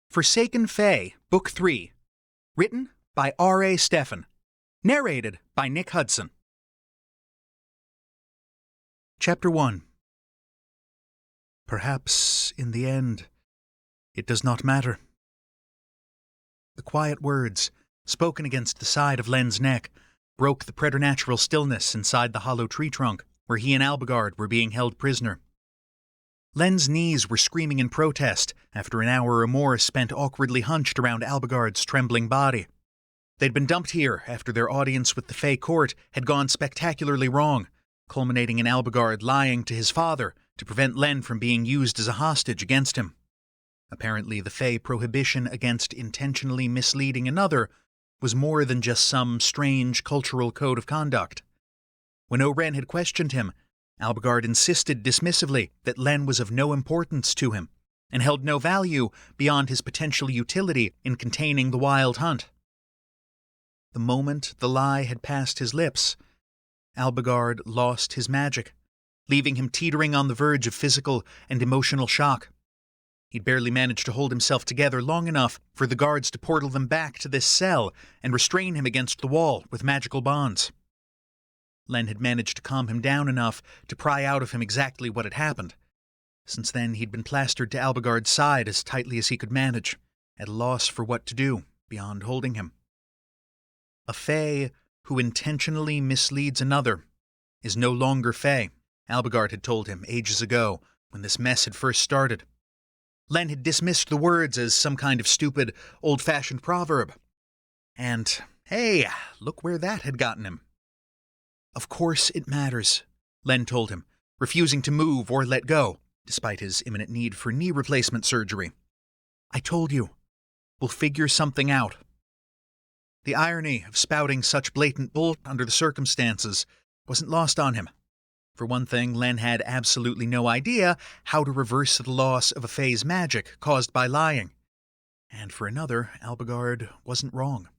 Forsaken Fae, Book 3. Written by R.A. Stephan. Narrated by Nick Hudson. Chapter 1. Perhaps, in the end, it does not matter. The quiet words, spoken against the side of Len's neck, broke the preternatural stillness inside the hollow tree trunk where he and Albigard were being held prisoner. Len's knees were screaming in protest after an hour or more spent awkwardly hunched around Albigard's trembling body. They'd been dumped here after their audience with the Fae Court had gone spectacularly wrong, culminating in Albigard lying to his father to prevent Len from being used as a hostage against him. Apparently, the Fae prohibition against intentionally misleading another was more than just some strange cultural code of conduct. When Oren had questioned him, Albigard insisted dismissively that Len was of no importance to him, and held no value beyond his potential utility in containing the wild hunt. The moment the lie had passed his lips, Albigard lost his magic, leaving him teetering on the verge of physical and emotional shock. He'd barely managed to hold himself together long enough for the guards to portal them back to this cell and restrain him against the wall with magical bonds. Len had managed to calm him down enough to pry out of him exactly what had happened. Since then, he'd been plastered to Albigard's side as tightly as he could manage, at a loss for what to do beyond holding him. A Fae who intentionally misleads another is no longer Fae, Albigard had told him ages ago when this mess had first started. Len had dismissed the words as some kind of stupid, old-fashioned proverb. And, hey, look where that had gotten him. Of course it matters, Len told him, refusing to move or let go, despite his imminent need for knee replacement surgery. I told you. We'll figure something out. The irony of spouting such blatant bull under the circumstances wasn't lost on him. For one thing, Len had absolutely no idea how to reverse the loss of a Fae's magic caused by lying. And for another, Albigard wasn't wrong.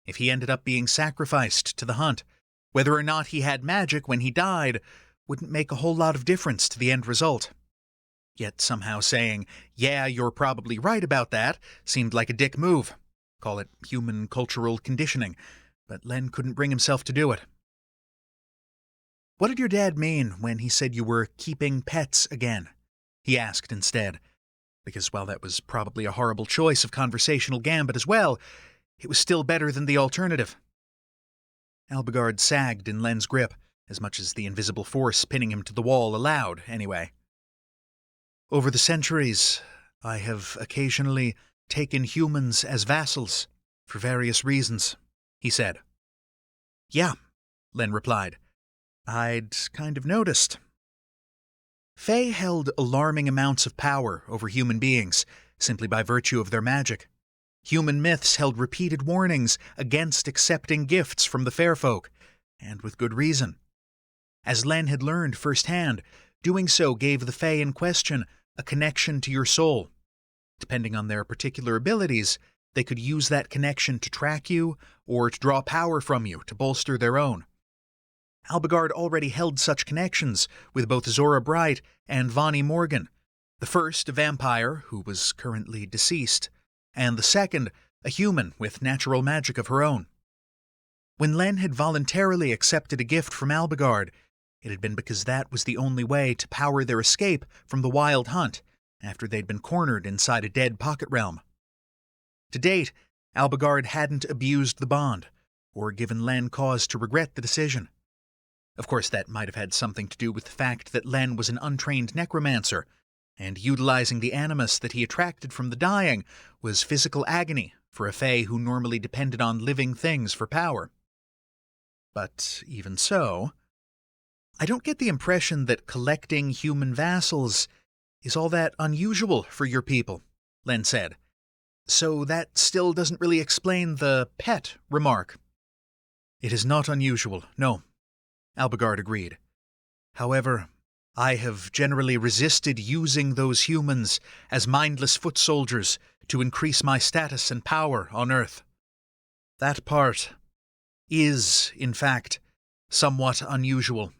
If he ended up being sacrificed to the hunt, whether or not he had magic when he died wouldn't make a whole lot of difference to the end result. Yet somehow saying, yeah, you're probably right about that, seemed like a dick move. Call it human cultural conditioning, but Len couldn't bring himself to do it. What did your dad mean when he said you were keeping pets again? He asked instead, because while that was probably a horrible choice of conversational gambit as well, it was still better than the alternative. Albigard sagged in Len's grip, as much as the invisible force pinning him to the wall allowed, anyway. Over the centuries, I have occasionally taken humans as vassals, for various reasons, he said. Yeah, Len replied. I'd kind of noticed. Fae held alarming amounts of power over human beings, simply by virtue of their magic. Human myths held repeated warnings against accepting gifts from the fair folk, and with good reason. As Len had learned firsthand, doing so gave the Fae in question a connection to your soul. Depending on their particular abilities, they could use that connection to track you or to draw power from you to bolster their own. Albigard already held such connections with both Zora Bright and Vonnie Morgan, the first a vampire who was currently deceased, and the second, a human with natural magic of her own. When Len had voluntarily accepted a gift from Albigard, it had been because that was the only way to power their escape from the wild hunt after they'd been cornered inside a dead pocket realm. To date, Albigard hadn't abused the bond, or given Len cause to regret the decision. Of course, that might have had something to do with the fact that Len was an untrained necromancer, and utilizing the animus that he attracted from the dying was physical agony for a Fae who normally depended on living things for power. But even so, I don't get the impression that collecting human vassals is all that unusual for your people, Len said. So that still doesn't really explain the pet remark. It is not unusual, no, Albigard agreed. However, I have generally resisted using those humans as mindless foot soldiers to increase my status and power on Earth. That part is, in fact, somewhat unusual.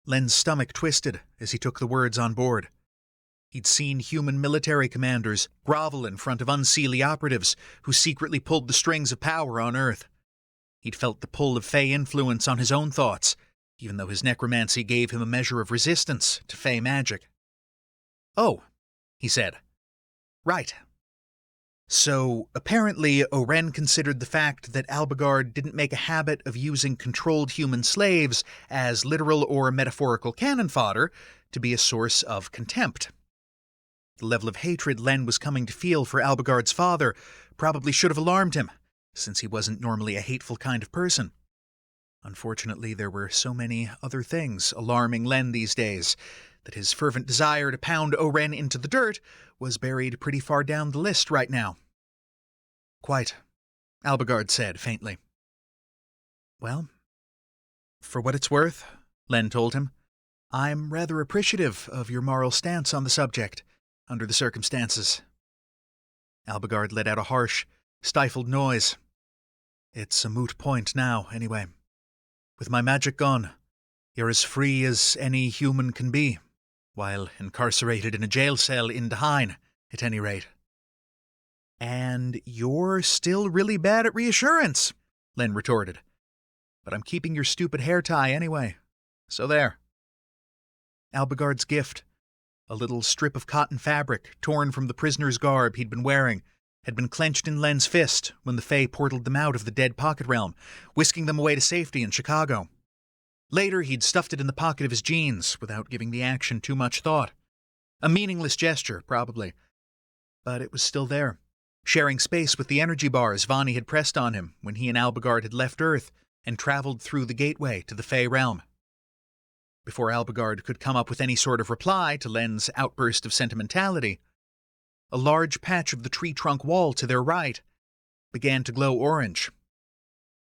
Len's stomach twisted as he took the words on board. He'd seen human military commanders grovel in front of unseelie operatives who secretly pulled the strings of power on Earth. He'd felt the pull of Fae influence on his own thoughts, even though his necromancy gave him a measure of resistance to Fae magic. "Oh," he said. "Right. So, apparently, Oren considered the fact that Albigard didn't make a habit of using controlled human slaves as literal or metaphorical cannon fodder to be a source of contempt. The level of hatred Len was coming to feel for Albigard's father probably should have alarmed him, since he wasn't normally a hateful kind of person. Unfortunately, there were so many other things alarming Len these days that his fervent desire to pound Oren into the dirt was buried pretty far down the list right now." "Quite," Albigard said faintly. "Well, for what it's worth," Len told him, "I'm rather appreciative of your moral stance on the subject, under the circumstances." Albigard let out a harsh, stifled noise. "It's a moot point now, anyway. With my magic gone, you're as free as any human can be, while incarcerated in a jail cell in Dhuinne, at any rate." "And you're still really bad at reassurance," Len retorted. "But I'm keeping your stupid hair tie anyway. So there." Albigard's gift, a little strip of cotton fabric torn from the prisoner's garb he'd been wearing, had been clenched in Len's fist when the Fae portaled them out of the dead pocket realm, whisking them away to safety in Chicago. Later, he'd stuffed it in the pocket of his jeans without giving the action too much thought. A meaningless gesture, probably. But it was still there, sharing space with the energy bars Vonnie had pressed on him when he and Albigard had left Earth and traveled through the gateway to the Fae realm. Before Albigard could come up with any sort of reply to Len's outburst of sentimentality, a large patch of the tree trunk wall to their right began to glow orange.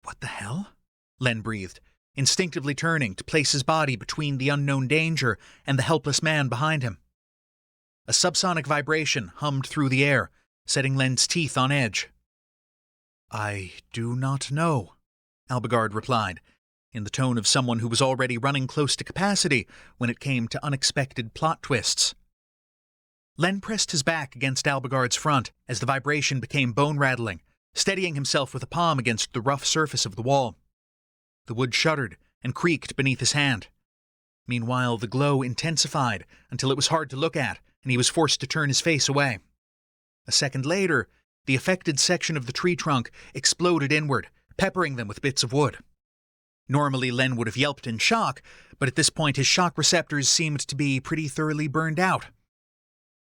"What the hell?" Len breathed, instinctively turning to place his body between the unknown danger and the helpless man behind him. A subsonic vibration hummed through the air, setting Len's teeth on edge. "I do not know," Albigard replied, in the tone of someone who was already running close to capacity when it came to unexpected plot twists. Len pressed his back against Albigard's front as the vibration became bone-rattling, steadying himself with a palm against the rough surface of the wall. The wood shuddered and creaked beneath his hand. Meanwhile, the glow intensified until it was hard to look at, and he was forced to turn his face away. A second later, the affected section of the tree trunk exploded inward, peppering them with bits of wood. Normally, Len would have yelped in shock, but at this point his shock receptors seemed to be pretty thoroughly burned out.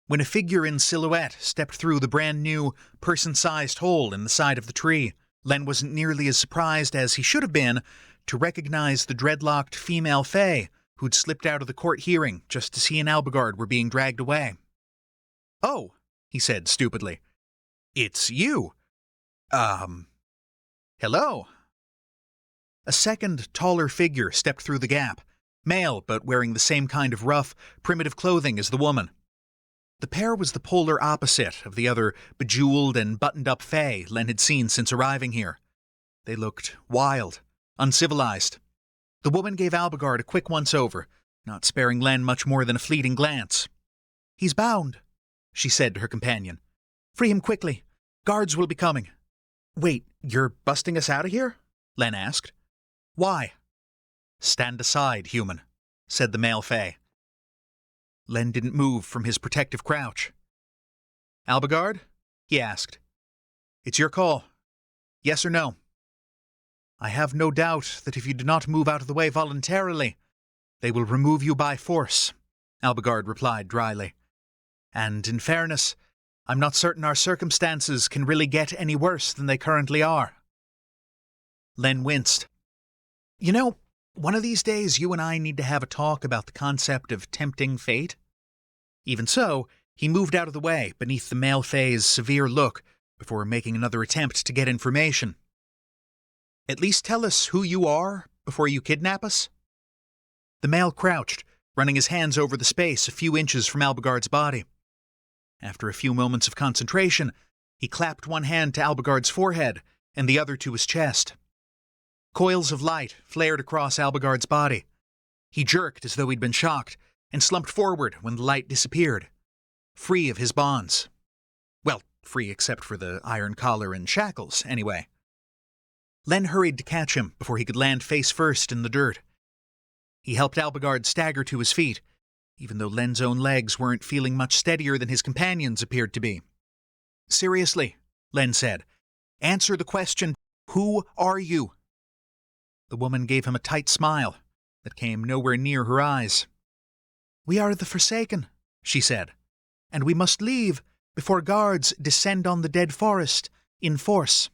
When a figure in silhouette stepped through the brand-new, person-sized hole in the side of the tree, Len wasn't nearly as surprised as he should have been to recognize the dreadlocked female Fae who'd slipped out of the court hearing just as he and Albigard were being dragged away. "Oh," he said stupidly. "It's you. Hello." A second, taller figure stepped through the gap, male but wearing the same kind of rough, primitive clothing as the woman. The pair was the polar opposite of the other bejeweled and buttoned-up Fae Len had seen since arriving here. They looked wild, uncivilized. The woman gave Albigard a quick once-over, not sparing Len much more than a fleeting glance. "He's bound," she said to her companion. "Free him quickly. Guards will be coming." "Wait, you're busting us out of here?" Len asked. "Why?" "Stand aside, human," said the male Fae. Len didn't move from his protective crouch. "Albigard?" he asked. "It's your call. Yes or no?" "I have no doubt that if you do not move out of the way voluntarily, they will remove you by force," Albigard replied dryly. "And in fairness, I'm not certain our circumstances can really get any worse than they currently are." Len winced. "You know, one of these days you and I need to have a talk about the concept of tempting fate." Even so, he moved out of the way beneath the male Fae's severe look before making another attempt to get information. "At least tell us who you are before you kidnap us?" The male crouched, running his hands over the space a few inches from Albigard's body. After a few moments of concentration, he clapped one hand to Albigard's forehead and the other to his chest. Coils of light flared across Albigard's body. He jerked as though he'd been shocked, and slumped forward when the light disappeared. free of his bonds. Well, free except for the iron collar and shackles, anyway. Len hurried to catch him before he could land face first in the dirt. He helped Albigard stagger to his feet, even though Len's own legs weren't feeling much steadier than his companions appeared to be. "Seriously," Len said, "answer the question, who are you?" The woman gave him a tight smile that came nowhere near her eyes. "We are the Forsaken," she said, "and we must leave before guards descend on the dead forest in force."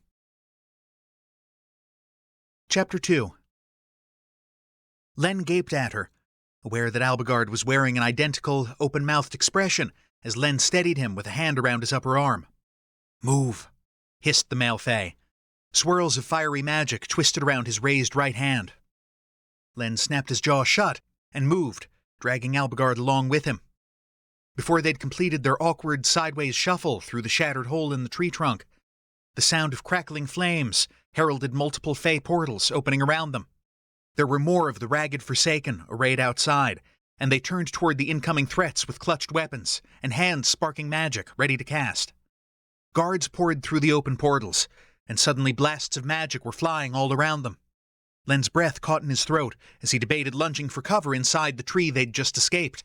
Chapter 2. Len gaped at her, aware that Albigard was wearing an identical, open-mouthed expression as Len steadied him with a hand around his upper arm. "Move," hissed the male Fae. Swirls of fiery magic twisted around his raised right hand. Len snapped his jaw shut and moved, dragging Albigard along with him. Before they'd completed their awkward sideways shuffle through the shattered hole in the tree trunk, the sound of crackling flames heralded multiple Fae portals opening around them. There were more of the ragged Forsaken arrayed outside, and they turned toward the incoming threats with clutched weapons and hands sparking magic ready to cast. Guards poured through the open portals, and suddenly blasts of magic were flying all around them. Len's breath caught in his throat as he debated lunging for cover inside the tree they'd just escaped,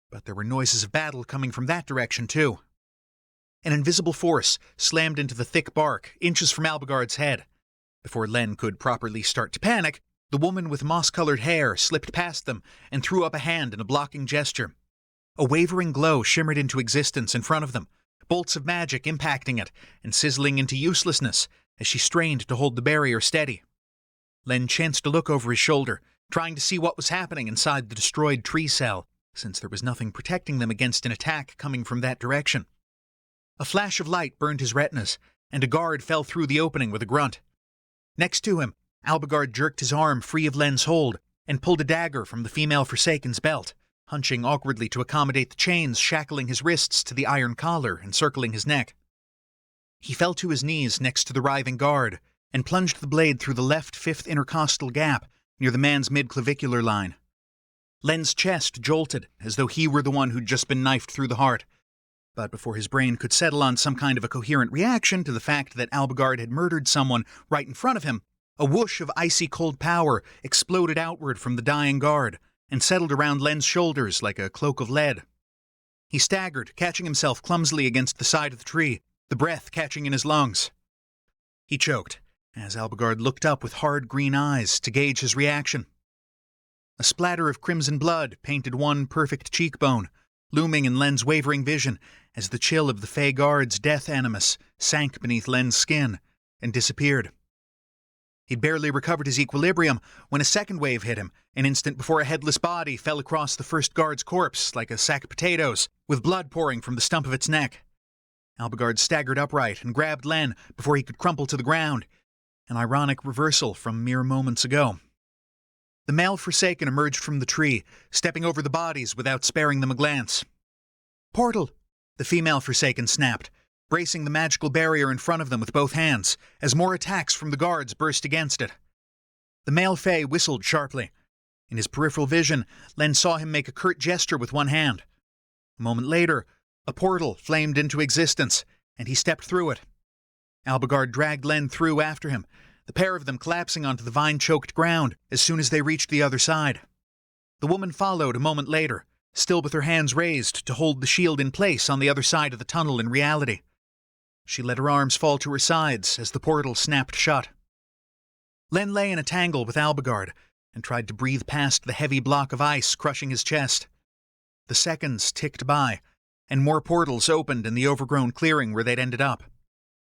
but there were noises of battle coming from that direction too. An invisible force slammed into the thick bark inches from Albigard's head. Before Len could properly start to panic, the woman with moss-colored hair slipped past them and threw up a hand in a blocking gesture. A wavering glow shimmered into existence in front of them, bolts of magic impacting it and sizzling into uselessness as she strained to hold the barrier steady. Len chanced to look over his shoulder, trying to see what was happening inside the destroyed tree cell, since there was nothing protecting them against an attack coming from that direction. A flash of light burned his retinas, and a guard fell through the opening with a grunt. Next to him, Albigard jerked his arm free of Len's hold and pulled a dagger from the female Forsaken's belt, hunching awkwardly to accommodate the chains shackling his wrists to the iron collar encircling his neck. He fell to his knees next to the writhing guard and plunged the blade through the left fifth intercostal gap near the man's mid-clavicular line. Len's chest jolted as though he were the one who'd just been knifed through the heart, but before his brain could settle on some kind of a coherent reaction to the fact that Albigard had murdered someone right in front of him, a whoosh of icy cold power exploded outward from the dying guard and settled around Len's shoulders like a cloak of lead. He staggered, catching himself clumsily against the side of the tree, the breath catching in his lungs. He choked as Albigard looked up with hard green eyes to gauge his reaction. A splatter of crimson blood painted one perfect cheekbone, looming in Len's wavering vision as the chill of the Fae Guard's death animus sank beneath Len's skin and disappeared. He'd barely recovered his equilibrium when a second wave hit him, an instant before a headless body fell across the first guard's corpse like a sack of potatoes, with blood pouring from the stump of its neck. Albigard staggered upright and grabbed Len before he could crumple to the ground, an ironic reversal from mere moments ago. The male Forsaken emerged from the tree, stepping over the bodies without sparing them a glance. "Portal!" the female Forsaken snapped, bracing the magical barrier in front of them with both hands, as more attacks from the guards burst against it. The male Fae whistled sharply. In his peripheral vision, Len saw him make a curt gesture with one hand. A moment later, a portal flamed into existence, and he stepped through it. Albigard dragged Len through after him, the pair of them collapsing onto the vine-choked ground as soon as they reached the other side. The woman followed a moment later, still with her hands raised to hold the shield in place on the other side of the tunnel in reality. She let her arms fall to her sides as the portal snapped shut. Len lay in a tangle with Albigard and tried to breathe past the heavy block of ice crushing his chest. The seconds ticked by, and more portals opened in the overgrown clearing where they'd ended up.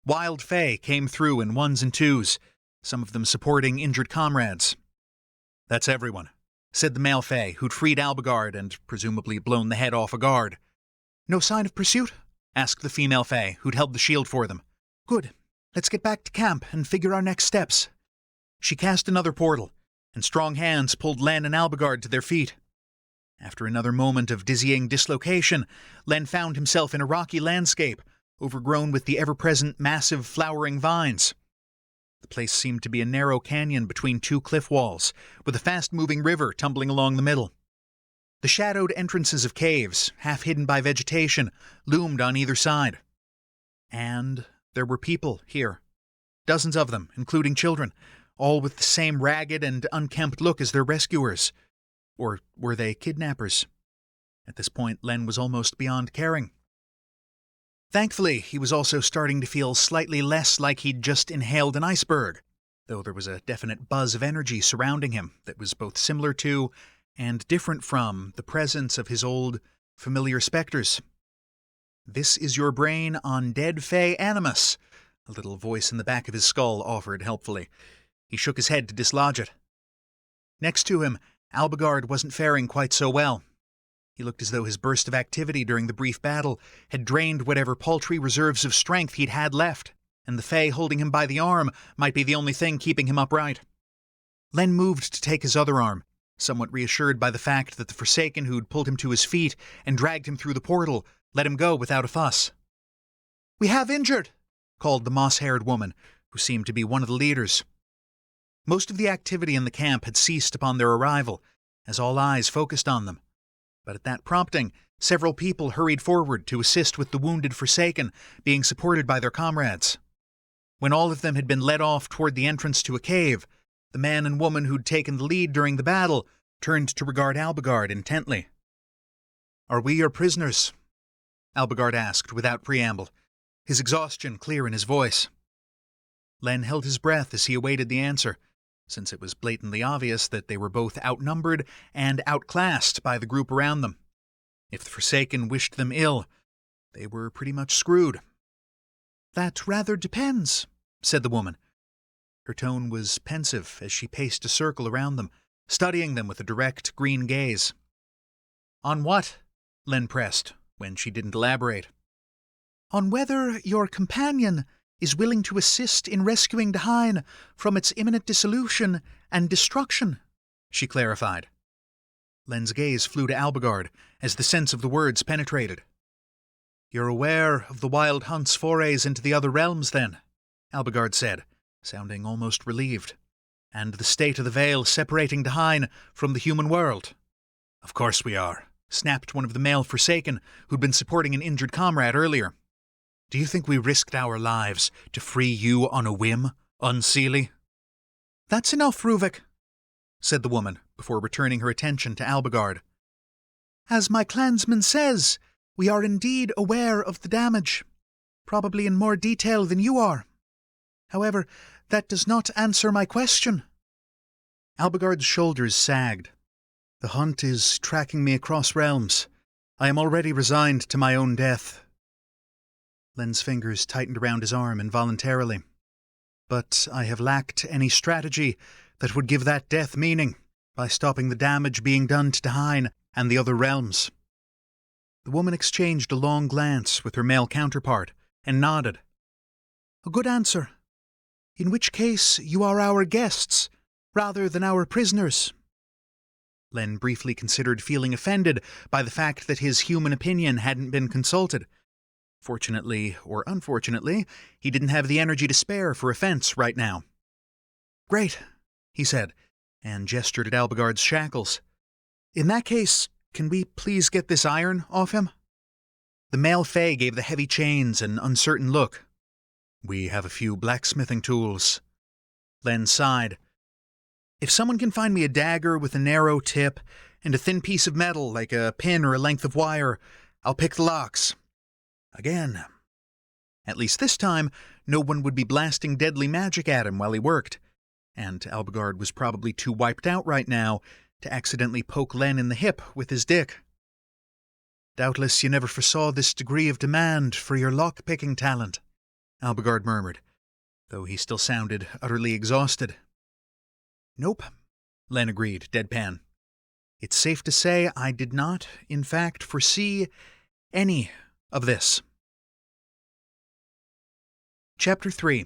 Wild Fae came through in ones and twos, some of them supporting injured comrades. "That's everyone," said the male Fae, who'd freed Albigard and presumably blown the head off a guard. "No sign of pursuit?" asked the female Fae, who'd held the shield for them. "Good. Let's get back to camp and figure our next steps." She cast another portal, and strong hands pulled Len and Albigard to their feet. After another moment of dizzying dislocation, Len found himself in a rocky landscape, overgrown with the ever-present massive flowering vines. The place seemed to be a narrow canyon between two cliff walls, with a fast-moving river tumbling along the middle. The shadowed entrances of caves, half hidden by vegetation, loomed on either side. And there were people here. Dozens of them, including children, all with the same ragged and unkempt look as their rescuers. Or were they kidnappers? At this point, Len was almost beyond caring. Thankfully, he was also starting to feel slightly less like he'd just inhaled an iceberg, though there was a definite buzz of energy surrounding him that was both similar to and different from the presence of his old, familiar specters. "This is your brain on dead Fae animus," a little voice in the back of his skull offered helpfully. He shook his head to dislodge it. Next to him, Albigard wasn't faring quite so well. He looked as though his burst of activity during the brief battle had drained whatever paltry reserves of strength he'd had left, and the Fae holding him by the arm might be the only thing keeping him upright. Len moved to take his other arm, somewhat reassured by the fact that the Forsaken who'd pulled him to his feet and dragged him through the portal let him go without a fuss. "We have injured," called the moss-haired woman, who seemed to be one of the leaders. Most of the activity in the camp had ceased upon their arrival, as all eyes focused on them. But at that prompting, several people hurried forward to assist with the wounded Forsaken, being supported by their comrades. When all of them had been led off toward the entrance to a cave, the man and woman who'd taken the lead during the battle turned to regard Albigard intently. "Are we your prisoners?" Albigard asked without preamble, his exhaustion clear in his voice. Len held his breath as he awaited the answer, since it was blatantly obvious that they were both outnumbered and outclassed by the group around them. If the Forsaken wished them ill, they were pretty much screwed. "That rather depends," said the woman. Her tone was pensive as she paced a circle around them, studying them with a direct green gaze. "On what?" Len pressed, when she didn't elaborate. "On whether your companion is willing to assist in rescuing Dhuinne from its imminent dissolution and destruction," she clarified. Len's gaze flew to Albigard as the sense of the words penetrated. "You're aware of the Wild Hunt's forays into the other realms, then?" Albigard said, sounding almost relieved. "And the state of the veil separating Dhuinne from the human world?" "Of course we are," snapped one of the male Forsaken who'd been supporting an injured comrade earlier. "Do you think we risked our lives to free you on a whim, Unseelie?" "That's enough, Ruvik," said the woman, before returning her attention to Albigard. "As my clansman says, we are indeed aware of the damage, probably in more detail than you are. However, that does not answer my question." Albigard's shoulders sagged. "The hunt is tracking me across realms. I am already resigned to my own death." Len's fingers tightened around his arm involuntarily. "But I have lacked any strategy that would give that death meaning by stopping the damage being done to Dhuinne and the other realms." The woman exchanged a long glance with her male counterpart and nodded. "A good answer. In which case you are our guests, rather than our prisoners." Len briefly considered feeling offended by the fact that his human opinion hadn't been consulted. Fortunately, or unfortunately, he didn't have the energy to spare for offense right now. "Great," he said, and gestured at Albigard's shackles. "In that case, can we please get this iron off him?" The male Fae gave the heavy chains an uncertain look. "We have a few blacksmithing tools." Len sighed. "If someone can find me a dagger with a narrow tip and a thin piece of metal like a pin or a length of wire, I'll pick the locks. Again. At least this time, no one would be blasting deadly magic at him while he worked, and Albigard was probably too wiped out right now to accidentally poke Len in the hip with his dick. "Doubtless you never foresaw this degree of demand for your lock-picking talent," Albigard murmured, though he still sounded utterly exhausted. "Nope," Len agreed, deadpan. "It's safe to say I did not, in fact, foresee any of this." Chapter 3.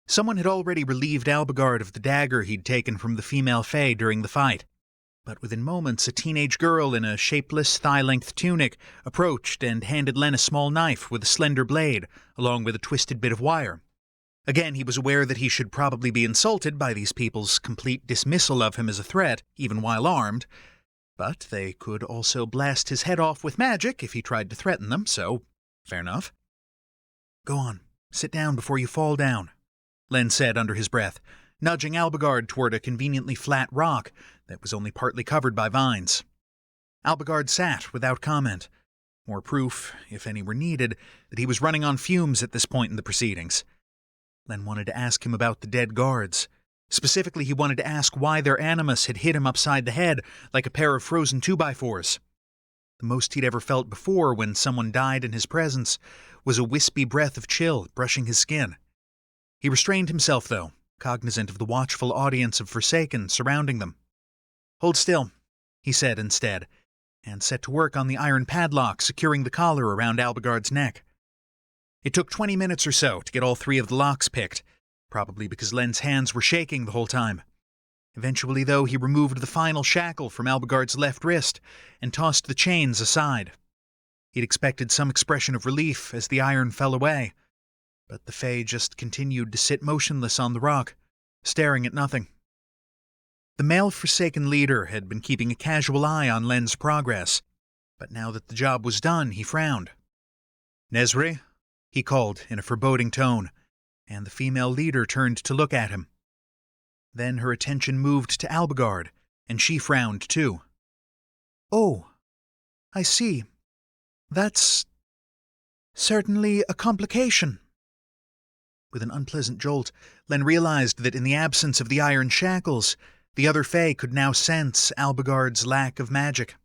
Someone had already relieved Albigard of the dagger he'd taken from the female Fae during the fight, but within moments a teenage girl in a shapeless, thigh-length tunic approached and handed Len a small knife with a slender blade, along with a twisted bit of wire. Again, he was aware that he should probably be insulted by these people's complete dismissal of him as a threat, even while armed, But they could also blast his head off with magic if he tried to threaten them, so fair enough. "Go on, sit down before you fall down," Len said under his breath, nudging Albigard toward a conveniently flat rock that was only partly covered by vines. Albigard sat without comment, more proof, if any were needed, that he was running on fumes at this point in the proceedings. Len wanted to ask him about the dead guards. Specifically, he wanted to ask why their animus had hit him upside the head like a pair of frozen 2x4s. The most he'd ever felt before when someone died in his presence was a wispy breath of chill brushing his skin. He restrained himself, though, cognizant of the watchful audience of Forsaken surrounding them. "Hold still," he said instead, and set to work on the iron padlock securing the collar around Albigard's neck. It took 20 minutes or so to get all 3 of the locks picked, probably because Len's hands were shaking the whole time. Eventually, though, he removed the final shackle from Albigard's left wrist and tossed the chains aside. He'd expected some expression of relief as the iron fell away, but the Fae just continued to sit motionless on the rock, staring at nothing. The male Forsaken leader had been keeping a casual eye on Len's progress, but now that the job was done, he frowned. "Nesri?" he called in a foreboding tone, and the female leader turned to look at him. Then her attention moved to Albigard, and she frowned too. "Oh, I see. That's certainly a complication." With an unpleasant jolt, Len realized that in the absence of the iron shackles, the other Fae could now sense Albigard's lack of magic.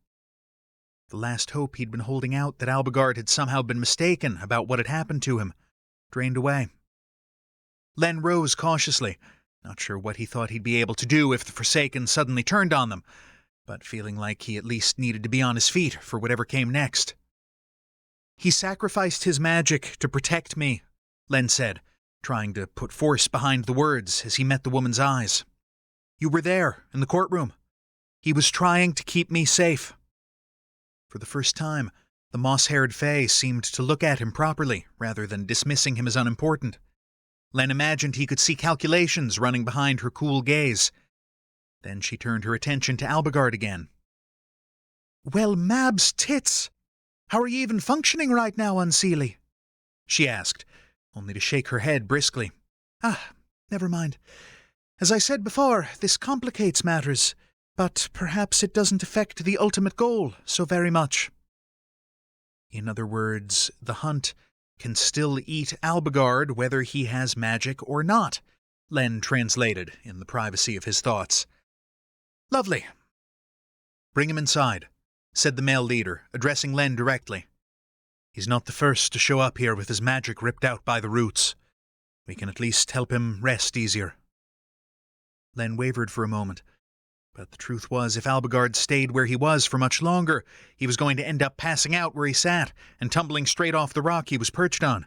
The last hope he'd been holding out that Albigard had somehow been mistaken about what had happened to him drained away. Len rose cautiously, not sure what he thought he'd be able to do if the Forsaken suddenly turned on them, but feeling like he at least needed to be on his feet for whatever came next. "He sacrificed his magic to protect me," Len said, trying to put force behind the words as he met the woman's eyes. "You were there, in the courtroom. He was trying to keep me safe." For the first time, the moss-haired Fae seemed to look at him properly, rather than dismissing him as unimportant. Len imagined he could see calculations running behind her cool gaze. Then she turned her attention to Albigard again. "Well, Mab's tits! How are you even functioning right now, Unseelie?" she asked, only to shake her head briskly. Never mind. As I said before, this complicates matters, but perhaps it doesn't affect the ultimate goal so very much." In other words, the hunt can still eat Albigard whether he has magic or not, Len translated in the privacy of his thoughts. "Lovely." "Bring him inside," said the male leader, addressing Len directly. "He's not the first to show up here with his magic ripped out by the roots. We can at least help him rest easier." Len wavered for a moment, but the truth was if Albigard stayed where he was for much longer, he was going to end up passing out where he sat and tumbling straight off the rock he was perched on.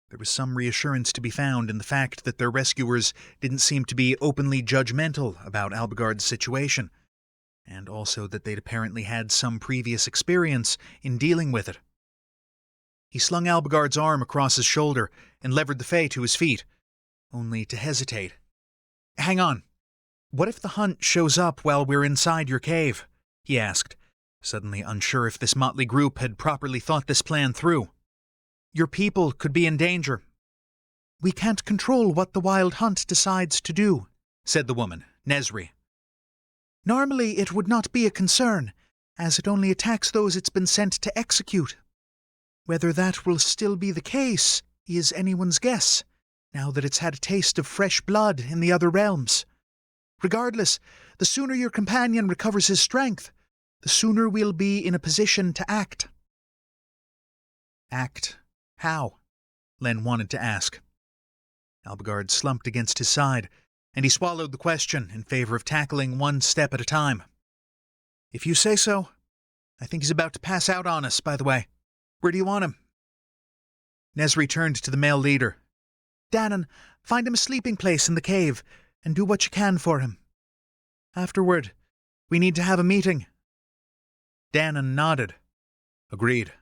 There was some reassurance to be found in the fact that their rescuers didn't seem to be openly judgmental about Albigard's situation, and also that they'd apparently had some previous experience in dealing with it. He slung Albigard's arm across his shoulder and levered the Fae to his feet, only to hesitate. "Hang on. What if the hunt shows up while we're inside your cave?" he asked, suddenly unsure if this motley group had properly thought this plan through. "Your people could be in danger." "We can't control what the wild hunt decides to do," said the woman, Nesri. "Normally it would not be a concern, as it only attacks those it's been sent to execute. Whether that will still be the case is anyone's guess, now that it's had a taste of fresh blood in the other realms. Regardless, the sooner your companion recovers his strength, the sooner we'll be in a position to act." "Act? How?" Len wanted to ask. Albigard slumped against his side, and he swallowed the question in favor of tackling one step at a time. "If you say so. I think he's about to pass out on us, by the way. Where do you want him?" Nesri turned to the male leader. "Dhuinne, find him a sleeping place in the cave, and do what you can for him. Afterward, we need to have a meeting." Dhuinne nodded. "Agreed."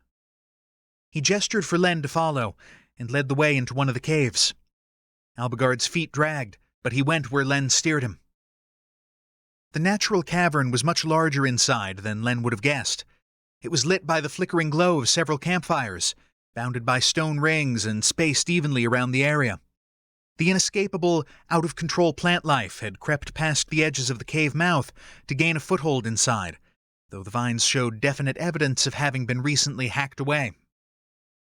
He gestured for Len to follow, and led the way into one of the caves. Albigard's feet dragged, but he went where Len steered him. The natural cavern was much larger inside than Len would have guessed. It was lit by the flickering glow of several campfires, bounded by stone rings and spaced evenly around the area. The inescapable, out-of-control plant life had crept past the edges of the cave mouth to gain a foothold inside, though the vines showed definite evidence of having been recently hacked away.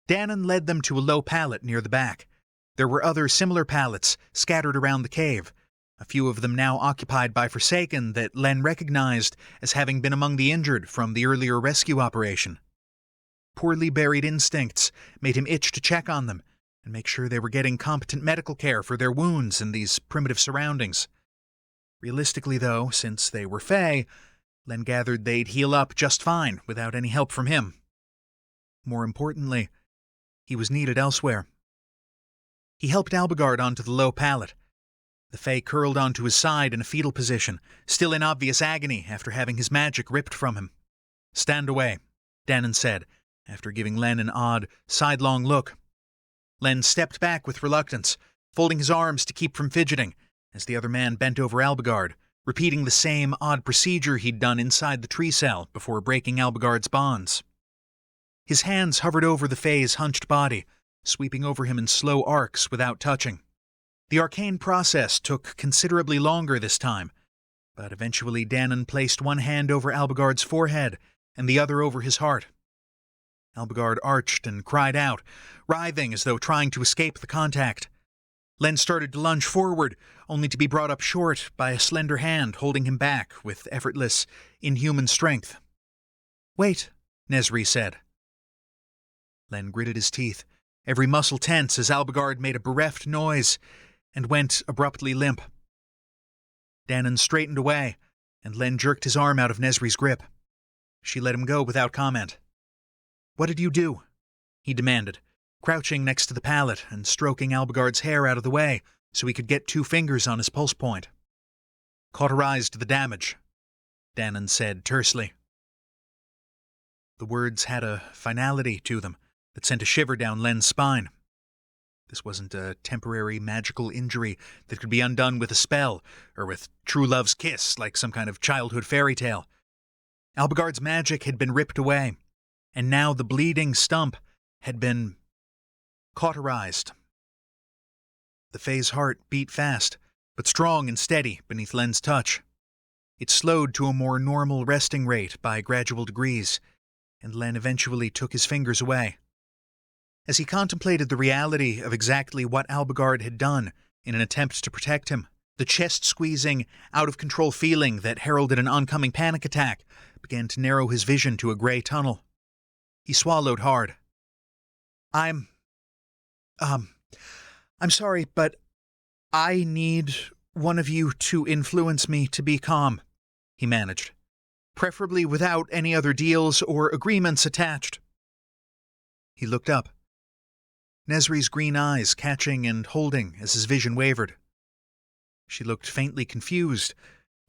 Dhuinne led them to a low pallet near the back. There were other similar pallets scattered around the cave, a few of them now occupied by Forsaken that Len recognized as having been among the injured from the earlier rescue operation. Poorly buried instincts made him itch to check on them and make sure they were getting competent medical care for their wounds in these primitive surroundings. Realistically, though, since they were Fae, Len gathered they'd heal up just fine without any help from him. More importantly, he was needed elsewhere. He helped Albigard onto the low pallet. The Fae curled onto his side in a fetal position, still in obvious agony after having his magic ripped from him. "Stand away," Dhuinne said, after giving Len an odd, sidelong look. Len stepped back with reluctance, folding his arms to keep from fidgeting, as the other man bent over Albigard, repeating the same odd procedure he'd done inside the tree cell before breaking Albigard's bonds. His hands hovered over the Fae's hunched body, sweeping over him in slow arcs without touching. The arcane process took considerably longer this time, but eventually Dhuinne placed one hand over Albigard's forehead and the other over his heart. Albigard arched and cried out, writhing as though trying to escape the contact. Len started to lunge forward, only to be brought up short by a slender hand holding him back with effortless, inhuman strength. "Wait," Nesri said. Len gritted his teeth, every muscle tense as Albigard made a bereft noise and went abruptly limp. Dhuinne straightened away, and Len jerked his arm out of Nesri's grip. She let him go without comment. "What did you do?" he demanded, crouching next to the pallet and stroking Albigard's hair out of the way so he could get 2 fingers on his pulse point. "Cauterized the damage," Dhuinne said tersely. The words had a finality to them that sent a shiver down Len's spine. This wasn't a temporary magical injury that could be undone with a spell or with true love's kiss like some kind of childhood fairy tale. Albigard's magic had been ripped away, and now the bleeding stump had been cauterized. The Fae's heart beat fast, but strong and steady beneath Len's touch. It slowed to a more normal resting rate by gradual degrees, and Len eventually took his fingers away. As he contemplated the reality of exactly what Albigard had done in an attempt to protect him, the chest-squeezing, out-of-control feeling that heralded an oncoming panic attack began to narrow his vision to a gray tunnel. He swallowed hard. I'm sorry, but I need one of you to influence me to be calm," he managed, "preferably without any other deals or agreements attached." He looked up, Nesri's green eyes catching and holding as his vision wavered. She looked faintly confused,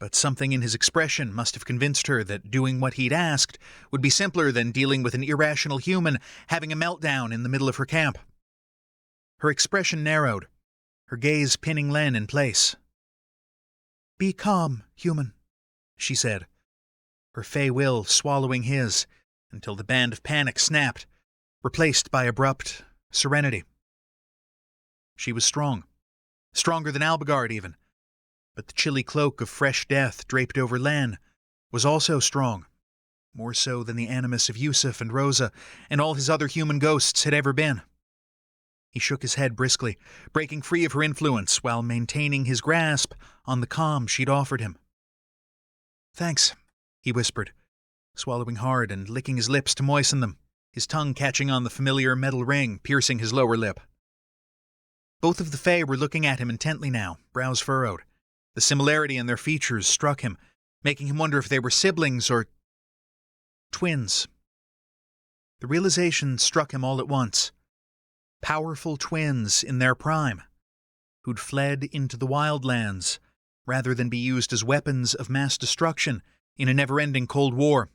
but something in his expression must have convinced her that doing what he'd asked would be simpler than dealing with an irrational human having a meltdown in the middle of her camp. Her expression narrowed, her gaze pinning Len in place. "Be calm, human," she said, her Fae will swallowing his until the band of panic snapped, replaced by abrupt serenity. She was strong, stronger than Albigard even, but the chilly cloak of fresh death draped over Len was also strong, more so than the animus of Yusuf and Rosa and all his other human ghosts had ever been. He shook his head briskly, breaking free of her influence while maintaining his grasp on the calm she'd offered him. "Thanks," he whispered, swallowing hard and licking his lips to moisten them, his tongue catching on the familiar metal ring piercing his lower lip. Both of the Fae were looking at him intently now, brows furrowed. The similarity in their features struck him, making him wonder if they were siblings or twins. The realization struck him all at once. Powerful twins in their prime, who'd fled into the wildlands rather than be used as weapons of mass destruction in a never-ending Cold War.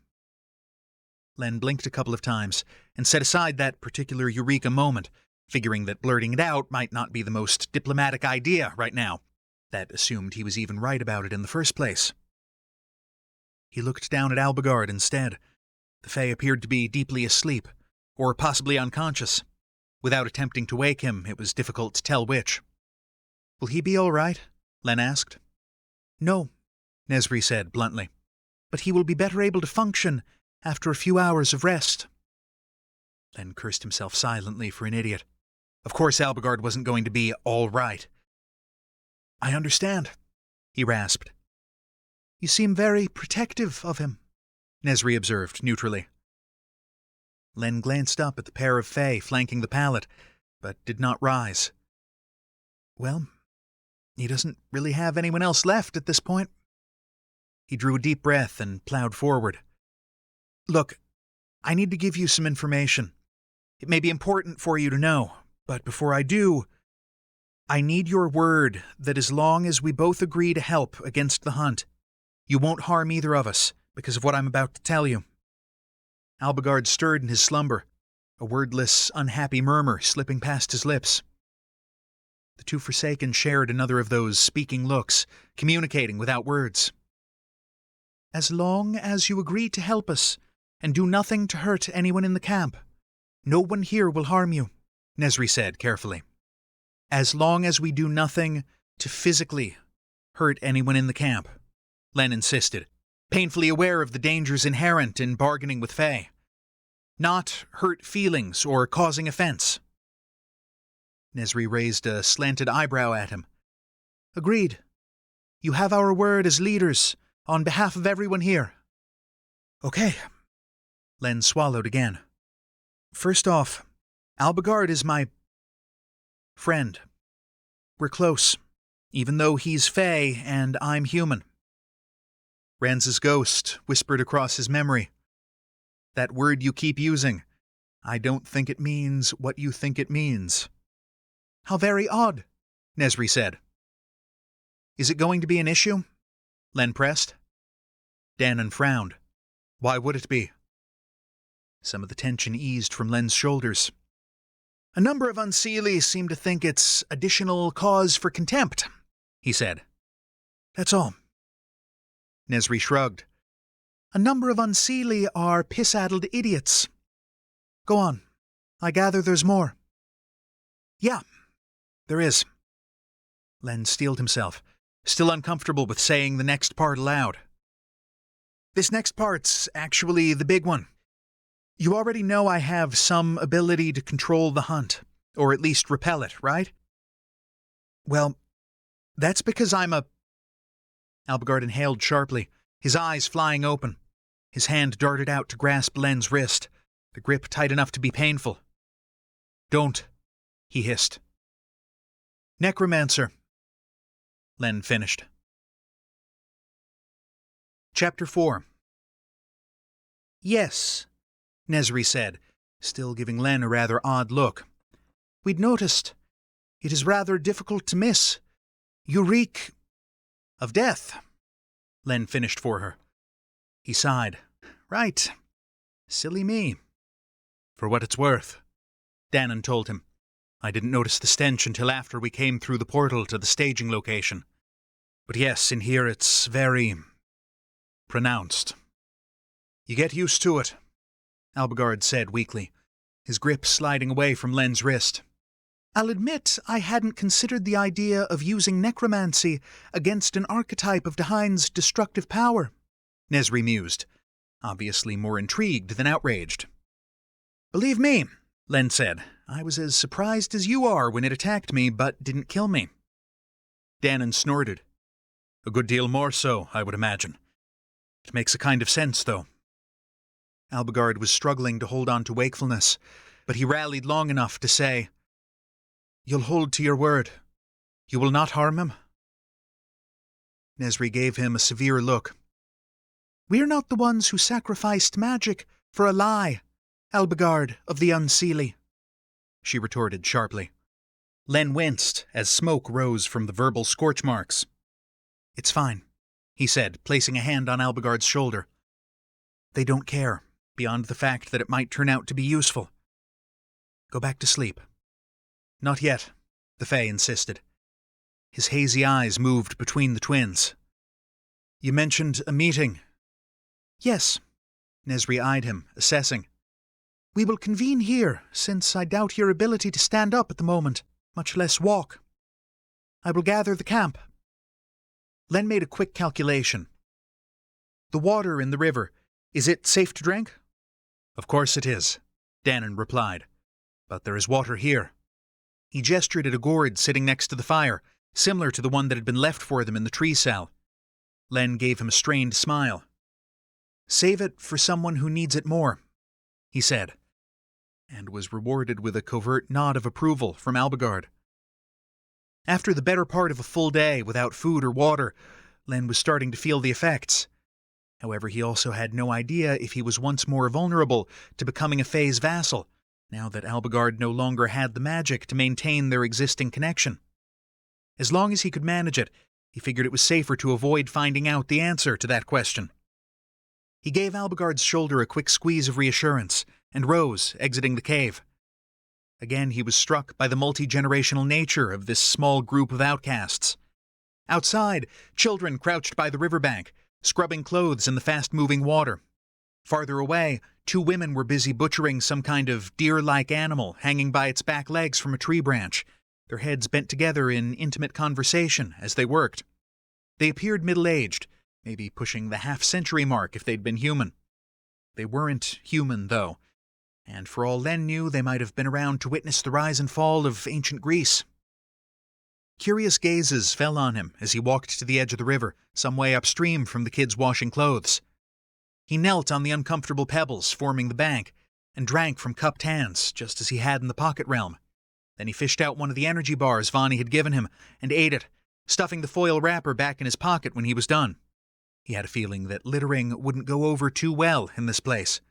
Len blinked a couple of times and set aside that particular eureka moment, figuring that blurting it out might not be the most diplomatic idea right now. That assumed he was even right about it in the first place. He looked down at Albigard instead. The Fae appeared to be deeply asleep, or possibly unconscious. Without attempting to wake him, it was difficult to tell which. "Will he be all right?" Len asked. "No," Nesri said bluntly. "But he will be better able to function after a few hours of rest." Len cursed himself silently for an idiot. Of course Albigard wasn't going to be all right. "I understand," he rasped. "You seem very protective of him," Nesri observed neutrally. Len glanced up at the pair of Fae flanking the pallet, but did not rise. Well, he doesn't really have anyone else left at this point. He drew a deep breath and plowed forward. "Look, I need to give you some information. It may be important for you to know, but before I do, I need your word that as long as we both agree to help against the hunt, you won't harm either of us because of what I'm about to tell you." Albigard stirred in his slumber, a wordless, unhappy murmur slipping past his lips. The two Forsaken shared another of those speaking looks, communicating without words. "As long as you agree to help us and do nothing to hurt anyone in the camp, no one here will harm you," Nesri said carefully. "As long as we do nothing to physically hurt anyone in the camp," Len insisted, painfully aware of the dangers inherent in bargaining with Fae. "Not hurt feelings or causing offense." Nesri raised a slanted eyebrow at him. "Agreed. You have our word as leaders on behalf of everyone here." "Okay." Len swallowed again. "First off, Albigard is my friend. We're close, even though he's Fae and I'm human." Ranz's ghost whispered across his memory. "That word you keep using, I don't think it means what you think it means." "How very odd," Nesri said. "Is it going to be an issue?" Len pressed. Dhuinne frowned. "Why would it be?" Some of the tension eased from Len's shoulders. "A number of Unseelie seem to think it's additional cause for contempt," he said. "That's all." Nesri shrugged. "A number of Unseelie are piss-addled idiots. Go on. I gather there's more." "Yeah, there is." Len steeled himself, still uncomfortable with saying the next part aloud. "This next part's actually the big one. You already know I have some ability to control the hunt, or at least repel it, right? Well, that's because I'm a..." Albigard inhaled sharply, his eyes flying open. His hand darted out to grasp Len's wrist, the grip tight enough to be painful. "Don't," he hissed. "Necromancer," Len finished. Chapter 4. "Yes," Nesri said, still giving Len a rather odd look. "We'd noticed. It is rather difficult to miss. You reek of death," Len finished for her. He sighed. "Right. Silly me." "For what it's worth," Dhuinne told him. "I didn't notice the stench until after we came through the portal to the staging location. But yes, in here it's very pronounced." "You get used to it," Albigard said weakly, his grip sliding away from Len's wrist. "I'll admit I hadn't considered the idea of using necromancy against an archetype of Dhuinne's destructive power," Nesri mused, obviously more intrigued than outraged. "Believe me," Len said, "I was as surprised as you are when it attacked me but didn't kill me." Dhuinne snorted. "A good deal more so, I would imagine. It makes a kind of sense, though." Albigard was struggling to hold on to wakefulness, but he rallied long enough to say, "You'll hold to your word. You will not harm him?" Nesri gave him a severe look. "We're not the ones who sacrificed magic for a lie, Albigard of the Unseelie," she retorted sharply. Len winced as smoke rose from the verbal scorch marks. "It's fine," he said, placing a hand on Albigard's shoulder. "They don't care, beyond the fact that it might turn out to be useful. Go back to sleep." "Not yet," the Fae insisted. His hazy eyes moved between the twins. "You mentioned a meeting. Yes. Nesri eyed him, assessing. We will convene here, since I doubt your ability to stand up at the moment, much less walk. I will gather the camp. Len made a quick calculation. The water in the river, is it safe to drink? Of course it is, Dhuinne replied. But there is water here. He gestured at a gourd sitting next to the fire, similar to the one that had been left for them in the tree cell. Len gave him a strained smile. Save it for someone who needs it more, he said, and was rewarded with a covert nod of approval from Albigard. After the better part of a full day without food or water, Len was starting to feel the effects. However, he also had no idea if he was once more vulnerable to becoming a Fae's vassal, now that Albigard no longer had the magic to maintain their existing connection. As long as he could manage it, he figured it was safer to avoid finding out the answer to that question. He gave Albigard's shoulder a quick squeeze of reassurance, and rose, exiting the cave. Again he was struck by the multi-generational nature of this small group of outcasts. Outside, children crouched by the riverbank, scrubbing clothes in the fast-moving water. Farther away, two women were busy butchering some kind of deer-like animal hanging by its back legs from a tree branch, their heads bent together in intimate conversation as they worked. They appeared middle-aged, maybe pushing the half-century mark if they'd been human. They weren't human, though, and for all Len knew, they might have been around to witness the rise and fall of ancient Greece. Curious gazes fell on him as he walked to the edge of the river, some way upstream from the kids washing clothes. He knelt on the uncomfortable pebbles forming the bank and drank from cupped hands, just as he had in the pocket realm. Then he fished out one of the energy bars Vani had given him and ate it, stuffing the foil wrapper back in his pocket when he was done. He had a feeling that littering wouldn't go over too well in this place.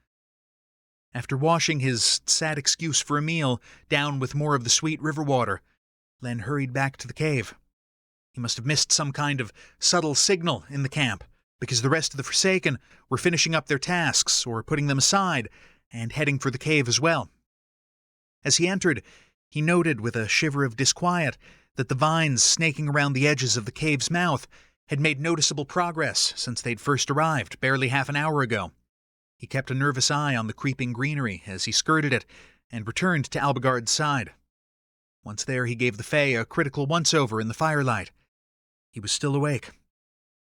After washing his sad excuse for a meal down with more of the sweet river water, Len hurried back to the cave. He must have missed some kind of subtle signal in the camp, because the rest of the Forsaken were finishing up their tasks or putting them aside and heading for the cave as well. As he entered, he noted with a shiver of disquiet that the vines snaking around the edges of the cave's mouth had made noticeable progress since they'd first arrived barely half an hour ago. He kept a nervous eye on the creeping greenery as he skirted it and returned to Albigard's side. Once there, he gave the Fae a critical once-over in the firelight. He was still awake.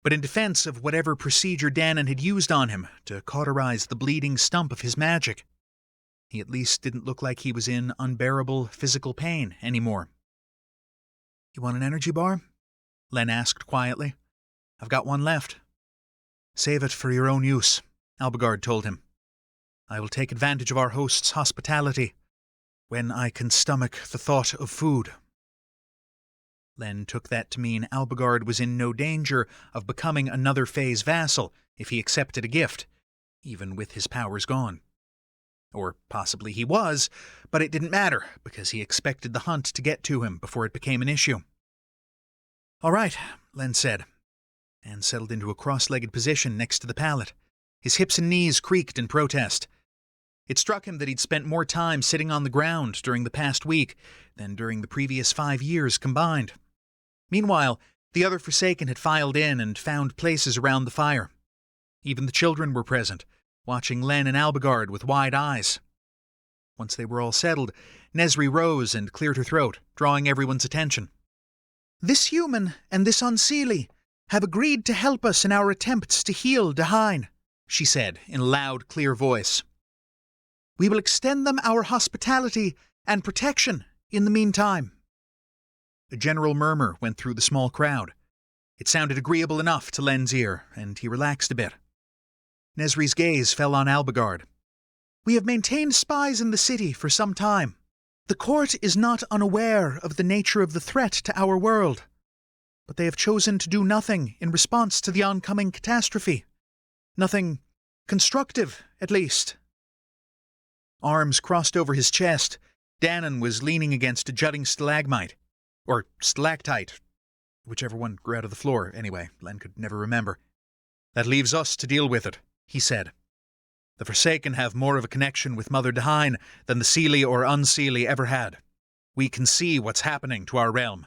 But in defense of whatever procedure Dhuinne had used on him to cauterize the bleeding stump of his magic, he at least didn't look like he was in unbearable physical pain anymore. You want an energy bar? Len asked quietly. I've got one left. Save it for your own use, Albigard told him. I will take advantage of our host's hospitality when I can stomach the thought of food. Len took that to mean Albigard was in no danger of becoming another Fae's vassal if he accepted a gift, even with his powers gone. Or possibly he was, but it didn't matter, because he expected the hunt to get to him before it became an issue. All right, Len said, and settled into a cross-legged position next to the pallet. His hips and knees creaked in protest. It struck him that he'd spent more time sitting on the ground during the past week than during the previous 5 years combined. Meanwhile, the other Forsaken had filed in and found places around the fire. Even the children were present, watching Len and Albigard with wide eyes. Once they were all settled, Nesri rose and cleared her throat, drawing everyone's attention. This human and this unseelie have agreed to help us in our attempts to heal Dhuinne, she said in a loud, clear voice. We will extend them our hospitality and protection in the meantime. A general murmur went through the small crowd. It sounded agreeable enough to Len's ear, and he relaxed a bit. Nesri's gaze fell on Albigard. We have maintained spies in the city for some time. The court is not unaware of the nature of the threat to our world, but they have chosen to do nothing in response to the oncoming catastrophe. Nothing constructive, at least. Arms crossed over his chest, Dhuinne was leaning against a jutting stalagmite, or stalactite, whichever one grew out of the floor, anyway, Len could never remember. That leaves us to deal with it, he said. The Forsaken have more of a connection with Mother Dhuinne than the Seelie or Unseelie ever had. We can see what's happening to our realm.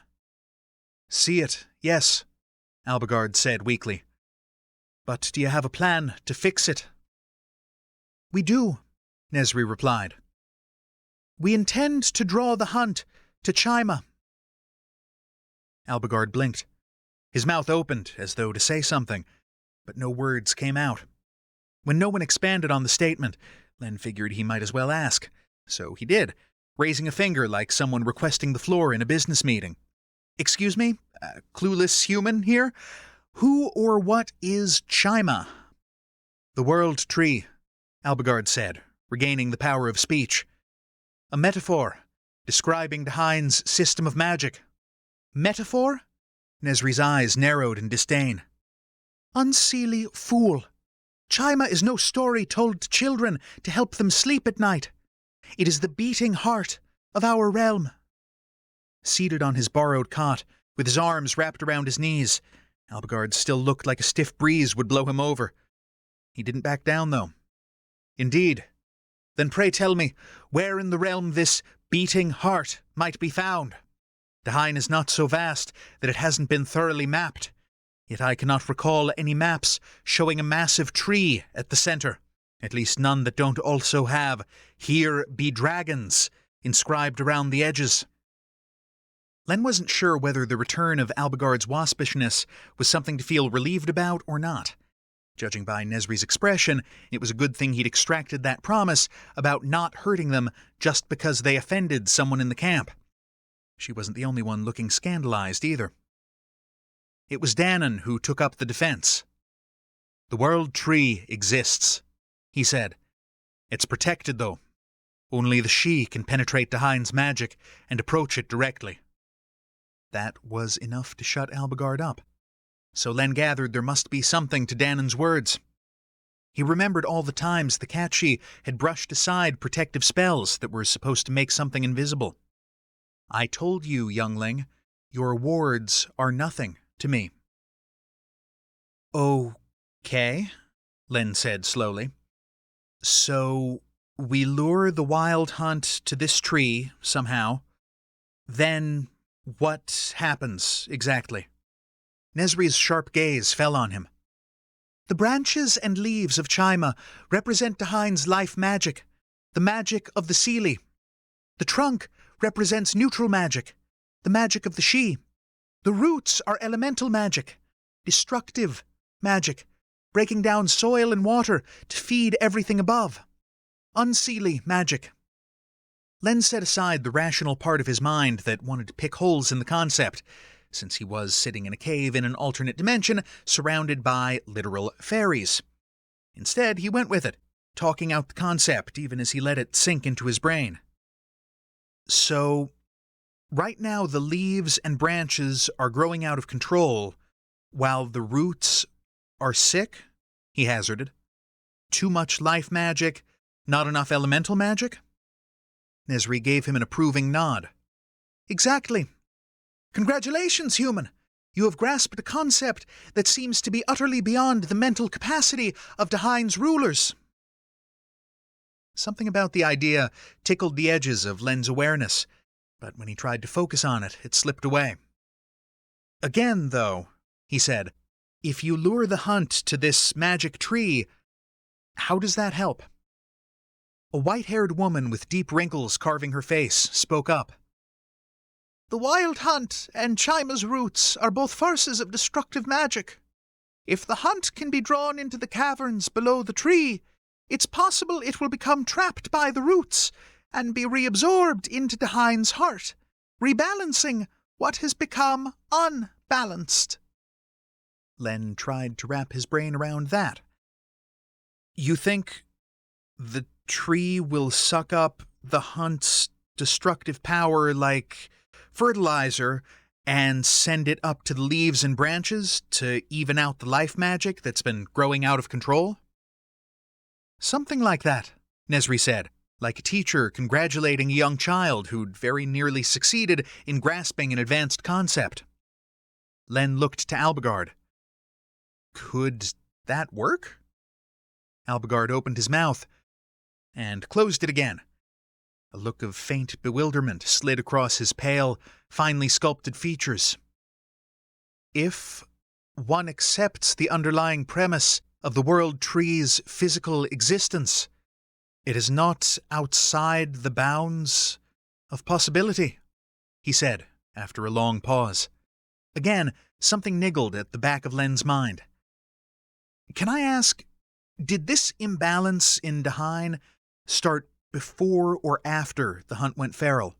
See it, yes, Albigard said weakly. But do you have a plan to fix it?" "We do," Nesri replied. "We intend to draw the hunt to Chima." Albigard blinked. His mouth opened as though to say something, but no words came out. When no one expanded on the statement, Len figured he might as well ask. So he did, raising a finger like someone requesting the floor in a business meeting. "Excuse me, clueless human here? Who or what is Chima?" "The World Tree," Albigard said, regaining the power of speech. "A metaphor, describing Dhuinne's system of magic." "Metaphor?" Nesri's eyes narrowed in disdain. "Unseelie fool! Chima is no story told to children to help them sleep at night. It is the beating heart of our realm." Seated on his borrowed cot, with his arms wrapped around his knees, Albigard still looked like a stiff breeze would blow him over. He didn't back down, though. "Indeed. Then pray tell me, where in the realm this beating heart might be found? Dhuinne is not so vast that it hasn't been thoroughly mapped, yet I cannot recall any maps showing a massive tree at the center, at least none that don't also have 'Here be dragons' inscribed around the edges." Len wasn't sure whether the return of Albigard's waspishness was something to feel relieved about or not. Judging by Nesri's expression, it was a good thing he'd extracted that promise about not hurting them just because they offended someone in the camp. She wasn't the only one looking scandalized either. It was Dhuinne who took up the defense. "The World Tree exists," he said. "It's protected, though. Only the She can penetrate Dhuinne's magic and approach it directly." That was enough to shut Albigard up. So Len gathered there must be something to Dhuinne's words. He remembered all the times the Catchi had brushed aside protective spells that were supposed to make something invisible. "I told you, youngling, your wards are nothing to me." "Okay," Len said slowly. "So we lure the wild hunt to this tree somehow. Then what happens exactly?" Nesri's sharp gaze fell on him. "The branches and leaves of Chima represent Dhuinne's life magic, the magic of the Seelie. The trunk represents neutral magic, the magic of the She. The roots are elemental magic, destructive magic, breaking down soil and water to feed everything above. Unseelie magic." Len set aside the rational part of his mind that wanted to pick holes in the concept, since he was sitting in a cave in an alternate dimension surrounded by literal fairies. Instead, he went with it, talking out the concept even as he let it sink into his brain. "So, right now the leaves and branches are growing out of control, while the roots are sick?" he hazarded. "Too much life magic, not enough elemental magic?" Nesri gave him an approving nod. "Exactly. Congratulations, human! You have grasped a concept that seems to be utterly beyond the mental capacity of Dhuinne's rulers." Something about the idea tickled the edges of Len's awareness, but when he tried to focus on it, it slipped away. "Again, though," he said, "if you lure the hunt to this magic tree, how does that help?" A white-haired woman with deep wrinkles carving her face spoke up. "The wild hunt and Chima's roots are both forces of destructive magic. If the hunt can be drawn into the caverns below the tree, it's possible it will become trapped by the roots and be reabsorbed into Dhuinne's heart, rebalancing what has become unbalanced." Len tried to wrap his brain around that. "You think the tree will suck up the hunt's destructive power like fertilizer and send it up to the leaves and branches to even out the life magic that's been growing out of control?" "Something like that," Nesri said, like a teacher congratulating a young child who'd very nearly succeeded in grasping an advanced concept. Len looked to Albigard. "Could that work?" Albigard opened his mouth and closed it again. A look of faint bewilderment slid across his pale, finely sculpted features. "If one accepts the underlying premise of the world tree's physical existence, it is not outside the bounds of possibility, he said, after a long pause. Again, something niggled at the back of Len's mind. Can I ask, did this imbalance in Dhuinne start before or after the hunt went feral?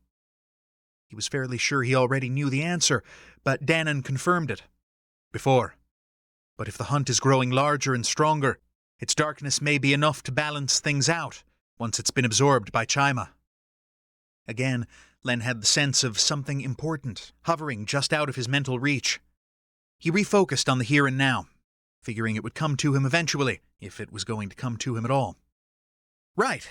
He was fairly sure he already knew the answer, but Dhuinne confirmed it. Before. But if the hunt is growing larger and stronger, its darkness may be enough to balance things out once it's been absorbed by Chima. Again, Len had the sense of something important hovering just out of his mental reach. He refocused on the here and now, figuring it would come to him eventually, if it was going to come to him at all. Right.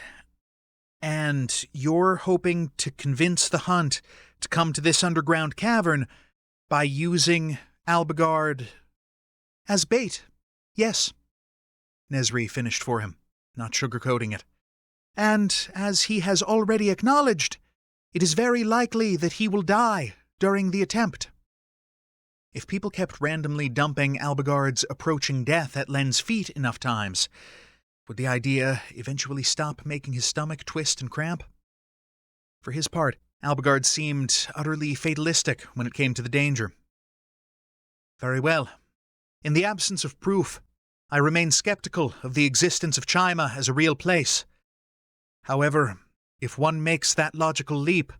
And you're hoping to convince the hunt to come to this underground cavern by using Albigard as bait? Yes. Nesri finished for him, not sugarcoating it. And, as he has already acknowledged, it is very likely that he will die during the attempt. If people kept randomly dumping Albigard's approaching death at Len's feet enough times, would the idea eventually stop making his stomach twist and cramp? For his part, Albigard seemed utterly fatalistic when it came to the danger. Very well. In the absence of proof, I remain skeptical of the existence of Chima as a real place. However, if one makes that logical leap,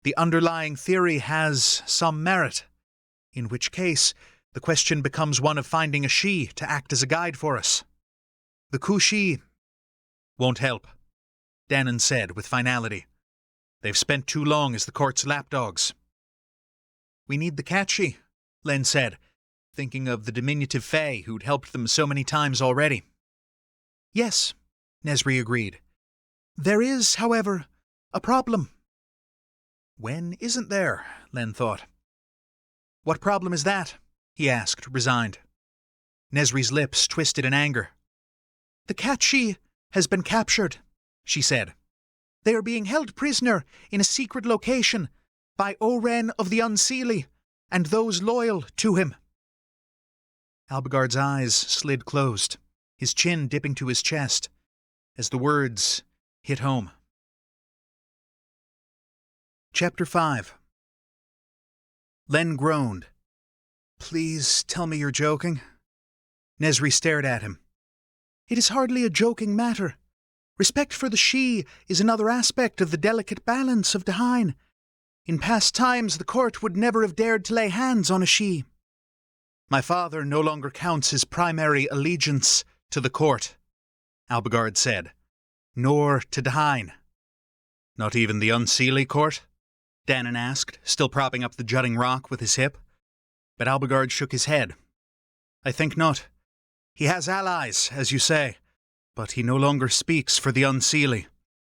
the underlying theory has some merit, in which case the question becomes one of finding a she to act as a guide for us. The Kushi won't help, Dhuinne said with finality. They've spent too long as the court's lapdogs. We need the Catchy, Len said, thinking of the diminutive Fae who'd helped them so many times already. Yes, Nesri agreed. There is, however, a problem. When isn't there? Len thought. What problem is that? He asked, resigned. Nesri's lips twisted in anger. The Catchy has been captured, she said. They are being held prisoner in a secret location by Oren of the Unseelie and those loyal to him. Albigard's eyes slid closed, his chin dipping to his chest, as the words hit home. Chapter 5. Len groaned. Please tell me you're joking. Nesri stared at him. It is hardly a joking matter. Respect for the she is another aspect of the delicate balance of Dhuinne. In past times, the court would never have dared to lay hands on a she. My father no longer counts his primary allegiance to the court, Albigard said, nor to Dhuinne. Not even the Unseelie court? Dhuinne asked, still propping up the jutting rock with his hip. But Albigard shook his head. I think not. He has allies, as you say, but he no longer speaks for the Unseelie.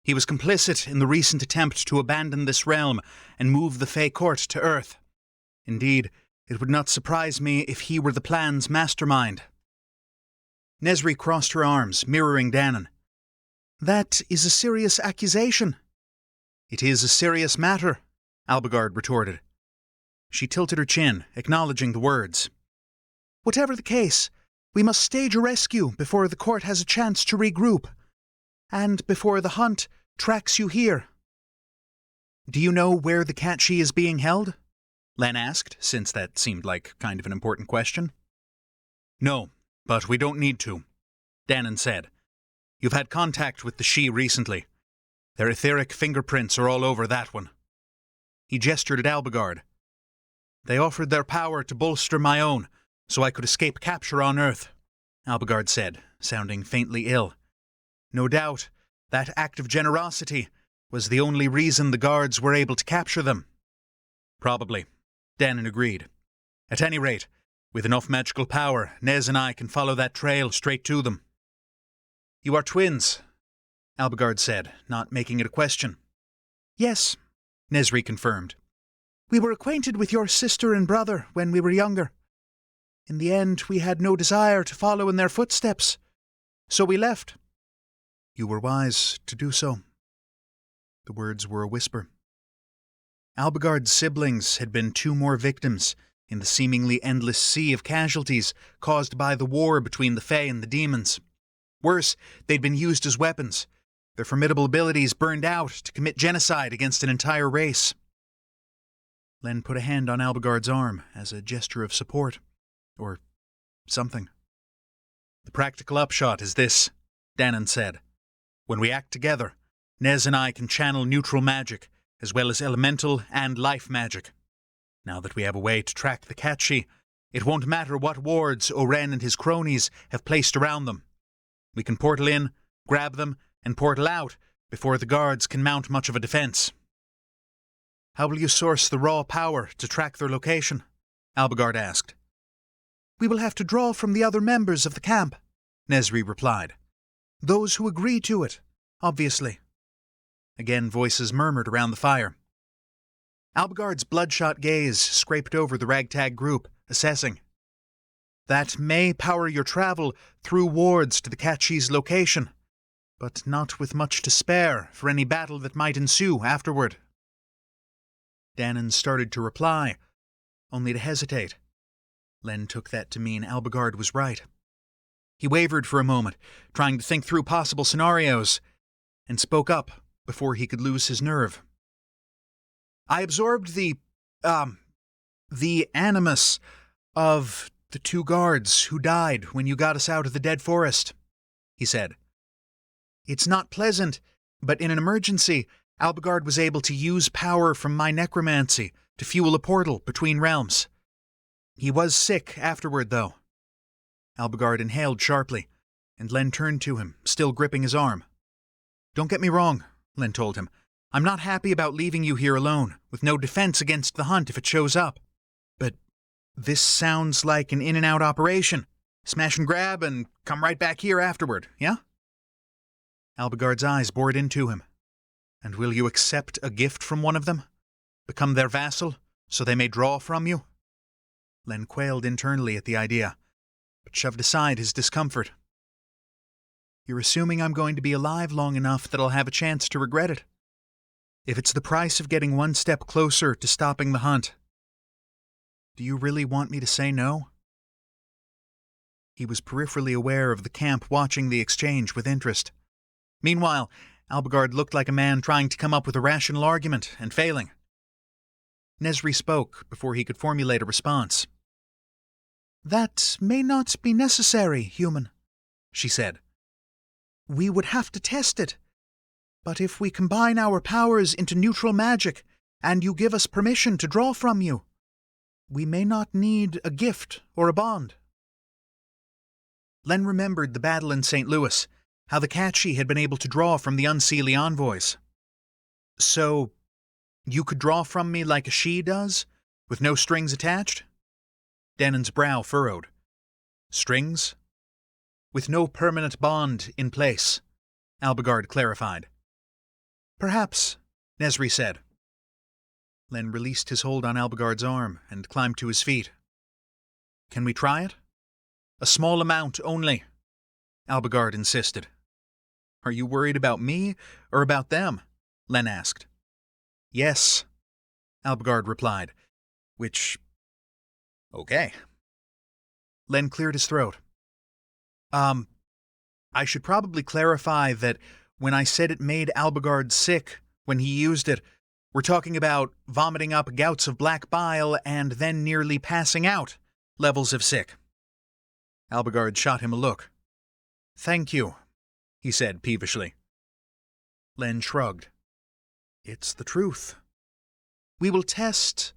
He was complicit in the recent attempt to abandon this realm and move the Fae Court to Earth. Indeed, it would not surprise me if he were the plan's mastermind. Nesri crossed her arms, mirroring Dhuinne. That is a serious accusation. It is a serious matter, Albigard retorted. She tilted her chin, acknowledging the words. Whatever the case, we must stage a rescue before the court has a chance to regroup, and before the hunt tracks you here. Do you know where the Catchy is being held? Len asked, since that seemed like kind of an important question. No, but we don't need to, Dhuinne said. You've had contact with the she recently. Their etheric fingerprints are all over that one. He gestured at Albigard. They offered their power to bolster my own, so I could escape capture on Earth, Albigard said, sounding faintly ill. No doubt, that act of generosity was the only reason the guards were able to capture them. Probably, Dhuinne agreed. At any rate, with enough magical power, Nez and I can follow that trail straight to them. You are twins, Albigard said, not making it a question. Yes, Nesri confirmed. We were acquainted with your sister and brother when we were younger. In the end, we had no desire to follow in their footsteps, so we left. You were wise to do so. The words were a whisper. Albigard's siblings had been two more victims in the seemingly endless sea of casualties caused by the war between the Fae and the demons. Worse, they'd been used as weapons, their formidable abilities burned out to commit genocide against an entire race. Len put a hand on Albigard's arm as a gesture of support, or something. "The practical upshot is this," Dhuinne said. "When we act together, Nez and I can channel neutral magic, as well as elemental and life magic. Now that we have a way to track the Catchy, it won't matter what wards Oren and his cronies have placed around them. We can portal in, grab them, and portal out before the guards can mount much of a defense." "How will you source the raw power to track their location?" Albigard asked. "We will have to draw from the other members of the camp," Nesri replied. "Those who agree to it, obviously." Again voices murmured around the fire. Albigard's bloodshot gaze scraped over the ragtag group, assessing. "That may power your travel through wards to the Catchy's location, but not with much to spare for any battle that might ensue afterward." Dhuinne started to reply, only to hesitate. Len took that to mean Albigard was right. He wavered for a moment, trying to think through possible scenarios, and spoke up before he could lose his nerve. "I absorbed the animus of the 2 guards who died when you got us out of the dead forest," he said. "It's not pleasant, but in an emergency, Albigard was able to use power from my necromancy to fuel a portal between realms. He was sick afterward, though." Albigard inhaled sharply, and Len turned to him, still gripping his arm. "Don't get me wrong," Len told him. "I'm not happy about leaving you here alone, with no defense against the hunt if it shows up. But this sounds like an in-and-out operation. Smash and grab and come right back here afterward, yeah?" Albigard's eyes bored into him. "And will you accept a gift from one of them? Become their vassal, so they may draw from you?" Len quailed internally at the idea, but shoved aside his discomfort. "You're assuming I'm going to be alive long enough that I'll have a chance to regret it. If it's the price of getting one step closer to stopping the hunt. Do you really want me to say no?" He was peripherally aware of the camp watching the exchange with interest. Meanwhile, Albigard looked like a man trying to come up with a rational argument and failing. Nesri spoke before he could formulate a response. "That may not be necessary, human," she said. "We would have to test it. But if we combine our powers into neutral magic, and you give us permission to draw from you, we may not need a gift or a bond." Len remembered the battle in St. Louis, how the Catchy had been able to draw from the Unseelie envoys. "So, you could draw from me like a she does, with no strings attached?" Dhuinne's brow furrowed. "Strings?" "With no permanent bond in place," Albigard clarified. "Perhaps," Nesri said. Len released his hold on Albigard's arm and climbed to his feet. "Can we try it?" "A small amount only," Albigard insisted. "Are you worried about me or about them?" Len asked. "Yes," Albigard replied, which... okay. Len cleared his throat. I should probably clarify that when I said it made Albigard sick when he used it, we're talking about vomiting up gouts of black bile and then nearly passing out levels of sick." Albigard shot him a look. "Thank you," he said peevishly. Len shrugged. "It's the truth." "We will test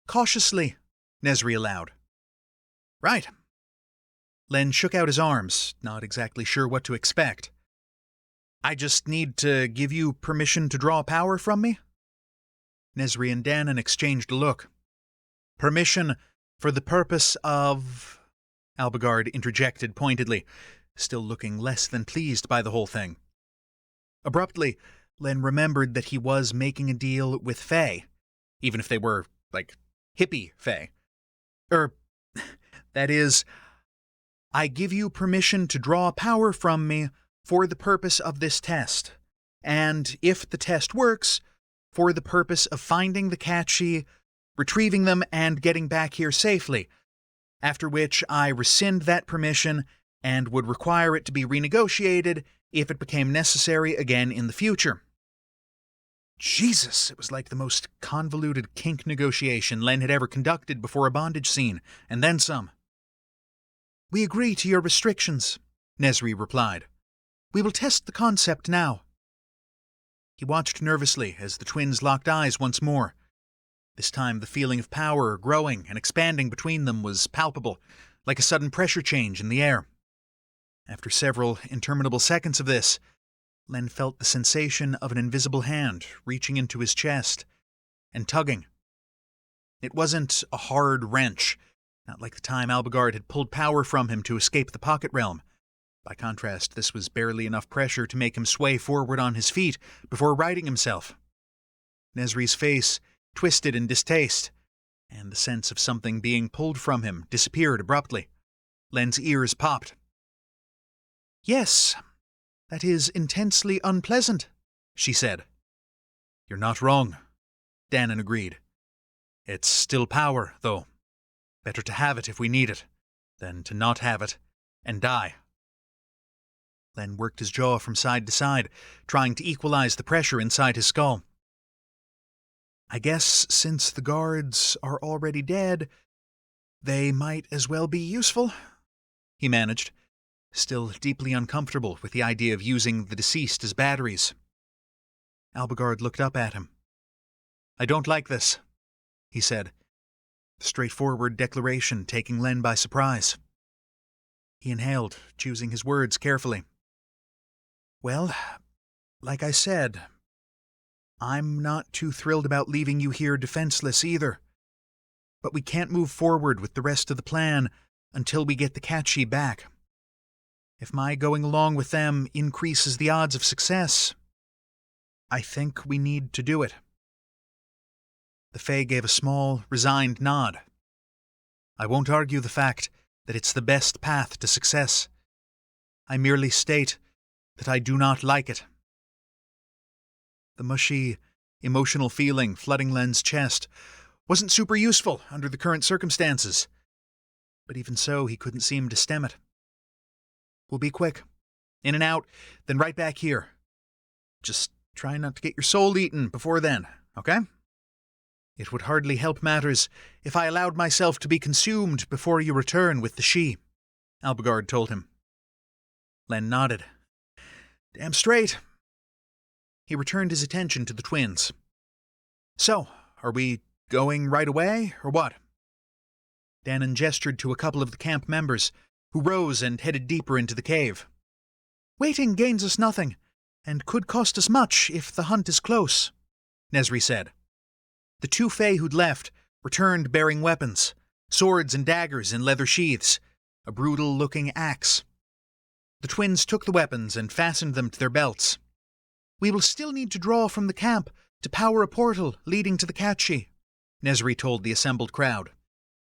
cautiously," Nesri allowed. "Right." Len shook out his arms, not exactly sure what to expect. "I just need to give you permission to draw power from me?" Nesri and Dhuinne exchanged a look. "Permission for the purpose of..." Albigard interjected pointedly, still looking less than pleased by the whole thing. Abruptly, Len remembered that he was making a deal with Fae, even if they were, hippie Fae. That is, "I give you permission to draw power from me for the purpose of this test, and if the test works, for the purpose of finding the Catchy retrieving them and getting back here safely, after which I rescind that permission and would require it to be renegotiated if it became necessary again in the future. Jesus, it was like the most convoluted kink negotiation Len had ever conducted before a bondage scene, and then some. "We agree to your restrictions," Nesri replied. "We will test the concept now." He watched nervously as the twins locked eyes once more. This time the feeling of power growing and expanding between them was palpable, like a sudden pressure change in the air. After several interminable seconds of this, Len felt the sensation of an invisible hand reaching into his chest and tugging. It wasn't a hard wrench, not like the time Albigard had pulled power from him to escape the pocket realm. By contrast, this was barely enough pressure to make him sway forward on his feet before righting himself. Nesri's face twisted in distaste, and the sense of something being pulled from him disappeared abruptly. Len's ears popped. "Yes, that is intensely unpleasant," she said. "You're not wrong," Dhuinne agreed. "It's still power, though. Better to have it if we need it, than to not have it and die." Len worked his jaw from side to side, trying to equalize the pressure inside his skull. "I guess since the guards are already dead, they might as well be useful," he managed, still deeply uncomfortable with the idea of using the deceased as batteries. Albigard looked up at him. "I don't like this," he said, the straightforward declaration taking Len by surprise. He inhaled, choosing his words carefully. "Well, like I said, I'm not too thrilled about leaving you here defenseless either. But we can't move forward with the rest of the plan until we get the Catchy back. If my going along with them increases the odds of success, I think we need to do it." The Fae gave a small, resigned nod. "I won't argue the fact that it's the best path to success. I merely state that I do not like it." The mushy, emotional feeling flooding Len's chest wasn't super useful under the current circumstances, but even so, he couldn't seem to stem it. "We'll be quick. In and out, then right back here. Just try not to get your soul eaten before then, okay? It would hardly help matters if I allowed myself to be consumed before you return with the she," Albigard told him. Len nodded. "Damn straight." He returned his attention to the twins. "So, are we going right away, or what?" Dhuinne gestured to a couple of the camp members, who rose and headed deeper into the cave. "Waiting gains us nothing, and could cost us much if the hunt is close," Nesri said. The two Fae who'd left returned bearing weapons, swords and daggers in leather sheaths, a brutal-looking axe. The twins took the weapons and fastened them to their belts. "We will still need to draw from the camp to power a portal leading to the Catchy," Nesri told the assembled crowd.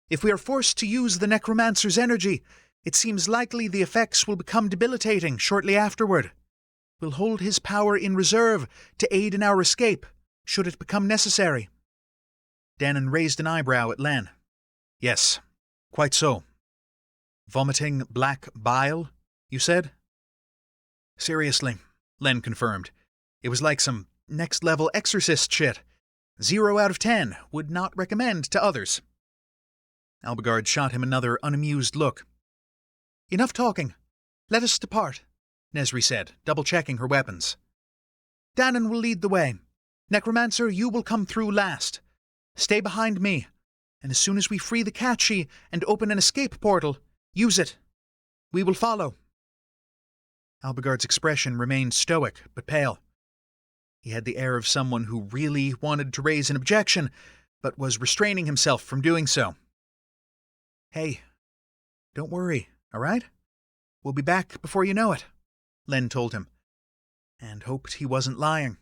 "If we are forced to use the necromancer's energy, it seems likely the effects will become debilitating shortly afterward. We'll hold his power in reserve to aid in our escape, should it become necessary." Dhuinne raised an eyebrow at Len. "Yes, quite so. Vomiting black bile, you said?" "Seriously," Len confirmed. "It was like some next-level exorcist shit. 0 out of 10, would not recommend to others." Albigard shot him another unamused look. "Enough talking. Let us depart," Nesri said, double-checking her weapons. "Dhuinne will lead the way. Necromancer, you will come through last. Stay behind me, and as soon as we free the Catchy and open an escape portal, use it. We will follow." Albigard's expression remained stoic but pale. He had the air of someone who really wanted to raise an objection, but was restraining himself from doing so. "Hey, don't worry, all right? We'll be back before you know it," Len told him, and hoped he wasn't lying.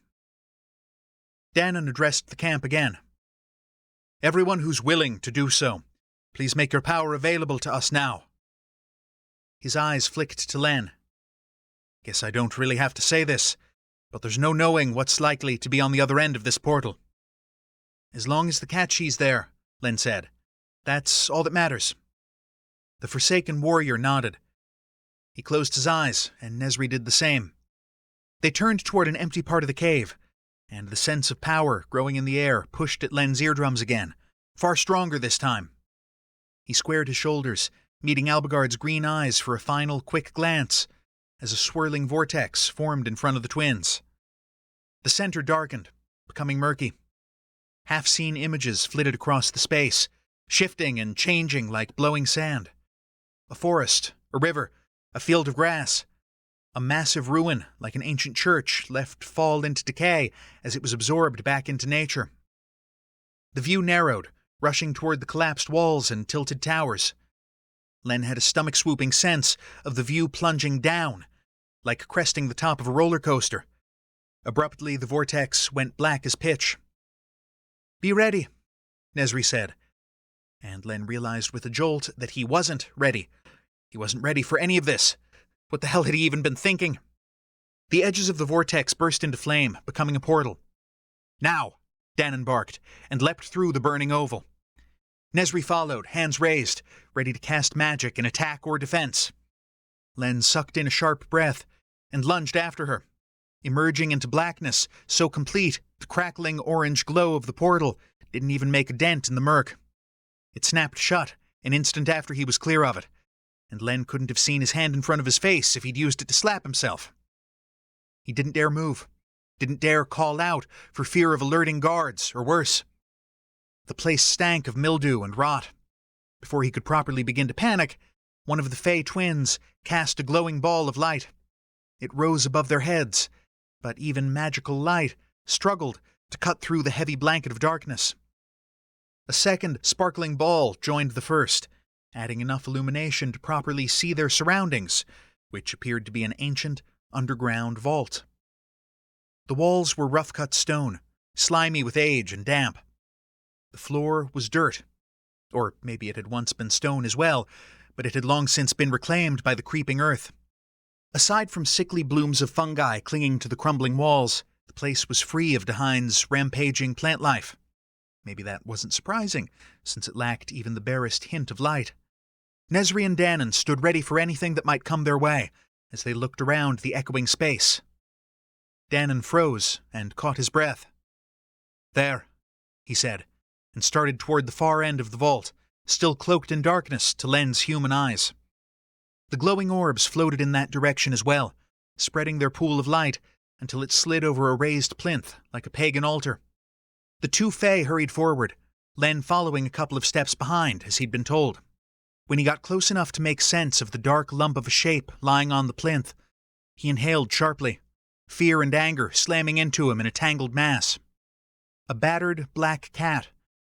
Dhuinne addressed the camp again. "Everyone who's willing to do so, please make your power available to us now." His eyes flicked to Len. "Guess I don't really have to say this, but there's no knowing what's likely to be on the other end of this portal. As long as the Catchy's there, Len said. "That's all that matters." The Forsaken warrior nodded. He closed his eyes, and Nesri did the same. They turned toward an empty part of the cave, and the sense of power growing in the air pushed at Len's eardrums again, far stronger this time. He squared his shoulders, meeting Albigard's green eyes for a final quick glance, as a swirling vortex formed in front of the twins. The center darkened, becoming murky. Half-seen images flitted across the space, shifting and changing like blowing sand. A forest, a river, a field of grass. A massive ruin, like an ancient church, left fall into decay as it was absorbed back into nature. The view narrowed, rushing toward the collapsed walls and tilted towers. Len had a stomach-swooping sense of the view plunging down, like cresting the top of a roller coaster. Abruptly, the vortex went black as pitch. "Be ready," Nesri said. And Len realized with a jolt that he wasn't ready. He wasn't ready for any of this. What the hell had he even been thinking? The edges of the vortex burst into flame, becoming a portal. "Now!" Dhuinne barked, and leapt through the burning oval. Nesri followed, hands raised, ready to cast magic in attack or defense. Len sucked in a sharp breath and lunged after her, emerging into blackness so complete the crackling orange glow of the portal didn't even make a dent in the murk. It snapped shut an instant after he was clear of it, and Len couldn't have seen his hand in front of his face if he'd used it to slap himself. He didn't dare move, didn't dare call out for fear of alerting guards, or worse. The place stank of mildew and rot. Before he could properly begin to panic, one of the Fae twins cast a glowing ball of light. It rose above their heads, but even magical light struggled to cut through the heavy blanket of darkness. A second sparkling ball joined the first, adding enough illumination to properly see their surroundings, which appeared to be an ancient, underground vault. The walls were rough-cut stone, slimy with age and damp. The floor was dirt. Or maybe it had once been stone as well, but it had long since been reclaimed by the creeping earth. Aside from sickly blooms of fungi clinging to the crumbling walls, the place was free of Dhuinne's rampaging plant life. Maybe that wasn't surprising, since it lacked even the barest hint of light. Nesri and Dhuinne stood ready for anything that might come their way, as they looked around the echoing space. Dhuinne froze and caught his breath. "There," he said, and started toward the far end of the vault, still cloaked in darkness to Len's human eyes. The glowing orbs floated in that direction as well, spreading their pool of light until it slid over a raised plinth like a pagan altar. The two Fae hurried forward, Len following a couple of steps behind, as he'd been told. When he got close enough to make sense of the dark lump of a shape lying on the plinth, he inhaled sharply, fear and anger slamming into him in a tangled mass. A battered black cat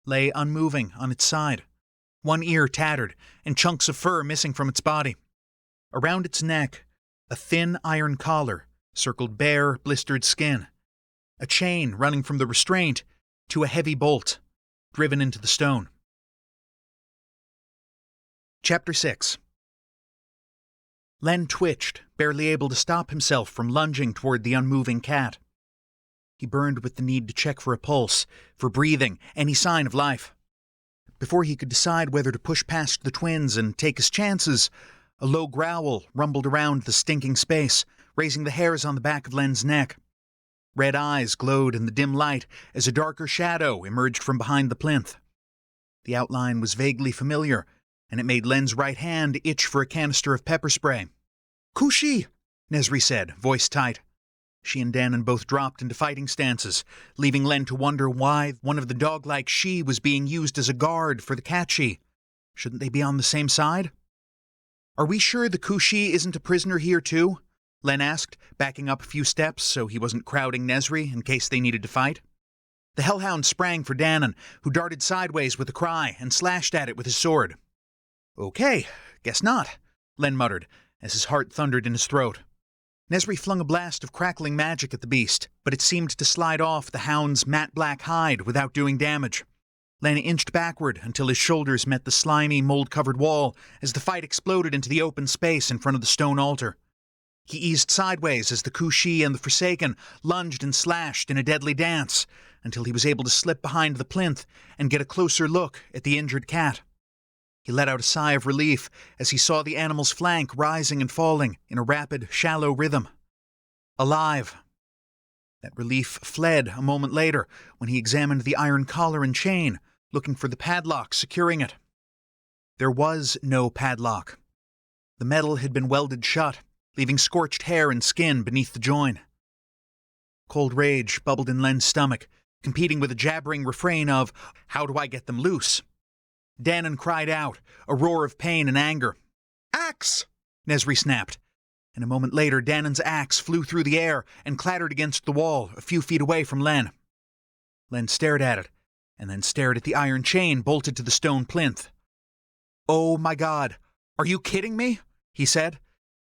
lay unmoving on its side, one ear tattered and chunks of fur missing from its body. Around its neck, a thin iron collar circled bare, blistered skin, a chain running from the restraint to a heavy bolt driven into the stone. Chapter 6. Len twitched, barely able to stop himself from lunging toward the unmoving cat. He burned with the need to check for a pulse, for breathing, any sign of life. Before he could decide whether to push past the twins and take his chances, a low growl rumbled around the stinking space, raising the hairs on the back of Len's neck. Red eyes glowed in the dim light as a darker shadow emerged from behind the plinth. The outline was vaguely familiar, and it made Len's right hand itch for a canister of pepper spray. "Kushi!" Nesri said, voice tight. She and Dhuinne both dropped into fighting stances, leaving Len to wonder why one of the dog-like she was being used as a guard for the cat she. Shouldn't they be on the same side? "Are we sure the Kushi isn't a prisoner here too?" Len asked, backing up a few steps so he wasn't crowding Nesri in case they needed to fight. The hellhound sprang for Dhuinne, who darted sideways with a cry and slashed at it with his sword. "Okay, guess not," Len muttered, as his heart thundered in his throat. Nesri flung a blast of crackling magic at the beast, but it seemed to slide off the hound's matte black hide without doing damage. Len inched backward until his shoulders met the slimy, mold-covered wall as the fight exploded into the open space in front of the stone altar. He eased sideways as the Kushi and the Forsaken lunged and slashed in a deadly dance, until he was able to slip behind the plinth and get a closer look at the injured cat. He let out a sigh of relief as he saw the animal's flank rising and falling in a rapid, shallow rhythm. Alive. That relief fled a moment later when he examined the iron collar and chain, looking for the padlock securing it. There was no padlock. The metal had been welded shut, leaving scorched hair and skin beneath the join. Cold rage bubbled in Len's stomach, competing with a jabbering refrain of, "How do I get them loose?" Dhuinne cried out, a roar of pain and anger. "Axe!" Nesri snapped, and a moment later Dhuinne's axe flew through the air and clattered against the wall a few feet away from Len. Len stared at it, and then stared at the iron chain bolted to the stone plinth. "Oh my God, are you kidding me?" he said,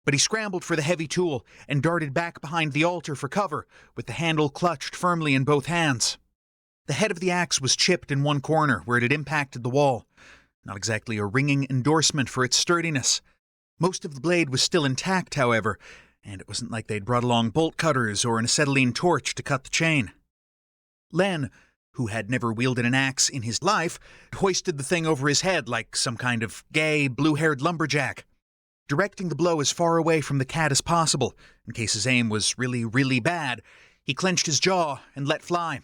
but he scrambled for the heavy tool and darted back behind the altar for cover, with the handle clutched firmly in both hands. The head of the axe was chipped in one corner where it had impacted the wall, not exactly a ringing endorsement for its sturdiness. Most of the blade was still intact, however, and it wasn't like they'd brought along bolt cutters or an acetylene torch to cut the chain. Len, who had never wielded an axe in his life, hoisted the thing over his head like some kind of gay, blue-haired lumberjack, directing the blow as far away from the cat as possible. In case his aim was really, really bad, he clenched his jaw and let fly.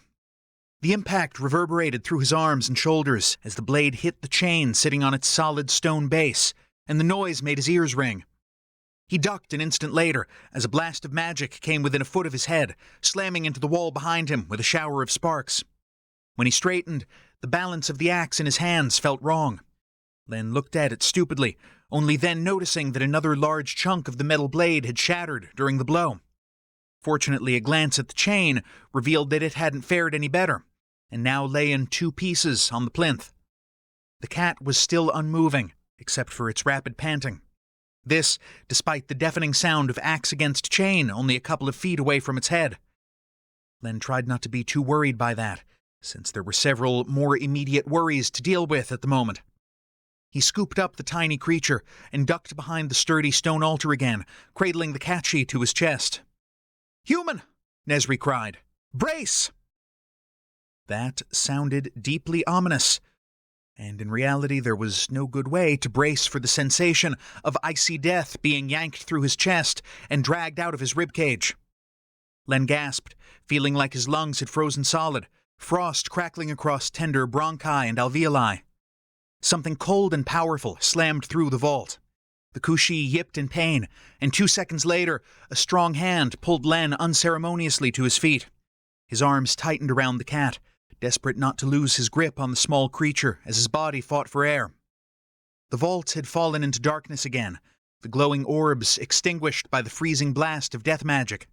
The impact reverberated through his arms and shoulders as the blade hit the chain sitting on its solid stone base, and the noise made his ears ring. He ducked an instant later as a blast of magic came within a foot of his head, slamming into the wall behind him with a shower of sparks. When he straightened, the balance of the axe in his hands felt wrong. Len looked at it stupidly, only then noticing that another large chunk of the metal blade had shattered during the blow. Fortunately, a glance at the chain revealed that it hadn't fared any better, and now lay in two pieces on the plinth. The cat was still unmoving, except for its rapid panting. This, despite the deafening sound of axe against chain only a couple of feet away from its head. Len tried not to be too worried by that, since there were several more immediate worries to deal with at the moment. He scooped up the tiny creature and ducked behind the sturdy stone altar again, cradling the catchy to his chest. "Human!" Nesri cried. "Brace!" That sounded deeply ominous, and in reality there was no good way to brace for the sensation of icy death being yanked through his chest and dragged out of his ribcage. Len gasped, feeling like his lungs had frozen solid, frost crackling across tender bronchi and alveoli. Something cold and powerful slammed through the vault. The Kushi yipped in pain, and 2 seconds later, a strong hand pulled Len unceremoniously to his feet. His arms tightened around the cat, desperate not to lose his grip on the small creature as his body fought for air. The vault had fallen into darkness again, the glowing orbs extinguished by the freezing blast of death magic.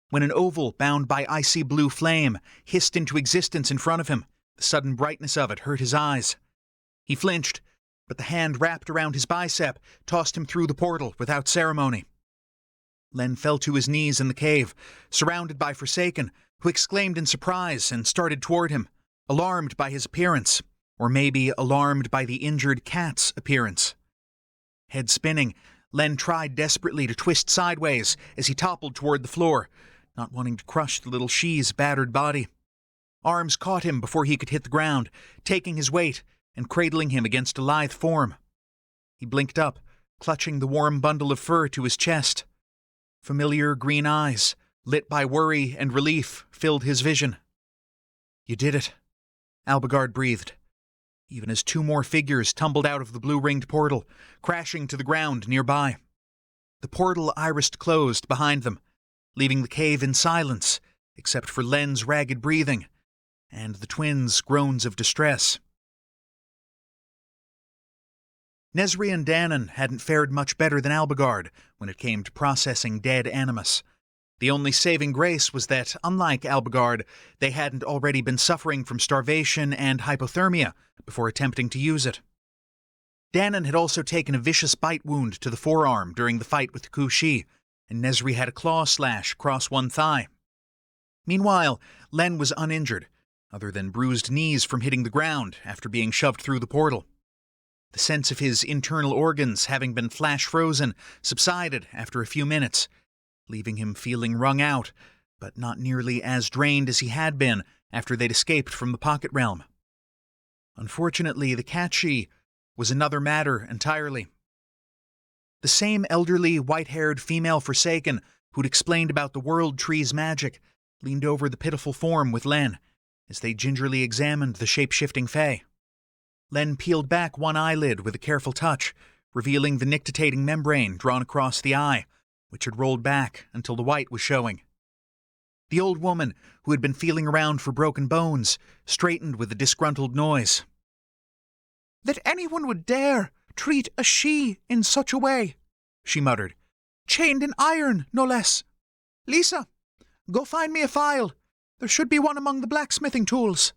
When an oval bound by icy blue flame hissed into existence in front of him, the sudden brightness of it hurt his eyes. He flinched, but the hand wrapped around his bicep tossed him through the portal without ceremony. Len fell to his knees in the cave, surrounded by Forsaken, who exclaimed in surprise and started toward him, alarmed by his appearance, or maybe alarmed by the injured cat's appearance. Head spinning, Len tried desperately to twist sideways as he toppled toward the floor, not wanting to crush the little she's battered body. Arms caught him before he could hit the ground, taking his weight and cradling him against a lithe form. He blinked up, clutching the warm bundle of fur to his chest. Familiar green eyes, lit by worry and relief, filled his vision. "You did it," Albigard breathed, even as 2 more figures tumbled out of the blue-ringed portal, crashing to the ground nearby. The portal irised closed behind them, leaving the cave in silence, except for Len's ragged breathing and the twins' groans of distress. Nesri and Dhuinne hadn't fared much better than Albigard when it came to processing dead animus. The only saving grace was that, unlike Albigard, they hadn't already been suffering from starvation and hypothermia before attempting to use it. Dhuinne had also taken a vicious bite wound to the forearm during the fight with the Kushi, and Nesri had a claw slash across one thigh. Meanwhile, Len was uninjured, other than bruised knees from hitting the ground after being shoved through the portal. The sense of his internal organs having been flash-frozen subsided after a few minutes, leaving him feeling wrung out, but not nearly as drained as he had been after they'd escaped from the Pocket Realm. Unfortunately, the catchy was another matter entirely. The same elderly, white-haired female Forsaken who'd explained about the World Tree's magic leaned over the pitiful form with Len as they gingerly examined the shape-shifting Fae. Len peeled back one eyelid with a careful touch, revealing the nictitating membrane drawn across the eye, which had rolled back until the white was showing. The old woman, who had been feeling around for broken bones, straightened with a disgruntled noise. "That anyone would dare treat a she in such a way," she muttered. "Chained in iron, no less. Lisa, go find me a file. There should be one among the blacksmithing tools."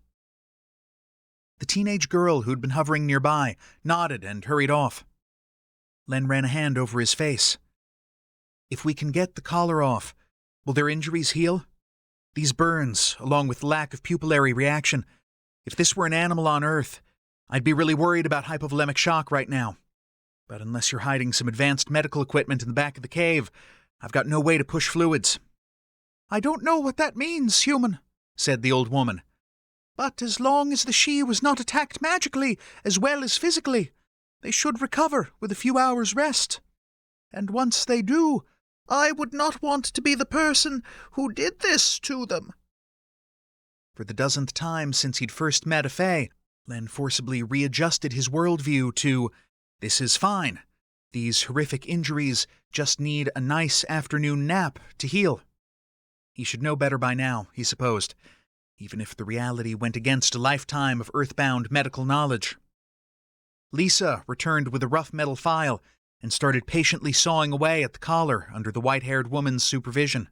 The teenage girl who'd been hovering nearby nodded and hurried off. Len ran a hand over his face. "If we can get the collar off, will their injuries heal? These burns, along with lack of pupillary reaction. If this were an animal on Earth, I'd be really worried about hypovolemic shock right now. But unless you're hiding some advanced medical equipment in the back of the cave, I've got no way to push fluids." "I don't know what that means, human," said the old woman. "But as long as the she was not attacked magically as well as physically, they should recover with a few hours' rest. And once they do, I would not want to be the person who did this to them." For the dozenth time since he'd first met a Fae, Len forcibly readjusted his worldview to, this is fine. These horrific injuries just need a nice afternoon nap to heal. He should know better by now, he supposed, even if the reality went against a lifetime of earthbound medical knowledge. Lisa returned with a rough metal file and started patiently sawing away at the collar under the white-haired woman's supervision.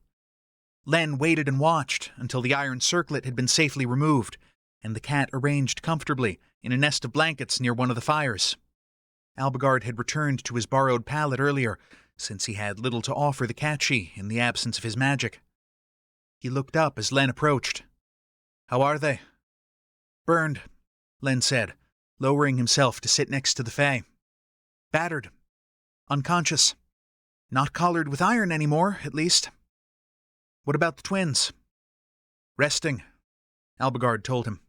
Len waited and watched until the iron circlet had been safely removed and the cat arranged comfortably in a nest of blankets near one of the fires. Albigard had returned to his borrowed pallet earlier, since he had little to offer the catchy in the absence of his magic. He looked up as Len approached. "How are they?" "Burned," Len said, lowering himself to sit next to the Fae. "Battered. Unconscious. Not collared with iron anymore, at least." "What about the twins?" "Resting," Albigard told him.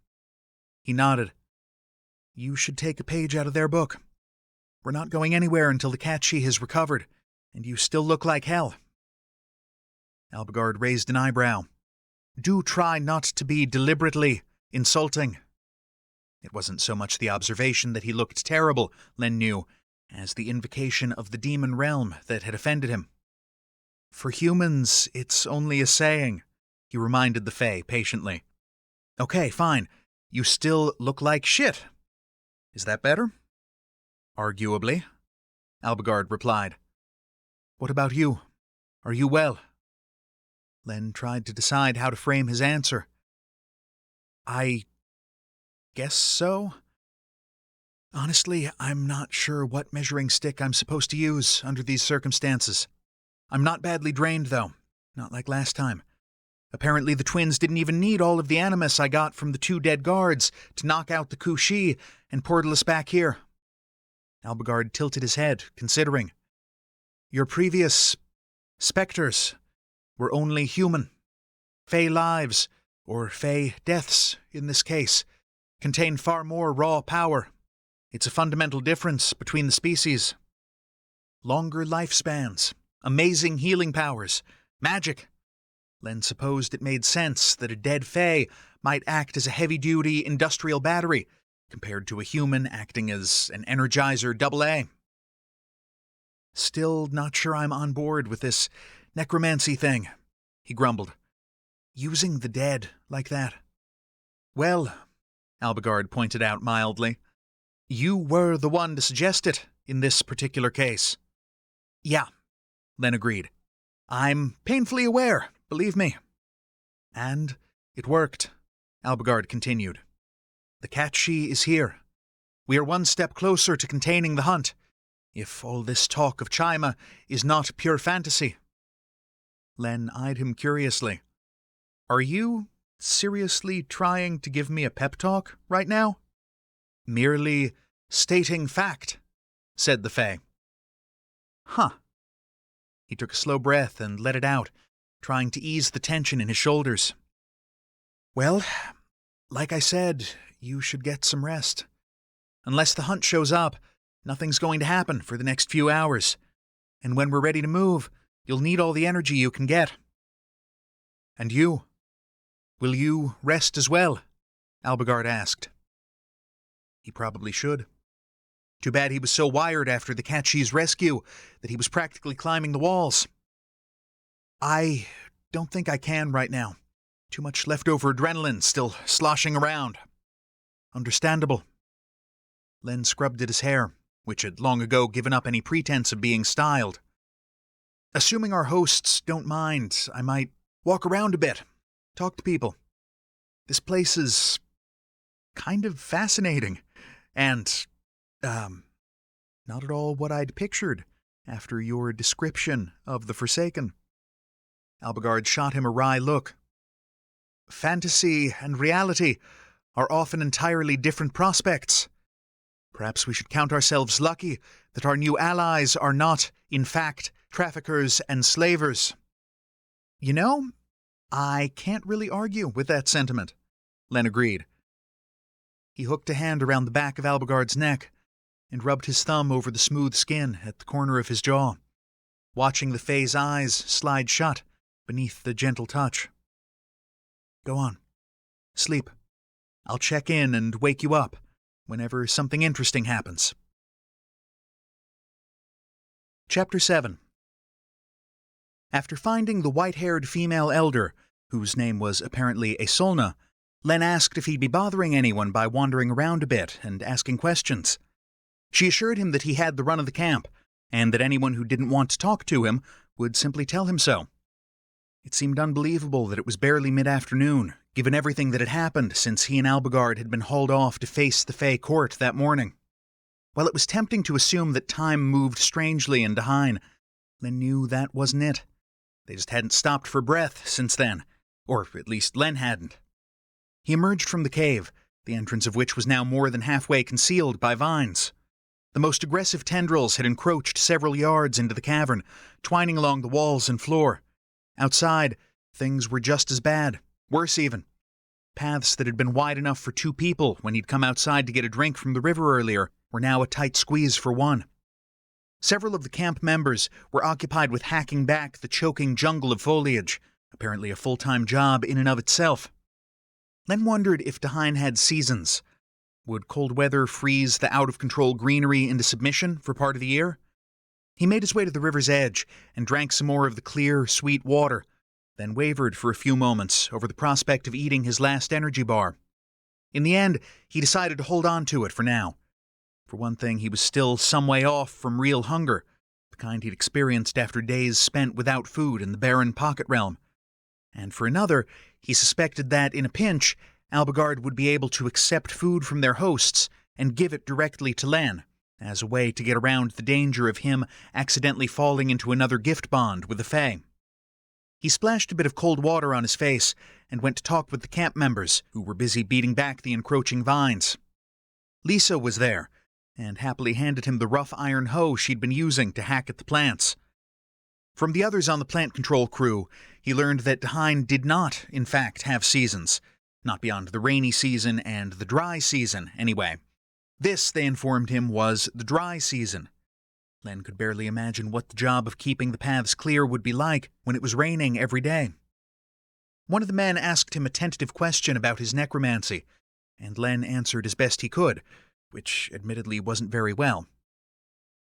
He nodded. "You should take a page out of their book. We're not going anywhere until the catchy has recovered, and you still look like hell." Albigard raised an eyebrow. "Do try not to be deliberately insulting." It wasn't so much the observation that he looked terrible, Len knew, as the invocation of the demon realm that had offended him. "For humans, it's only a saying," he reminded the Fae patiently. "Okay, fine. You still look like shit. Is that better?" "Arguably," Albigard replied. "What about you? Are you well?" Len tried to decide how to frame his answer. "I guess so. Honestly, I'm not sure what measuring stick I'm supposed to use under these circumstances. I'm not badly drained, though. Not like last time. Apparently the twins didn't even need all of the animus I got from the 2 dead guards to knock out the Kushi and portal us back here." Albigard tilted his head, considering. "Your previous specters were only human. Fae lives, or Fae deaths in this case, contain far more raw power. It's a fundamental difference between the species. Longer lifespans, amazing healing powers, magic. Len supposed it made sense that a dead Fae might act as a heavy-duty industrial battery, compared to a human acting as an Energizer AA. "Still not sure I'm on board with this necromancy thing," he grumbled. "Using the dead like that." "Well," Albigard pointed out mildly, "you were the one to suggest it in this particular case." "Yeah," Len agreed. "I'm painfully aware, believe me." "And it worked," Albigard continued. "The catchy is here. We are one step closer to containing the hunt, if all this talk of Chima is not pure fantasy." Len eyed him curiously. "Are you seriously trying to give me a pep talk right now?" "Merely stating fact," said the Fae. "Huh." He took a slow breath and let it out, trying to ease the tension in his shoulders. "Well, Like I said, you should get some rest. Unless the hunt shows up, nothing's going to happen for the next few hours. And when we're ready to move, you'll need all the energy you can get. And you? Will you rest as well? Albigard asked. He probably should. Too bad he was so wired after the Catchi's rescue that he was practically climbing the walls. I don't think I can right now. Too much leftover adrenaline still sloshing around. Understandable. Len scrubbed at his hair, which had long ago given up any pretense of being styled. Assuming our hosts don't mind, I might walk around a bit, talk to people. This place is kind of fascinating, and, not at all what I'd pictured after your description of the Forsaken. Albigard shot him a wry look. Fantasy and reality are often entirely different prospects. Perhaps we should count ourselves lucky that our new allies are not, in fact, traffickers and slavers. You know, I can't really argue with that sentiment, Len agreed. He hooked a hand around the back of Albigard's neck and rubbed his thumb over the smooth skin at the corner of his jaw, watching the Fae's eyes slide shut beneath the gentle touch. Go on. Sleep. I'll check in and wake you up whenever something interesting happens. Chapter 7. After finding the white-haired female elder, whose name was apparently Asolna, Len asked if he'd be bothering anyone by wandering around a bit and asking questions. She assured him that he had the run of the camp, and that anyone who didn't want to talk to him would simply tell him so. It seemed unbelievable that it was barely mid-afternoon, given everything that had happened since he and Albigard had been hauled off to face the Fae Court that morning. While it was tempting to assume that time moved strangely in Dhuinne, Len knew that wasn't it. They just hadn't stopped for breath since then, or at least Len hadn't. He emerged from the cave, the entrance of which was now more than halfway concealed by vines. The most aggressive tendrils had encroached several yards into the cavern, twining along the walls and floor. Outside, things were just as bad, worse even. Paths that had been wide enough for 2 people when he'd come outside to get a drink from the river earlier were now a tight squeeze for 1. Several of the camp members were occupied with hacking back the choking jungle of foliage, apparently a full-time job in and of itself. Len wondered if Dhuinne had seasons. Would cold weather freeze the out-of-control greenery into submission for part of the year? He made his way to the river's edge and drank some more of the clear, sweet water, then wavered for a few moments over the prospect of eating his last energy bar. In the end, he decided to hold on to it for now. For one thing, he was still some way off from real hunger, the kind he'd experienced after days spent without food in the barren pocket realm. And for another, he suspected that, in a pinch, Albigard would be able to accept food from their hosts and give it directly to Len, as a way to get around the danger of him accidentally falling into another gift bond with the Fae. He splashed a bit of cold water on his face and went to talk with the camp members, who were busy beating back the encroaching vines. Lisa was there, and happily handed him the rough iron hoe she'd been using to hack at the plants. From the others on the plant control crew, he learned that Dhuinne did not, in fact, have seasons, not beyond the rainy season and the dry season, anyway. This, they informed him, was the dry season. Len could barely imagine what the job of keeping the paths clear would be like when it was raining every day. One of the men asked him a tentative question about his necromancy, and Len answered as best he could, which admittedly wasn't very well.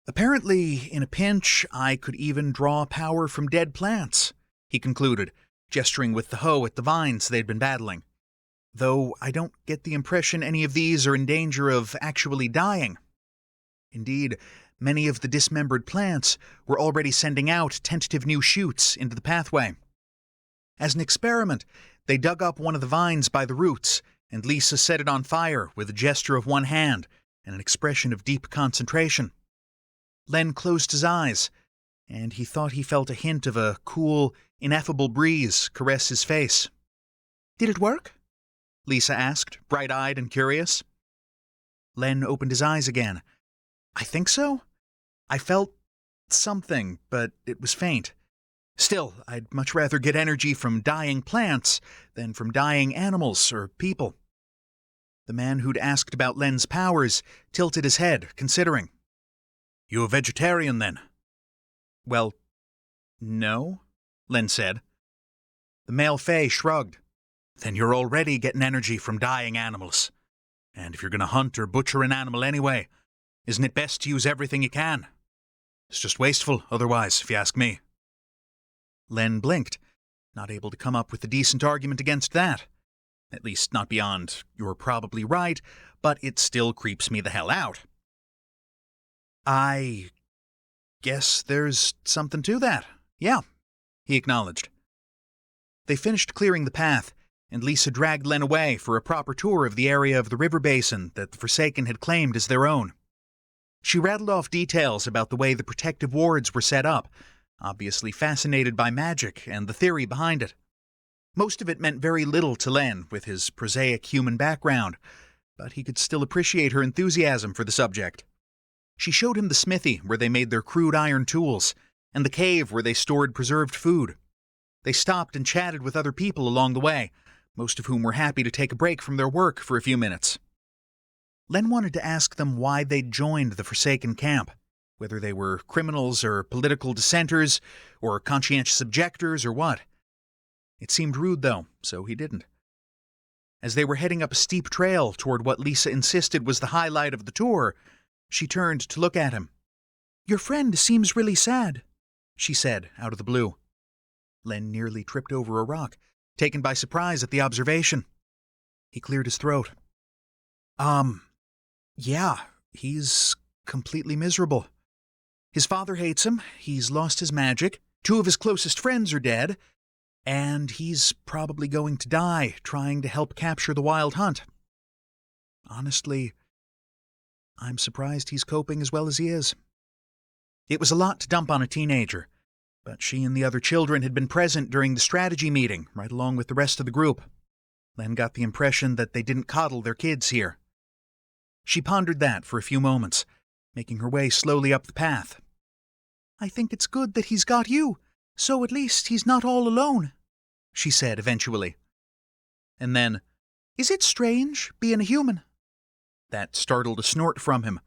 Apparently, in a pinch, I could even draw power from dead plants, he concluded, gesturing with the hoe at the vines they'd been battling. Though I don't get the impression any of these are in danger of actually dying. Indeed, many of the dismembered plants were already sending out tentative new shoots into the pathway. As an experiment, they dug up one of the vines by the roots, and Lisa set it on fire with a gesture of one hand and an expression of deep concentration. Len closed his eyes, and he thought he felt a hint of a cool, ineffable breeze caress his face. "Did it work?" Lisa asked, bright-eyed and curious. Len opened his eyes again. "I think so. I felt something, but it was faint. Still, I'd much rather get energy from dying plants than from dying animals or people." The man who'd asked about Len's powers tilted his head, considering. "You a vegetarian, then?" "Well, no," Len said. The male Fae shrugged. "Then you're already getting energy from dying animals. And if you're going to hunt or butcher an animal anyway, isn't it best to use everything you can? It's just wasteful otherwise, if you ask me." Len blinked, not able to come up with a decent argument against that. At least not beyond, "You're probably right, but it still creeps me the hell out." "I guess there's something to that. Yeah," he acknowledged. They finished clearing the path, and Lisa dragged Len away for a proper tour of the area of the river basin that the Forsaken had claimed as their own. She rattled off details about the way the protective wards were set up, obviously fascinated by magic and the theory behind it. Most of it meant very little to Len with his prosaic human background, but he could still appreciate her enthusiasm for the subject. She showed him the smithy where they made their crude iron tools, and the cave where they stored preserved food. They stopped and chatted with other people along the way, most of whom were happy to take a break from their work for a few minutes. Len wanted to ask them why they'd joined the Forsaken camp, whether they were criminals or political dissenters or conscientious objectors or what. It seemed rude, though, so he didn't. As they were heading up a steep trail toward what Lisa insisted was the highlight of the tour, she turned to look at him. "Your friend seems really sad," she said out of the blue. Len nearly tripped over a rock, taken by surprise at the observation. He cleared his throat. Yeah, he's completely miserable. His father hates him, he's lost his magic, 2 of his closest friends are dead, and he's probably going to die trying to help capture the wild hunt. Honestly, I'm surprised he's coping as well as he is." It was a lot to dump on a teenager, but she and the other children had been present during the strategy meeting, right along with the rest of the group. Len got the impression that they didn't coddle their kids here. She pondered that for a few moments, making her way slowly up the path. "I think it's good that he's got you, so at least he's not all alone," she said eventually. And then, "Is it strange, being a human?" That startled a snort from him.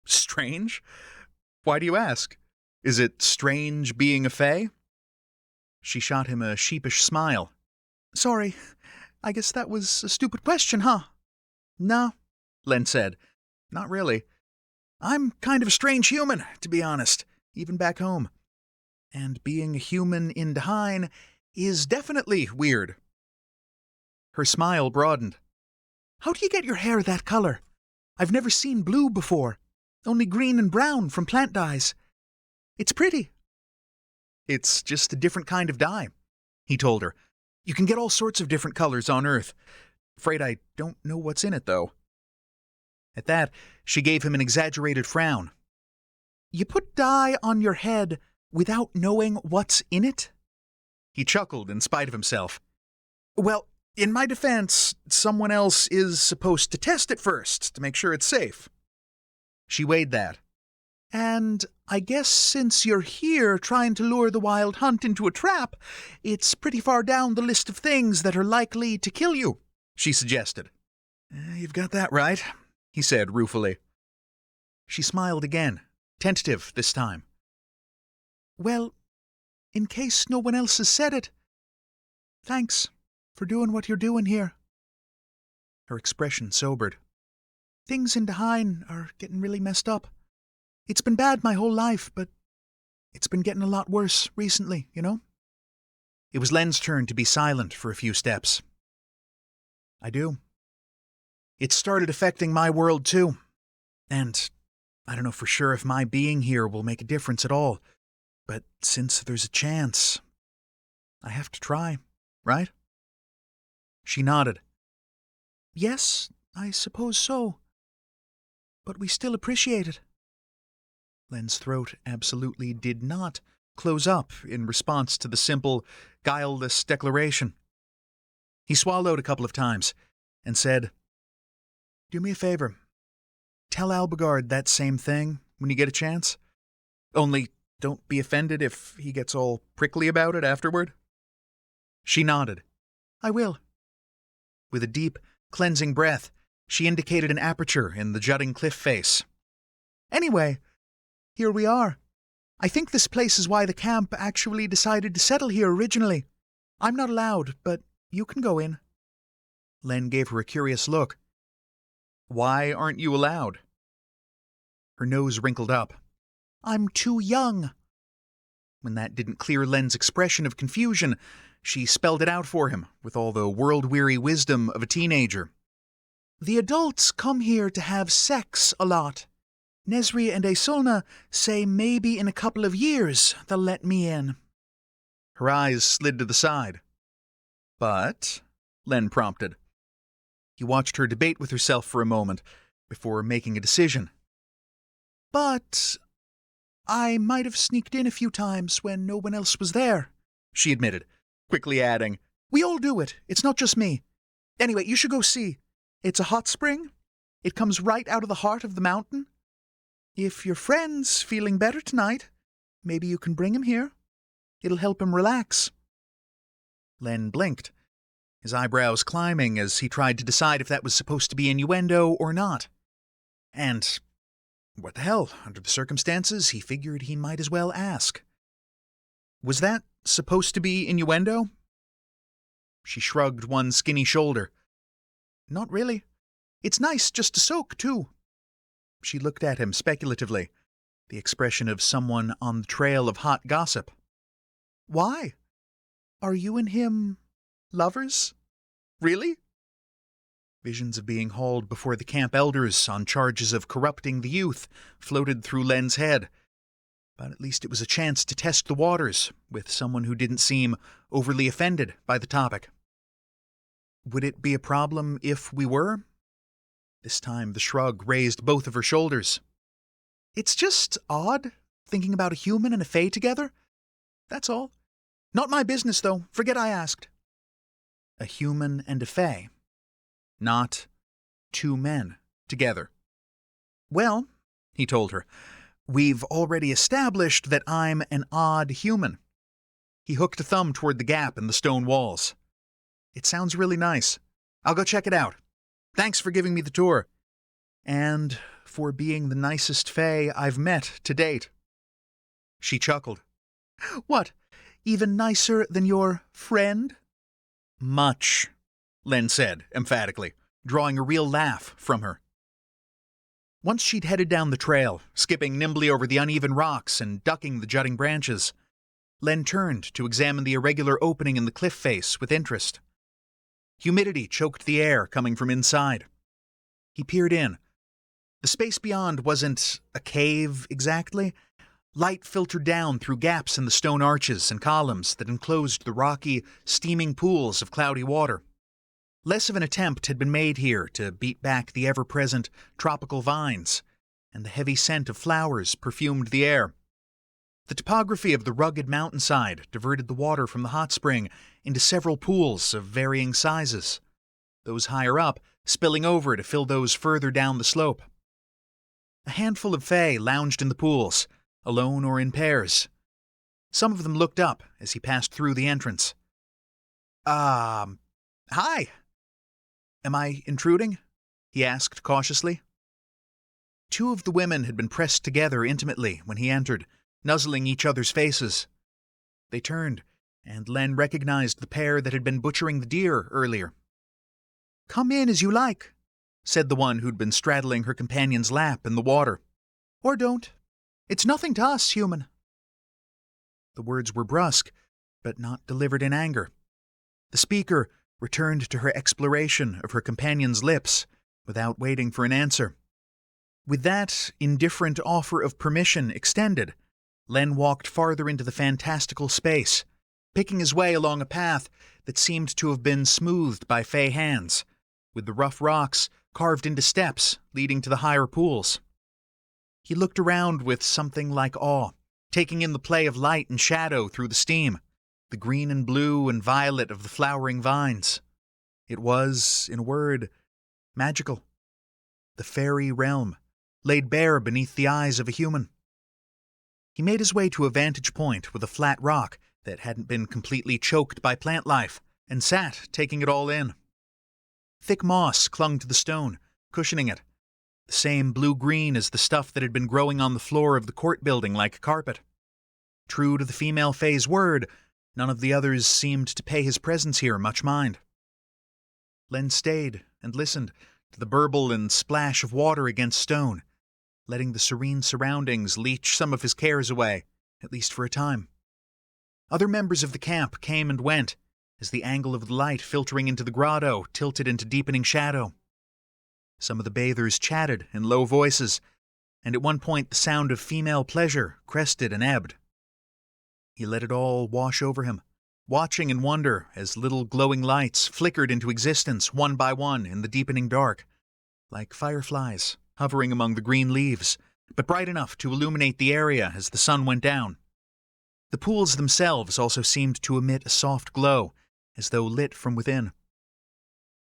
"Strange? Why do you ask? Is it strange being a Fae?" She shot him a sheepish smile. "Sorry, I guess that was a stupid question, huh?" "No," Len said. "Not really. I'm kind of a strange human, to be honest, even back home. And being a human in Dhuinne is definitely weird." Her smile broadened. "How do you get your hair that color? I've never seen blue before, only green and brown from plant dyes. It's pretty." "It's just a different kind of dye," he told her. "You can get all sorts of different colors on Earth. Afraid I don't know what's in it, though." At that, she gave him an exaggerated frown. "You put dye on your head without knowing what's in it?" He chuckled in spite of himself. "Well, in my defense, someone else is supposed to test it first to make sure it's safe." She weighed that. "And I guess since you're here trying to lure the wild hunt into a trap, it's pretty far down the list of things that are likely to kill you," she suggested. "You've got that right," he said ruefully. She smiled again, tentative this time. "Well, in case no one else has said it, thanks for doing what you're doing here." Her expression sobered. "Things in Dhuinne are getting really messed up. It's been bad my whole life, but it's been getting a lot worse recently, you know?" It was Len's turn to be silent for a few steps. "I do. It started affecting my world, too. And I don't know for sure if my being here will make a difference at all. But since there's a chance, I have to try, right?" She nodded. "Yes, I suppose so. But we still appreciate it." Len's throat absolutely did not close up in response to the simple, guileless declaration. He swallowed a couple of times and said, "Do me a favor. Tell Albigard that same thing when you get a chance. Only don't be offended if he gets all prickly about it afterward." She nodded. "I will." With a deep, cleansing breath, She indicated an aperture in the jutting cliff face. "Anyway, here we are. I think this place is why the camp actually decided to settle here originally. I'm not allowed, but you can go in." Len gave her a curious look. "Why aren't you allowed?" Her nose wrinkled up. "I'm too young." When that didn't clear Len's expression of confusion, she spelled it out for him with all the world-weary wisdom of a teenager. "The adults come here to have sex a lot. Nesri and Aesolna say maybe in a couple of years they'll let me in." Her eyes slid to the side. "But," Len prompted. He watched her debate with herself for a moment before making a decision. "But I might have sneaked in a few times when no one else was there," she admitted, quickly adding, "We all do it. It's not just me. Anyway, you should go see. It's a hot spring. It comes right out of the heart of the mountain. If your friend's feeling better tonight, maybe you can bring him here. It'll help him relax." Len blinked, his eyebrows climbing as he tried to decide if that was supposed to be innuendo or not. And what the hell, under the circumstances, he figured he might as well ask. Was that supposed to be innuendo? She shrugged one skinny shoulder. "Not really. It's nice just to soak, too." She looked at him speculatively, the expression of someone on the trail of hot gossip. "Why? Are you and him lovers? Really?" Visions of being hauled before the camp elders on charges of corrupting the youth floated through Len's head. But at least it was a chance to test the waters with someone who didn't seem overly offended by the topic. "Would it be a problem if we were?" This time the shrug raised both of her shoulders. "It's just odd, thinking about a human and a fae together. That's all. Not my business, though. Forget I asked." A human and a fae. Not two men together. "Well," he told her, "we've already established that I'm an odd human." He hooked a thumb toward the gap in the stone walls. "It sounds really nice. I'll go check it out. Thanks for giving me the tour. And for being the nicest fae I've met to date." She chuckled. "What, even nicer than your friend?" "Much," Len said emphatically, drawing a real laugh from her. Once she'd headed down the trail, skipping nimbly over the uneven rocks and ducking the jutting branches, Len turned to examine the irregular opening in the cliff face with interest. Humidity choked the air coming from inside. He peered in. The space beyond wasn't a cave exactly. Light filtered down through gaps in the stone arches and columns that enclosed the rocky, steaming pools of cloudy water. Less of an attempt had been made here to beat back the ever-present tropical vines, and the heavy scent of flowers perfumed the air. The topography of the rugged mountainside diverted the water from the hot spring into several pools of varying sizes, those higher up spilling over to fill those further down the slope. A handful of fae lounged in the pools, alone or in pairs. Some of them looked up as he passed through the entrance. Hi. Am I intruding?" he asked cautiously. Two of the women had been pressed together intimately when he entered, nuzzling each other's faces. They turned, and Len recognized the pair that had been butchering the deer earlier. "Come in as you like," said the one who'd been straddling her companion's lap in the water. "Or don't. It's nothing to us, human." The words were brusque, but not delivered in anger. The speaker returned to her exploration of her companion's lips without waiting for an answer. With that indifferent offer of permission extended, Len walked farther into the fantastical space, picking his way along a path that seemed to have been smoothed by fae hands, with the rough rocks carved into steps leading to the higher pools. He looked around with something like awe, taking in the play of light and shadow through the steam, the green and blue and violet of the flowering vines. It was, in a word, magical. The fairy realm, laid bare beneath the eyes of a human. He made his way to a vantage point with a flat rock that hadn't been completely choked by plant life, and sat, taking it all in. Thick moss clung to the stone, cushioning it, the same blue-green as the stuff that had been growing on the floor of the court building like a carpet. True to the female Fae's word, none of the others seemed to pay his presence here much mind. Len stayed and listened to the burble and splash of water against stone, letting the serene surroundings leach some of his cares away, at least for a time. Other members of the camp came and went, as the angle of the light filtering into the grotto tilted into deepening shadow. Some of the bathers chatted in low voices, and at one point the sound of female pleasure crested and ebbed. He let it all wash over him, watching in wonder as little glowing lights flickered into existence one by one in the deepening dark, like fireflies hovering among the green leaves, but bright enough to illuminate the area as the sun went down. The pools themselves also seemed to emit a soft glow, as though lit from within.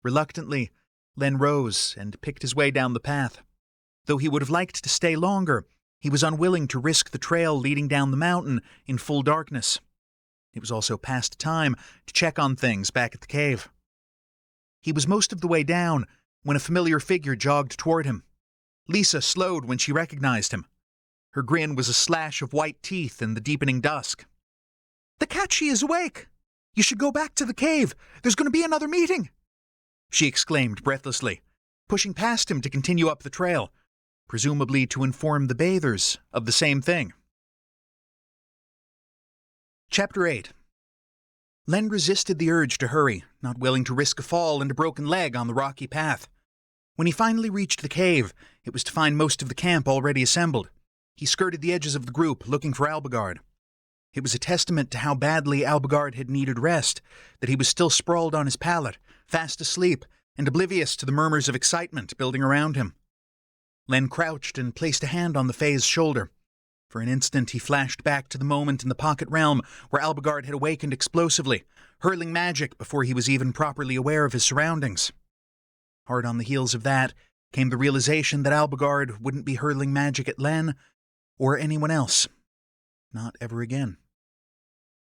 Reluctantly, Len rose and picked his way down the path. Though he would have liked to stay longer, he was unwilling to risk the trail leading down the mountain in full darkness. It was also past time to check on things back at the cave. He was most of the way down when a familiar figure jogged toward him. Lisa slowed when she recognized him. Her grin was a slash of white teeth in the deepening dusk. "The Catchy is awake! You should go back to the cave! There's going to be another meeting!" she exclaimed breathlessly, pushing past him to continue up the trail, presumably to inform the bathers of the same thing. Chapter 8. Len resisted the urge to hurry, not willing to risk a fall and a broken leg on the rocky path. When he finally reached the cave, it was to find most of the camp already assembled. He skirted the edges of the group, looking for Albigard. It was a testament to how badly Albigard had needed rest that he was still sprawled on his pallet, fast asleep, and oblivious to the murmurs of excitement building around him. Len crouched and placed a hand on the Fae's shoulder. For an instant he flashed back to the moment in the pocket realm where Albigard had awakened explosively, hurling magic before he was even properly aware of his surroundings. Hard on the heels of that came the realization that Albigard wouldn't be hurling magic at Len or anyone else. Not ever again.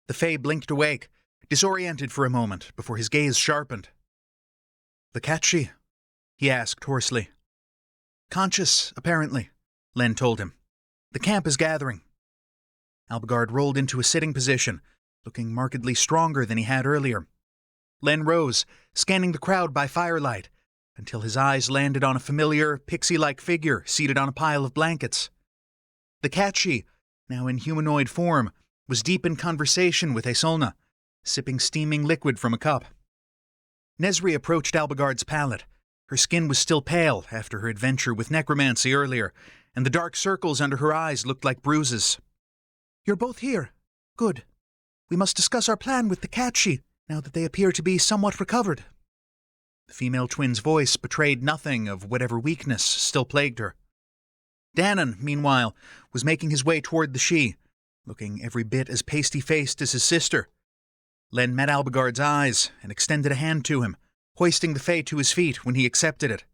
The Fae blinked awake, disoriented for a moment before his gaze sharpened. "The Catchy?" he asked hoarsely. "Conscious, apparently," Len told him. "The camp is gathering." Albigard rolled into a sitting position, looking markedly stronger than he had earlier. Len rose, scanning the crowd by firelight, until his eyes landed on a familiar, pixie-like figure seated on a pile of blankets. The Catchy, now in humanoid form, was deep in conversation with Isolna, sipping steaming liquid from a cup. Nesri approached Albigard's pallet. Her skin was still pale after her adventure with necromancy earlier, and the dark circles under her eyes looked like bruises. "You're both here. Good. We must discuss our plan with the Catchy, now that they appear to be somewhat recovered." The female twin's voice betrayed nothing of whatever weakness still plagued her. Dhuinne, meanwhile, was making his way toward the Sidhe, looking every bit as pasty-faced as his sister. Len met Albigard's eyes and extended a hand to him, hoisting the Fae to his feet when he accepted it.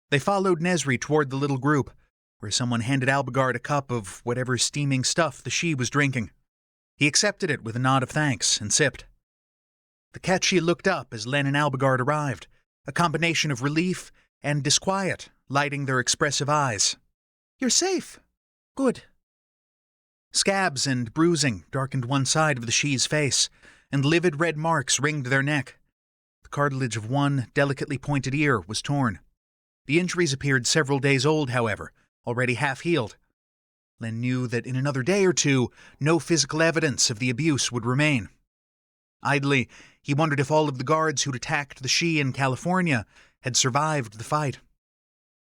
They followed Nesri toward the little group, where someone handed Albigard a cup of whatever steaming stuff the Sidhe was drinking. He accepted it with a nod of thanks and sipped. The Catchy looked up as Len and Albigard arrived, a combination of relief and disquiet lighting their expressive eyes. "You're safe. Good." Scabs and bruising darkened one side of the Sidhe's face, and livid red marks ringed their neck. The cartilage of one delicately pointed ear was torn. The injuries appeared several days old, however, already half-healed. Len knew that in another day or two, no physical evidence of the abuse would remain. Idly, he wondered if all of the guards who'd attacked the Sidhe in California had survived the fight.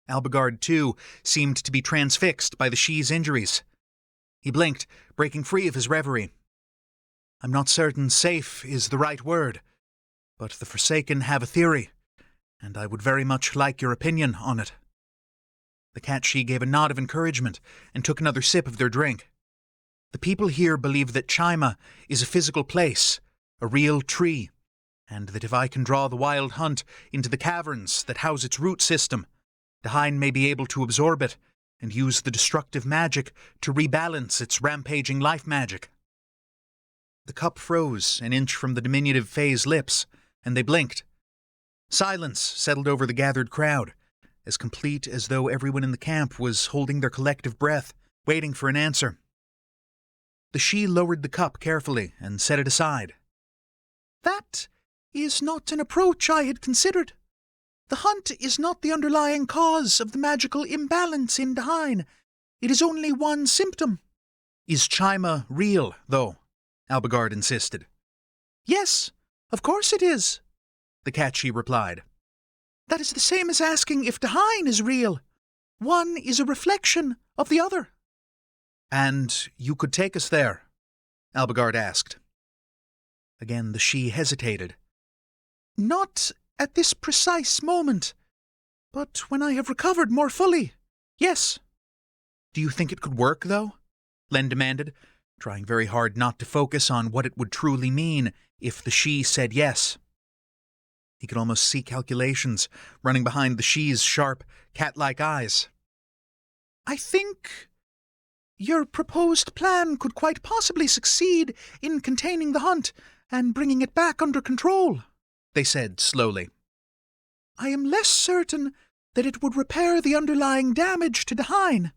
Albigard, too, seemed to be transfixed by the Sidhe's injuries. He blinked, breaking free of his reverie. "I'm not certain safe is the right word, but the Forsaken have a theory, and I would very much like your opinion on it." The Catchy gave a nod of encouragement and took another sip of their drink. "The people here believe that Chima is a physical place, a real tree, and that if I can draw the Wild Hunt into the caverns that house its root system, Dhuinne may be able to absorb it and use the destructive magic to rebalance its rampaging life magic." The cup froze an inch from the diminutive Fae's lips, and they blinked. Silence settled over the gathered crowd, as complete as though everyone in the camp was holding their collective breath, waiting for an answer. The Sidhe lowered the cup carefully and set it aside. That is not an approach I had considered. The hunt is not the underlying cause of the magical imbalance in Dhuinne. It is only one symptom. Is Chima real, though? Albigard insisted. Yes, of course it is, the Catchy replied. That is the same as asking if Dhuinne is real. One is a reflection of the other. And you could take us there? Albigard asked. Again the Sidhe hesitated. Not at this precise moment, but when I have recovered more fully, yes. Do you think it could work, though? Len demanded, trying very hard not to focus on what it would truly mean if the Sidhe said yes. He could almost see calculations running behind the Sidhe's sharp, cat-like eyes. I think your proposed plan could quite possibly succeed in containing the hunt and bringing it back under control, they said slowly. I am less certain that it would repair the underlying damage to Dhuinne.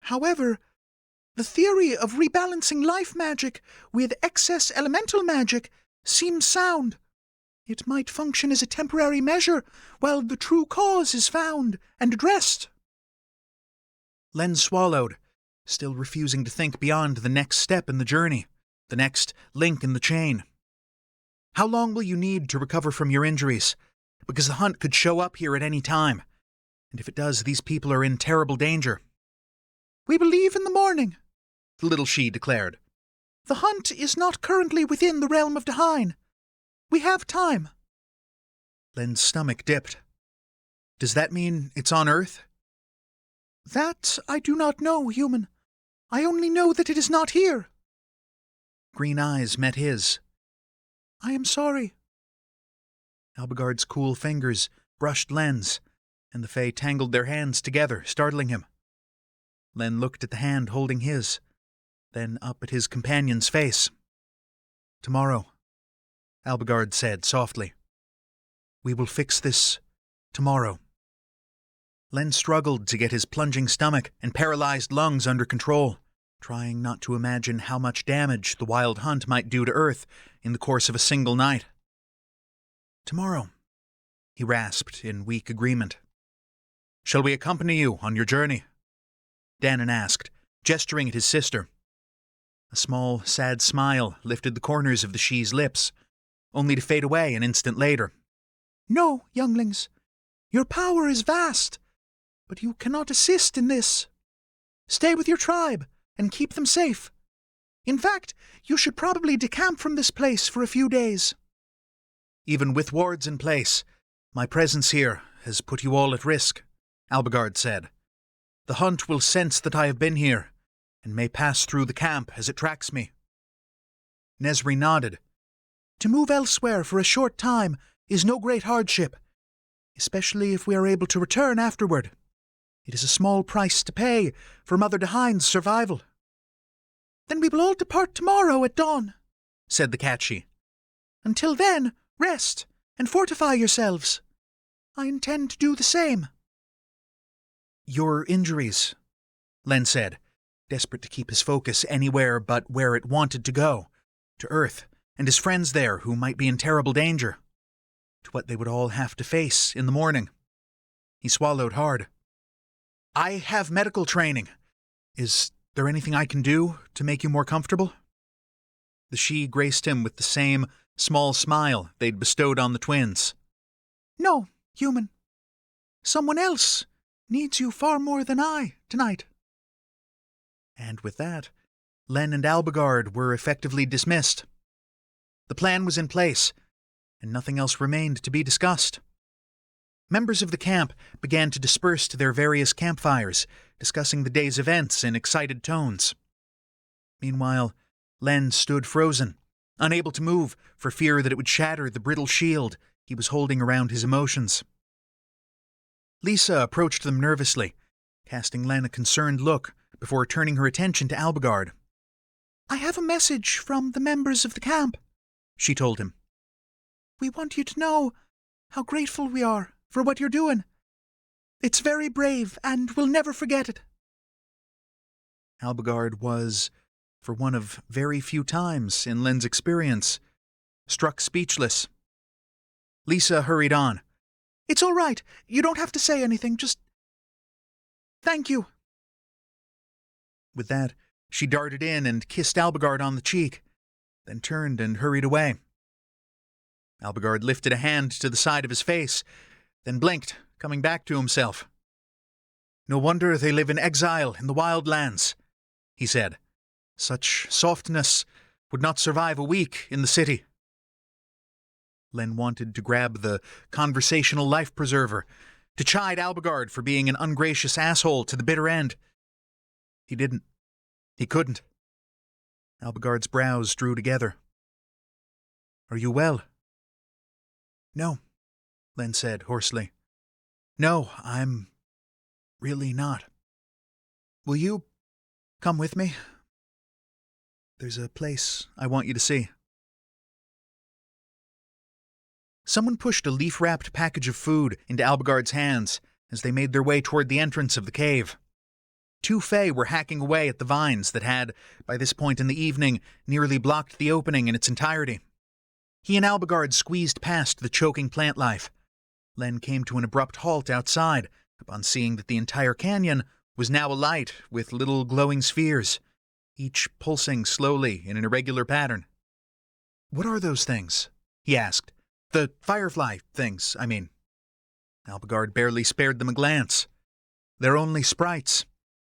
However, the theory of rebalancing life magic with excess elemental magic seems sound. It might function as a temporary measure while the true cause is found and addressed. Len swallowed, still refusing to think beyond the next step in the journey, the next link in the chain. How long will you need to recover from your injuries? Because the hunt could show up here at any time, and if it does, these people are in terrible danger. We believe in the morning, the little Sidhe declared. The hunt is not currently within the realm of Dhuinne. We have time. Len's stomach dipped. Does that mean it's on Earth? That I do not know, human. I only know that it is not here. Green eyes met his. I am sorry. Albigard's cool fingers brushed Len's, and the Fae tangled their hands together, startling him. Len looked at the hand holding his, then up at his companion's face. Tomorrow, Albigard said softly. We will fix this tomorrow. Len struggled to get his plunging stomach and paralyzed lungs under control, trying not to imagine how much damage the wild hunt might do to Earth in the course of a single night. Tomorrow, he rasped in weak agreement. Shall we accompany you on your journey? Dhuinne asked, gesturing at his sister. A small, sad smile lifted the corners of the Sidhe's lips, only to fade away an instant later. No, younglings. Your power is vast, but you cannot assist in this. Stay with your tribe and keep them safe. In fact, you should probably decamp from this place for a few days. Even with wards in place, my presence here has put you all at risk, Albigard said. The hunt will sense that I have been here, and may pass through the camp as it tracks me. Nesri nodded. To move elsewhere for a short time is no great hardship, especially if we are able to return afterward. It is a small price to pay for Mother Dhuinne's survival. Then we will all depart tomorrow at dawn, said the Catchy. Until then, rest and fortify yourselves. I intend to do the same. Your injuries, Len said, desperate to keep his focus anywhere but where it wanted to go, to Earth and his friends there who might be in terrible danger, to what they would all have to face in the morning. He swallowed hard. I have medical training. Is there anything I can do to make you more comfortable? The Sidhe graced him with the same small smile they'd bestowed on the twins. No, human. Someone else needs you far more than I tonight. And with that, Len and Albigard were effectively dismissed. The plan was in place, and nothing else remained to be discussed. Members of the camp began to disperse to their various campfires, discussing the day's events in excited tones. Meanwhile, Len stood frozen, unable to move for fear that it would shatter the brittle shield he was holding around his emotions. Lisa approached them nervously, casting Len a concerned look before turning her attention to Albigard. I have a message from the members of the camp, she told him. We want you to know how grateful we are for what you're doing. It's very brave, and we'll never forget it. Albigard was, for one of very few times in Len's experience, struck speechless. Lisa hurried on. It's all right. You don't have to say anything. Just thank you. With that, she darted in and kissed Albigard on the cheek, then turned and hurried away. Albigard lifted a hand to the side of his face, then blinked, coming back to himself. No wonder they live in exile in the wild lands, he said. Such softness would not survive a week in the city. Len wanted to grab the conversational life preserver, to chide Albigard for being an ungracious asshole to the bitter end. He didn't. He couldn't. Albigard's brows drew together. Are you well? No, Len said hoarsely. No, I'm really not. Will you come with me? There's a place I want you to see. Someone pushed a leaf-wrapped package of food into Albigard's hands as they made their way toward the entrance of the cave. Two Fae were hacking away at the vines that had, by this point in the evening, nearly blocked the opening in its entirety. He and Albigard squeezed past the choking plant life. Len came to an abrupt halt outside, upon seeing that the entire canyon was now alight with little glowing spheres, each pulsing slowly in an irregular pattern. What are those things? He asked. The firefly things, I mean. Albigard barely spared them a glance. They're only sprites.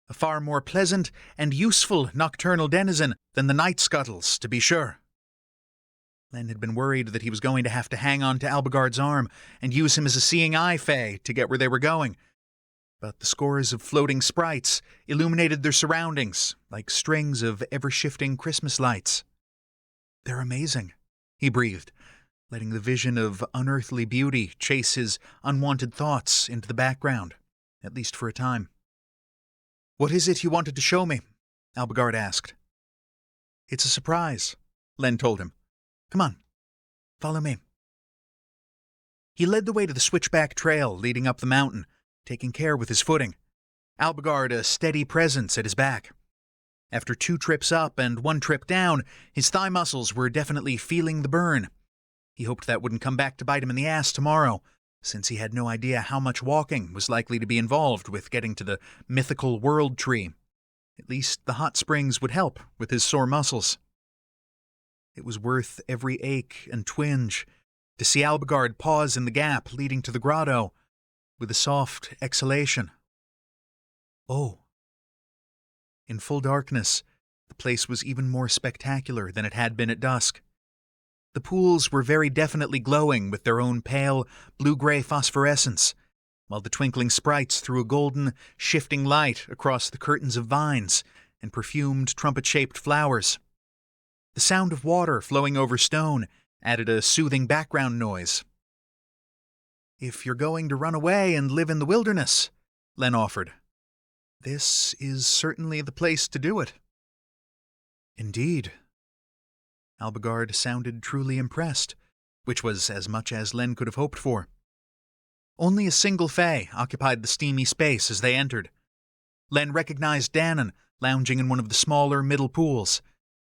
A far more pleasant and useful nocturnal denizen than the night scuttles, to be sure. Len had been worried that he was going to have to hang on to Albigard's arm and use him as a seeing eye Fae to get where they were going. But the scores of floating sprites illuminated their surroundings like strings of ever-shifting Christmas lights. They're amazing, he breathed, letting the vision of unearthly beauty chase his unwanted thoughts into the background, at least for a time. What is it you wanted to show me? Albigard asked. It's a surprise, Len told him. Come on, follow me. He led the way to the switchback trail leading up the mountain, taking care with his footing, Albigard a steady presence at his back. After 2 trips up and 1 trip down, his thigh muscles were definitely feeling the burn. He hoped that wouldn't come back to bite him in the ass tomorrow, since he had no idea how much walking was likely to be involved with getting to the mythical world tree. At least the hot springs would help with his sore muscles. It was worth every ache and twinge to see Albigard pause in the gap leading to the grotto with a soft exhalation. Oh. In full darkness, the place was even more spectacular than it had been at dusk. The pools were very definitely glowing with their own pale, blue-gray phosphorescence, while the twinkling sprites threw a golden, shifting light across the curtains of vines and perfumed trumpet-shaped flowers. The sound of water flowing over stone added a soothing background noise. If you're going to run away and live in the wilderness, Len offered, this is certainly the place to do it. Indeed. Albigard sounded truly impressed, which was as much as Len could have hoped for. Only a single Fae occupied the steamy space as they entered. Len recognized Dhuinne lounging in one of the smaller middle pools,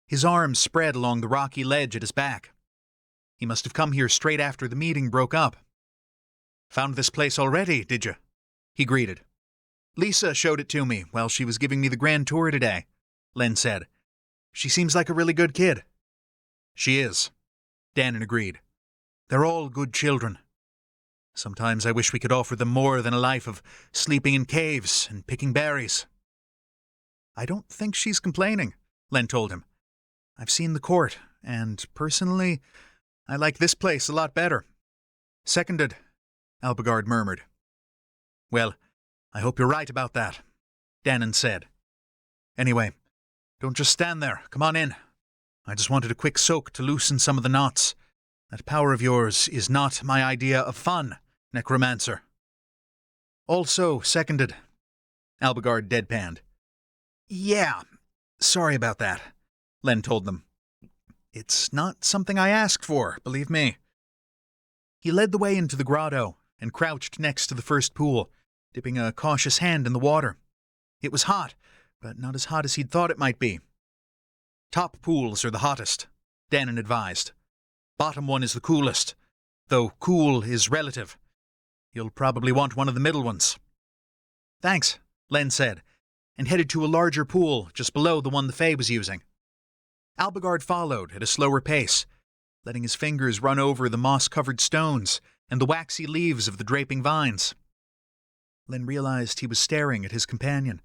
his arms spread along the rocky ledge at his back. He must have come here straight after the meeting broke up. Found this place already, did you? He greeted. Lisa showed it to me while she was giving me the grand tour today, Len said. She seems like a really good kid. She is, Dhuinne agreed. They're all good children. Sometimes I wish we could offer them more than a life of sleeping in caves and picking berries. I don't think she's complaining, Len told him. I've seen the court, and personally, I like this place a lot better. Seconded, Albigard murmured. Well, I hope you're right about that, Dhuinne said. Anyway, don't just stand there. Come on in. I just wanted a quick soak to loosen some of the knots. That power of yours is not my idea of fun, necromancer. Also seconded, Albigard deadpanned. Yeah, sorry about that, Len told them. It's not something I asked for, believe me. He led the way into the grotto and crouched next to the first pool, dipping a cautious hand in the water. It was hot, but not as hot as he'd thought it might be. Top pools are the hottest, Dhuinne advised. Bottom one is the coolest, though cool is relative. You'll probably want one of the middle ones. Thanks, Len said, and headed to a larger pool just below the one the Fae was using. Albigard followed at a slower pace, letting his fingers run over the moss-covered stones and the waxy leaves of the draping vines. Len realized he was staring at his companion,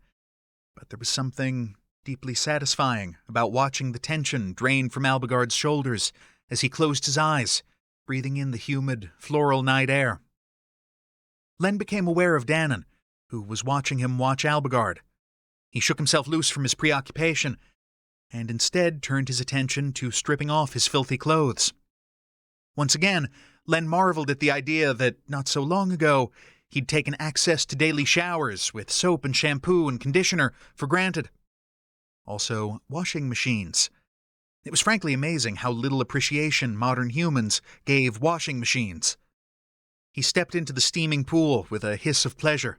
but there was something deeply satisfying about watching the tension drain from Albigard's shoulders as he closed his eyes, breathing in the humid, floral night air. Len became aware of Dhuinne, who was watching him watch Albigard. He shook himself loose from his preoccupation and instead turned his attention to stripping off his filthy clothes. Once again, Len marveled at the idea that, not so long ago, he'd taken access to daily showers with soap and shampoo and conditioner for granted. Also, washing machines. It was frankly amazing how little appreciation modern humans gave washing machines. He stepped into the steaming pool with a hiss of pleasure.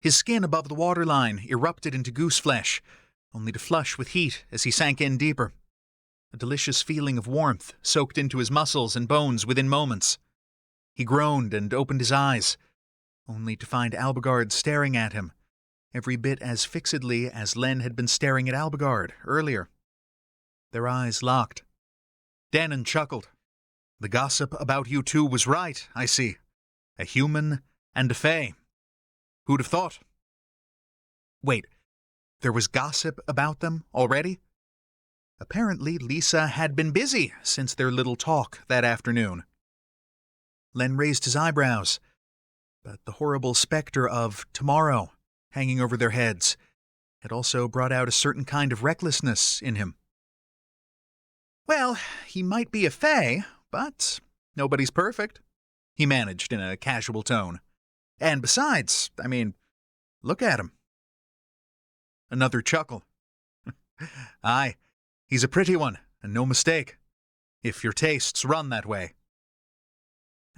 His skin above the waterline erupted into goose flesh, only to flush with heat as he sank in deeper. A delicious feeling of warmth soaked into his muscles and bones within moments. He groaned and opened his eyes, only to find Albigard staring at him, every bit as fixedly as Len had been staring at Albigard earlier. Their eyes locked. Dhuinne chuckled. The gossip about you two was right, I see. A human and a Fae. Who'd have thought? Wait, there was gossip about them already? Apparently, Lisa had been busy since their little talk that afternoon. Len raised his eyebrows, but the horrible specter of tomorrow hanging over their heads had also brought out a certain kind of recklessness in him. Well, he might be a Fae, but nobody's perfect, he managed in a casual tone. And besides, look at him. Another chuckle. Aye, he's a pretty one, and no mistake, if your tastes run that way.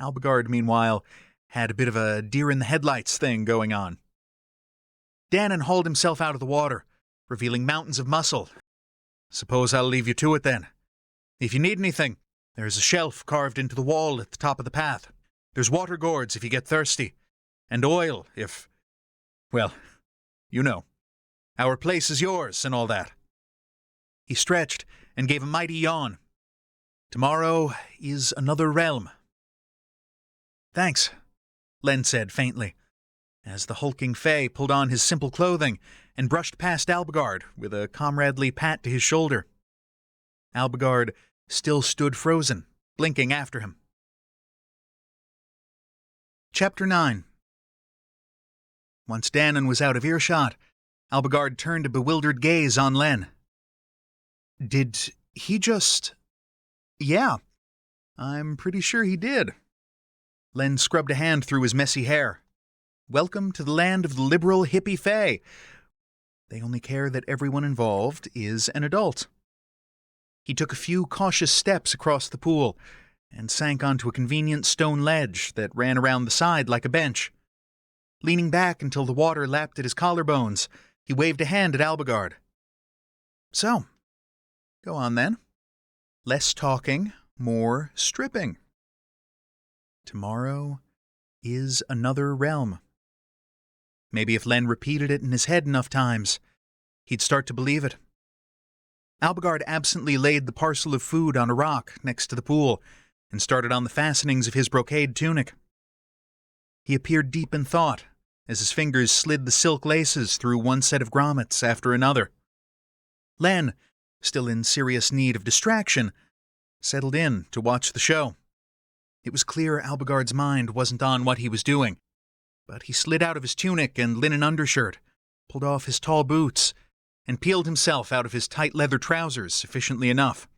Albigard, meanwhile, had a bit of a deer-in-the-headlights thing going on. Dhuinne hauled himself out of the water, revealing mountains of muscle. Suppose I'll leave you to it, then. If you need anything, there's a shelf carved into the wall at the top of the path. There's water gourds if you get thirsty, and oil if... well, you know. Our place is yours and all that. He stretched and gave a mighty yawn. Tomorrow is another realm. Thanks, Len said faintly, as the hulking Fae pulled on his simple clothing and brushed past Albigard with a comradely pat to his shoulder. Albigard still stood frozen, blinking after him. Chapter 9. Once Dhuinne was out of earshot, Albigard turned a bewildered gaze on Len. Did he just... Yeah, I'm pretty sure he did. Len scrubbed a hand through his messy hair. Welcome to the land of the liberal hippie Fae. They only care that everyone involved is an adult. He took a few cautious steps across the pool and sank onto a convenient stone ledge that ran around the side like a bench. Leaning back until the water lapped at his collarbones, he waved a hand at Albigard. So, go on then. Less talking, more stripping. Tomorrow is another realm. Maybe if Len repeated it in his head enough times, he'd start to believe it. Albigard absently laid the parcel of food on a rock next to the pool and started on the fastenings of his brocade tunic. He appeared deep in thought as his fingers slid the silk laces through one set of grommets after another. Len, still in serious need of distraction, settled in to watch the show. It was clear Albigard's mind wasn't on what he was doing, but he slid out of his tunic and linen undershirt, pulled off his tall boots, and peeled himself out of his tight leather trousers efficiently enough.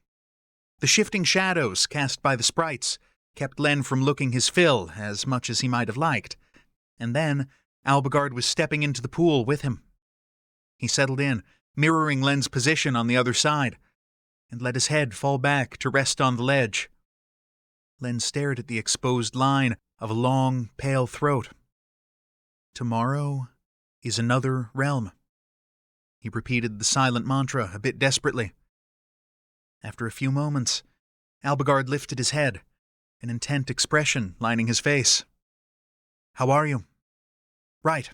The shifting shadows cast by the sprites kept Len from looking his fill as much as he might have liked, and then Albigard was stepping into the pool with him. He settled in, mirroring Len's position on the other side, and let his head fall back to rest on the ledge. Len stared at the exposed line of a long, pale throat. Tomorrow is another realm. He repeated the silent mantra a bit desperately. After a few moments, Albigard lifted his head, an intent expression lining his face. "How are you?" Right,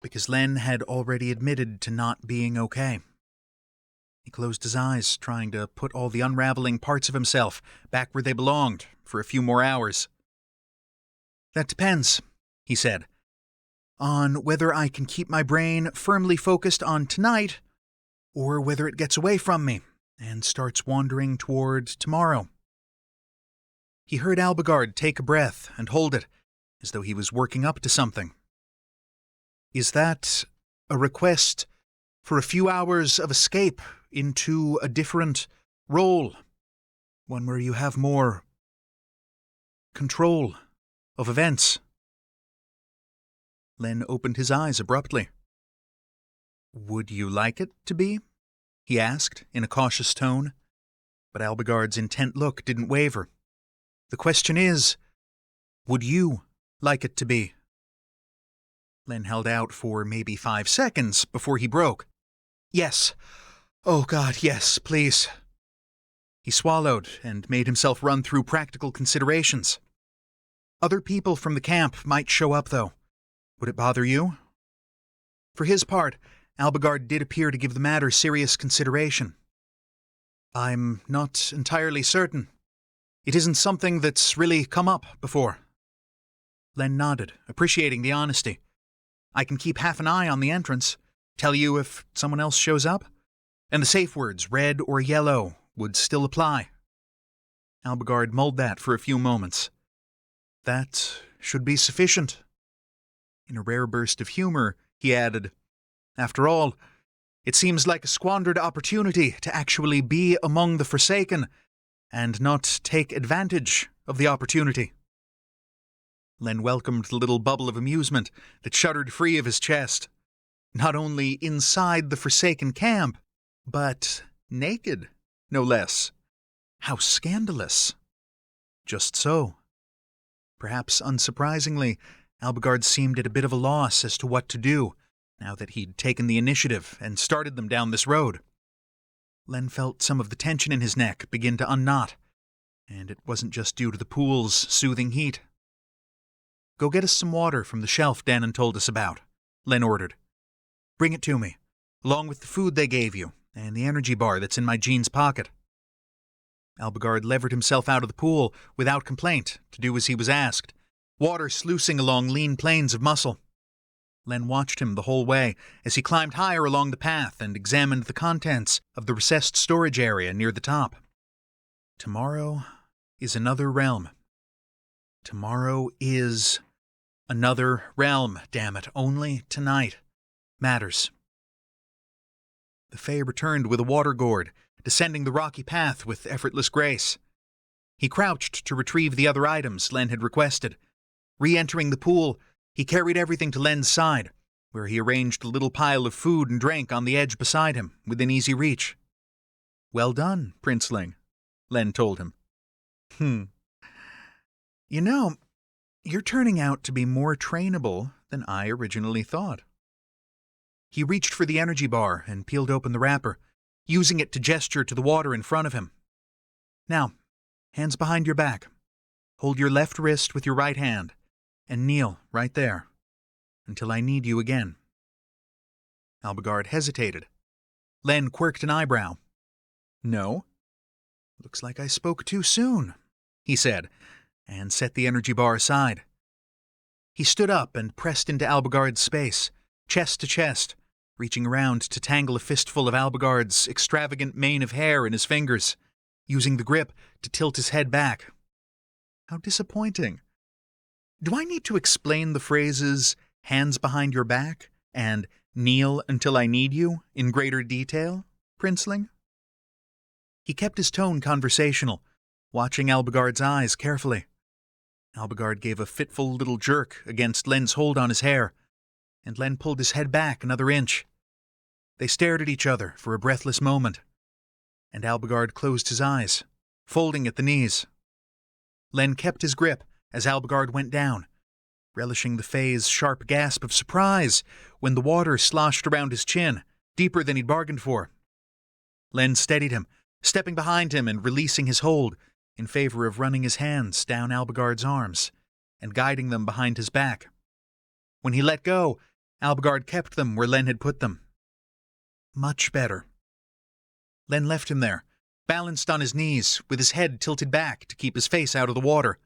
because Len had already admitted to not being okay. He closed his eyes, trying to put all the unraveling parts of himself back where they belonged for a few more hours. "That depends," he said, "on whether I can keep my brain firmly focused on tonight, or whether it gets away from me and starts wandering toward tomorrow." He heard Albigard take a breath and hold it, as though he was working up to something. "Is that a request for a few hours of escape into a different role? One where you have more control of events?" Len opened his eyes abruptly. "Would you like it to be?" he asked in a cautious tone, but Albigard's intent look didn't waver. "The question is, would you like it to be?" Len held out for maybe 5 seconds before he broke. "Yes. Oh God, yes, please." He swallowed and made himself run through practical considerations. Other people from the camp might show up, though. Would it bother you? For his part, Albigard did appear to give the matter serious consideration. "I'm not entirely certain. It isn't something that's really come up before." Len nodded, appreciating the honesty. "I can keep half an eye on the entrance, tell you if someone else shows up, and the safe words, red or yellow, would still apply." Albigard mulled that for a few moments. "That should be sufficient." In a rare burst of humor, he added, "After all, it seems like a squandered opportunity to actually be among the Forsaken and not take advantage of the opportunity." Len welcomed the little bubble of amusement that shuddered free of his chest. Not only inside the Forsaken camp, but naked, no less. How scandalous. Just so. Perhaps unsurprisingly, Albigard seemed at a bit of a loss as to what to do, now that he'd taken the initiative and started them down this road. Len felt some of the tension in his neck begin to unknot, and it wasn't just due to the pool's soothing heat. "Go get us some water from the shelf Dannon told us about," Len ordered. "Bring it to me, along with the food they gave you, and the energy bar that's in my jeans pocket." Albigard levered himself out of the pool without complaint to do as he was asked, water sluicing along lean planes of muscle. Len watched him the whole way as he climbed higher along the path and examined the contents of the recessed storage area near the top. Tomorrow is another realm. Tomorrow is another realm, damn it. Only tonight matters. The Fae returned with a water gourd, descending the rocky path with effortless grace. He crouched to retrieve the other items Len had requested. Re-entering the pool, he carried everything to Len's side, where he arranged a little pile of food and drink on the edge beside him, within easy reach. "Well done, Princeling," Len told him. "You know, you're turning out to be more trainable than I originally thought." He reached for the energy bar and peeled open the wrapper, using it to gesture to the water in front of him. "Now, hands behind your back. Hold your left wrist with your right hand, and kneel right there, until I need you again." Albigard hesitated. Len quirked an eyebrow. "No? Looks like I spoke too soon," he said, and set the energy bar aside. He stood up and pressed into Albigard's space, chest to chest, reaching around to tangle a fistful of Albigard's extravagant mane of hair in his fingers, using the grip to tilt his head back. How disappointing. Do I need to explain the phrases, "hands behind your back," and "kneel until I need you," in greater detail, Princeling? He kept his tone conversational, watching Albigard's eyes carefully. Albigard gave a fitful little jerk against Len's hold on his hair, and Len pulled his head back another inch. They stared at each other for a breathless moment, and Albigard closed his eyes, folding at the knees. Len kept his grip as Albigard went down, relishing the Fae's sharp gasp of surprise when the water sloshed around his chin, deeper than he'd bargained for. Len steadied him, stepping behind him and releasing his hold in favor of running his hands down Albigard's arms and guiding them behind his back. When he let go, Albigard kept them where Len had put them. Much better. Len left him there, balanced on his knees, with his head tilted back to keep his face out of the water,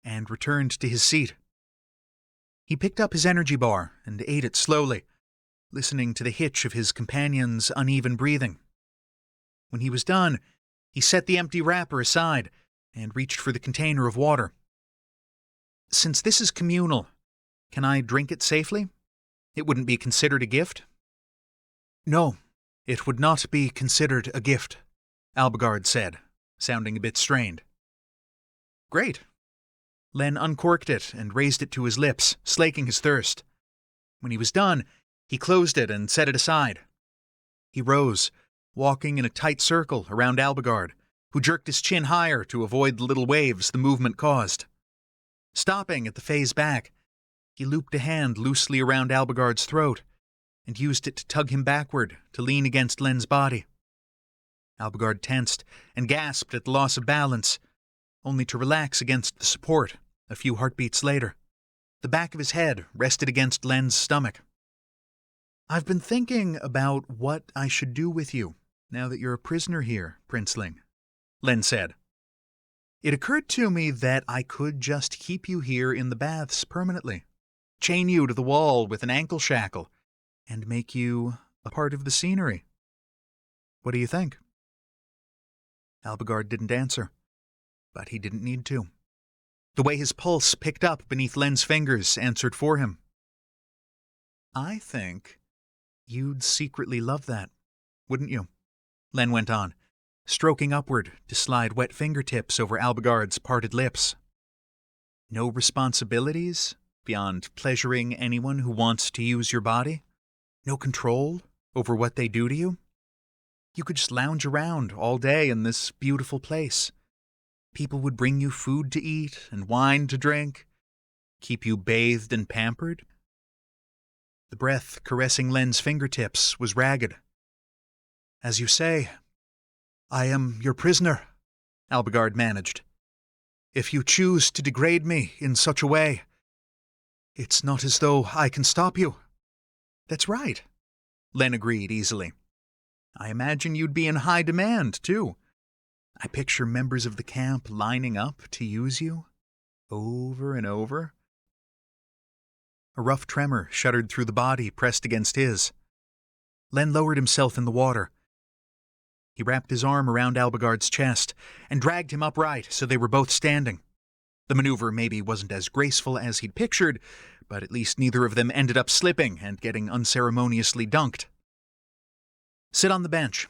and returned to his seat. He picked up his energy bar and ate it slowly, listening to the hitch of his companion's uneven breathing. When he was done, he set the empty wrapper aside and reached for the container of water. Since this is communal, can I drink it safely? It wouldn't be considered a gift? No, it would not be considered a gift, Albigard said, sounding a bit strained. Great. Len uncorked it and raised it to his lips, slaking his thirst. When he was done, he closed it and set it aside. He rose, walking in a tight circle around Albigard, who jerked his chin higher to avoid the little waves the movement caused. Stopping at the Fae's back, he looped a hand loosely around Albigard's throat and used it to tug him backward to lean against Len's body. Albigard tensed and gasped at the loss of balance, only to relax against the support a few heartbeats later. The back of his head rested against Len's stomach. I've been thinking about what I should do with you now that you're a prisoner here, Princeling, Len said. It occurred to me that I could just keep you here in the baths permanently, chain you to the wall with an ankle shackle, and make you a part of the scenery. What do you think? Albigard didn't answer, but he didn't need to. The way his pulse picked up beneath Len's fingers answered for him. I think you'd secretly love that, wouldn't you? Len went on, stroking upward to slide wet fingertips over Albigard's parted lips. No responsibilities beyond pleasuring anyone who wants to use your body? No control over what they do to you? You could just lounge around all day in this beautiful place. People would bring you food to eat and wine to drink, keep you bathed and pampered. The breath caressing Len's fingertips was ragged. As you say, I am your prisoner, Albigard managed. If you choose to degrade me in such a way, it's not as though I can stop you. That's right, Len agreed easily. I imagine you'd be in high demand, too. I picture members of the camp lining up to use you, over and over. A rough tremor shuddered through the body pressed against his. Len lowered himself in the water. He wrapped his arm around Albigard's chest and dragged him upright so they were both standing. The maneuver maybe wasn't as graceful as he'd pictured, but at least neither of them ended up slipping and getting unceremoniously dunked. Sit on the bench.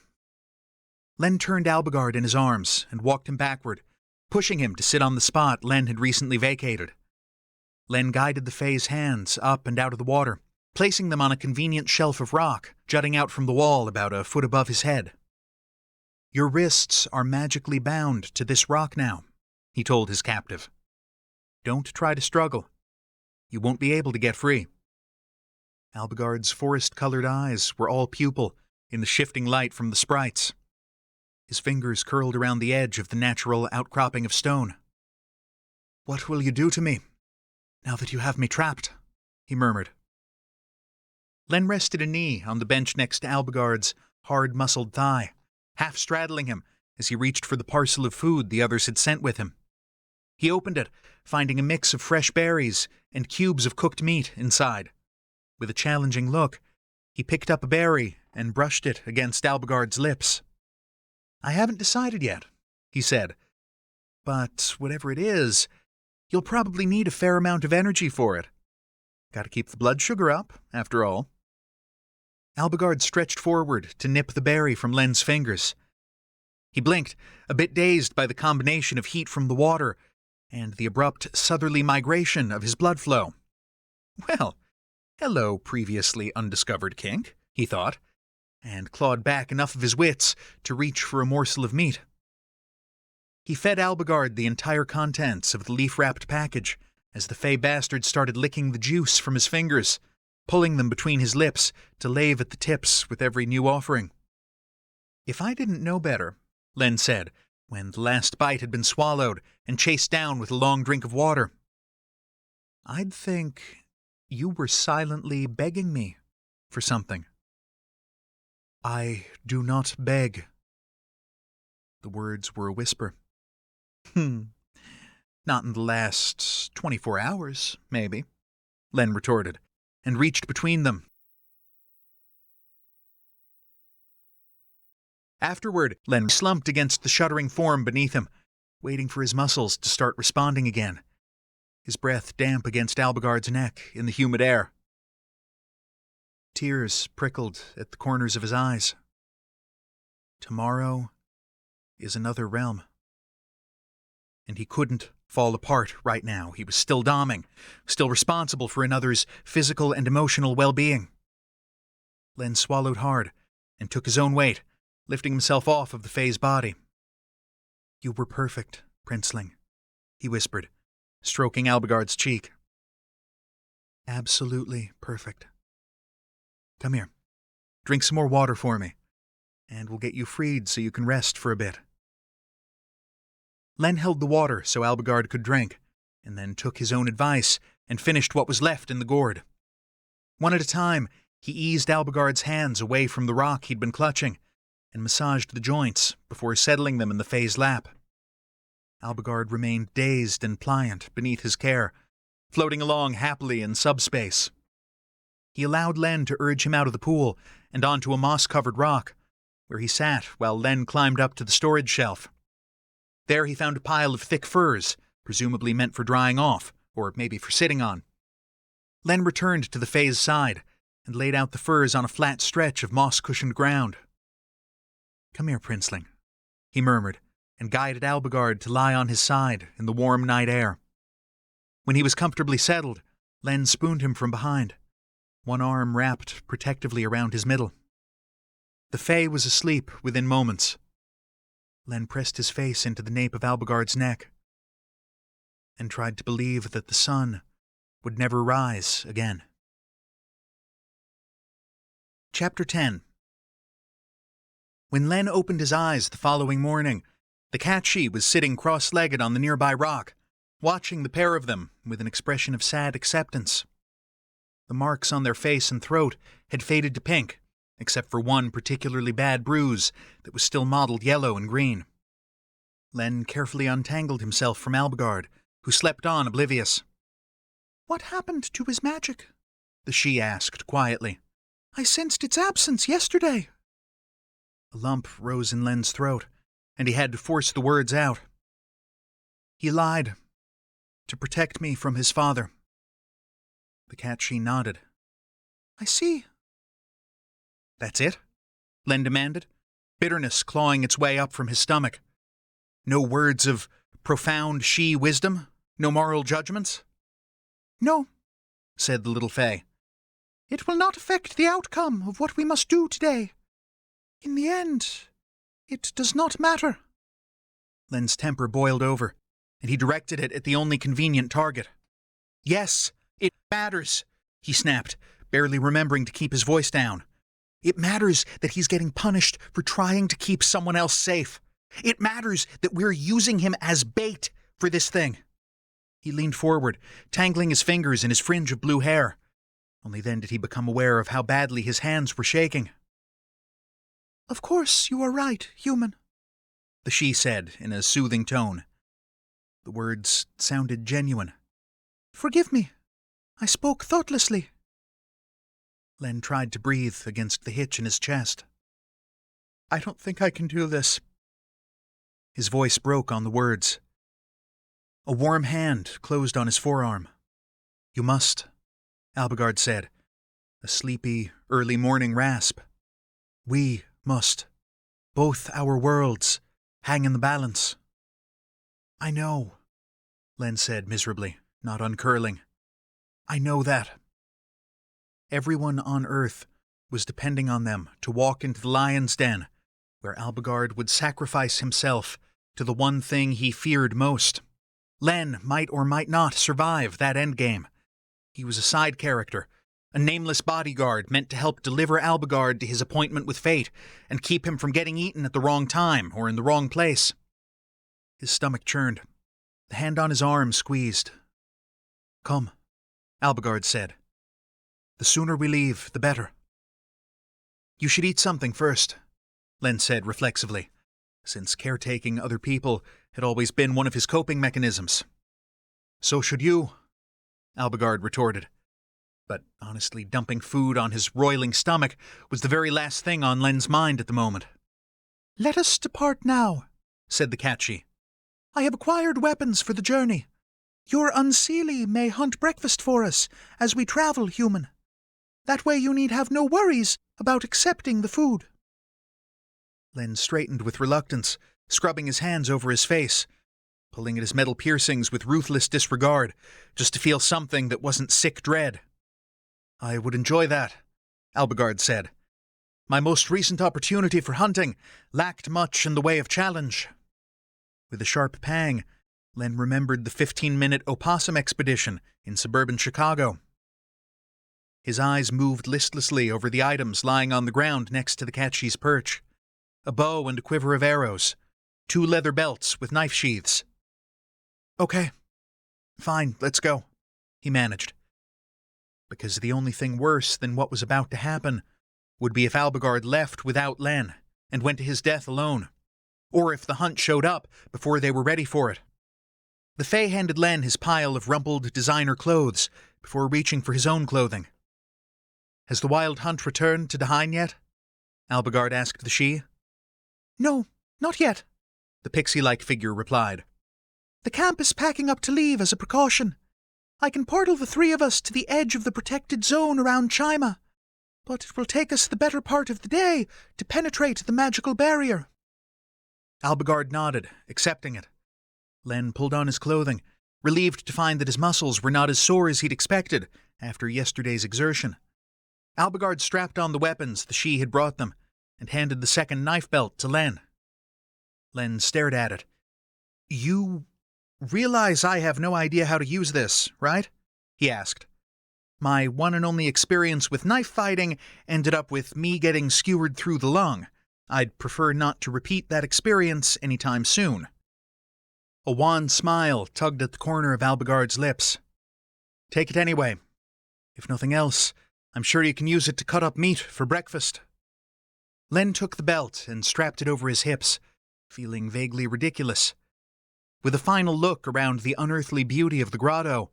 Len turned Albigard in his arms and walked him backward, pushing him to sit on the spot Len had recently vacated. Len guided the Fae's hands up and out of the water, placing them on a convenient shelf of rock jutting out from the wall about a foot above his head. Your wrists are magically bound to this rock now, he told his captive. Don't try to struggle. You won't be able to get free. Albigard's forest-colored eyes were all pupil in the shifting light from the sprites. His fingers curled around the edge of the natural outcropping of stone. What will you do to me, now that you have me trapped? He murmured. Len rested a knee on the bench next to Albigard's hard-muscled thigh, half straddling him as he reached for the parcel of food the others had sent with him. He opened it, finding a mix of fresh berries and cubes of cooked meat inside. With a challenging look, he picked up a berry and brushed it against Albigard's lips. I haven't decided yet, he said. But whatever it is, you'll probably need a fair amount of energy for it. Gotta keep the blood sugar up, after all. Albigard stretched forward to nip the berry from Len's fingers. He blinked, a bit dazed by the combination of heat from the water and the abrupt southerly migration of his blood flow. Well, hello, previously undiscovered kink, he thought, and clawed back enough of his wits to reach for a morsel of meat. He fed Albigard the entire contents of the leaf-wrapped package as the Fae bastard started licking the juice from his fingers, pulling them between his lips to lave at the tips with every new offering. "If I didn't know better," Len said, when the last bite had been swallowed and chased down with a long drink of water, "I'd think you were silently begging me for something." "I do not beg." The words were a whisper. "Not in the last 24 hours, maybe," Len retorted, and reached between them. Afterward, Len slumped against the shuddering form beneath him, waiting for his muscles to start responding again, his breath damp against Albigard's neck in the humid air. Tears prickled at the corners of his eyes. Tomorrow is another realm. And he couldn't fall apart right now. He was still doming, still responsible for another's physical and emotional well-being. Len swallowed hard and took his own weight, lifting himself off of the Fae's body. "You were perfect, Princeling," he whispered, stroking Albigard's cheek. "Absolutely perfect. Come here. Drink some more water for me, and we'll get you freed so you can rest for a bit." Len held the water so Albigard could drink, and then took his own advice and finished what was left in the gourd. One at a time, he eased Albigard's hands away from the rock he'd been clutching, and massaged the joints before settling them in the Fae's lap. Albigard remained dazed and pliant beneath his care, floating along happily in subspace. He allowed Len to urge him out of the pool and onto a moss-covered rock, where he sat while Len climbed up to the storage shelf. There he found a pile of thick furs, presumably meant for drying off, or maybe for sitting on. Len returned to the Fae's side and laid out the furs on a flat stretch of moss-cushioned ground. "Come here, Princeling," he murmured, and guided Albigard to lie on his side in the warm night air. When he was comfortably settled, Len spooned him from behind, one arm wrapped protectively around his middle. The Fae was asleep within moments. Len pressed his face into the nape of Albigard's neck and tried to believe that the sun would never rise again. Chapter 10. When Len opened his eyes the following morning, the cat-she was sitting cross-legged on the nearby rock, watching the pair of them with an expression of sad acceptance. The marks on their face and throat had faded to pink, except for one particularly bad bruise that was still mottled yellow and green. Len carefully untangled himself from Albigard, who slept on oblivious. "What happened to his magic?" the she asked quietly. "I sensed its absence yesterday." A lump rose in Len's throat, and he had to force the words out. "He lied, to protect me from his father." The cat-she nodded. "I see." "That's it?" Len demanded, bitterness clawing its way up from his stomach. No words of profound she wisdom? No moral judgments? "No," said the little Fae. "It will not affect the outcome of what we must do today. In the end, it does not matter." Len's temper boiled over, and he directed it at the only convenient target. "Yes, it matters," he snapped, barely remembering to keep his voice down. "It matters that he's getting punished for trying to keep someone else safe. It matters that we're using him as bait for this thing." He leaned forward, tangling his fingers in his fringe of blue hair. Only then did he become aware of how badly his hands were shaking. "Of course you are right, human," the she said in a soothing tone. The words sounded genuine. "Forgive me. I spoke thoughtlessly." Len tried to breathe against the hitch in his chest. "I don't think I can do this." His voice broke on the words. A warm hand closed on his forearm. "You must," Albigard said, a sleepy, early morning rasp. "We must. Both our worlds hang in the balance." "I know," Len said miserably, not uncurling. "I know that." Everyone on Earth was depending on them to walk into the lion's den, where Albigard would sacrifice himself to the one thing he feared most. Len might or might not survive that endgame. He was a side character, a nameless bodyguard meant to help deliver Albigard to his appointment with fate and keep him from getting eaten at the wrong time or in the wrong place. His stomach churned. The hand on his arm squeezed. "Come," Albigard said. "The sooner we leave, the better." "You should eat something first," Len said reflexively, since caretaking other people had always been one of his coping mechanisms. "So should you," Albigard retorted. But honestly, dumping food on his roiling stomach was the very last thing on Len's mind at the moment. "Let us depart now," said the Catchy. "I have acquired weapons for the journey. Your Unseelie may hunt breakfast for us as we travel, human. That way you need have no worries about accepting the food." Len straightened with reluctance, scrubbing his hands over his face, pulling at his metal piercings with ruthless disregard, just to feel something that wasn't sick dread. "I would enjoy that," Albigard said. "My most recent opportunity for hunting lacked much in the way of challenge." With a sharp pang, Len remembered the 15-minute opossum expedition in suburban Chicago. His eyes moved listlessly over the items lying on the ground next to the Catchy's perch. A bow and a quiver of arrows, 2 leather belts with knife sheaths. "Okay, fine, let's go," he managed. Because the only thing worse than what was about to happen would be if Albigard left without Len and went to his death alone, or if the hunt showed up before they were ready for it. The Fae handed Len his pile of rumpled designer clothes before reaching for his own clothing. "Has the wild hunt returned to Dhuinne yet?" Albigard asked the She. "No, not yet," the pixie-like figure replied. "The camp is packing up to leave as a precaution. I can portal the 3 of us to the edge of the protected zone around Chima, but it will take us the better part of the day to penetrate the magical barrier." Albigard nodded, accepting it. Len pulled on his clothing, relieved to find that his muscles were not as sore as he'd expected after yesterday's exertion. Albigard strapped on the weapons the She had brought them and handed the second knife belt to Len. Len stared at it. "You realize I have no idea how to use this, right?" he asked. "My one and only experience with knife fighting ended up with me getting skewered through the lung. I'd prefer not to repeat that experience anytime soon." A wan smile tugged at the corner of Albigard's lips. "Take it anyway. If nothing else, I'm sure you can use it to cut up meat for breakfast." Len took the belt and strapped it over his hips, feeling vaguely ridiculous. With a final look around the unearthly beauty of the grotto,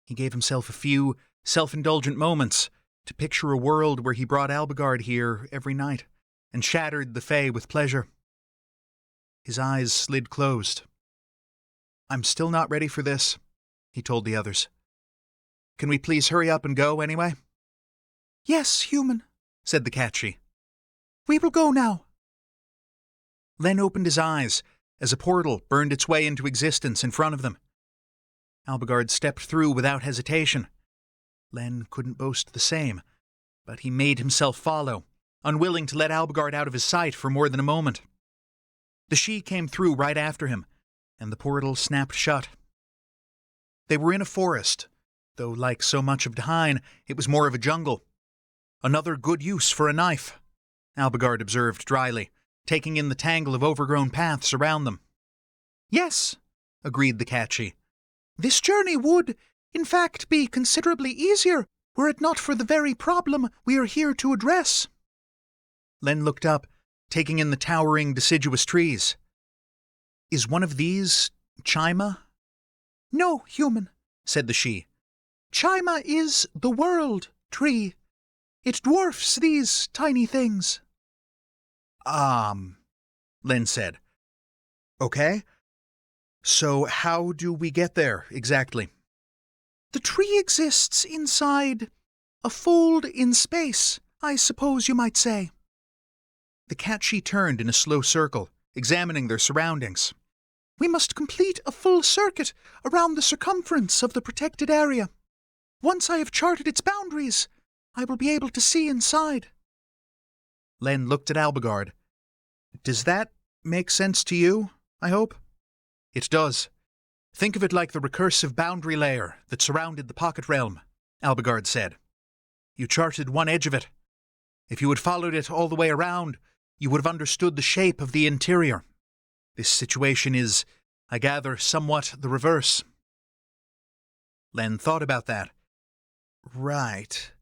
he gave himself a few self-indulgent moments to picture a world where he brought Albigard here every night and shattered the Fae with pleasure. His eyes slid closed. "I'm still not ready for this," he told the others. "Can we please hurry up and go anyway?" "Yes, human," said the Catchy. We will go now. Len opened his eyes as a portal burned its way into existence in front of them. Albigard stepped through without hesitation. Len couldn't boast the same, but he made himself follow, unwilling to let Albigard out of his sight for more than a moment. The She came through right after him, and the portal snapped shut. They were in a forest, though like so much of Dhuinne, it was more of a jungle. Another good use for a knife, Albigard observed dryly, taking in the tangle of overgrown paths around them. Yes, agreed the Catchy. This journey would, in fact, be considerably easier were it not for the very problem we are here to address. Len looked up, taking in the towering, deciduous trees. Is one of these Chima? No, human, said the She. Chima is the world tree. It dwarfs these tiny things. Len said. Okay. So how do we get there, exactly? The tree exists inside a fold in space, I suppose you might say. The Catchy turned in a slow circle, examining their surroundings. We must complete a full circuit around the circumference of the protected area. Once I have charted its boundaries, I will be able to see inside. Len looked at Albigard. Does that make sense to you, I hope? It does. Think of it like the recursive boundary layer that surrounded the pocket realm, Albigard said. You charted one edge of it. If you had followed it all the way around, you would have understood the shape of the interior. This situation is, I gather, somewhat the reverse. Len thought about that. Right.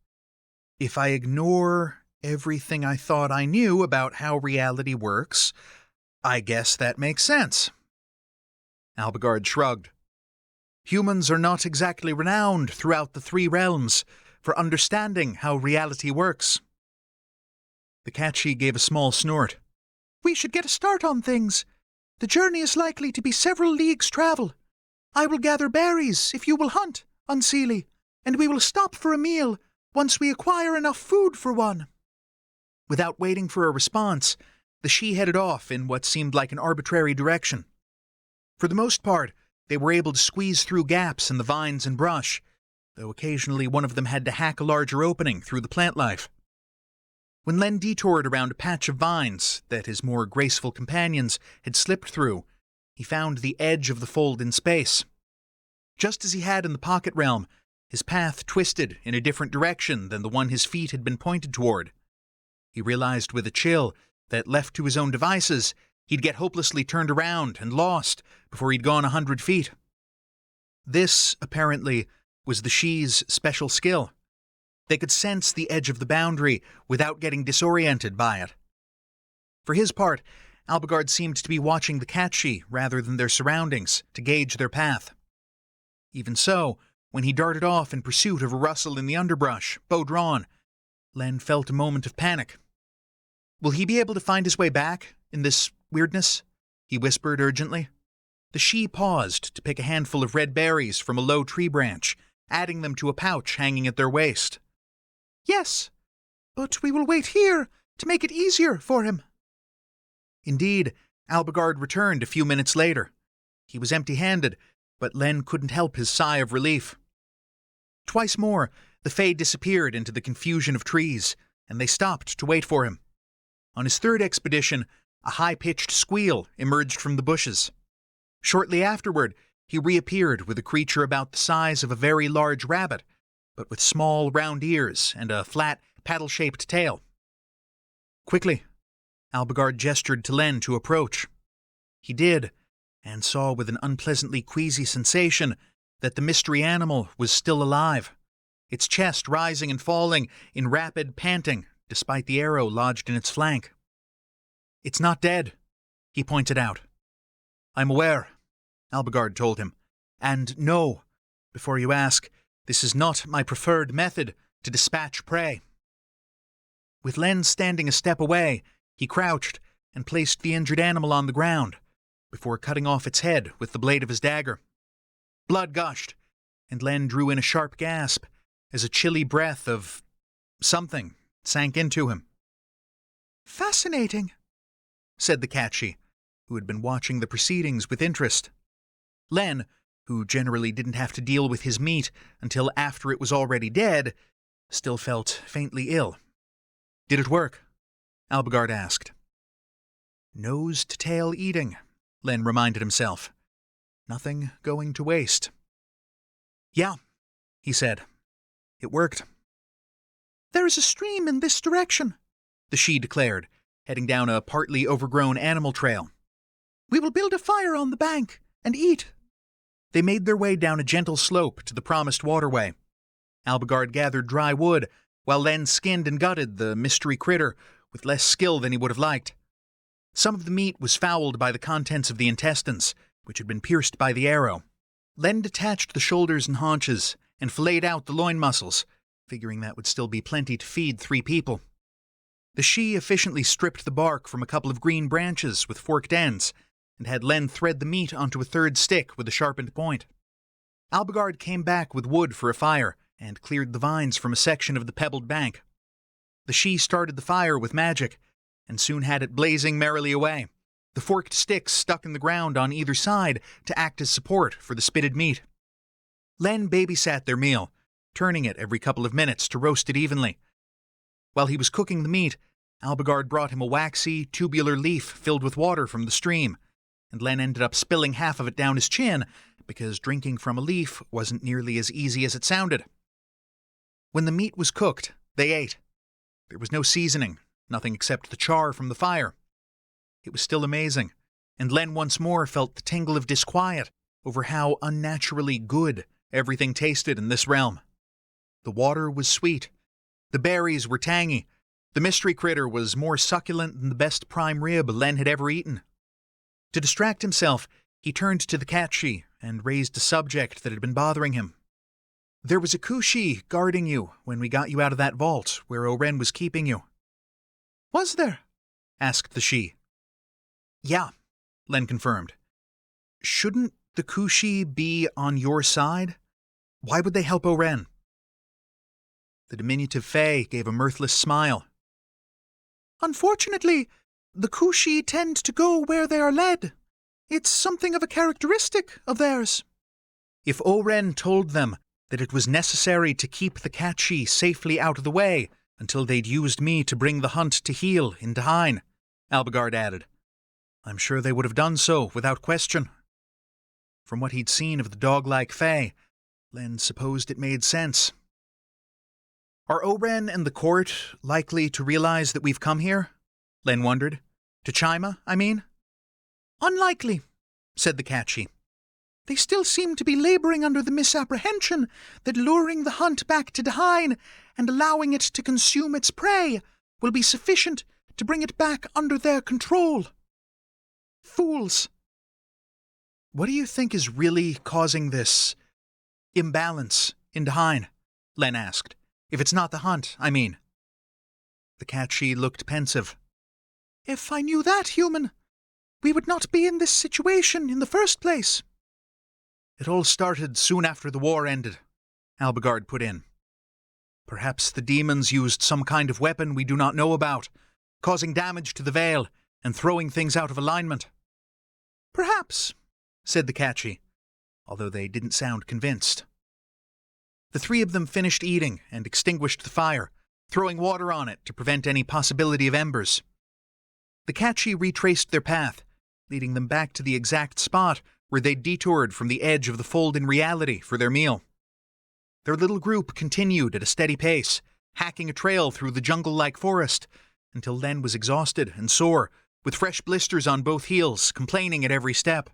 If I ignore everything I thought I knew about how reality works, I guess that makes sense. Albigard shrugged. Humans are not exactly renowned throughout the three realms for understanding how reality works. The Catchy gave a small snort. We should get a start on things. The journey is likely to be several leagues' travel. I will gather berries if you will hunt, Unseelie, and we will stop for a meal once we acquire enough food for one. Without waiting for a response, the She headed off in what seemed like an arbitrary direction. For the most part, they were able to squeeze through gaps in the vines and brush, though occasionally one of them had to hack a larger opening through the plant life. When Len detoured around a patch of vines that his more graceful companions had slipped through, he found the edge of the fold in space. Just as he had in the pocket realm, his path twisted in a different direction than the one his feet had been pointed toward. He realized with a chill that, left to his own devices, he'd get hopelessly turned around and lost before he'd gone 100 feet. This, apparently, was the She's special skill. They could sense the edge of the boundary without getting disoriented by it. For his part, Albigard seemed to be watching the Catchy rather than their surroundings to gauge their path. Even so, when he darted off in pursuit of a rustle in the underbrush, bow drawn, Len felt a moment of panic. Will he be able to find his way back in this weirdness? He whispered urgently. The She paused to pick a handful of red berries from a low tree branch, adding them to a pouch hanging at their waist. Yes, but we will wait here to make it easier for him. Indeed, Albigard returned a few minutes later. He was empty-handed, but Len couldn't help his sigh of relief. Twice more, the Fae disappeared into the confusion of trees, and they stopped to wait for him. On his third expedition, a high-pitched squeal emerged from the bushes. Shortly afterward, he reappeared with a creature about the size of a very large rabbit, but with small, round ears and a flat, paddle-shaped tail. Quickly, Albigard gestured to Len to approach. He did, and saw with an unpleasantly queasy sensation that the mystery animal was still alive, its chest rising and falling in rapid panting despite the arrow lodged in its flank. It's not dead, he pointed out. I'm aware, Albigard told him. And no, before you ask, this is not my preferred method to dispatch prey. With Len standing a step away, he crouched and placed the injured animal on the ground, before cutting off its head with the blade of his dagger. Blood gushed, and Len drew in a sharp gasp as a chilly breath of something sank into him. Fascinating, said the Catchy, who had been watching the proceedings with interest. Len, who generally didn't have to deal with his meat until after it was already dead, still felt faintly ill. Did it work? Albigard asked. Nose-to-tail eating, Len reminded himself. Nothing going to waste. Yeah, he said. It worked. There is a stream in this direction, the She declared, heading down a partly overgrown animal trail. We will build a fire on the bank and eat. They made their way down a gentle slope to the promised waterway. Albigard gathered dry wood, while Len skinned and gutted the mystery critter with less skill than he would have liked. Some of the meat was fouled by the contents of the intestines, which had been pierced by the arrow. Len detached the shoulders and haunches and filleted out the loin muscles, figuring that would still be plenty to feed 3 people. The She efficiently stripped the bark from a couple of green branches with forked ends, and had Len thread the meat onto a third stick with a sharpened point. Albigard came back with wood for a fire, and cleared the vines from a section of the pebbled bank. The She started the fire with magic, and soon had it blazing merrily away, the forked sticks stuck in the ground on either side to act as support for the spitted meat. Len babysat their meal, turning it every couple of minutes to roast it evenly. While he was cooking the meat, Albigard brought him a waxy, tubular leaf filled with water from the stream, and Len ended up spilling half of it down his chin because drinking from a leaf wasn't nearly as easy as it sounded. When the meat was cooked, they ate. There was no seasoning, nothing except the char from the fire. It was still amazing, and Len once more felt the tingle of disquiet over how unnaturally good everything tasted in this realm. The water was sweet. The berries were tangy. The mystery critter was more succulent than the best prime rib Len had ever eaten. To distract himself, he turned to the catchy and raised a subject that had been bothering him. "There was a Kushi guarding you when we got you out of that vault where Oren was keeping you." "Was there?" asked the she. "Yeah," Len confirmed. "Shouldn't the Kushi be on your side? Why would they help Oren?" The diminutive Fae gave a mirthless smile. "Unfortunately, the Kushi tend to go where they are led. It's something of a characteristic of theirs." "If Oren told them that it was necessary to keep the catchy safely out of the way until they'd used me to bring the hunt to heel in Dhuinne," Albigard added, "I'm sure they would have done so without question." From what he'd seen of the dog-like Fae, Len supposed it made sense. "Are Oren and the court likely to realize that we've come here?" Len wondered. "To Chima, I mean?" "Unlikely," said the catchy. "They still seem to be laboring under the misapprehension that luring the hunt back to Dhuinne and allowing it to consume its prey will be sufficient to bring it back under their control. Fools." "What do you think is really causing this imbalance in Dhuinne?" Len asked. "If it's not the hunt, I mean." The catchy looked pensive. "If I knew that, human, we would not be in this situation in the first place." "It all started soon after the war ended," Albigard put in. "Perhaps the demons used some kind of weapon we do not know about, causing damage to the veil and throwing things out of alignment." "Perhaps," said the catchy, although they didn't sound convinced. The three of them finished eating and extinguished the fire, throwing water on it to prevent any possibility of embers. The catchy retraced their path, leading them back to the exact spot where they'd detoured from the edge of the fold in reality for their meal. Their little group continued at a steady pace, hacking a trail through the jungle-like forest, until Len was exhausted and sore, with fresh blisters on both heels, complaining at every step.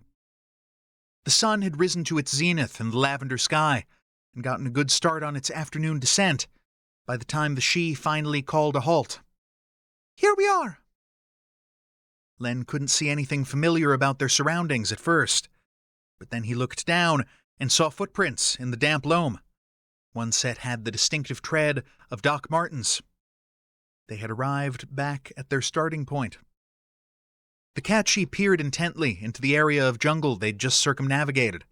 The sun had risen to its zenith in the lavender sky, and gotten a good start on its afternoon descent by the time the she finally called a halt. "Here we are." Len couldn't see anything familiar about their surroundings at first, but then he looked down and saw footprints in the damp loam. One set had the distinctive tread of Doc Martens. They had arrived back at their starting point. The catchy peered intently into the area of jungle they'd just circumnavigated.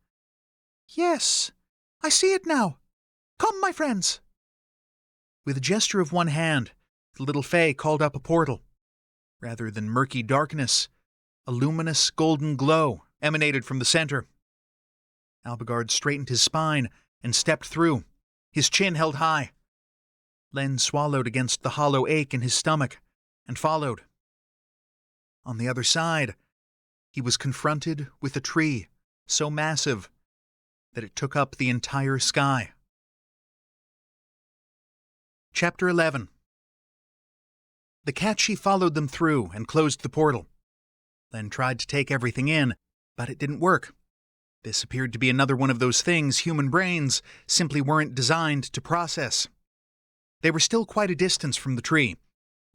"Yes, I see it now. Come, my friends." With a gesture of one hand, the little Fae called up a portal. Rather than murky darkness, a luminous golden glow emanated from the center. Albigard straightened his spine and stepped through, his chin held high. Len swallowed against the hollow ache in his stomach and followed. On the other side, he was confronted with a tree so massive that it took up the entire sky. Chapter 11. The catchy followed them through and closed the portal. Len tried to take everything in, but it didn't work. This appeared to be another one of those things human brains simply weren't designed to process. They were still quite a distance from the tree,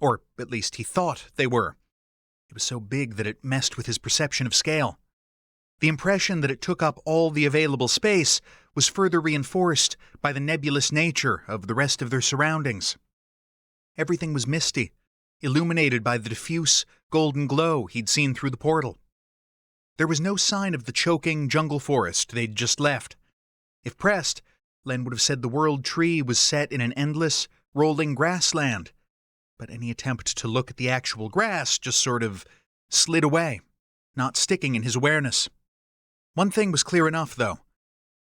or at least he thought they were. It was so big that it messed with his perception of scale. The impression that it took up all the available space was further reinforced by the nebulous nature of the rest of their surroundings. Everything was misty, illuminated by the diffuse golden glow he'd seen through the portal. There was no sign of the choking jungle forest they'd just left. If pressed, Len would have said the world tree was set in an endless, rolling grassland, but any attempt to look at the actual grass just sort of slid away, not sticking in his awareness. One thing was clear enough, though.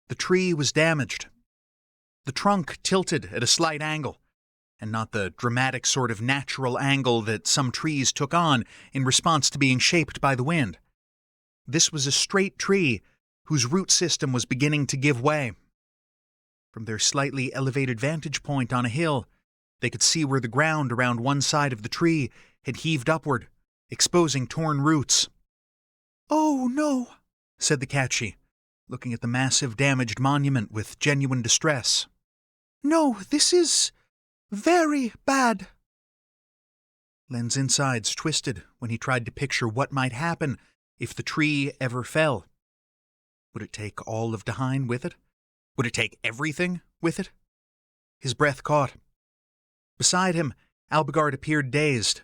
The tree was damaged. The trunk tilted at a slight angle, and not the dramatic sort of natural angle that some trees took on in response to being shaped by the wind. This was a straight tree whose root system was beginning to give way. From their slightly elevated vantage point on a hill, they could see where the ground around one side of the tree had heaved upward, exposing torn roots. "Oh, no," said the Catchy, looking at the massive damaged monument with genuine distress. "No, this is very bad." Len's insides twisted when he tried to picture what might happen if the tree ever fell. Would it take all of Dhuinne with it? Would it take everything with it? His breath caught. Beside him, Albigard appeared dazed.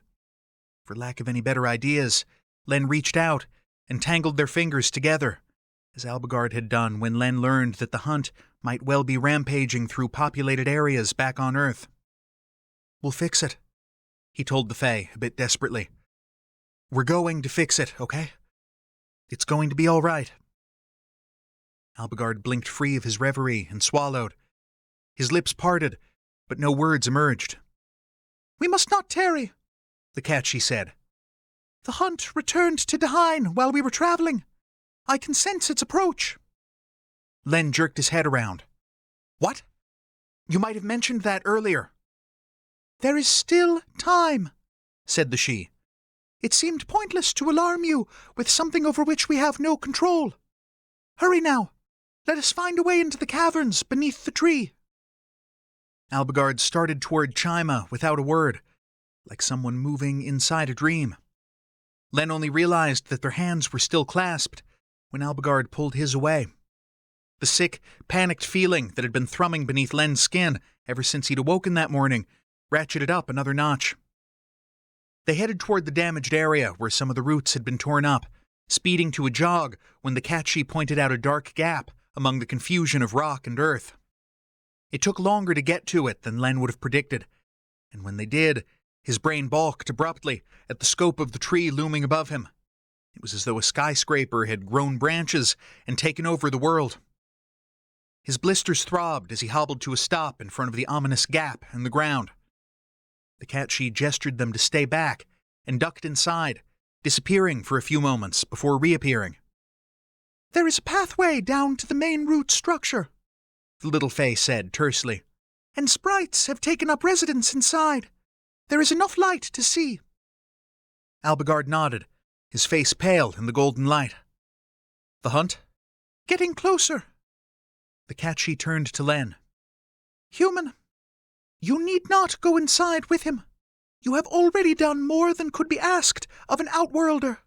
For lack of any better ideas, Len reached out and tangled their fingers together, as Albigard had done when Len learned that the hunt might well be rampaging through populated areas back on Earth. "We'll fix it," he told the Fae a bit desperately. "We're going to fix it, okay? It's going to be all right." Albigard blinked free of his reverie and swallowed. His lips parted, but no words emerged. "We must not tarry," the Catchy said. "The hunt returned to Dhuinne while we were traveling. I can sense its approach." Len jerked his head around. "What? You might have mentioned that earlier." "There is still time," said the She. "It seemed pointless to alarm you with something over which we have no control. Hurry now. Let us find a way into the caverns beneath the tree." Albigard started toward Chima without a word, like someone moving inside a dream. Len only realized that their hands were still clasped when Albigard pulled his away. The sick, panicked feeling that had been thrumming beneath Len's skin ever since he'd awoken that morning ratcheted up another notch. They headed toward the damaged area where some of the roots had been torn up, speeding to a jog when the Catchy pointed out a dark gap among the confusion of rock and earth. It took longer to get to it than Len would have predicted, and when they did, his brain balked abruptly at the scope of the tree looming above him. It was as though a skyscraper had grown branches and taken over the world. His blisters throbbed as he hobbled to a stop in front of the ominous gap in the ground. The Catchy gestured them to stay back and ducked inside, disappearing for a few moments before reappearing. "There is a pathway down to the main root structure," the little Fae said tersely. "And sprites have taken up residence inside. There is enough light to see." Albigard nodded, his face pale in the golden light. "The hunt?" "Getting closer." The Catchy turned to Len. "Human, you need not go inside with him. You have already done more than could be asked of an outworlder."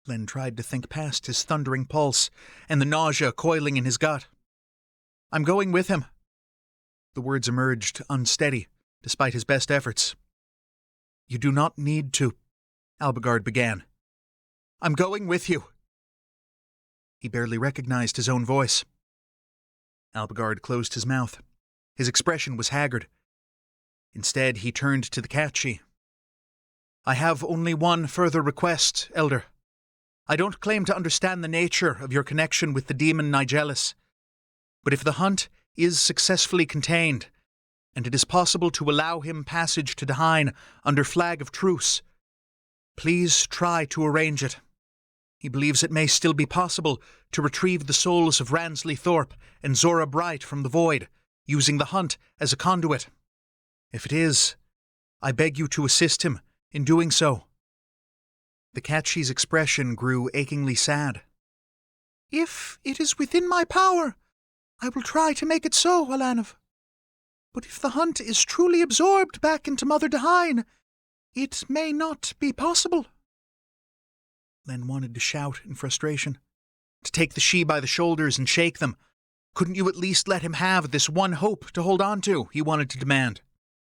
Len tried to think past his thundering pulse and the nausea coiling in his gut. "I'm going with him." The words emerged unsteady, despite his best efforts. "You do not need to," Albigard began. "I'm going with you." He barely recognized his own voice. Albigard closed his mouth. His expression was haggard. Instead, he turned to the Catchy. "I have only one further request, Elder. I don't claim to understand the nature of your connection with the demon Nigellus, but if the hunt is successfully contained, and it is possible to allow him passage to Dhuinne under flag of truce, please try to arrange it. He believes it may still be possible to retrieve the souls of Ransley Thorpe and Zora Bright from the void, using the hunt as a conduit. If it is, I beg you to assist him in doing so." The Catchy's expression grew achingly sad. "If it is within my power, I will try to make it so, Alanov. But if the hunt is truly absorbed back into Mother Dhuinne, it may not be possible." Len wanted to shout in frustration, to take the She by the shoulders and shake them. "Couldn't you at least let him have this one hope to hold on to?" he wanted to demand.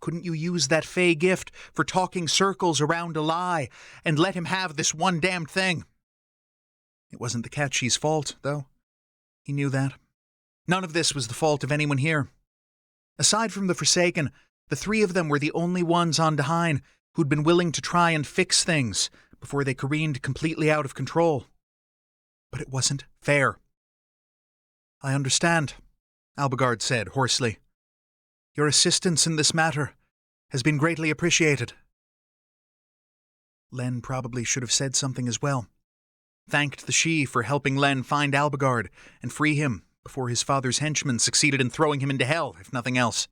"Couldn't you use that Fae gift for talking circles around a lie and let him have this one damned thing?" It wasn't the Catchy's fault, though. He knew that. None of this was the fault of anyone here. Aside from the Forsaken, the three of them were the only ones on Dhuinne who'd been willing to try and fix things before they careened completely out of control. But it wasn't fair. "I understand," Albigard said hoarsely. "Your assistance in this matter has been greatly appreciated." Len probably should have said something as well. thanked the Sidhe for helping Len find Albigard and free him before his father's henchmen succeeded in throwing him into hell, if nothing else.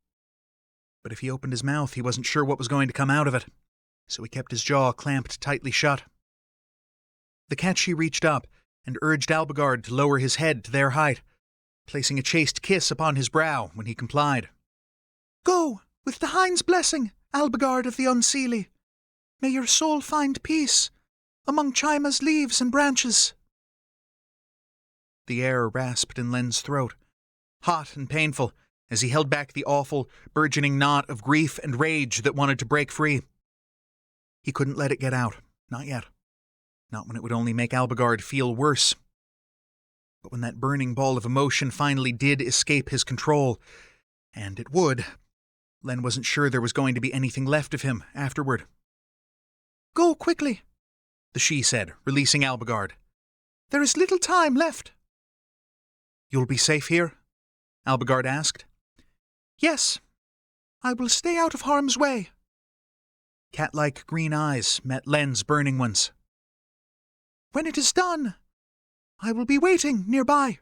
But if he opened his mouth, he wasn't sure what was going to come out of it, so he kept his jaw clamped tightly shut. The Catchy reached up and urged Albigard to lower his head to their height, placing a chaste kiss upon his brow when he complied. Go, with Dhuinne's blessing, Albigard of the Unseelie. May your soul find peace among Chima's leaves and branches. The air rasped in Len's throat, hot and painful, as he held back the awful, burgeoning knot of grief and rage that wanted to break free. He couldn't let it get out, not yet. Not when it would only make Albigard feel worse. But when that burning ball of emotion finally did escape his control, and it would, Len wasn't sure there was going to be anything left of him afterward. Go quickly, the Sidhe said, releasing Albigard. There is little time left. You'll be safe here? Albigard asked. Yes, I will stay out of harm's way. Cat-like green eyes met Len's burning ones. When it is done, I will be waiting nearby.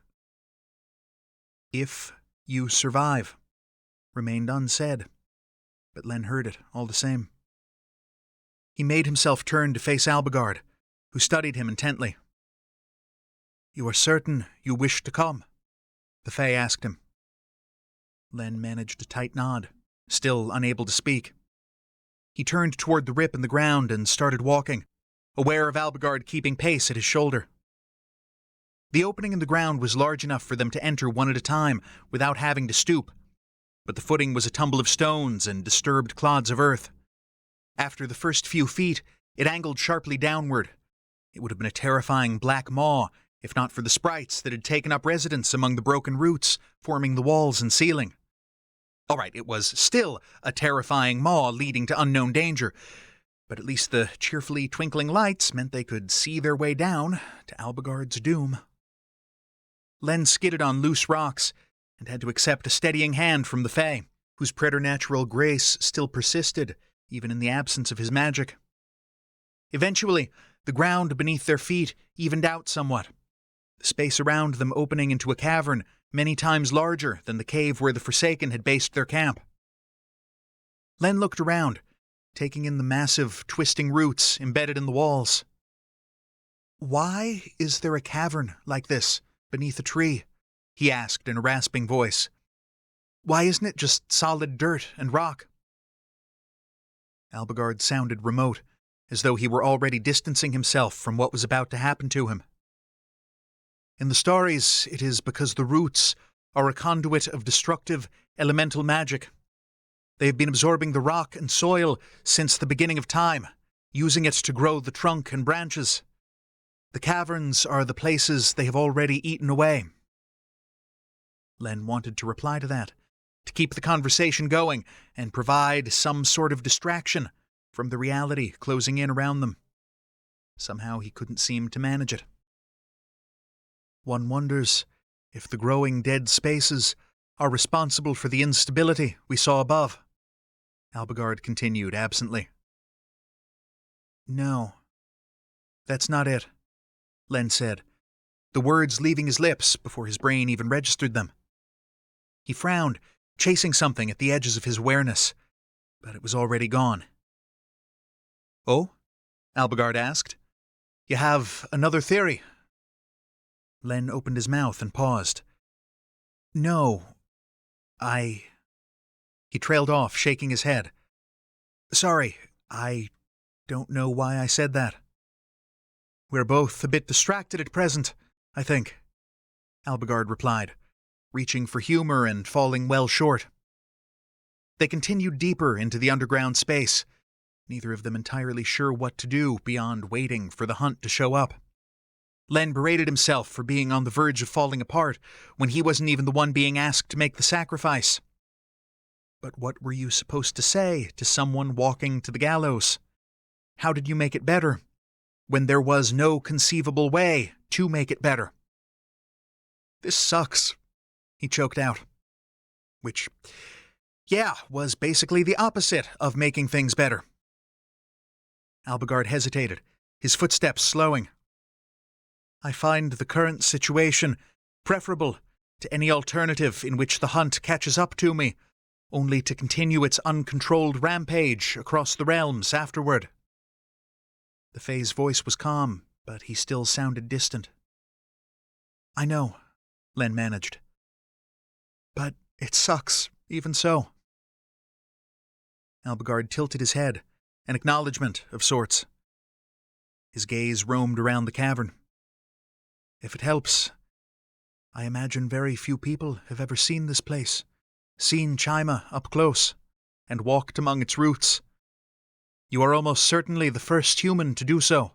If you survive, remained unsaid, but Len heard it all the same. He made himself turn to face Albigard, who studied him intently. You are certain you wish to come? The Fae asked him. Len managed a tight nod, still unable to speak. He turned toward the rip in the ground and started walking, aware of Albigard keeping pace at his shoulder. The opening in the ground was large enough for them to enter one at a time without having to stoop, but the footing was a tumble of stones and disturbed clods of earth. After the first few feet, it angled sharply downward. It would have been a terrifying black maw, if not for the sprites that had taken up residence among the broken roots forming the walls and ceiling. All right, it was still a terrifying maw leading to unknown danger, but at least the cheerfully twinkling lights meant they could see their way down to Albigard's doom. Len skidded on loose rocks and had to accept a steadying hand from the Fae, whose preternatural grace still persisted, even in the absence of his magic. Eventually, the ground beneath their feet evened out somewhat, the space around them opening into a cavern many times larger than the cave where the Forsaken had based their camp. Len looked around, taking in the massive, twisting roots embedded in the walls. Why is there a cavern like this beneath a tree? He asked in a rasping voice. Why isn't it just solid dirt and rock? Albigard sounded remote, as though he were already distancing himself from what was about to happen to him. In the stories, it is because the roots are a conduit of destructive, elemental magic. They have been absorbing the rock and soil since the beginning of time, using it to grow the trunk and branches. The caverns are the places they have already eaten away. Len wanted to reply to that, to keep the conversation going and provide some sort of distraction from the reality closing in around them. Somehow he couldn't seem to manage it. One wonders if the growing dead spaces are responsible for the instability we saw above, Albigard continued absently. No, that's not it, Len said, the words leaving his lips before his brain even registered them. He frowned, chasing something at the edges of his awareness, but it was already gone. Oh? Albigard asked. You have another theory? Len opened his mouth and paused. No, He trailed off, shaking his head. Sorry, I don't know why I said that. We're both a bit distracted at present, I think, Albigard replied, reaching for humor and falling well short. They continued deeper into the underground space, neither of them entirely sure what to do beyond waiting for the hunt to show up. Len berated himself for being on the verge of falling apart when he wasn't even the one being asked to make the sacrifice. But what were you supposed to say to someone walking to the gallows? How did you make it better, when there was no conceivable way to make it better? This sucks, he choked out. Which, yeah, was basically the opposite of making things better. Albigard hesitated, his footsteps slowing. I find the current situation preferable to any alternative in which the hunt catches up to me, only to continue its uncontrolled rampage across the realms afterward. The Fae's voice was calm, but he still sounded distant. I know, Len managed. But it sucks, even so. Albigard tilted his head, an acknowledgement of sorts. His gaze roamed around the cavern. If it helps, I imagine very few people have ever seen this place, seen Chima up close, and walked among its roots. You are almost certainly the first human to do so.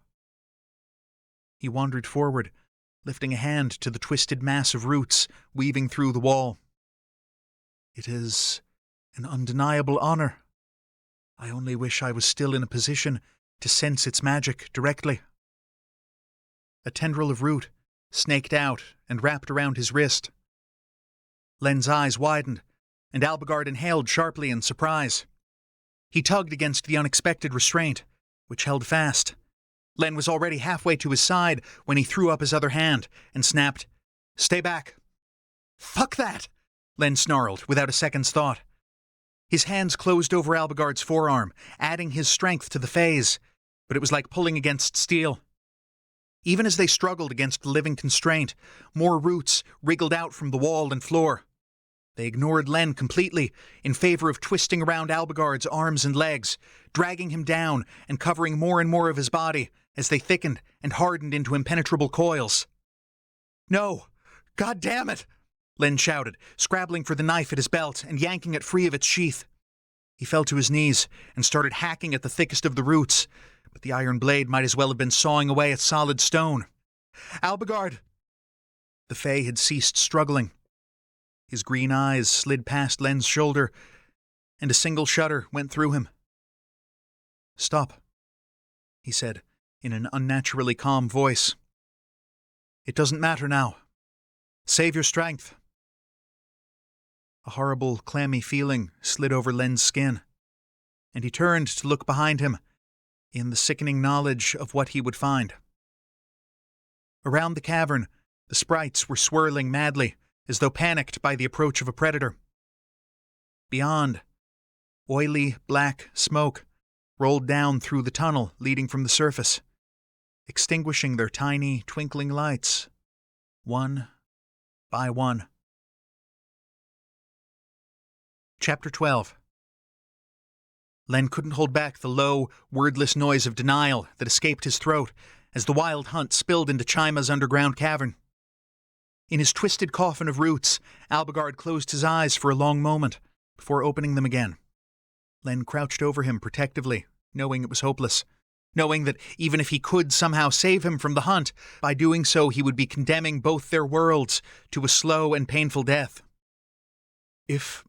He wandered forward, lifting a hand to the twisted mass of roots weaving through the wall. It is an undeniable honor. I only wish I was still in a position to sense its magic directly. A tendril of root snaked out and wrapped around his wrist. Len's eyes widened, and Albigard inhaled sharply in surprise. He tugged against the unexpected restraint, which held fast. Len was already halfway to his side when he threw up his other hand and snapped, "Stay back." "Fuck that!" Len snarled without a second's thought. His hands closed over Albigard's forearm, adding his strength to the Fae's, but it was like pulling against steel. Even as they struggled against the living constraint, more roots wriggled out from the wall and floor. They ignored Len completely, in favor of twisting around Albigard's arms and legs, dragging him down and covering more and more of his body as they thickened and hardened into impenetrable coils. "No! God damn it!" Len shouted, scrabbling for the knife at his belt and yanking it free of its sheath. He fell to his knees and started hacking at the thickest of the roots, but the iron blade might as well have been sawing away at solid stone. "Albigard!" The Fae had ceased struggling. His green eyes slid past Len's shoulder, and a single shudder went through him. "Stop," he said, in an unnaturally calm voice. "It doesn't matter now. Save your strength." A horrible, clammy feeling slid over Len's skin, and he turned to look behind him, in the sickening knowledge of what he would find. Around the cavern, the sprites were swirling madly, as though panicked by the approach of a predator. Beyond, oily, black smoke rolled down through the tunnel leading from the surface, extinguishing their tiny, twinkling lights, one by one. Chapter 12. Len couldn't hold back the low, wordless noise of denial that escaped his throat as the wild hunt spilled into Chima's underground cavern. In his twisted coffin of roots, Albigard closed his eyes for a long moment before opening them again. Len crouched over him protectively, knowing it was hopeless, knowing that even if he could somehow save him from the hunt, by doing so he would be condemning both their worlds to a slow and painful death. If...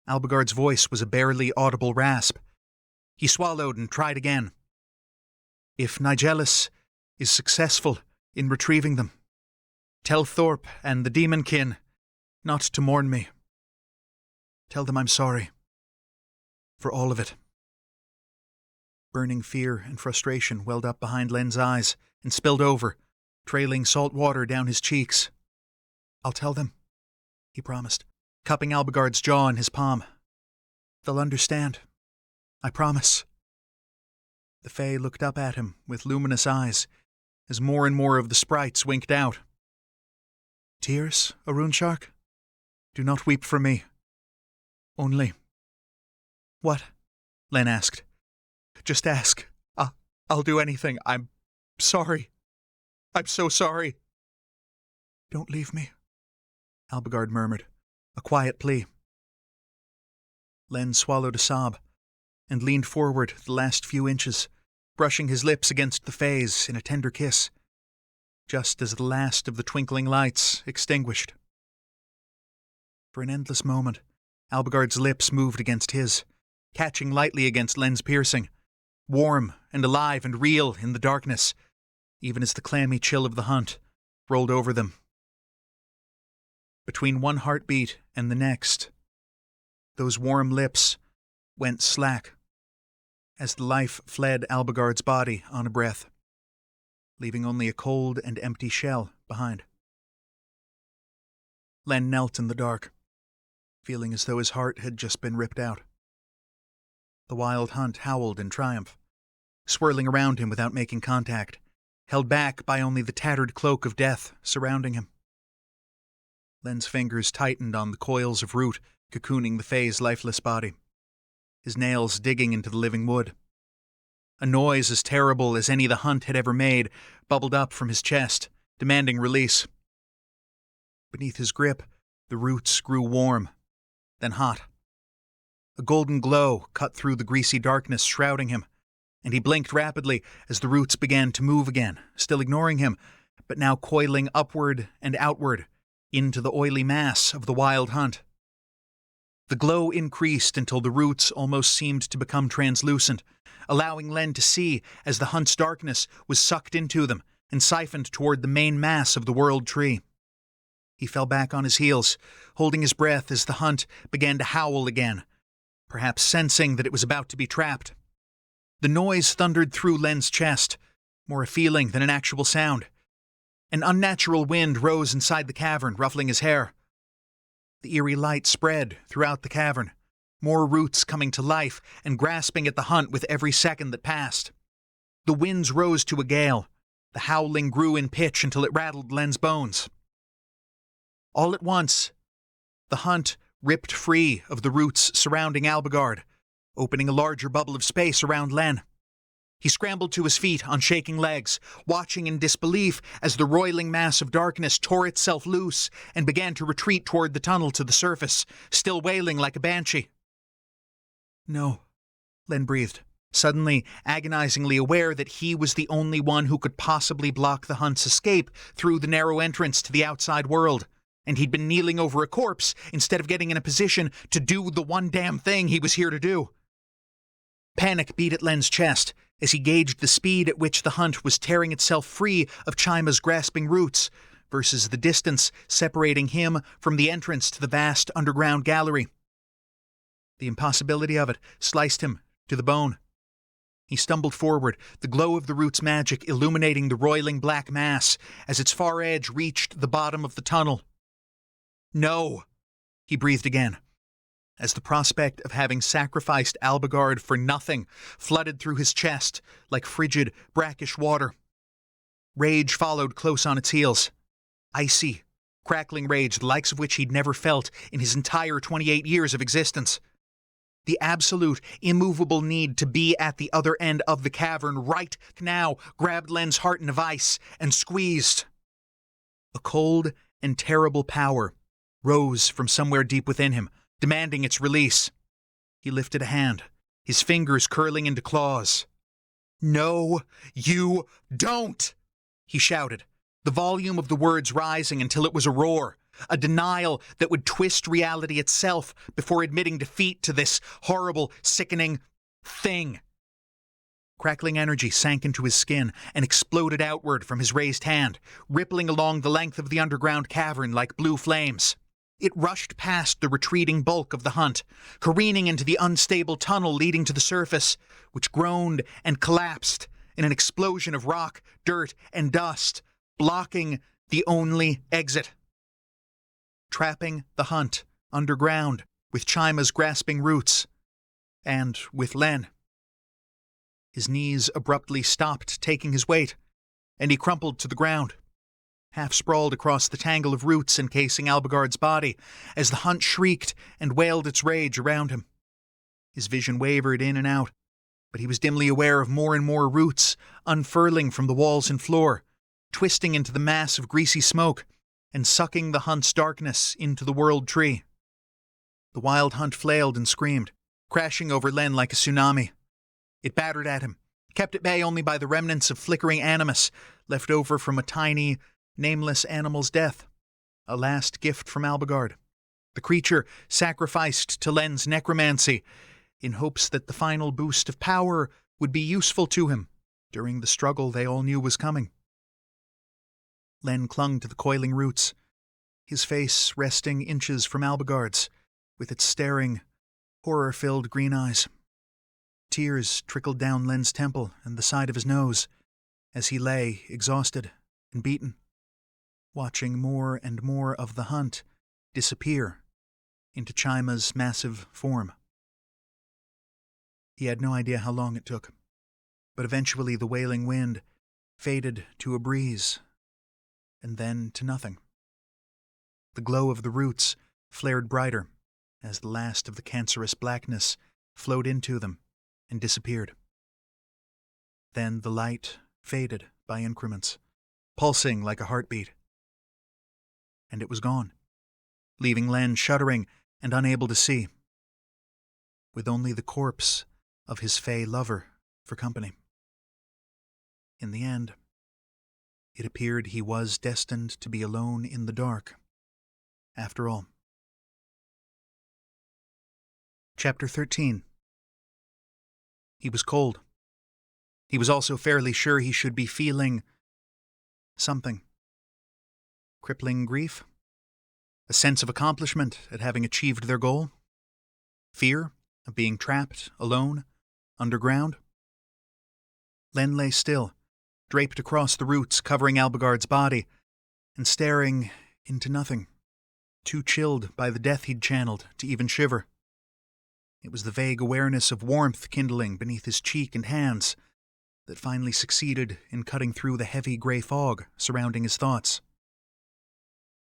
Albigard's voice was a barely audible rasp. He swallowed and tried again. "If Nigelis is successful in retrieving them, tell Thorpe and the demonkin not to mourn me. Tell them I'm sorry. For all of it." Burning fear and frustration welled up behind Len's eyes and spilled over, trailing salt water down his cheeks. "I'll tell them," he promised, cupping Albigard's jaw in his palm. "They'll understand. I promise." The Fae looked up at him with luminous eyes as more and more of the sprites winked out. "Tears, Arun Shark? Do not weep for me. Only—" "What?" Len asked. "Just ask. I'll do anything. I'm sorry. I'm so sorry." "Don't leave me," Albigard murmured, a quiet plea. Len swallowed a sob and leaned forward the last few inches, brushing his lips against the Fae's in a tender kiss, just as the last of the twinkling lights extinguished. For an endless moment, Albigard's lips moved against his, catching lightly against Len's piercing, warm and alive and real in the darkness, even as the clammy chill of the hunt rolled over them. Between one heartbeat and the next, those warm lips went slack as the life fled Albigard's body on a breath. leaving only a cold and empty shell behind. Len knelt in the dark, feeling as though his heart had just been ripped out. The wild hunt howled in triumph, swirling around him without making contact, held back by only the tattered cloak of death surrounding him. Len's fingers tightened on the coils of root cocooning the Fae's lifeless body, his nails digging into the living wood. A noise as terrible as any the hunt had ever made bubbled up from his chest, demanding release. Beneath his grip, the roots grew warm, then hot. A golden glow cut through the greasy darkness shrouding him, and he blinked rapidly as the roots began to move again, still ignoring him, but now coiling upward and outward into the oily mass of the wild hunt. The glow increased until the roots almost seemed to become translucent, allowing Len to see as the hunt's darkness was sucked into them and siphoned toward the main mass of the world tree. He fell back on his heels, holding his breath as the hunt began to howl again, perhaps sensing that it was about to be trapped. The noise thundered through Len's chest, more a feeling than an actual sound. An unnatural wind rose inside the cavern, ruffling his hair. The eerie light spread throughout the cavern, more roots coming to life and grasping at the hunt with every second that passed. The winds rose to a gale. The howling grew in pitch until it rattled Len's bones. All at once, the hunt ripped free of the roots surrounding Albigard, opening a larger bubble of space around Len. He scrambled to his feet on shaking legs, watching in disbelief as the roiling mass of darkness tore itself loose and began to retreat toward the tunnel to the surface, still wailing like a banshee. "No," Len breathed, suddenly agonizingly aware that he was the only one who could possibly block the hunt's escape through the narrow entrance to the outside world, and he'd been kneeling over a corpse instead of getting in a position to do the one damn thing he was here to do. Panic beat at Len's chest as he gauged the speed at which the hunt was tearing itself free of Chima's grasping roots versus the distance separating him from the entrance to the vast underground gallery. The impossibility of it sliced him to the bone. He stumbled forward, the glow of the root's magic illuminating the roiling black mass as its far edge reached the bottom of the tunnel. "No," he breathed again, as the prospect of having sacrificed Albigard for nothing flooded through his chest like frigid, brackish water. Rage followed close on its heels. Icy, crackling rage, the likes of which he'd never felt in his entire 28 years of existence. The absolute, immovable need to be at the other end of the cavern right now grabbed Len's heart in a vice and squeezed. A cold and terrible power rose from somewhere deep within him, demanding its release. He lifted a hand, his fingers curling into claws. "No, you don't!" he shouted, the volume of the words rising until it was a roar, a denial that would twist reality itself before admitting defeat to this horrible, sickening thing. Crackling energy sank into his skin and exploded outward from his raised hand, rippling along the length of the underground cavern like blue flames. It rushed past the retreating bulk of the hunt, careening into the unstable tunnel leading to the surface, which groaned and collapsed in an explosion of rock, dirt, and dust, blocking the only exit. Trapping the hunt underground with Chima's grasping roots, and with Len. His knees abruptly stopped taking his weight, and he crumpled to the ground, half sprawled across the tangle of roots encasing Albigard's body as the hunt shrieked and wailed its rage around him. His vision wavered in and out, but he was dimly aware of more and more roots unfurling from the walls and floor, twisting into the mass of greasy smoke and sucking the hunt's darkness into the world tree. The wild hunt flailed and screamed, crashing over Len like a tsunami. It battered at him, kept at bay only by the remnants of flickering animus left over from a tiny, nameless animal's death, a last gift from Albigard, the creature sacrificed to Len's necromancy in hopes that the final boost of power would be useful to him during the struggle they all knew was coming. Len clung to the coiling roots, his face resting inches from Albigard's, with its staring, horror-filled green eyes. Tears trickled down Len's temple and the side of his nose, as he lay, exhausted and beaten, watching more and more of the hunt disappear into Chima's massive form. He had no idea how long it took, but eventually the wailing wind faded to a breeze, and then to nothing. The glow of the roots flared brighter as the last of the cancerous blackness flowed into them and disappeared. Then the light faded by increments, pulsing like a heartbeat. And it was gone, leaving Len shuddering and unable to see, with only the corpse of his Fae lover for company. In the end, it appeared he was destined to be alone in the dark, after all. Chapter 13. He was cold. He was also fairly sure he should be feeling something. Crippling grief? A sense of accomplishment at having achieved their goal? Fear of being trapped, alone, underground? Len lay still, draped across the roots covering Albigard's body, and staring into nothing, too chilled by the death he'd channeled to even shiver. It was the vague awareness of warmth kindling beneath his cheek and hands that finally succeeded in cutting through the heavy gray fog surrounding his thoughts.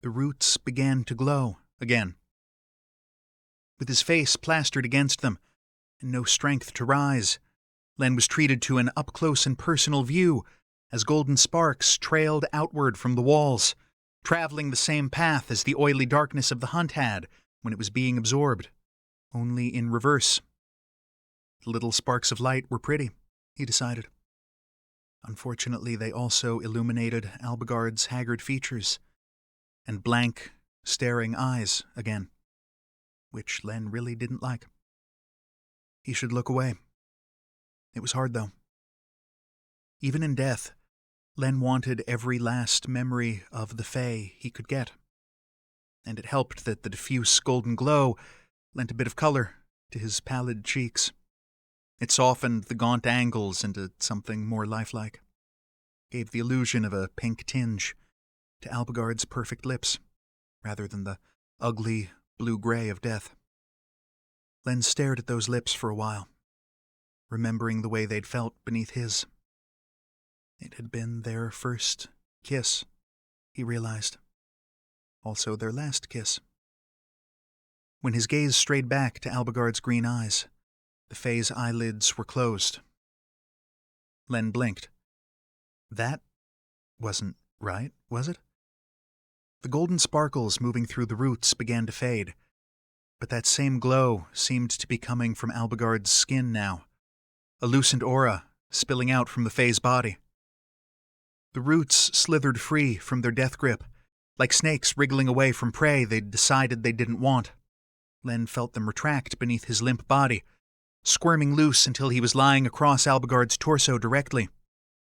The roots began to glow again. With his face plastered against them and no strength to rise, Len was treated to an up-close and personal view as golden sparks trailed outward from the walls, traveling the same path as the oily darkness of the hunt had when it was being absorbed, only in reverse. The little sparks of light were pretty, he decided. Unfortunately, they also illuminated Albigard's haggard features and blank, staring eyes again, which Len really didn't like. He should look away. It was hard, though. Even in death, Len wanted every last memory of the Fae he could get, and it helped that the diffuse golden glow lent a bit of color to his pallid cheeks. It softened the gaunt angles into something more lifelike, gave the illusion of a pink tinge to Albigard's perfect lips, rather than the ugly blue-gray of death. Len stared at those lips for a while, remembering the way they'd felt beneath his. It had been their first kiss, he realized. Also their last kiss. When his gaze strayed back to Albigard's green eyes, the Fae's eyelids were closed. Len blinked. That wasn't right, was it? The golden sparkles moving through the roots began to fade, but that same glow seemed to be coming from Albigard's skin now, a lucent aura spilling out from the Fae's body. The roots slithered free from their death grip, like snakes wriggling away from prey they'd decided they didn't want. Len felt them retract beneath his limp body, squirming loose until he was lying across Albigard's torso directly,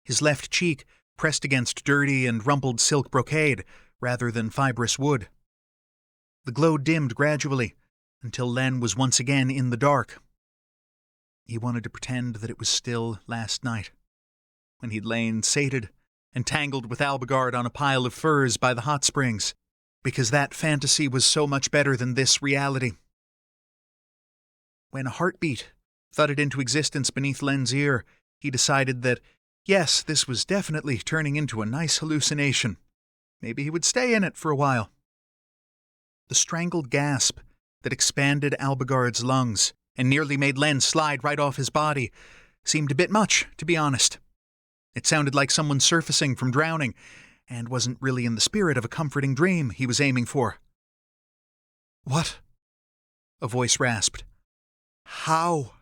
his left cheek pressed against dirty and rumpled silk brocade rather than fibrous wood. The glow dimmed gradually until Len was once again in the dark. He wanted to pretend that it was still last night, when he'd lain sated and tangled with Albigard on a pile of furs by the hot springs, because that fantasy was so much better than this reality. When a heartbeat thudded into existence beneath Len's ear, he decided that, yes, this was definitely turning into a nice hallucination. Maybe he would stay in it for a while. The strangled gasp that expanded Albigard's lungs and nearly made Len slide right off his body seemed a bit much, to be honest. It sounded like someone surfacing from drowning, and wasn't really in the spirit of a comforting dream he was aiming for. "What?" a voice rasped. "How?"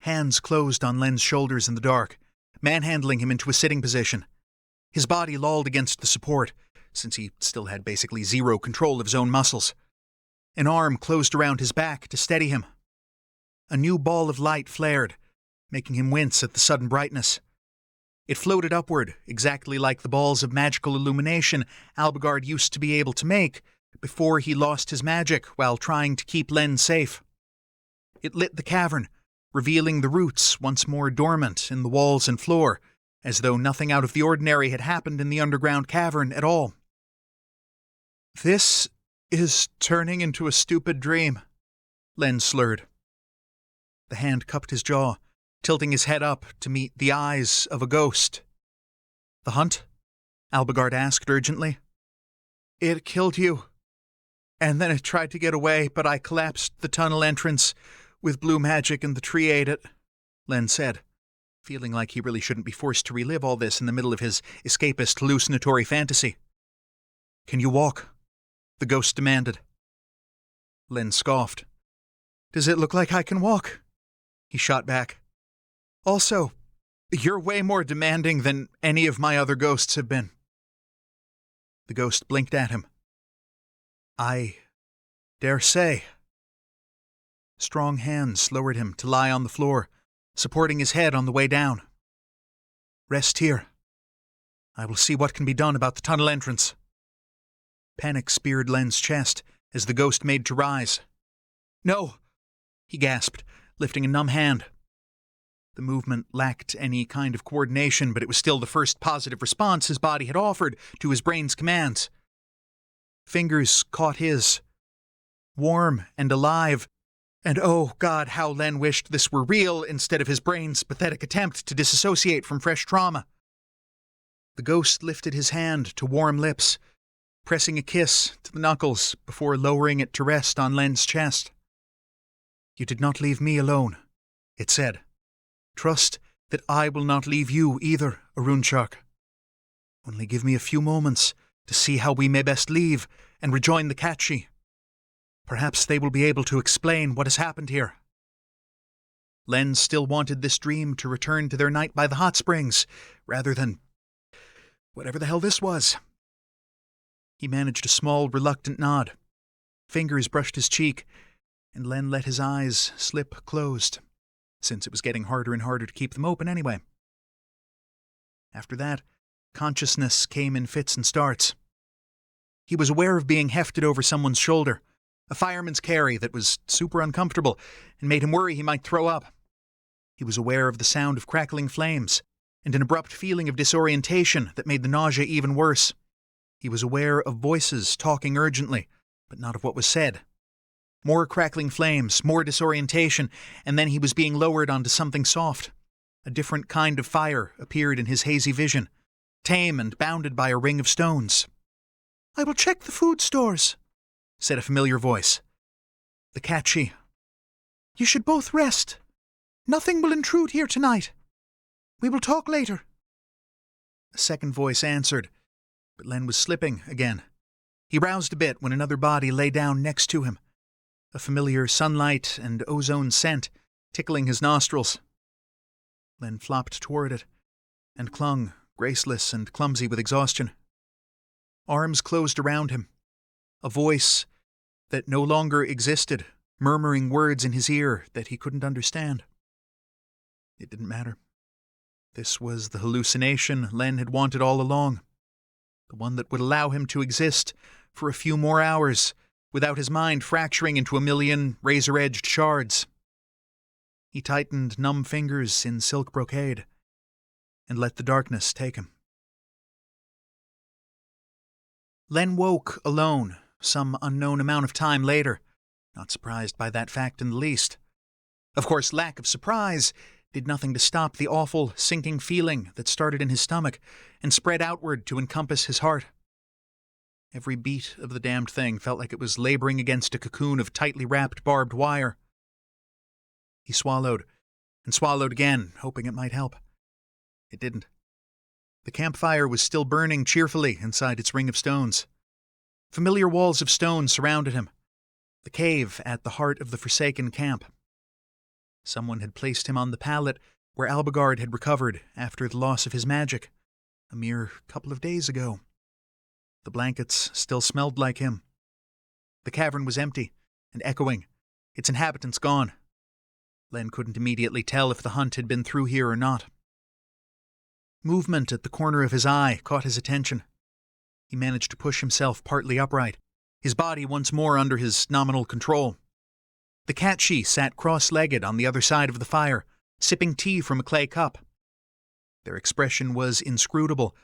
Hands closed on Len's shoulders in the dark, manhandling him into a sitting position. His body lolled against the support, since he still had basically zero control of his own muscles. An arm closed around his back to steady him. A new ball of light flared, making him wince at the sudden brightness. It floated upward, exactly like the balls of magical illumination Albigard used to be able to make before he lost his magic while trying to keep Len safe. It lit the cavern, revealing the roots once more dormant in the walls and floor, as though nothing out of the ordinary had happened in the underground cavern at all. "This is turning into a stupid dream," Len slurred. The hand cupped his jaw, tilting his head up to meet the eyes of a ghost. "The hunt?" Albigard asked urgently. "It killed you. And then it tried to get away, but I collapsed the tunnel entrance with blue magic and the tree ate it," Len said, feeling like he really shouldn't be forced to relive all this in the middle of his escapist hallucinatory fantasy. "Can you walk?" the ghost demanded. Len scoffed. "Does it look like I can walk?" he shot back. "Also, you're way more demanding than any of my other ghosts have been." The ghost blinked at him. "I dare say." Strong hands lowered him to lie on the floor, supporting his head on the way down. "Rest here. I will see what can be done about the tunnel entrance." Panic speared Len's chest as the ghost made to rise. "No!" he gasped, lifting a numb hand. The movement lacked any kind of coordination, but it was still the first positive response his body had offered to his brain's commands. Fingers caught his, warm and alive, and oh God, how Len wished this were real instead of his brain's pathetic attempt to disassociate from fresh trauma. The ghost lifted his hand to warm lips, pressing a kiss to the knuckles before lowering it to rest on Len's chest. "You did not leave me alone," it said. "Trust that I will not leave you either, Arunchak. Only give me a few moments to see how we may best leave and rejoin the Catchy. Perhaps they will be able to explain what has happened here." Len still wanted this dream to return to their night by the hot springs, rather than whatever the hell this was. He managed a small, reluctant nod. Fingers brushed his cheek, and Len let his eyes slip closed, since it was getting harder and harder to keep them open anyway. After that, consciousness came in fits and starts. He was aware of being hefted over someone's shoulder, a fireman's carry that was super uncomfortable and made him worry he might throw up. He was aware of the sound of crackling flames and an abrupt feeling of disorientation that made the nausea even worse. He was aware of voices talking urgently, but not of what was said. More crackling flames, more disorientation, and then he was being lowered onto something soft. A different kind of fire appeared in his hazy vision, tame and bounded by a ring of stones. "I will check the food stores," said a familiar voice. "The Catchy." "You should both rest. Nothing will intrude here tonight. We will talk later." A second voice answered, but Len was slipping again. He roused a bit when another body lay down next to him, a familiar sunlight and ozone scent tickling his nostrils. Len flopped toward it and clung, graceless and clumsy with exhaustion. Arms closed around him, a voice that no longer existed, murmuring words in his ear that he couldn't understand. It didn't matter. This was the hallucination Len had wanted all along, the one that would allow him to exist for a few more hours without his mind fracturing into a million razor-edged shards. He tightened numb fingers in silk brocade and let the darkness take him. Len woke alone some unknown amount of time later, not surprised by that fact in the least. Of course, lack of surprise did nothing to stop the awful, sinking feeling that started in his stomach and spread outward to encompass his heart. Every beat of the damned thing felt like it was laboring against a cocoon of tightly wrapped barbed wire. He swallowed, and swallowed again, hoping it might help. It didn't. The campfire was still burning cheerfully inside its ring of stones. Familiar walls of stone surrounded him, the cave at the heart of the forsaken camp. Someone had placed him on the pallet where Albigard had recovered after the loss of his magic, a mere couple of days ago. The blankets still smelled like him. The cavern was empty and echoing, its inhabitants gone. Len couldn't immediately tell if the hunt had been through here or not. Movement at the corner of his eye caught his attention. He managed to push himself partly upright, his body once more under his nominal control. The catchee sat cross-legged on the other side of the fire, sipping tea from a clay cup. Their expression was inscrutable,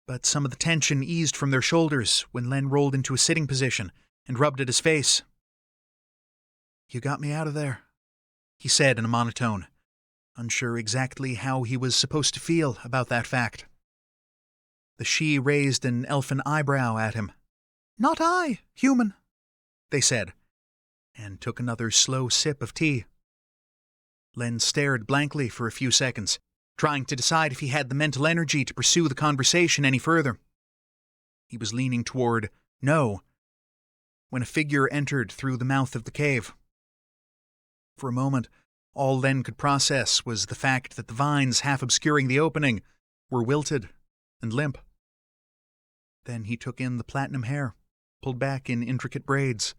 but some of the tension eased from their shoulders when Len rolled into a sitting position and rubbed at his face. "You got me out of there," he said in a monotone, unsure exactly how he was supposed to feel about that fact. The she raised an elfin eyebrow at him. "Not I, human," they said, and took another slow sip of tea. Len stared blankly for a few seconds, trying to decide if he had the mental energy to pursue the conversation any further. He was leaning toward no, when a figure entered through the mouth of the cave. For a moment, all Len could process was the fact that the vines half obscuring the opening were wilted and limp. Then he took in the platinum hair, pulled back in intricate braids,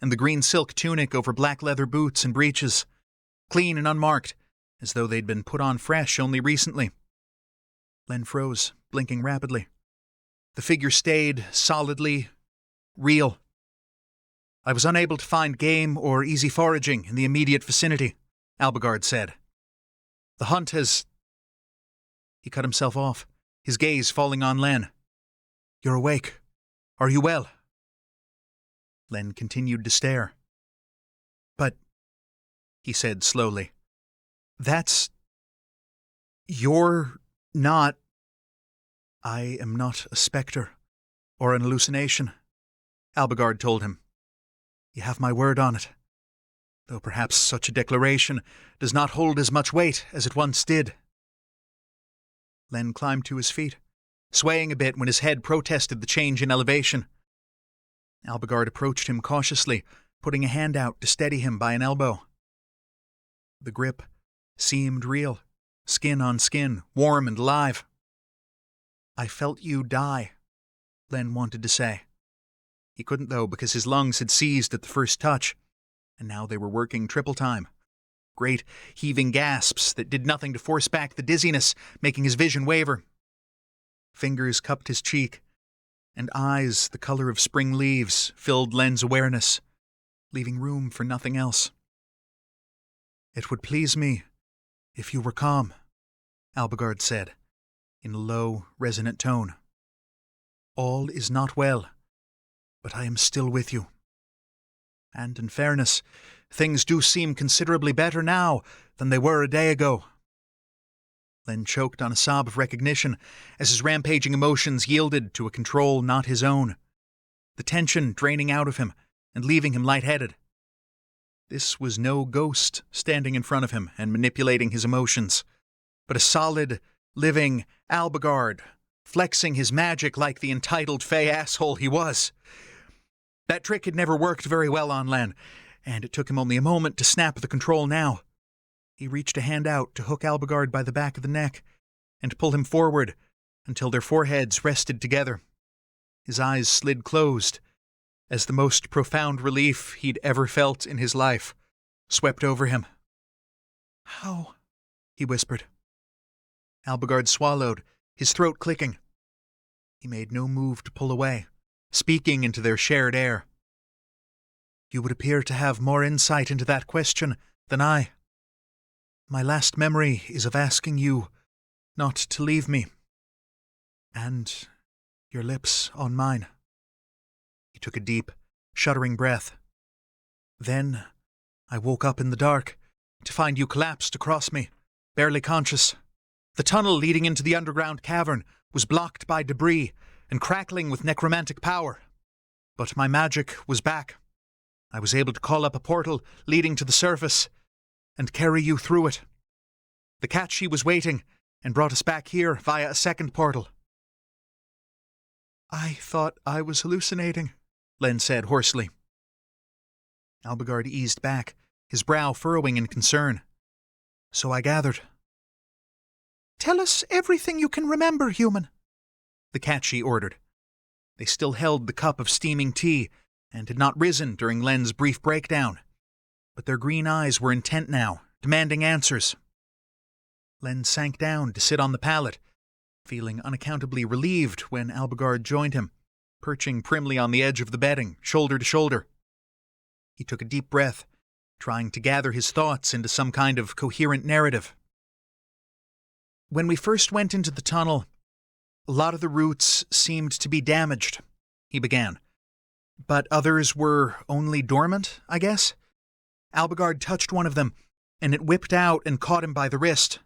and the green silk tunic over black leather boots and breeches, clean and unmarked, as though they'd been put on fresh only recently. Len froze, blinking rapidly. The figure stayed solidly real. "I was unable to find game or easy foraging in the immediate vicinity," Albigard said. "The hunt has—" He cut himself off, his gaze falling on Len. "You're awake. Are you well?" Len continued to stare. "But," he said slowly, "you're not—" "I am not a spectre or an hallucination," Albigard told him. "You have my word on it, though perhaps such a declaration does not hold as much weight as it once did." Len climbed to his feet, swaying a bit when his head protested the change in elevation. Albigard approached him cautiously, putting a hand out to steady him by an elbow. The grip seemed real, skin on skin, warm and alive. "I felt you die," Len wanted to say. He couldn't, though, because his lungs had seized at the first touch, and now they were working triple time. Great, heaving gasps that did nothing to force back the dizziness, making his vision waver. Fingers cupped his cheek, and eyes the color of spring leaves filled Len's awareness, leaving room for nothing else. "It would please me if you were calm," Albigard said, in a low, resonant tone. "All is not well, but I am still with you. And in fairness, things do seem considerably better now than they were a day ago." Len choked on a sob of recognition as his rampaging emotions yielded to a control not his own, the tension draining out of him and leaving him lightheaded. This was no ghost standing in front of him and manipulating his emotions, but a solid, living Albigard, flexing his magic like the entitled Fae asshole he was. That trick had never worked very well on Len, and it took him only a moment to snap the control now. He reached a hand out to hook Albigard by the back of the neck and pull him forward until their foreheads rested together. His eyes slid closed as the most profound relief he'd ever felt in his life swept over him. "How?" he whispered. Albigard swallowed, his throat clicking. He made no move to pull away, speaking into their shared air. "You would appear to have more insight into that question than I. My last memory is of asking you not to leave me, and your lips on mine." He took a deep, shuddering breath. "Then I woke up in the dark to find you collapsed across me, barely conscious. The tunnel leading into the underground cavern was blocked by debris and crackling with necromantic power. But my magic was back. I was able to call up a portal leading to the surface and carry you through it. The catchee was waiting and brought us back here via a second portal." "I thought I was hallucinating," Len said hoarsely. Albigard eased back, his brow furrowing in concern. "So I gathered." "Tell us everything you can remember, human," the catchee ordered. They still held the cup of steaming tea and had not risen during Len's brief breakdown, but their green eyes were intent now, demanding answers. Len sank down to sit on the pallet, feeling unaccountably relieved when Albigard joined him, perching primly on the edge of the bedding, shoulder to shoulder. He took a deep breath trying to gather his thoughts into some kind of coherent narrative. When we first went into the tunnel, a lot of the roots seemed to be damaged, he began. But others were only dormant, I guess. Albigard touched one of them, and it whipped out and caught him by the wrist.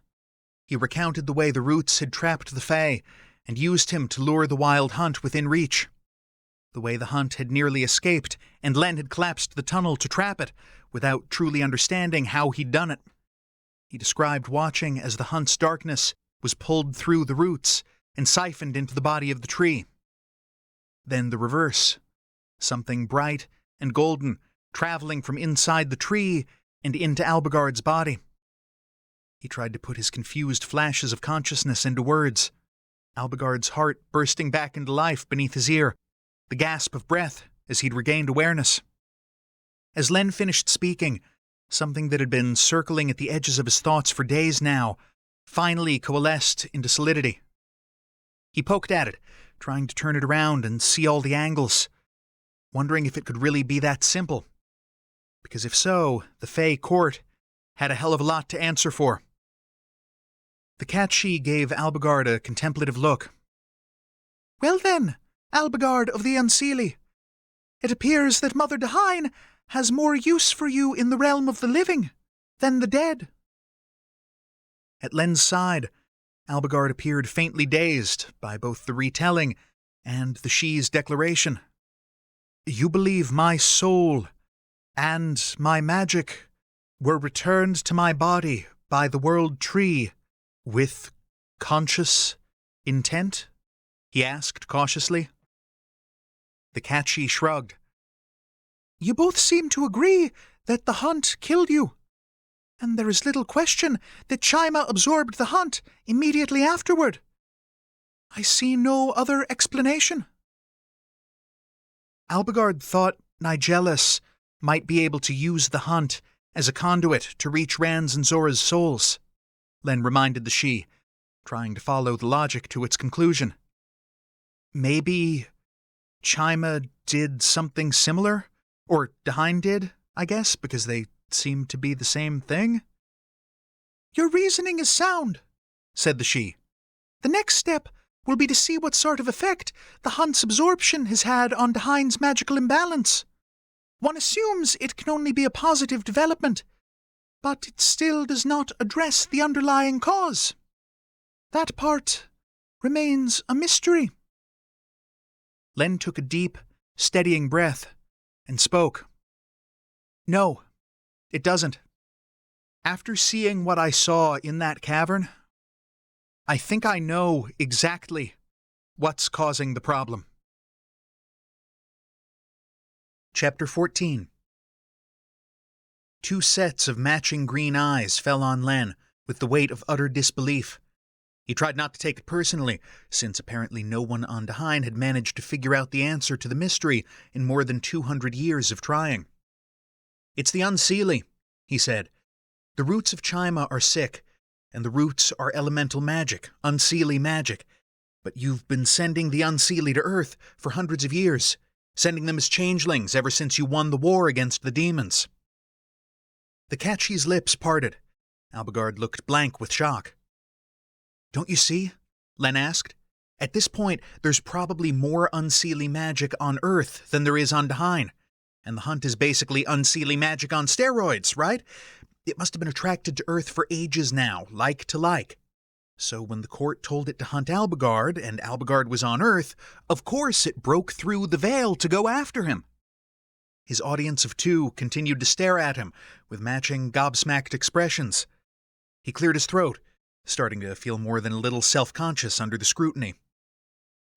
He recounted the way the roots had trapped the Fae and used him to lure the wild hunt within reach. The way the hunt had nearly escaped, and Len had collapsed the tunnel to trap it, without truly understanding how he'd done it. He described watching as the hunt's darkness was pulled through the roots and siphoned into the body of the tree. Then the reverse. Something bright and golden traveling from inside the tree and into Albigard's body. He tried to put his confused flashes of consciousness into words. Albigard's heart bursting back into life beneath his ear, the gasp of breath as he'd regained awareness. As Len finished speaking, something that had been circling at the edges of his thoughts for days now finally coalesced into solidity. He poked at it, trying to turn it around and see all the angles, wondering if it could really be that simple. Because if so, the Fae Court had a hell of a lot to answer for. The cat-she gave Albigard a contemplative look. "Well then, Albigard of the Unseelie, it appears that Mother Dhuinne has more use for you in the realm of the living than the dead." At Len's side, Albigard appeared faintly dazed by both the retelling and the she's declaration. "You believe my soul and my magic were returned to my body by the world tree with conscious intent?" he asked cautiously. The cat-she shrugged. "You both seem to agree that the hunt killed you, and there is little question that Chima absorbed the hunt immediately afterward. I see no other explanation." Albigard thought Nigelis might be able to use the hunt as a conduit to reach Rand's and Zora's souls, Len reminded the she, trying to follow the logic to its conclusion. Maybe Chima did something similar? Or Dhuinne did, I guess, because they seem to be the same thing? "Your reasoning is sound," said the she. "The next step will be to see what sort of effect the hunt's absorption has had on Dhuinne's magical imbalance. One assumes it can only be a positive development, but it still does not address the underlying cause. That part remains a mystery." Len took a deep, steadying breath and spoke. "No, it doesn't. After seeing what I saw in that cavern, I think I know exactly what's causing the problem." Chapter 14. Two sets of matching green eyes fell on Len with the weight of utter disbelief. He tried not to take it personally, since apparently no one on Dhuinne had managed to figure out the answer to the mystery in more than 200 years of trying. "It's the Unseelie," he said. "The roots of Chima are sick, and the roots are elemental magic, Unseelie magic. But you've been sending the Unseelie to Earth for hundreds of years, sending them as changelings ever since you won the war against the demons." The cat-she's lips parted. Albigard looked blank with shock. "Don't you see?" Len asked. "At this point, there's probably more Unseelie magic on Earth than there is on Dhuinne, and the hunt is basically Unseelie magic on steroids, right? It must have been attracted to Earth for ages now, like to like. So when the court told it to hunt Albigard, and Albigard was on Earth, of course it broke through the veil to go after him." His audience of two continued to stare at him, with matching gobsmacked expressions. He cleared his throat, starting to feel more than a little self-conscious under the scrutiny.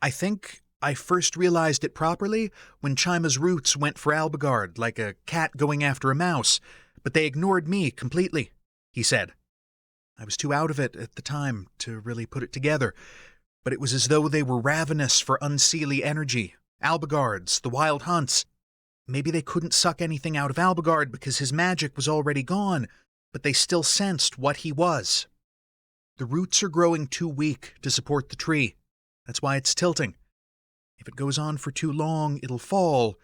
"I think I first realized it properly when Chima's roots went for Albigard, like a cat going after a mouse, but they ignored me completely," he said. "I was too out of it at the time to really put it together, but it was as though they were ravenous for Unseelie energy, Albigards, the wild hunts. Maybe they couldn't suck anything out of Albigard because his magic was already gone, but they still sensed what he was. The roots are growing too weak to support the tree. That's why it's tilting. If it goes on for too long, it'll fall,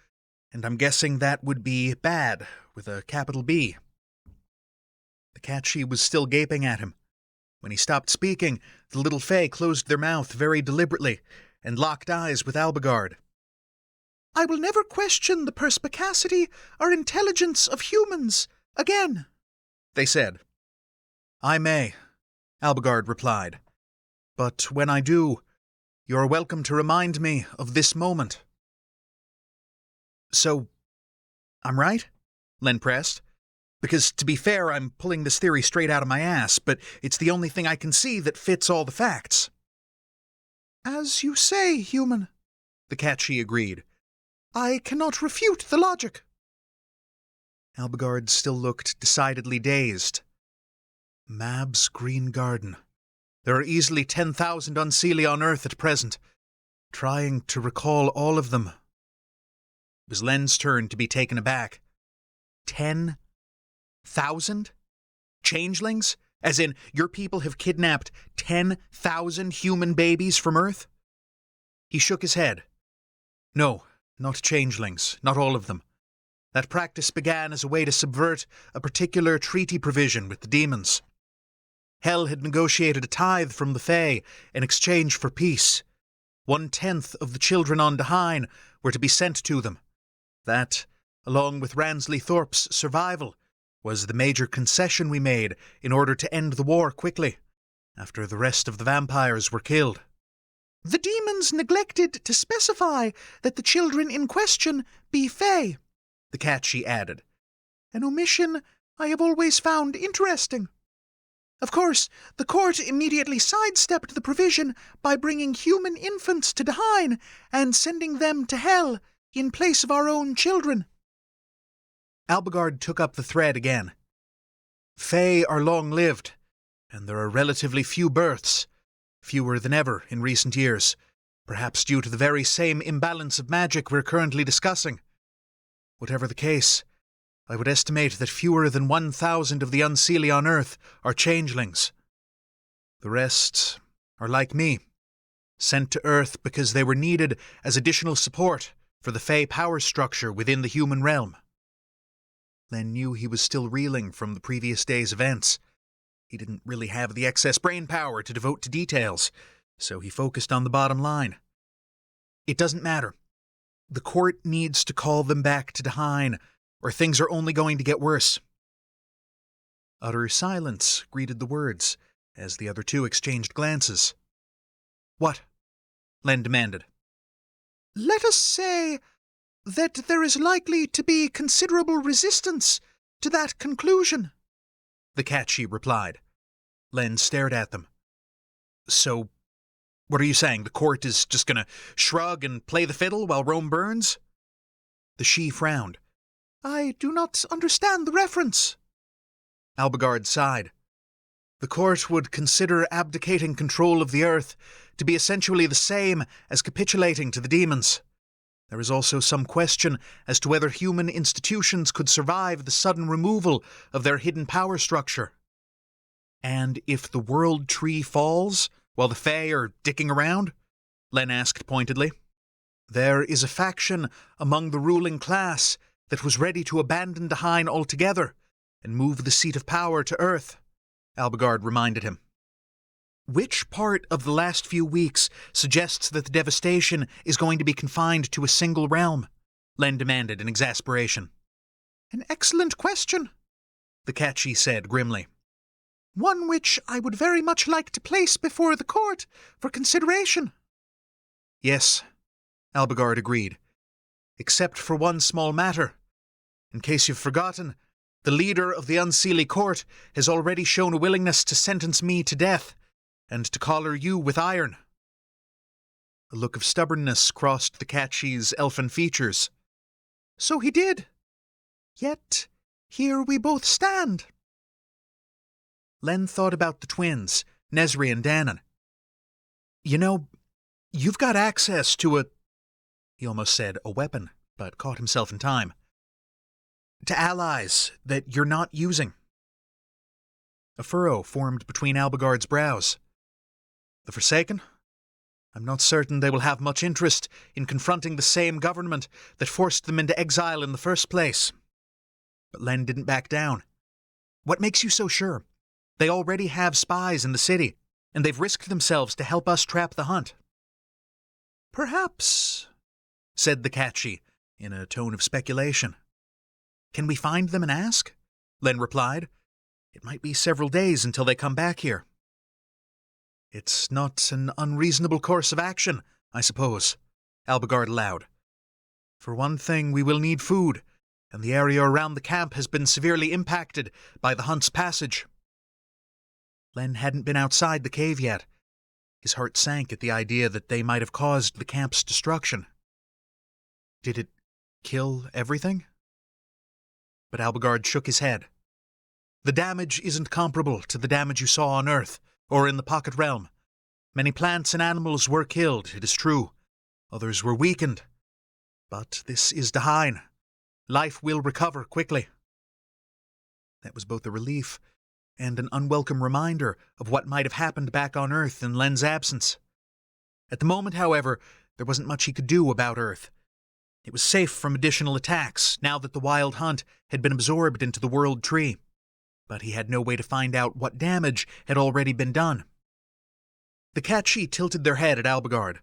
And I'm guessing that would be bad, with a capital B. The Catchy was still gaping at him. When he stopped speaking, the little Fae closed their mouth very deliberately and locked eyes with Albigard. I will never question the perspicacity or intelligence of humans again, they said. I may, Albigard replied. But when I do, you are welcome to remind me of this moment. So, I'm right? Len pressed. Because, to be fair, I'm pulling this theory straight out of my ass, but it's the only thing I can see that fits all the facts. As you say, human, the Catchy agreed. I cannot refute the logic. Albigard still looked decidedly dazed. Mab's Green Garden. There are easily 10,000 Unseelie on Earth at present. Trying to recall all of them. It was Len's turn to be taken aback. 10,000? Changelings? As in, your people have kidnapped 10,000 human babies from Earth? He shook his head. No, not changelings, not all of them. That practice began as a way to subvert a particular treaty provision with the demons. Hell had negotiated a tithe from the Fae in exchange for peace. 1/10 of the children on Dhuinne were to be sent to them. That, along with Ransley Thorpe's survival, was the major concession we made in order to end the war quickly, after the rest of the vampires were killed. The demons neglected to specify that the children in question be Fae, the Catchy added. An omission I have always found interesting. Of course, the court immediately sidestepped the provision by bringing human infants to Dhuinne and sending them to hell in place of our own children. Albigard took up the thread again. Fae are long-lived, and there are relatively few births, fewer than ever in recent years, perhaps due to the very same imbalance of magic we're currently discussing. Whatever the case, I would estimate that fewer than 1,000 of the Unseelie on Earth are changelings. The rest are like me, sent to Earth because they were needed as additional support for the Fae power structure within the human realm. Len knew he was still reeling from the previous day's events. He didn't really have the excess brain power to devote to details, so he focused on the bottom line. It doesn't matter. The court needs to call them back to Dhuinne, or things are only going to get worse. Utter silence greeted the words, as the other two exchanged glances. What? Len demanded. Let us say that there is likely to be considerable resistance to that conclusion, the Catchy replied. Len stared at them. So, what are you saying? The court is just gonna shrug and play the fiddle while Rome burns? The She frowned. I do not understand the reference. Albigard sighed. The court would consider abdicating control of the earth to be essentially the same as capitulating to the demons. There is also some question as to whether human institutions could survive the sudden removal of their hidden power structure. And if the world tree falls while the Fae are dicking around? Len asked pointedly. There is a faction among the ruling class that was ready to abandon Dhuinne altogether and move the seat of power to Earth, Albigard reminded him. Which part of the last few weeks suggests that the devastation is going to be confined to a single realm? Len demanded in exasperation. An excellent question, the Catchy said grimly. One which I would very much like to place before the court for consideration. Yes, Albigard agreed. Except for one small matter. In case you've forgotten, the leader of the Unseelie court has already shown a willingness to sentence me to death, and to collar you with iron. A look of stubbornness crossed the Catchy's elfin features. So he did. Yet, here we both stand. Len thought about the twins, Nesri and Dannon. You know, you've got access to a... He almost said a weapon, but caught himself in time. To allies that you're not using. A furrow formed between Albigard's brows. The Forsaken? I'm not certain they will have much interest in confronting the same government that forced them into exile in the first place. But Len didn't back down. What makes you so sure? They already have spies in the city, and they've risked themselves to help us trap the hunt. Perhaps, said the Catchy, in a tone of speculation. Can we find them and ask? Len replied. It might be several days until they come back here. It's not an unreasonable course of action, I suppose, Albigard allowed. For one thing, we will need food, and the area around the camp has been severely impacted by the hunt's passage. Len hadn't been outside the cave yet. His heart sank at the idea that they might have caused the camp's destruction. Did it kill everything? But Albigard shook his head. The damage isn't comparable to the damage you saw on Earth, or in the Pocket Realm. Many plants and animals were killed, it is true. Others were weakened. But this is Dhuinne. Life will recover quickly. That was both a relief and an unwelcome reminder of what might have happened back on Earth in Len's absence. At the moment, however, there wasn't much he could do about Earth. It was safe from additional attacks now that the wild hunt had been absorbed into the World Tree. But he had no way to find out what damage had already been done. The Catchy tilted their head at Albigard.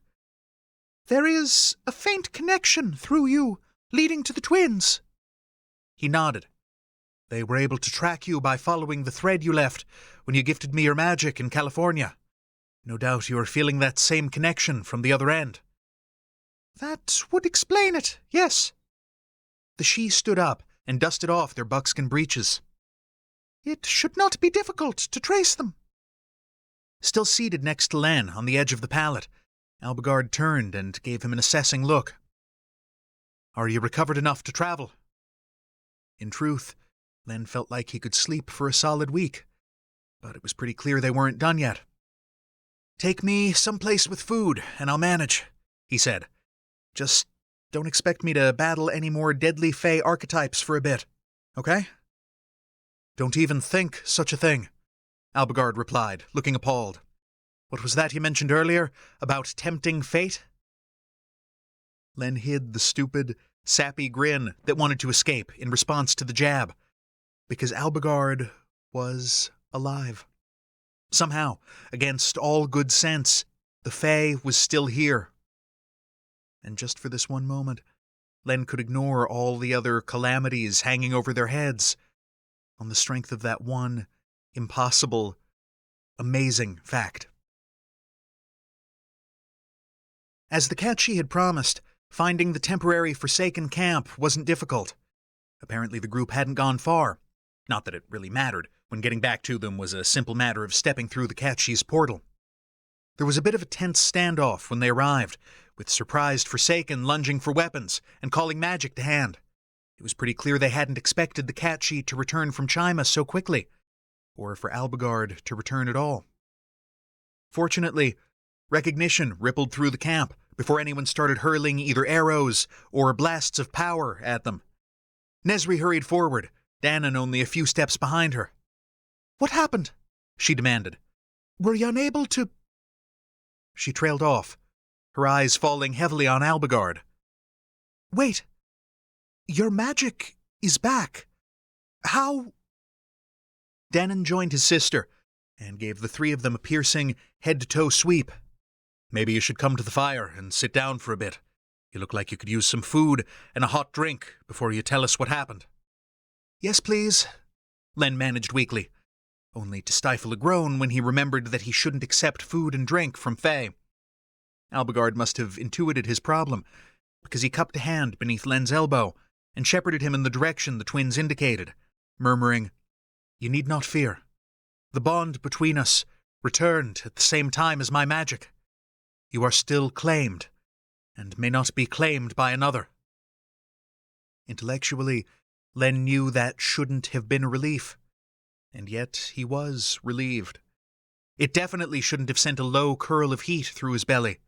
There is a faint connection through you, leading to the twins. He nodded. They were able to track you by following the thread you left when you gifted me your magic in California. No doubt you are feeling that same connection from the other end. That would explain it, yes. The She stood up and dusted off their buckskin breeches. It should not be difficult to trace them. Still seated next to Len on the edge of the pallet, Albigard turned and gave him an assessing look. Are you recovered enough to travel? In truth, Len felt like he could sleep for a solid week, but it was pretty clear they weren't done yet. Take me someplace with food, and I'll manage, he said. Just don't expect me to battle any more deadly Fae archetypes for a bit, okay? Don't even think such a thing, Albigard replied, looking appalled. What was that you mentioned earlier about tempting fate? Len hid the stupid, sappy grin that wanted to escape in response to the jab, because Albigard was alive. Somehow, against all good sense, the Fae was still here. And just for this one moment, Len could ignore all the other calamities hanging over their heads on the strength of that one impossible, amazing fact. As the Catchy had promised, finding the temporary Forsaken camp wasn't difficult. Apparently the group hadn't gone far. Not that it really mattered, when getting back to them was a simple matter of stepping through the Catchy's portal. There was a bit of a tense standoff when they arrived, with surprised Forsaken lunging for weapons and calling magic to hand. It was pretty clear they hadn't expected the Catchy to return from Chima so quickly, or for Albigard to return at all. Fortunately, recognition rippled through the camp before anyone started hurling either arrows or blasts of power at them. Nesri hurried forward, Dhuinne only a few steps behind her. What happened? She demanded. Were you unable to... She trailed off, her eyes falling heavily on Albigard. Wait. Your magic is back. How... Dhuinne joined his sister and gave the three of them a piercing, head-to-toe sweep. Maybe you should come to the fire and sit down for a bit. You look like you could use some food and a hot drink before you tell us what happened. Yes, please, Len managed weakly, only to stifle a groan when he remembered that he shouldn't accept food and drink from Fae. Albigard must have intuited his problem, because he cupped a hand beneath Len's elbow and shepherded him in the direction the twins indicated, murmuring, You need not fear. The bond between us returned at the same time as my magic. You are still claimed, and may not be claimed by another. Intellectually, Len knew that shouldn't have been a relief, and yet he was relieved. It definitely shouldn't have sent a low curl of heat through his belly.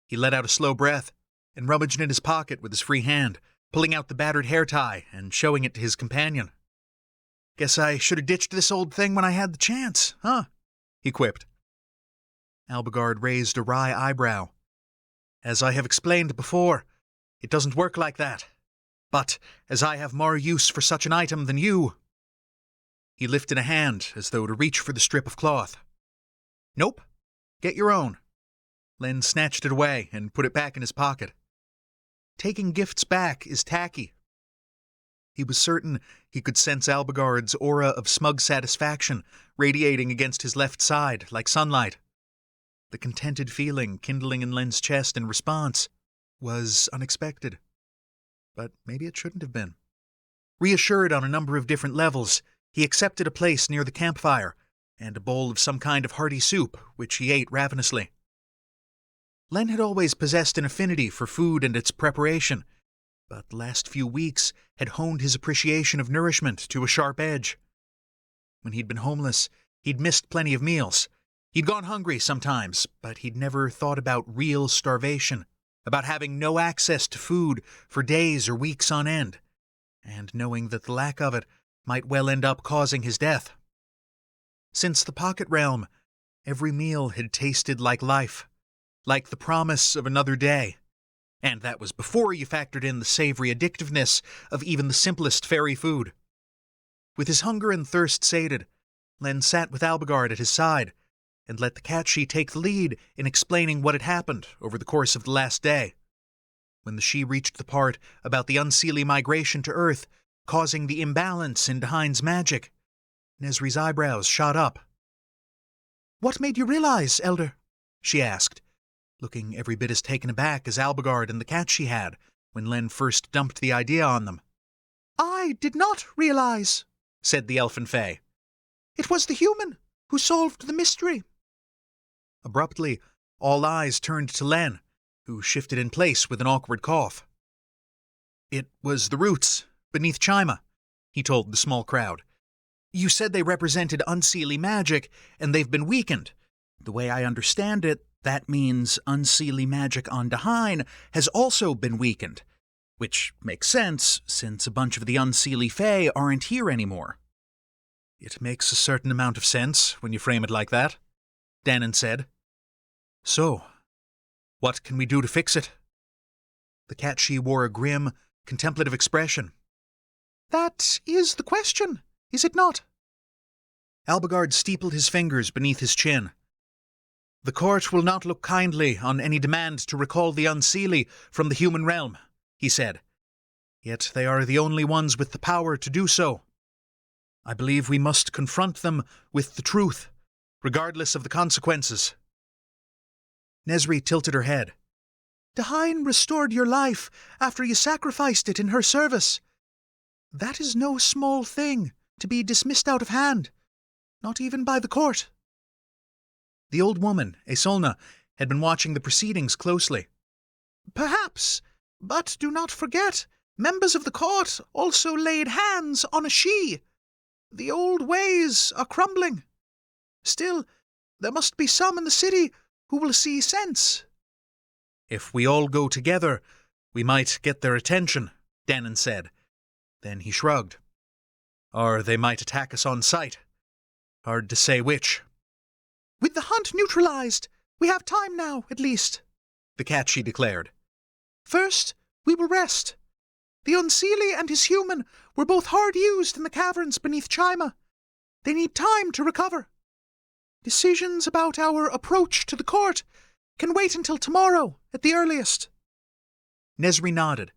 He let out a slow breath and rummaged in his pocket with his free hand, pulling out the battered hair tie and showing it to his companion. Guess I should have ditched this old thing when I had the chance, huh? He quipped. Albigard raised a wry eyebrow As I have explained before, it doesn't work like that. But, as I have more use for such an item than you—" He lifted a hand as though to reach for the strip of cloth. "Nope. Get your own." Len snatched it away and put it back in his pocket. Taking gifts back is tacky. He was certain he could sense Albigard's aura of smug satisfaction radiating against his left side like sunlight. The contented feeling kindling in Len's chest in response was unexpected. But maybe it shouldn't have been. Reassured on a number of different levels, he accepted a place near the campfire and a bowl of some kind of hearty soup, which he ate ravenously. Len had always possessed an affinity for food and its preparation, but the last few weeks had honed his appreciation of nourishment to a sharp edge. When he'd been homeless, he'd missed plenty of meals. He'd gone hungry sometimes, but he'd never thought about real starvation, about having no access to food for days or weeks on end, and knowing that the lack of it might well end up causing his death. Since the Pocket Realm, every meal had tasted like life, like the promise of another day. And that was before you factored in the savory addictiveness of even the simplest fairy food. With his hunger and thirst sated, Len sat with Albigard at his side and let the Catchy take the lead in explaining what had happened over the course of the last day. When the she reached the part about the unseelie migration to Earth causing the imbalance in Dhuinne's magic, Nesri's eyebrows shot up. "What made you realize, Elder?" she asked, looking every bit as taken aback as Albigard and the Catchy had when Len first dumped the idea on them. "I did not realize," said the elfin Fae. "It was the human who solved the mystery." Abruptly, all eyes turned to Len, who shifted in place with an awkward cough. "It was the roots, beneath Chima," he told the small crowd. "You said they represented unseelie magic, and they've been weakened. The way I understand it, that means unseelie magic on Dhuinne has also been weakened, which makes sense, since a bunch of the unseelie Fae aren't here anymore." "It makes a certain amount of sense when you frame it like that," Dhuinne said. "So, what can we do to fix it?" The Catchy wore a grim, contemplative expression. "That is the question, is it not?" Albigard steepled his fingers beneath his chin. "The court will not look kindly on any demand to recall the unseelie from the human realm," he said. "Yet they are the only ones with the power to do so. I believe we must confront them with the truth, regardless of the consequences." Nesri tilted her head. "Dhuinne restored your life after you sacrificed it in her service. That is no small thing to be dismissed out of hand, not even by the court." The old woman, Aesolna, had been watching the proceedings closely. "Perhaps, but do not forget, members of the court also laid hands on a she. The old ways are crumbling. Still, there must be some in the city who will see sense." "If we all go together, we might get their attention," Dhuinne said. Then he shrugged. "Or they might attack us on sight. Hard to say which." "With the hunt neutralized, we have time now, at least," the Catchy declared. "First, we will rest. The unseelie and his human were both hard used in the caverns beneath Chima. They need time to recover. Decisions about our approach to the court can wait until tomorrow, at the earliest." Nesri nodded.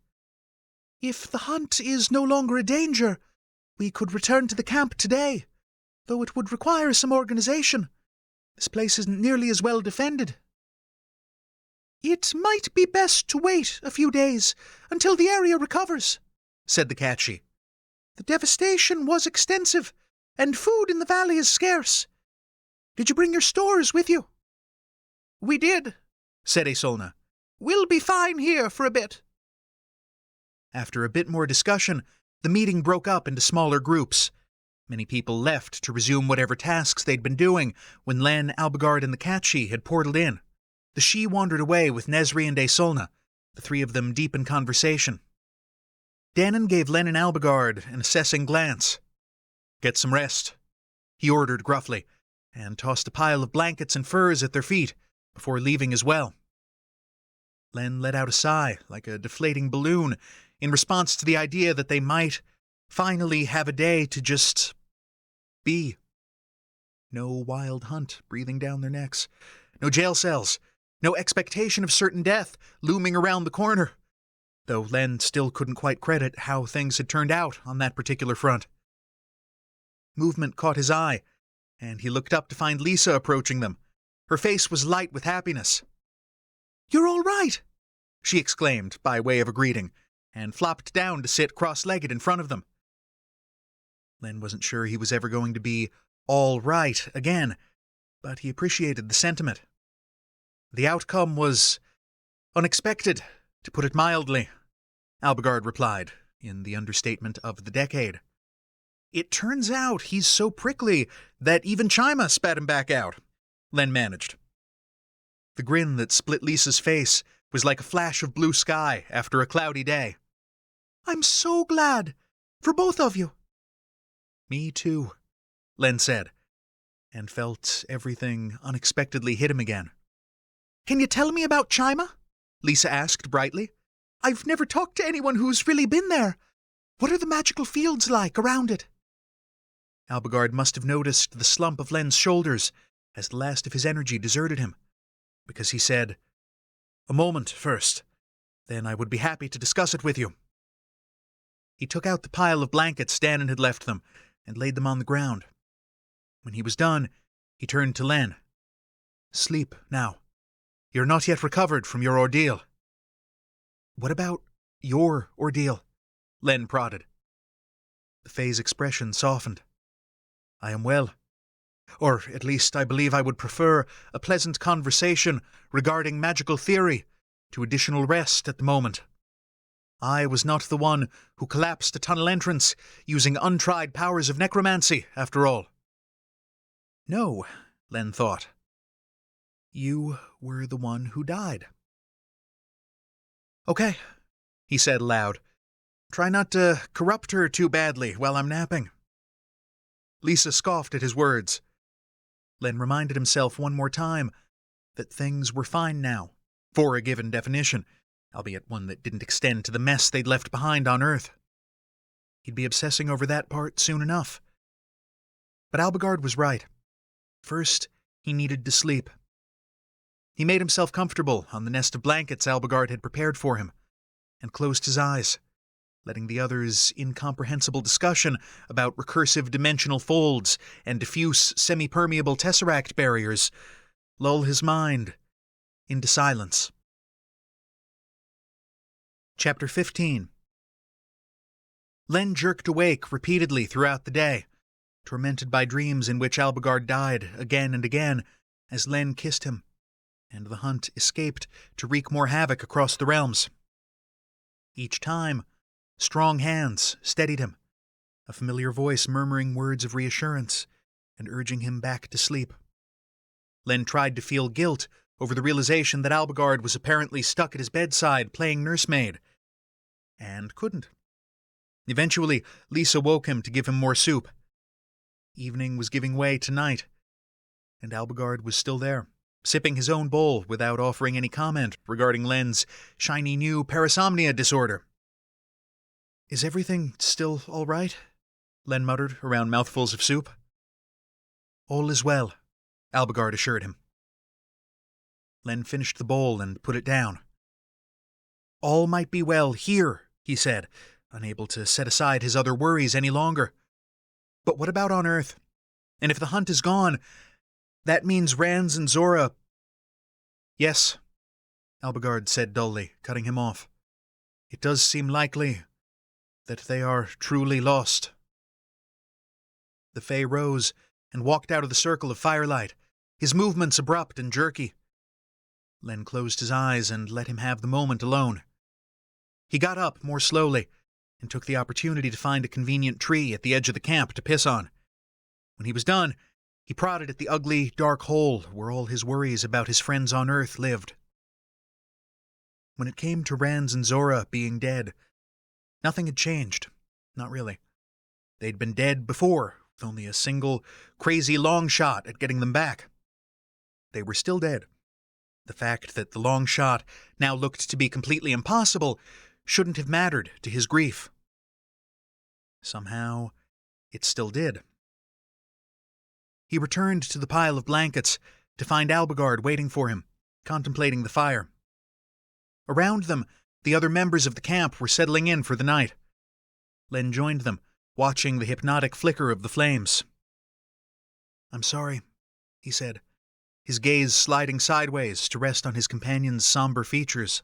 "If the hunt is no longer a danger, we could return to the camp today, though it would require some organization. This place isn't nearly as well defended." "It might be best to wait a few days until the area recovers," said the Catchy. "The devastation was extensive, and food in the valley is scarce. Did you bring your stores with you?" "We did," said Aesolna. "We'll be fine here for a bit." After a bit more discussion, the meeting broke up into smaller groups. Many people left to resume whatever tasks they'd been doing when Len, Albigard, and the Catchy had portaled in. The she wandered away with Nesri and Aesolna, the three of them deep in conversation. Dhuinne gave Len and Albigard an assessing glance. "Get some rest," he ordered gruffly, and tossed a pile of blankets and furs at their feet before leaving as well. Len let out a sigh, like a deflating balloon, in response to the idea that they might finally have a day to just be. No wild hunt breathing down their necks. No jail cells. No expectation of certain death looming around the corner. Though Len still couldn't quite credit how things had turned out on that particular front. Movement caught his eye, and he looked up to find Lisa approaching them. Her face was light with happiness. "You're all right!" she exclaimed by way of a greeting, and flopped down to sit cross-legged in front of them. Len wasn't sure he was ever going to be all right again, but he appreciated the sentiment. The outcome was unexpected, to put it mildly, Albigard replied, in the understatement of the decade. It turns out he's so prickly that even Chima spat him back out, Len managed. The grin that split Lisa's face was like a flash of blue sky after a cloudy day. "I'm so glad. For both of you." Me too, Len said, and felt everything unexpectedly hit him again. "Can you tell me about Chima?" Lisa asked brightly. "I've never talked to anyone who's really been there. What are the magical fields like around it?" Albigard must have noticed the slump of Len's shoulders as the last of his energy deserted him, because he said, "A moment first, then I would be happy to discuss it with you." He took out the pile of blankets Danon had left them and laid them on the ground. When he was done, he turned to Len. "Sleep now. You're not yet recovered from your ordeal." "What about your ordeal?" Len prodded. The Fae's expression softened. "I am well. Or at least I believe I would prefer a pleasant conversation regarding magical theory to additional rest at the moment. I was not the one who collapsed a tunnel entrance using untried powers of necromancy, after all." "No," Len thought. "You were the one who died." "Okay," he said aloud. "Try not to corrupt her too badly while I'm napping." Lisa scoffed at his words. Len reminded himself one more time that things were fine now, for a given definition, albeit one that didn't extend to the mess they'd left behind on Earth. He'd be obsessing over that part soon enough. But Albigard was right. First, he needed to sleep. He made himself comfortable on the nest of blankets Albigard had prepared for him, and closed his eyes, letting the other's incomprehensible discussion about recursive dimensional folds and diffuse semi-permeable tesseract barriers lull his mind into silence. Chapter 15. Len jerked awake repeatedly throughout the day, tormented by dreams in which Albigard died again and again as Len kissed him, and the hunt escaped to wreak more havoc across the realms. Each time, strong hands steadied him, a familiar voice murmuring words of reassurance and urging him back to sleep. Len tried to feel guilt over the realization that Albigard was apparently stuck at his bedside playing nursemaid, and couldn't. Eventually, Lisa woke him to give him more soup. Evening was giving way to night, and Albigard was still there, sipping his own bowl without offering any comment regarding Len's shiny new parasomnia disorder. "Is everything still all right?" Len muttered around mouthfuls of soup. "All is well," Albigard assured him. Len finished the bowl and put it down. "All might be well here," he said, unable to set aside his other worries any longer. "But what about on Earth? And if the hunt is gone, that means Rans and Zora—" "Yes," Albigard said dully, cutting him off. "It does seem likely that they are truly lost." The Fae rose and walked out of the circle of firelight, his movements abrupt and jerky. Len closed his eyes and let him have the moment alone. He got up more slowly and took the opportunity to find a convenient tree at the edge of the camp to piss on. When he was done, he prodded at the ugly, dark hole where all his worries about his friends on Earth lived. When it came to Rans and Zora being dead, nothing had changed. Not really. They'd been dead before, with only a single, crazy long shot at getting them back. They were still dead. The fact that the long shot now looked to be completely impossible shouldn't have mattered to his grief. Somehow, it still did. He returned to the pile of blankets to find Albigard waiting for him, contemplating the fire. Around them, the other members of the camp were settling in for the night. Len joined them, watching the hypnotic flicker of the flames. "I'm sorry," he said, his gaze sliding sideways to rest on his companion's somber features.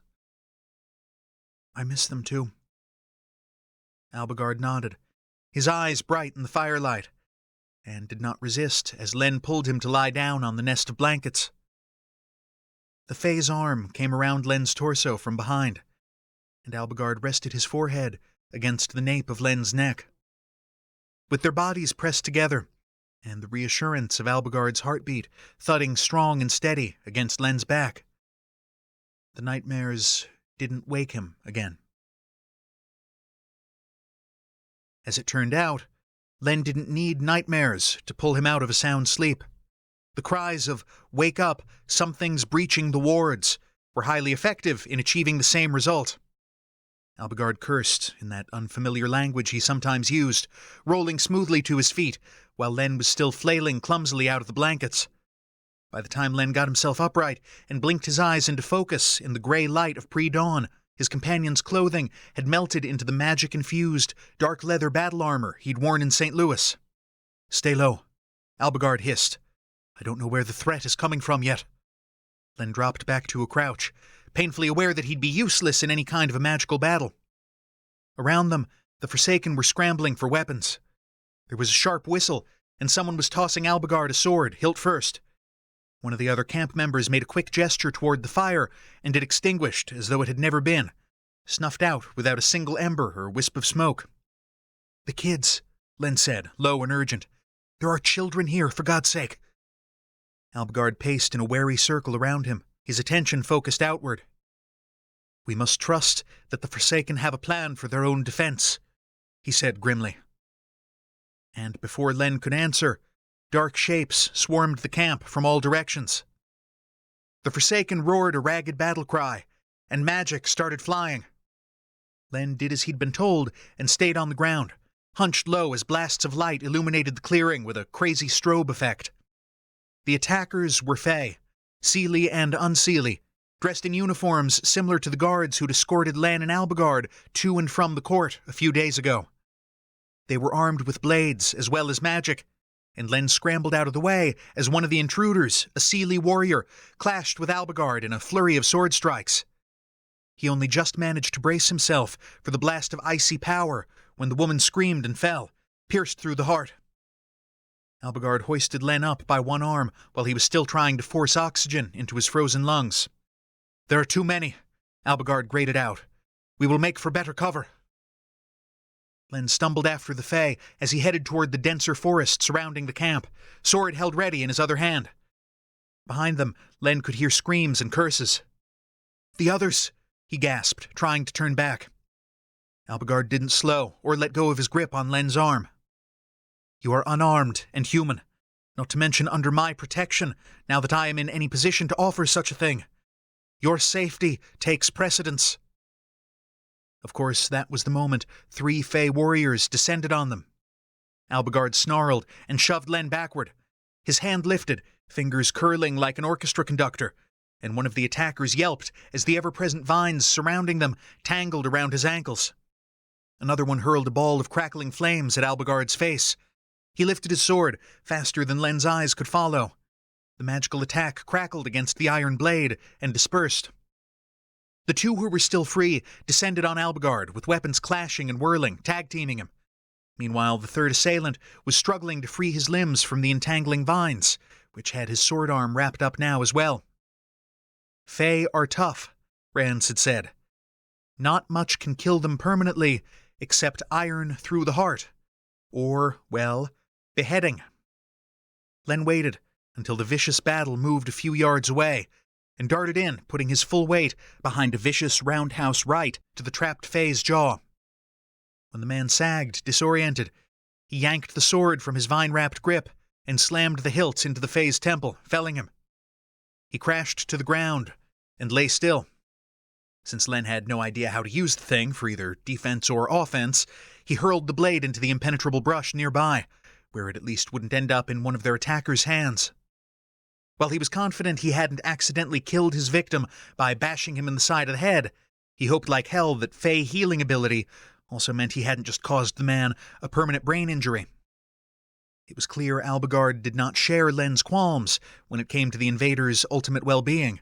"I miss them too." Albigard nodded, his eyes bright in the firelight, and did not resist as Len pulled him to lie down on the nest of blankets. The Fae's arm came around Len's torso from behind, and Albigard rested his forehead against the nape of Len's neck. With their bodies pressed together, and the reassurance of Albigard's heartbeat thudding strong and steady against Len's back, the nightmares didn't wake him again. As it turned out, Len didn't need nightmares to pull him out of a sound sleep. The cries of "Wake up, something's breaching the wards" were highly effective in achieving the same result. Albigard cursed in that unfamiliar language he sometimes used, rolling smoothly to his feet while Len was still flailing clumsily out of the blankets. By the time Len got himself upright and blinked his eyes into focus in the gray light of pre-dawn, his companion's clothing had melted into the magic-infused, dark leather battle armor he'd worn in St. Louis. "Stay low," Albigard hissed. "I don't know where the threat is coming from yet." Len dropped back to a crouch, painfully aware that he'd be useless in any kind of a magical battle. Around them, the Forsaken were scrambling for weapons. There was a sharp whistle, and someone was tossing Albigard a sword, hilt first. One of the other camp members made a quick gesture toward the fire, and it extinguished as though it had never been, snuffed out without a single ember or wisp of smoke. "The kids," Len said, low and urgent. "There are children here, for God's sake." Albigard paced in a wary circle around him, his attention focused outward. "We must trust that the Forsaken have a plan for their own defense," he said grimly. And before Len could answer, dark shapes swarmed the camp from all directions. The Forsaken roared a ragged battle cry, and magic started flying. Len did as he'd been told and stayed on the ground, hunched low as blasts of light illuminated the clearing with a crazy strobe effect. The attackers were Fae, Seelie and Unseelie, dressed in uniforms similar to the guards who'd escorted Len and Albigard to and from the court a few days ago. They were armed with blades as well as magic, and Len scrambled out of the way as one of the intruders, a Seelie warrior, clashed with Albigard in a flurry of sword strikes. He only just managed to brace himself for the blast of icy power when the woman screamed and fell, pierced through the heart. Albigard hoisted Len up by one arm while he was still trying to force oxygen into his frozen lungs. "There are too many," Albigard grated out. "We will make for better cover." Len stumbled after the Fae as he headed toward the denser forest surrounding the camp, sword held ready in his other hand. Behind them, Len could hear screams and curses. "The others!" he gasped, trying to turn back. Albigard didn't slow or let go of his grip on Len's arm. "You are unarmed and human, not to mention under my protection, now that I am in any position to offer such a thing. Your safety takes precedence." Of course, that was the moment 3 Fae warriors descended on them. Albigard snarled and shoved Len backward. His hand lifted, fingers curling like an orchestra conductor, and one of the attackers yelped as the ever-present vines surrounding them tangled around his ankles. Another one hurled a ball of crackling flames at Albigard's face. He lifted his sword, faster than Len's eyes could follow. The magical attack crackled against the iron blade and dispersed. The 2 who were still free descended on Albigard, with weapons clashing and whirling, tag-teaming him. Meanwhile, the 3rd assailant was struggling to free his limbs from the entangling vines, which had his sword arm wrapped up now as well. "Fae are tough," Rance had said. "Not much can kill them permanently, except iron through the heart. Or, well, beheading." Len waited until the vicious battle moved a few yards away, and darted in, putting his full weight behind a vicious roundhouse right to the trapped Fae's jaw. When the man sagged, disoriented, he yanked the sword from his vine-wrapped grip and slammed the hilt into the Fae's temple, felling him. He crashed to the ground and lay still. Since Len had no idea how to use the thing for either defense or offense, he hurled the blade into the impenetrable brush nearby, where it at least wouldn't end up in one of their attackers' hands. While he was confident he hadn't accidentally killed his victim by bashing him in the side of the head, he hoped like hell that Fae healing ability also meant he hadn't just caused the man a permanent brain injury. It was clear Albigard did not share Len's qualms when it came to the invader's ultimate well-being.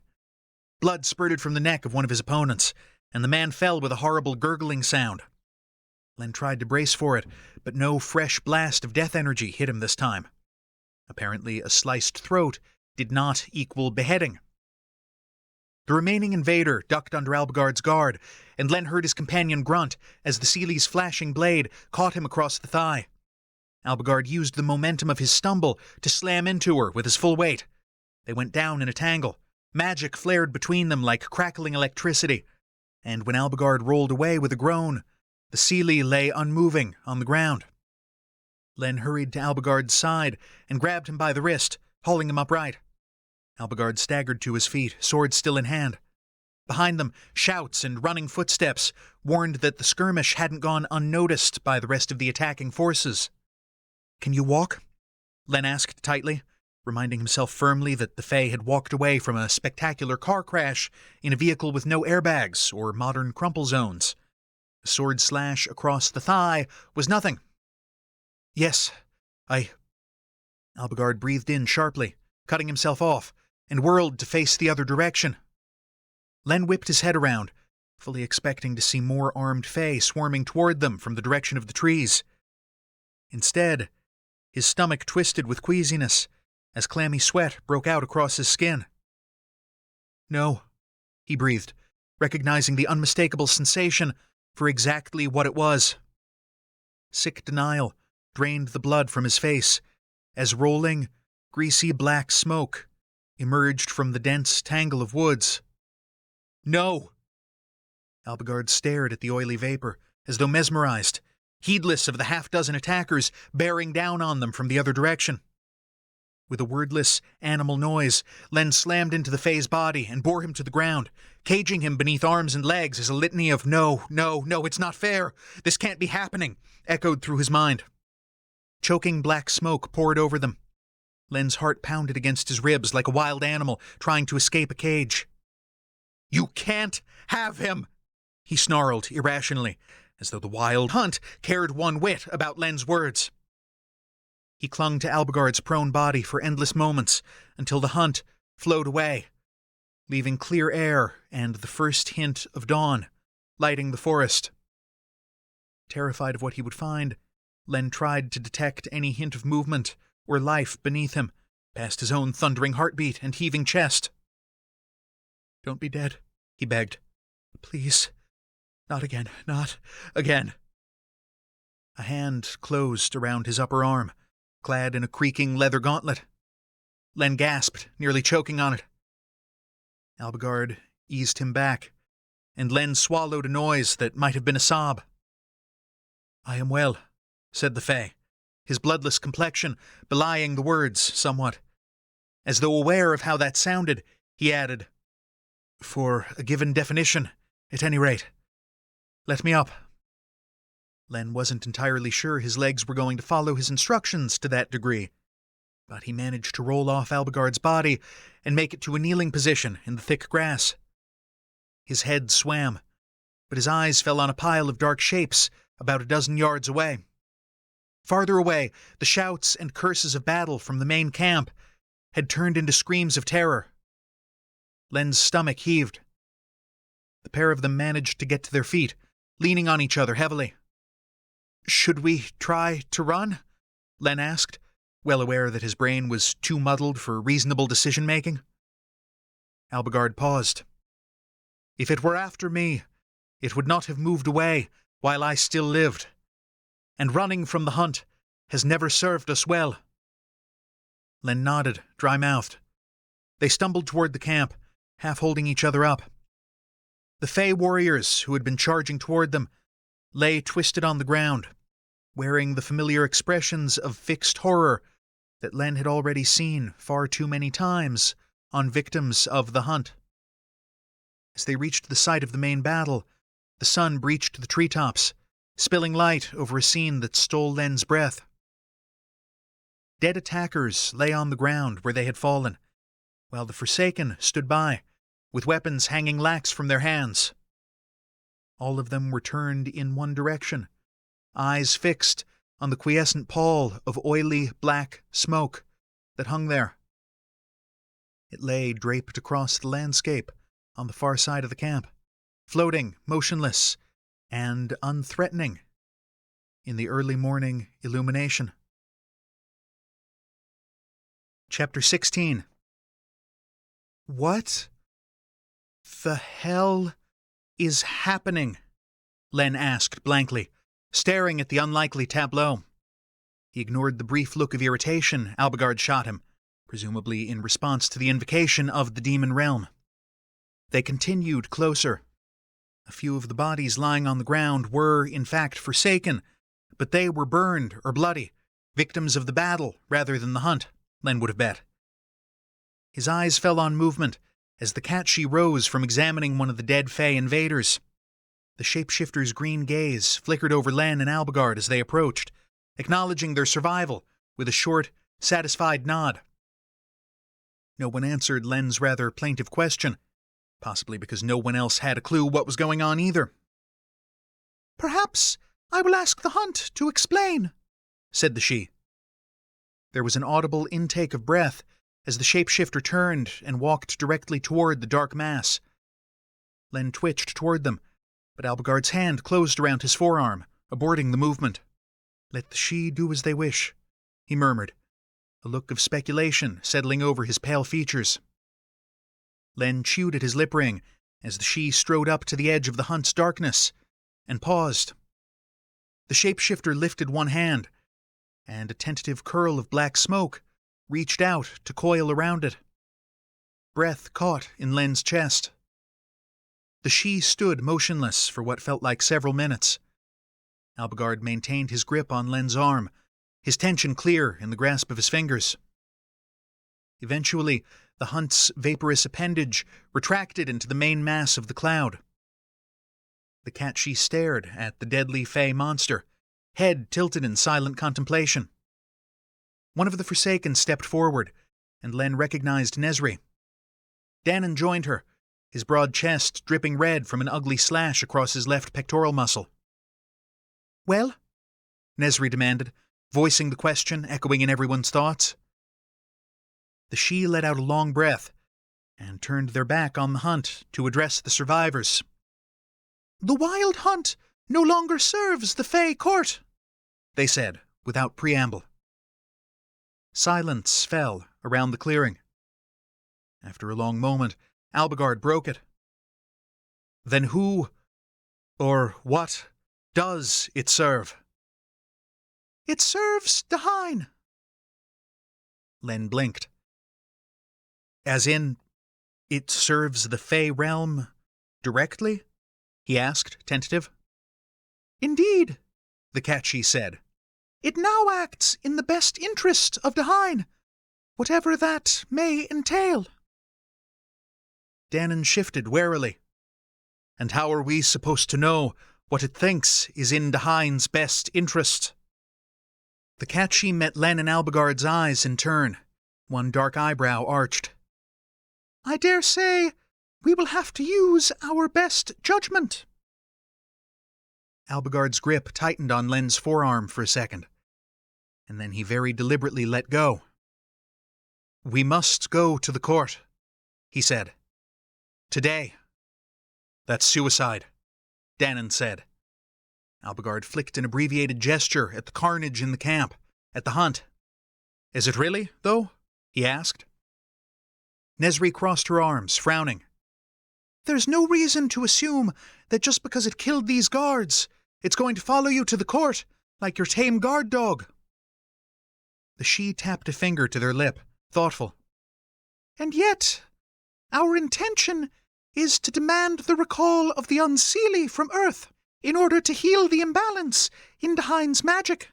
Blood spurted from the neck of one of his opponents, and the man fell with a horrible gurgling sound. Len tried to brace for it, but no fresh blast of death energy hit him this time. Apparently, a sliced throat did not equal beheading. The remaining invader ducked under Albigard's guard, and Len heard his companion grunt as the Seeleigh's flashing blade caught him across the thigh. Albigard used the momentum of his stumble to slam into her with his full weight. They went down in a tangle. Magic flared between them like crackling electricity, and when Albigard rolled away with a groan, the Seeleigh lay unmoving on the ground. Len hurried to Albigard's side and grabbed him by the wrist, hauling him upright. Albigard staggered to his feet, sword still in hand. Behind them, shouts and running footsteps warned that the skirmish hadn't gone unnoticed by the rest of the attacking forces. "Can you walk?" Len asked tightly, reminding himself firmly that the Fae had walked away from a spectacular car crash in a vehicle with no airbags or modern crumple zones. A sword slash across the thigh was nothing. "Yes, Albigard breathed in sharply, cutting himself off, and whirled to face the other direction. Len whipped his head around, fully expecting to see more armed Fae swarming toward them from the direction of the trees. Instead, his stomach twisted with queasiness as clammy sweat broke out across his skin. "No," he breathed, recognizing the unmistakable sensation for exactly what it was. Sick denial drained the blood from his face as rolling, greasy black smoke emerged from the dense tangle of woods. "No!" Albigard stared at the oily vapor as though mesmerized, heedless of the half-dozen attackers bearing down on them from the other direction. With a wordless, animal noise, Len slammed into the Fae's body and bore him to the ground, caging him beneath arms and legs as a litany of "No, no, no, it's not fair! This can't be happening!" echoed through his mind. Choking black smoke poured over them. Len's heart pounded against his ribs like a wild animal trying to escape a cage. "You can't have him!" he snarled irrationally, as though the wild hunt cared one whit about Len's words. He clung to Albigard's prone body for endless moments until the hunt flowed away, leaving clear air and the first hint of dawn lighting the forest. Terrified of what he would find, Len tried to detect any hint of movement or life beneath him, past his own thundering heartbeat and heaving chest. "Don't be dead," he begged. "Please. Not again. Not again." A hand closed around his upper arm, clad in a creaking leather gauntlet. Len gasped, nearly choking on it. Albigard eased him back, and Len swallowed a noise that might have been a sob. "I am well," said the Fae, his bloodless complexion belying the words somewhat. As though aware of how that sounded, he added, "For a given definition, at any rate. Let me up." Len wasn't entirely sure his legs were going to follow his instructions to that degree, but he managed to roll off Albigard's body and make it to a kneeling position in the thick grass. His head swam, but his eyes fell on a pile of dark shapes about a dozen yards away. Farther away, the shouts and curses of battle from the main camp had turned into screams of terror. Len's stomach heaved. The pair of them managed to get to their feet, leaning on each other heavily. "Should we try to run?" Len asked, well aware that his brain was too muddled for reasonable decision-making. Albigard paused. "If it were after me, it would not have moved away while I still lived, and running from the hunt has never served us well." Len nodded, dry-mouthed. They stumbled toward the camp, half holding each other up. The Fae warriors who had been charging toward them lay twisted on the ground, wearing the familiar expressions of fixed horror that Len had already seen far too many times on victims of the hunt. As they reached the site of the main battle, the sun breached the treetops, spilling light over a scene that stole Len's breath. Dead attackers lay on the ground where they had fallen, while the Forsaken stood by, with weapons hanging lax from their hands. All of them were turned in one direction, eyes fixed on the quiescent pall of oily black smoke that hung there. It lay draped across the landscape on the far side of the camp, floating motionless and unthreatening in the early morning illumination. Chapter 16. What the hell is happening? Len asked blankly, staring at the unlikely tableau. He ignored the brief look of irritation Albigard shot him, presumably in response to the invocation of the demon realm. They continued closer. A few of the bodies lying on the ground were, in fact, Forsaken, but they were burned or bloody, victims of the battle rather than the hunt, Len would have bet. His eyes fell on movement as the Catchy rose from examining one of the dead Fae invaders. The shapeshifter's green gaze flickered over Len and Albigard as they approached, acknowledging their survival with a short, satisfied nod. No one answered Len's rather plaintive question, possibly because no one else had a clue what was going on either. "Perhaps I will ask the hunt to explain," said the she. There was an audible intake of breath as the shapeshifter turned and walked directly toward the dark mass. Len twitched toward them, but Albigard's hand closed around his forearm, aborting the movement. "Let the she do as they wish," he murmured, a look of speculation settling over his pale features. Len chewed at his lip ring as the she strode up to the edge of the hunt's darkness and paused. The shapeshifter lifted one hand, and a tentative curl of black smoke reached out to coil around it. Breath caught in Len's chest. The she stood motionless for what felt like several minutes. Albigard maintained his grip on Len's arm, his tension clear in the grasp of his fingers. Eventually, the hunt's vaporous appendage retracted into the main mass of the cloud. The Catchy stared at the deadly Fae monster, head tilted in silent contemplation. One of the Forsaken stepped forward, and Len recognized Nesri. Dhuinne joined her, his broad chest dripping red from an ugly slash across his left pectoral muscle. "Well?" Nesri demanded, voicing the question echoing in everyone's thoughts. The she let out a long breath and turned their back on the hunt to address the survivors. "The wild hunt no longer serves the Fae Court," they said, without preamble. Silence fell around the clearing. After a long moment, Albigard broke it. "Then who, or what, does it serve?" "It serves Dhuinne." Len blinked. "As in, it serves the Fae realm directly?" he asked, tentative. "Indeed," the Catchy said. "It now acts in the best interest of Dhuinne, whatever that may entail." Dhuinne shifted warily. "And how are we supposed to know what it thinks is in Dhuinne's best interest?" The Catchy met Len and Albigard's eyes in turn, one dark eyebrow arched. "I dare say we will have to use our best judgment." Albigard's grip tightened on Len's forearm for a second, and then he very deliberately let go. "We must go to the court," he said. "Today." "That's suicide," Dhuinne said. Albigard flicked an abbreviated gesture at the carnage in the camp, at the hunt. "Is it really, though?" he asked. Nesri crossed her arms, frowning. "There's no reason to assume that just because it killed these guards, it's going to follow you to the court like your tame guard dog." The she tapped a finger to their lip, thoughtful. "And yet, our intention is to demand the recall of the Unseelie from Earth in order to heal the imbalance in Dhuinne's magic.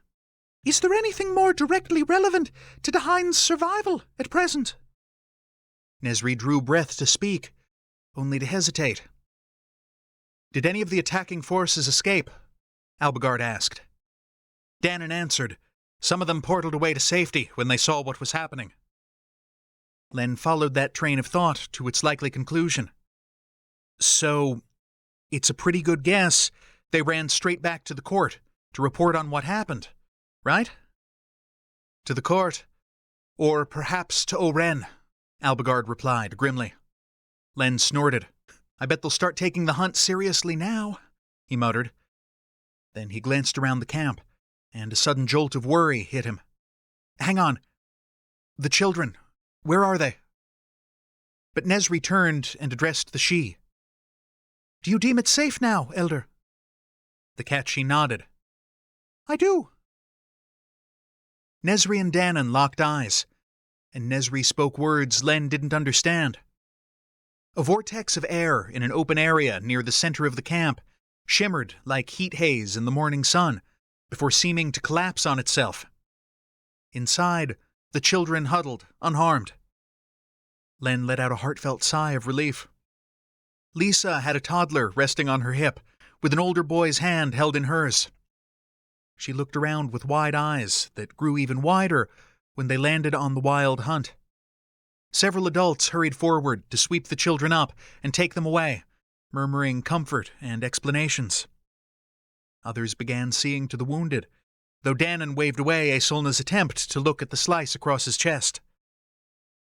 Is there anything more directly relevant to Dhuinne's survival at present?" Nesri drew breath to speak, only to hesitate. "Did any of the attacking forces escape?" Albigard asked. Dhuinne answered, "Some of them portaled away to safety when they saw what was happening." Len followed that train of thought to its likely conclusion. "So, it's a pretty good guess they ran straight back to the court to report on what happened, right?" "To the court, or perhaps to Oren," Albigard replied grimly. Len snorted. "I bet they'll start taking the hunt seriously now," he muttered. Then he glanced around the camp, and a sudden jolt of worry hit him. "Hang on. The children, where are they?" But Nesri turned and addressed the she. "Do you deem it safe now, Elder?" The Catchy nodded. "I do." Nesri and Dhuinne locked eyes, and Nesri spoke words Len didn't understand. A vortex of air in an open area near the center of the camp shimmered like heat haze in the morning sun before seeming to collapse on itself. Inside, the children huddled, unharmed. Len let out a heartfelt sigh of relief. Lisa had a toddler resting on her hip, with an older boy's hand held in hers. She looked around with wide eyes that grew even wider when they landed on the wild hunt. Several adults hurried forward to sweep the children up and take them away, murmuring comfort and explanations. Others began seeing to the wounded, though Dhuinne waved away Aesolna's attempt to look at the slice across his chest.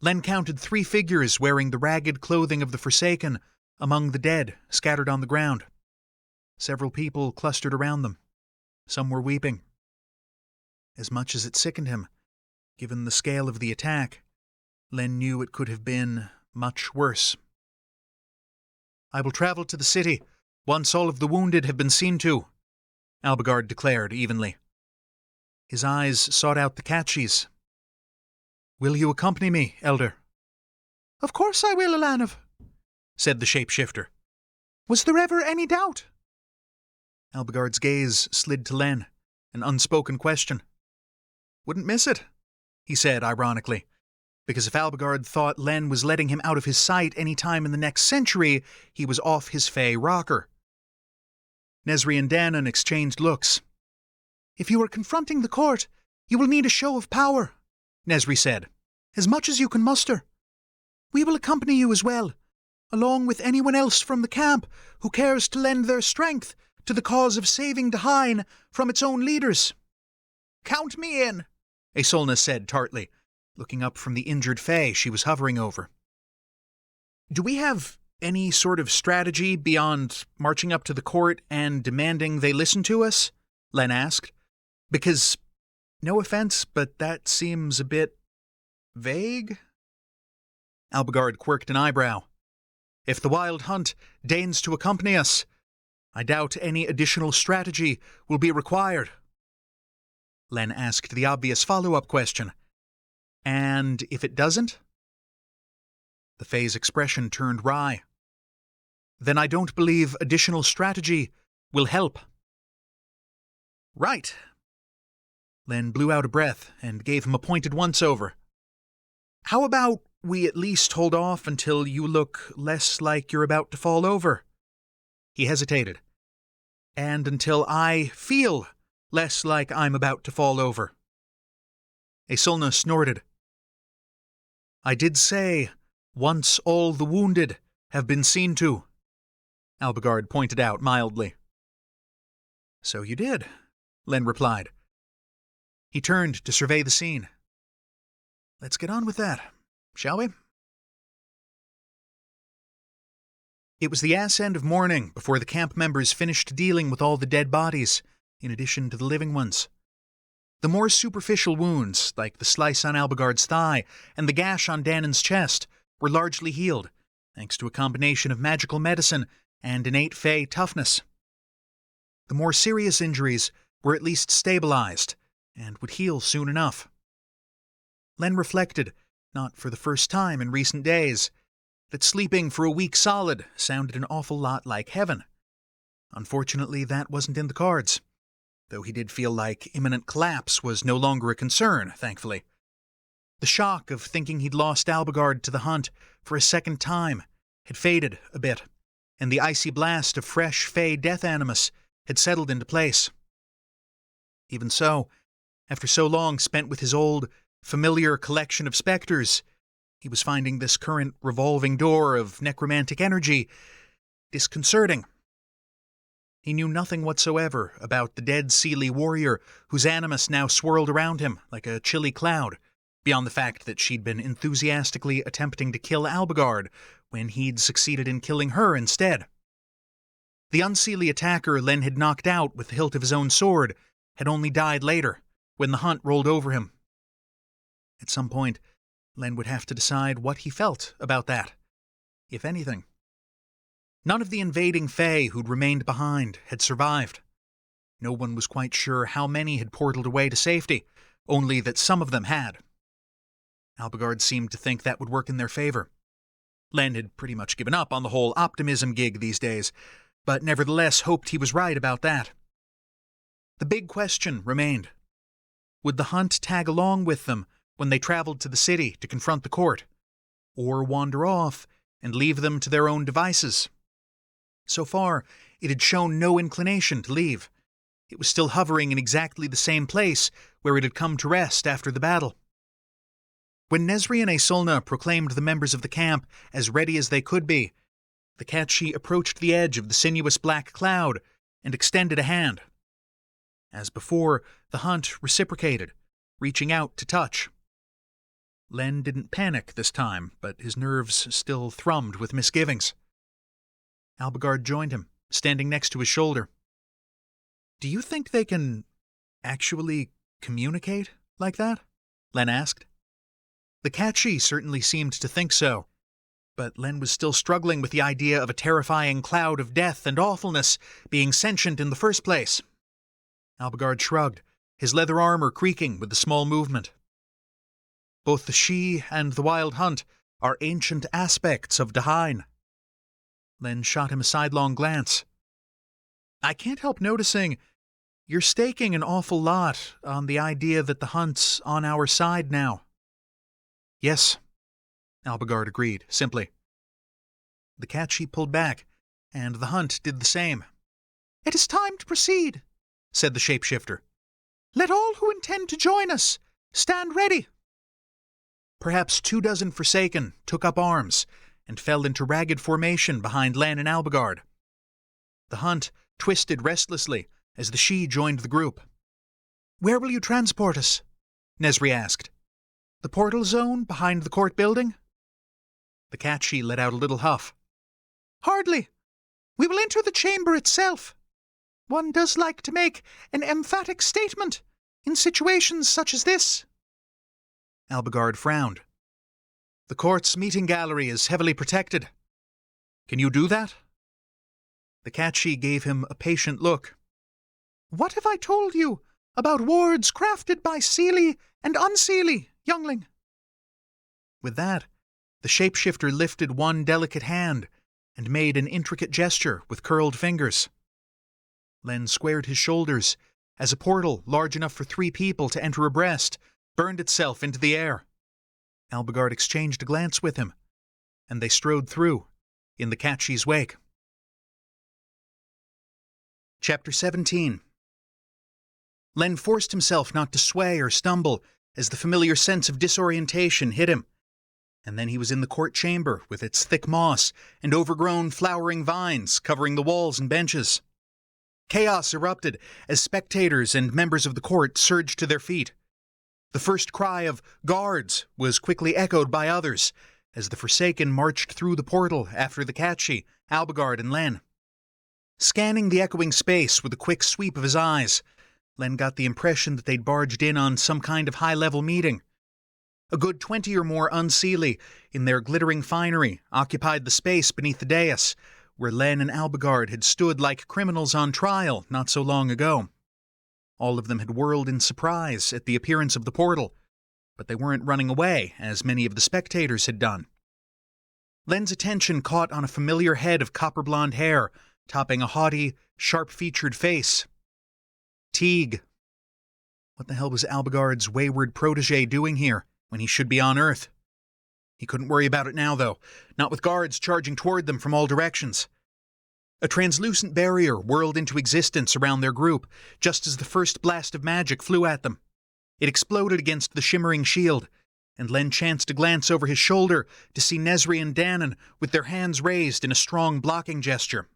Len counted 3 figures wearing the ragged clothing of the Forsaken among the dead scattered on the ground. Several people clustered around them. Some were weeping. As much as it sickened him, given the scale of the attack, Len knew it could have been much worse. "I will travel to the city once all of the wounded have been seen to," Albigard declared evenly. His eyes sought out the Catchies. "Will you accompany me, Elder?" "Of course I will, Alanov," said the shapeshifter. "Was there ever any doubt?" Albigard's gaze slid to Len, an unspoken question. "Wouldn't miss it," he said ironically, because if Albigard thought Len was letting him out of his sight any time in the next century, he was off his Fae rocker. Nesri and Dhuinne exchanged looks. "If you are confronting the court, you will need a show of power," Nesri said, "as much as you can muster. We will accompany you as well, along with anyone else from the camp who cares to lend their strength to the cause of saving Dhuinne from its own leaders." "Count me in," Aesolna said tartly, looking up from the injured Fae she was hovering over. "Do we have any sort of strategy beyond marching up to the court and demanding they listen to us?" Len asked. "Because, no offense, but that seems a bit vague." Albigard quirked an eyebrow. "If the Wild Hunt deigns to accompany us, I doubt any additional strategy will be required." Len asked the obvious follow-up question. "And if it doesn't?" The Fae's expression turned wry. "Then I don't believe additional strategy will help." "Right." Len blew out a breath and gave him a pointed once-over. "How about we at least hold off until you look less like you're about to fall over?" He hesitated. "And until I feel less like I'm about to fall over." Aesolna snorted. "I did say, once all the wounded have been seen to," Albigard pointed out mildly. "So you did," Len replied. He turned to survey the scene. "Let's get on with that, shall we?" It was the ass end of morning before the camp members finished dealing with all the dead bodies, in addition to the living ones. The more superficial wounds, like the slice on Albigard's thigh and the gash on Dhuinne's chest, were largely healed, thanks to a combination of magical medicine and innate Fae toughness. The more serious injuries were at least stabilized, and would heal soon enough. Len reflected, not for the first time in recent days, that sleeping for a week solid sounded an awful lot like heaven. Unfortunately, that wasn't in the cards, though he did feel like imminent collapse was no longer a concern, thankfully. The shock of thinking he'd lost Albigard to the hunt for a second time had faded a bit, and the icy blast of fresh Fae death animus had settled into place. Even so, after so long spent with his old, familiar collection of specters, he was finding this current revolving door of necromantic energy disconcerting. He knew nothing whatsoever about the dead Seelie warrior whose animus now swirled around him like a chilly cloud, beyond the fact that she'd been enthusiastically attempting to kill Albigard when he'd succeeded in killing her instead. The unseelie attacker Len had knocked out with the hilt of his own sword had only died later, when the hunt rolled over him. At some point, Len would have to decide what he felt about that, if anything. None of the invading Fae who'd remained behind had survived. No one was quite sure how many had portaled away to safety, only that some of them had. Albigard seemed to think that would work in their favor. Len had pretty much given up on the whole optimism gig these days, but nevertheless hoped he was right about that. The big question remained. Would the hunt tag along with them when they traveled to the city to confront the court, or wander off and leave them to their own devices? So far, it had shown no inclination to leave. It was still hovering in exactly the same place where it had come to rest after the battle. When Nesri and Aesolna proclaimed the members of the camp as ready as they could be, the Catchi approached the edge of the sinuous black cloud and extended a hand. As before, the hunt reciprocated, reaching out to touch. Len didn't panic this time, but his nerves still thrummed with misgivings. Albigard joined him, standing next to his shoulder. "Do you think they can actually communicate like that?" Len asked. The Catchi certainly seemed to think so, but Len was still struggling with the idea of a terrifying cloud of death and awfulness being sentient in the first place. Albigard shrugged, his leather armor creaking with the small movement. "Both the she and the wild hunt are ancient aspects of Dhuinne." Len shot him a sidelong glance. "I can't help noticing you're staking an awful lot on the idea that the hunt's on our side now." "Yes," Albigard agreed, simply. The Catchi pulled back, and the hunt did the same. "It is time to proceed," said the shapeshifter. "Let all who intend to join us stand ready." Perhaps 24 Forsaken took up arms and fell into ragged formation behind Len and Albigard. The hunt twisted restlessly as the she joined the group. "Where will you transport us?" Nesri asked. "The portal zone behind the court building?" The Catchi let out a little huff. "Hardly. We will enter the chamber itself. One does like to make an emphatic statement in situations such as this." Albigard frowned. "The court's meeting gallery is heavily protected. Can you do that?" The Catchi gave him a patient look. "What have I told you about wards crafted by Seelie and unseelie, youngling?" With that, the shapeshifter lifted one delicate hand and made an intricate gesture with curled fingers. Len squared his shoulders as a portal large enough for 3 people to enter abreast burned itself into the air. Albigard exchanged a glance with him, and they strode through in the Catchi's wake. Chapter 17. Len forced himself not to sway or stumble as the familiar sense of disorientation hit him, and then he was in the court chamber with its thick moss and overgrown flowering vines covering the walls and benches. Chaos erupted as spectators and members of the court surged to their feet. The first cry of "Guards!" was quickly echoed by others as the Forsaken marched through the portal after the Catchi, Albigard, and Len. Scanning the echoing space with a quick sweep of his eyes, Len got the impression that they'd barged in on some kind of high-level meeting. A good 20 or more unseelie, in their glittering finery, occupied the space beneath the dais, where Len and Albigard had stood like criminals on trial not so long ago. All of them had whirled in surprise at the appearance of the portal, but they weren't running away, as many of the spectators had done. Len's attention caught on a familiar head of copper-blonde hair, topping a haughty, sharp-featured face. Teague. What the hell was Albigard's wayward protégé doing here when he should be on Earth. He couldn't worry about it now, though, not with guards charging toward them from all directions. A translucent barrier whirled into existence around their group, just as the first blast of magic flew at them. It exploded against the shimmering shield, and Len chanced to glance over his shoulder to see Nezri and Dhuinne with their hands raised in a strong blocking gesture.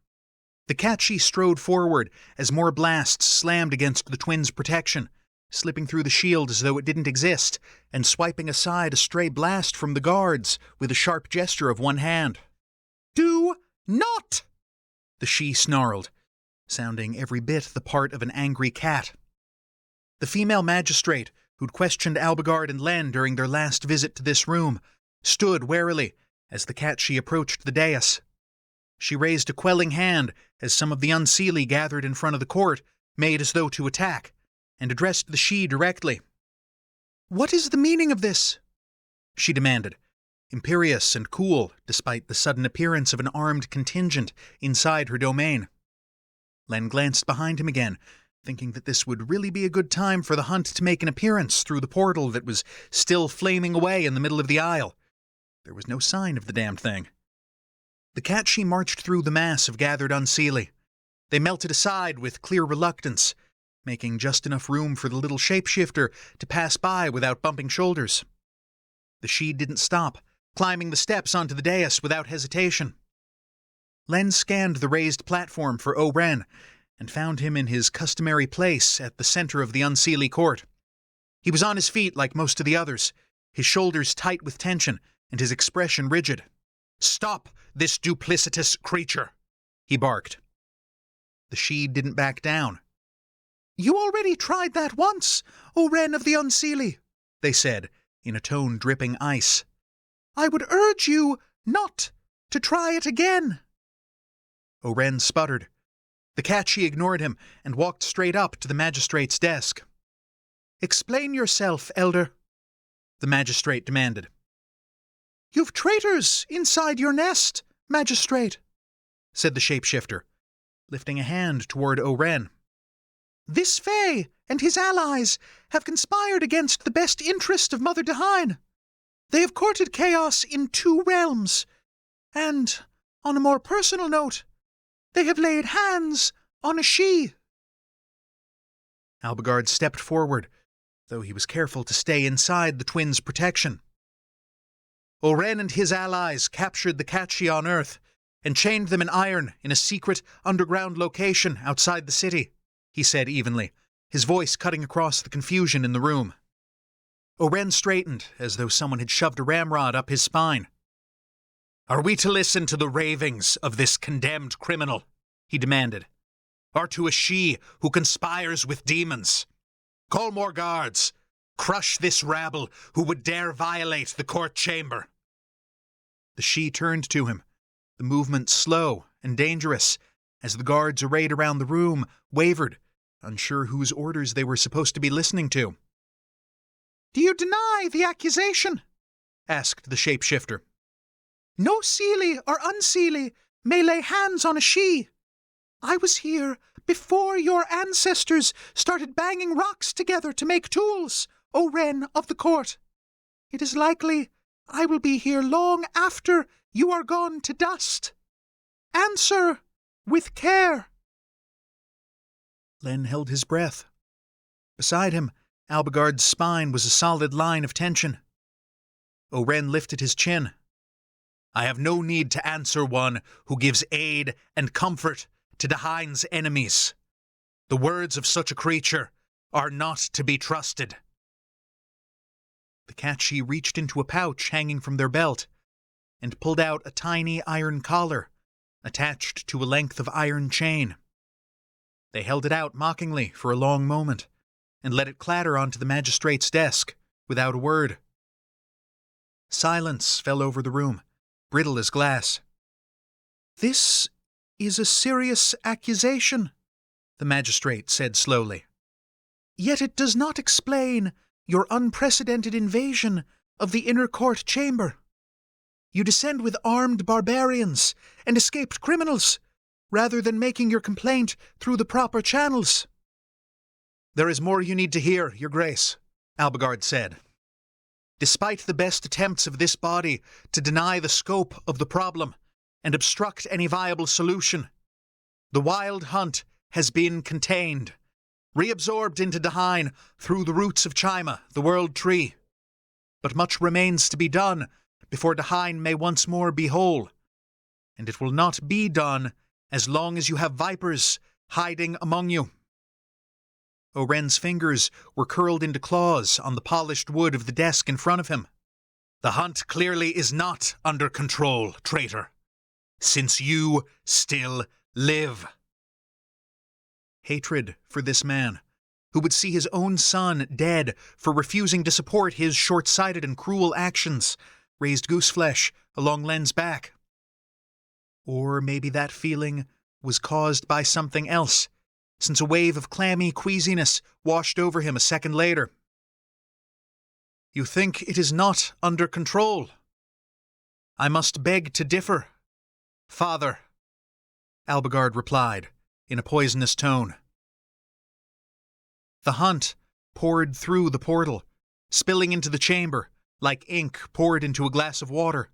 The Catchy strode forward as more blasts slammed against the twins' protection, slipping through the shield as though it didn't exist, and swiping aside a stray blast from the guards with a sharp gesture of one hand. "Do not!" the she snarled, sounding every bit the part of an angry cat. The female magistrate, who'd questioned Albigard and Len during their last visit to this room, stood warily as the Catchy approached the dais. She raised a quelling hand as some of the Unseelie gathered in front of the court made as though to attack, and addressed the she directly. "What is the meaning of this?" she demanded, imperious and cool despite the sudden appearance of an armed contingent inside her domain. Len glanced behind him again, thinking that this would really be a good time for the hunt to make an appearance through the portal that was still flaming away in the middle of the aisle. There was no sign of the damned thing. The Catchy marched through the mass of gathered Unseelie. They melted aside with clear reluctance, making just enough room for the little shapeshifter to pass by without bumping shoulders. The she didn't stop, climbing the steps onto the dais without hesitation. Len scanned the raised platform for Oren and found him in his customary place at the center of the Unseelie court. He was on his feet like most of the others, his shoulders tight with tension and his expression rigid. "Stop this duplicitous creature," he barked. The she didn't back down. "You already tried that once, Oren of the Unseelie," they said, in a tone dripping ice. "I would urge you not to try it again." Oren sputtered. The Catchy ignored him and walked straight up to the magistrate's desk. "Explain yourself, Elder," the magistrate demanded. "You've traitors inside your nest, Magistrate," said the shapeshifter, lifting a hand toward Oren. "This Fae and his allies have conspired against the best interest of Mother Dhuinne. They have courted chaos in 2 realms, and, on a more personal note, they have laid hands on a she." Albigard stepped forward, though he was careful to stay inside the twins' protection. "Oren and his allies captured the Catchy on Earth and chained them in iron in a secret underground location outside the city," he said evenly, his voice cutting across the confusion in the room. Oren straightened as though someone had shoved a ramrod up his spine. "Are we to listen to the ravings of this condemned criminal?" he demanded. "Or to a she who conspires with demons? Call more guards. Crush this rabble who would dare violate the court chamber." The she turned to him, the movement slow and dangerous, as the guards arrayed around the room wavered, unsure whose orders they were supposed to be listening to. "Do you deny the accusation?" asked the shapeshifter. "No Seelie or Unseelie may lay hands on a she. I was here before your ancestors started banging rocks together to make tools, Oren of the court. It is likely I will be here long after you are gone to dust. Answer with care." Len held his breath. Beside him, Albigard's spine was a solid line of tension. Oren lifted his chin. "I have no need to answer one who gives aid and comfort to Dhuinne's enemies. The words of such a creature are not to be trusted." The Catchy reached into a pouch hanging from their belt and pulled out a tiny iron collar attached to a length of iron chain. They held it out mockingly for a long moment and let it clatter onto the magistrate's desk without a word. Silence fell over the room, brittle as glass. "This is a serious accusation," the magistrate said slowly. "Yet it does not explain your unprecedented invasion of the inner court chamber. You descend with armed barbarians and escaped criminals, rather than making your complaint through the proper channels." "There is more you need to hear, Your Grace," Albigard said. Despite the best attempts of this body to deny the scope of the problem and obstruct any viable solution, the wild hunt has been contained, reabsorbed into Dhuinne through the roots of Chima, the world tree. But much remains to be done before Dhuinne may once more be whole, and it will not be done as long as you have vipers hiding among you. Oren's fingers were curled into claws on the polished wood of the desk in front of him. The hunt clearly is not under control, traitor, since you still live. Hatred for this man, who would see his own son dead for refusing to support his short-sighted and cruel actions, raised gooseflesh along Len's back. Or maybe that feeling was caused by something else, since a wave of clammy queasiness washed over him a second later. You think it is not under control? I must beg to differ, Father, Albigard replied, in a poisonous tone. The hunt poured through the portal, spilling into the chamber like ink poured into a glass of water.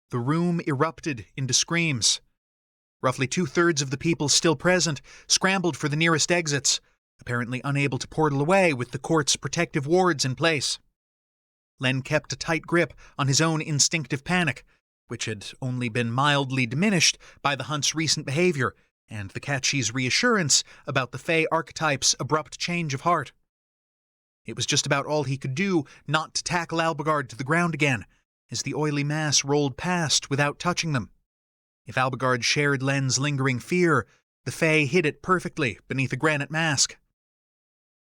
The room erupted into screams. Roughly 2/3 of the people still present scrambled for the nearest exits, apparently unable to portal away with the court's protective wards in place. Len kept a tight grip on his own instinctive panic, which had only been mildly diminished by the hunt's recent behavior and the Catchy's reassurance about the Fae archetype's abrupt change of heart. It was just about all he could do not to tackle Albigard to the ground again, as the oily mass rolled past without touching them. If Albigard shared Len's lingering fear, the Fae hid it perfectly beneath a granite mask.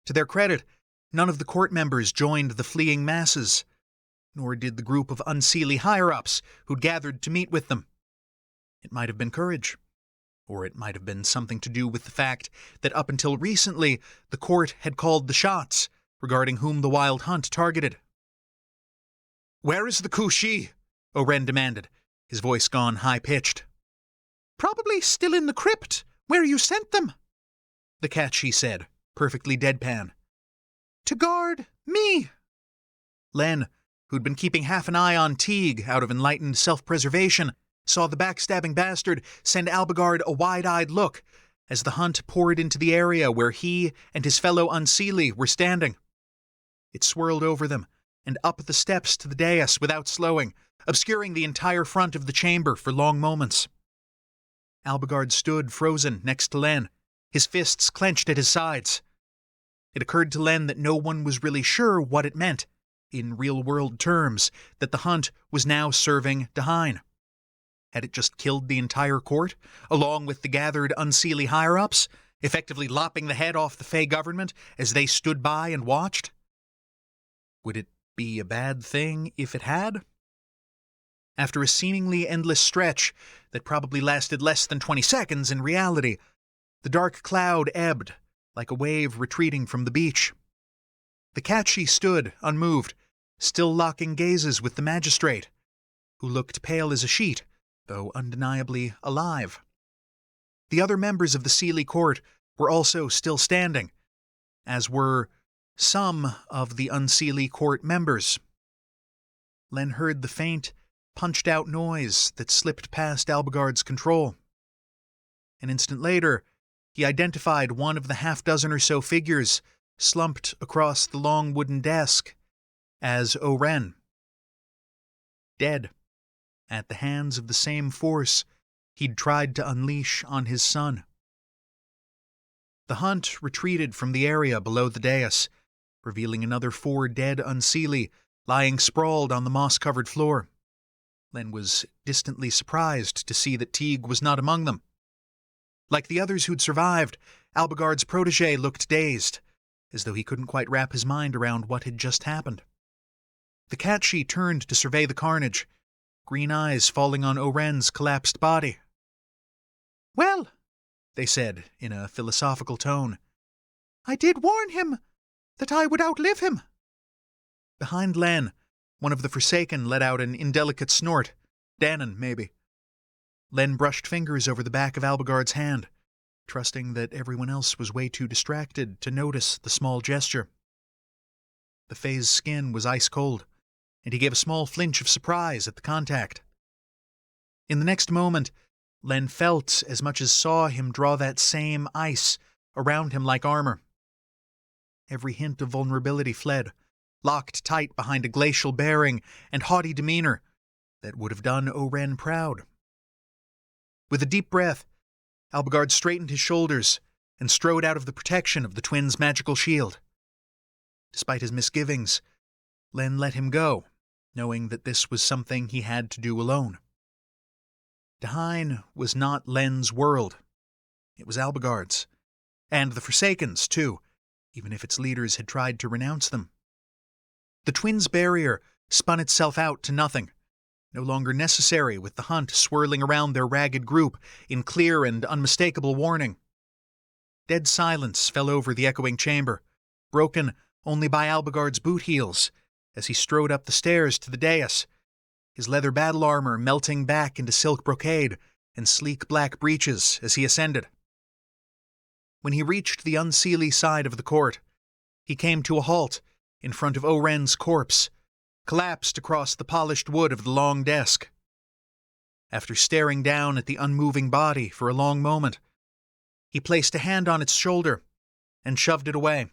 To their credit, none of the court members joined the fleeing masses, nor did the group of unseelie higher-ups who'd gathered to meet with them. It might have been courage, or it might have been something to do with the fact that up until recently the court had called the shots regarding whom the wild hunt targeted. "Where is the Kushi?" Oren demanded, his voice gone high-pitched. Probably still in the crypt, where you sent them, the Catchy said, perfectly deadpan. To guard me. Len, who'd been keeping half an eye on Teague out of enlightened self-preservation, saw the backstabbing bastard send Albigard a wide-eyed look as the hunt poured into the area where he and his fellow unseelie were standing. It swirled over them and up the steps to the dais without slowing, obscuring the entire front of the chamber for long moments. Albigard stood frozen next to Len, his fists clenched at his sides. It occurred to Len that no one was really sure what it meant, in real-world terms, that the hunt was now serving Dhuinne. Had it just killed the entire court, along with the gathered unseelie higher-ups, effectively lopping the head off the Fae government as they stood by and watched? Would it be a bad thing if it had? After a seemingly endless stretch that probably lasted less than 20 seconds in reality, the dark cloud ebbed, like a wave retreating from the beach. The Catchy stood, unmoved, still locking gazes with the magistrate, who looked pale as a sheet, though undeniably alive. The other members of the Seelie court were also still standing, as were some of the unseelie court members. Len heard the faint, punched-out noise that slipped past Albigard's control. An instant later, he identified one of the half-dozen or so figures slumped across the long wooden desk as Oren. Dead, at the hands of the same force he'd tried to unleash on his son. The hunt retreated from the area below the dais, revealing another 4 dead unseelie lying sprawled on the moss-covered floor. Len was distantly surprised to see that Teague was not among them. Like the others who'd survived, Albigard's protege looked dazed, as though he couldn't quite wrap his mind around what had just happened. The Catchy turned to survey the carnage, green eyes falling on Oren's collapsed body. Well, they said in a philosophical tone, I did warn him that I would outlive him. Behind Len, one of the Forsaken let out an indelicate snort. Dannon, maybe. Len brushed fingers over the back of Albigard's hand, trusting that everyone else was way too distracted to notice the small gesture. The Fae's skin was ice cold, and he gave a small flinch of surprise at the contact. In the next moment, Len felt as much as saw him draw that same ice around him like armor. Every hint of vulnerability fled, locked tight behind a glacial bearing and haughty demeanor that would have done Oren proud. With a deep breath, Albigard straightened his shoulders and strode out of the protection of the twins' magical shield. Despite his misgivings, Len let him go, knowing that this was something he had to do alone. Dhuinne was not Len's world. It was Albigard's. And the Forsaken's, too, even if its leaders had tried to renounce them. The twins' barrier spun itself out to nothing, no longer necessary with the hunt swirling around their ragged group in clear and unmistakable warning. Dead silence fell over the echoing chamber, broken only by Albigard's boot heels as he strode up the stairs to the dais, his leather battle armor melting back into silk brocade and sleek black breeches as he ascended. When he reached the unseelie side of the court, he came to a halt in front of Oren's corpse, collapsed across the polished wood of the long desk. After staring down at the unmoving body for a long moment, he placed a hand on its shoulder and shoved it away.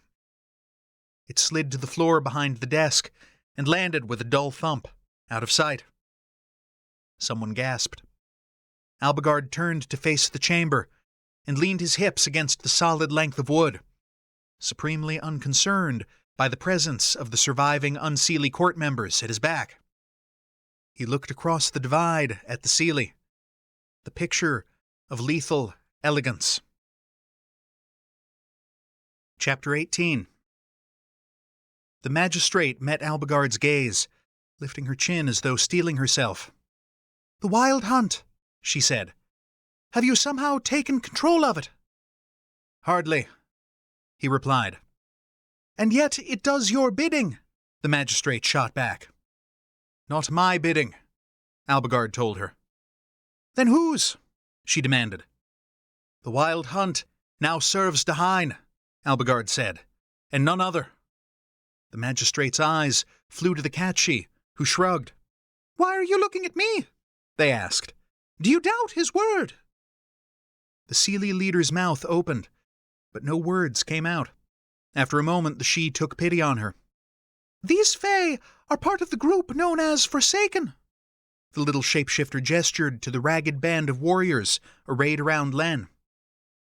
It slid to the floor behind the desk and landed with a dull thump, out of sight. Someone gasped. Albigard turned to face the chamber and leaned his hips against the solid length of wood, supremely unconcerned by the presence of the surviving unseelie court members at his back. He looked across the divide at the seelie, the picture of lethal elegance. Chapter 18. The magistrate met Albigard's gaze, lifting her chin as though steeling herself. "The Wild Hunt," she said. "Have you somehow taken control of it?" "Hardly," he replied. "And yet it does your bidding," the magistrate shot back. "Not my bidding," Albigard told her. "Then whose?" she demanded. "The Wild Hunt now serves Dhuinne," Albigard said, "and none other." The magistrate's eyes flew to the catchi, who shrugged. "Why are you looking at me?" they asked. "Do you doubt his word?" The seelie leader's mouth opened, but no words came out. After a moment, the she took pity on her. "These Fae are part of the group known as Forsaken." The little shapeshifter gestured to the ragged band of warriors arrayed around Len.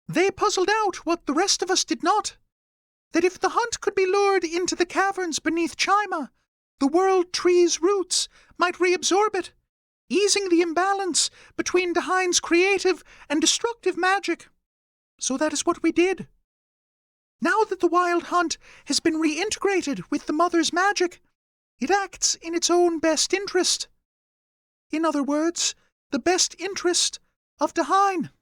"They puzzled out what the rest of us did not. That if the hunt could be lured into the caverns beneath Chima, the world tree's roots might reabsorb it, easing the imbalance between Dhuinne's creative and destructive magic. So that is what we did. Now that the Wild Hunt has been reintegrated with the Mother's magic, it acts in its own best interest. In other words, the best interest of Dhuinne."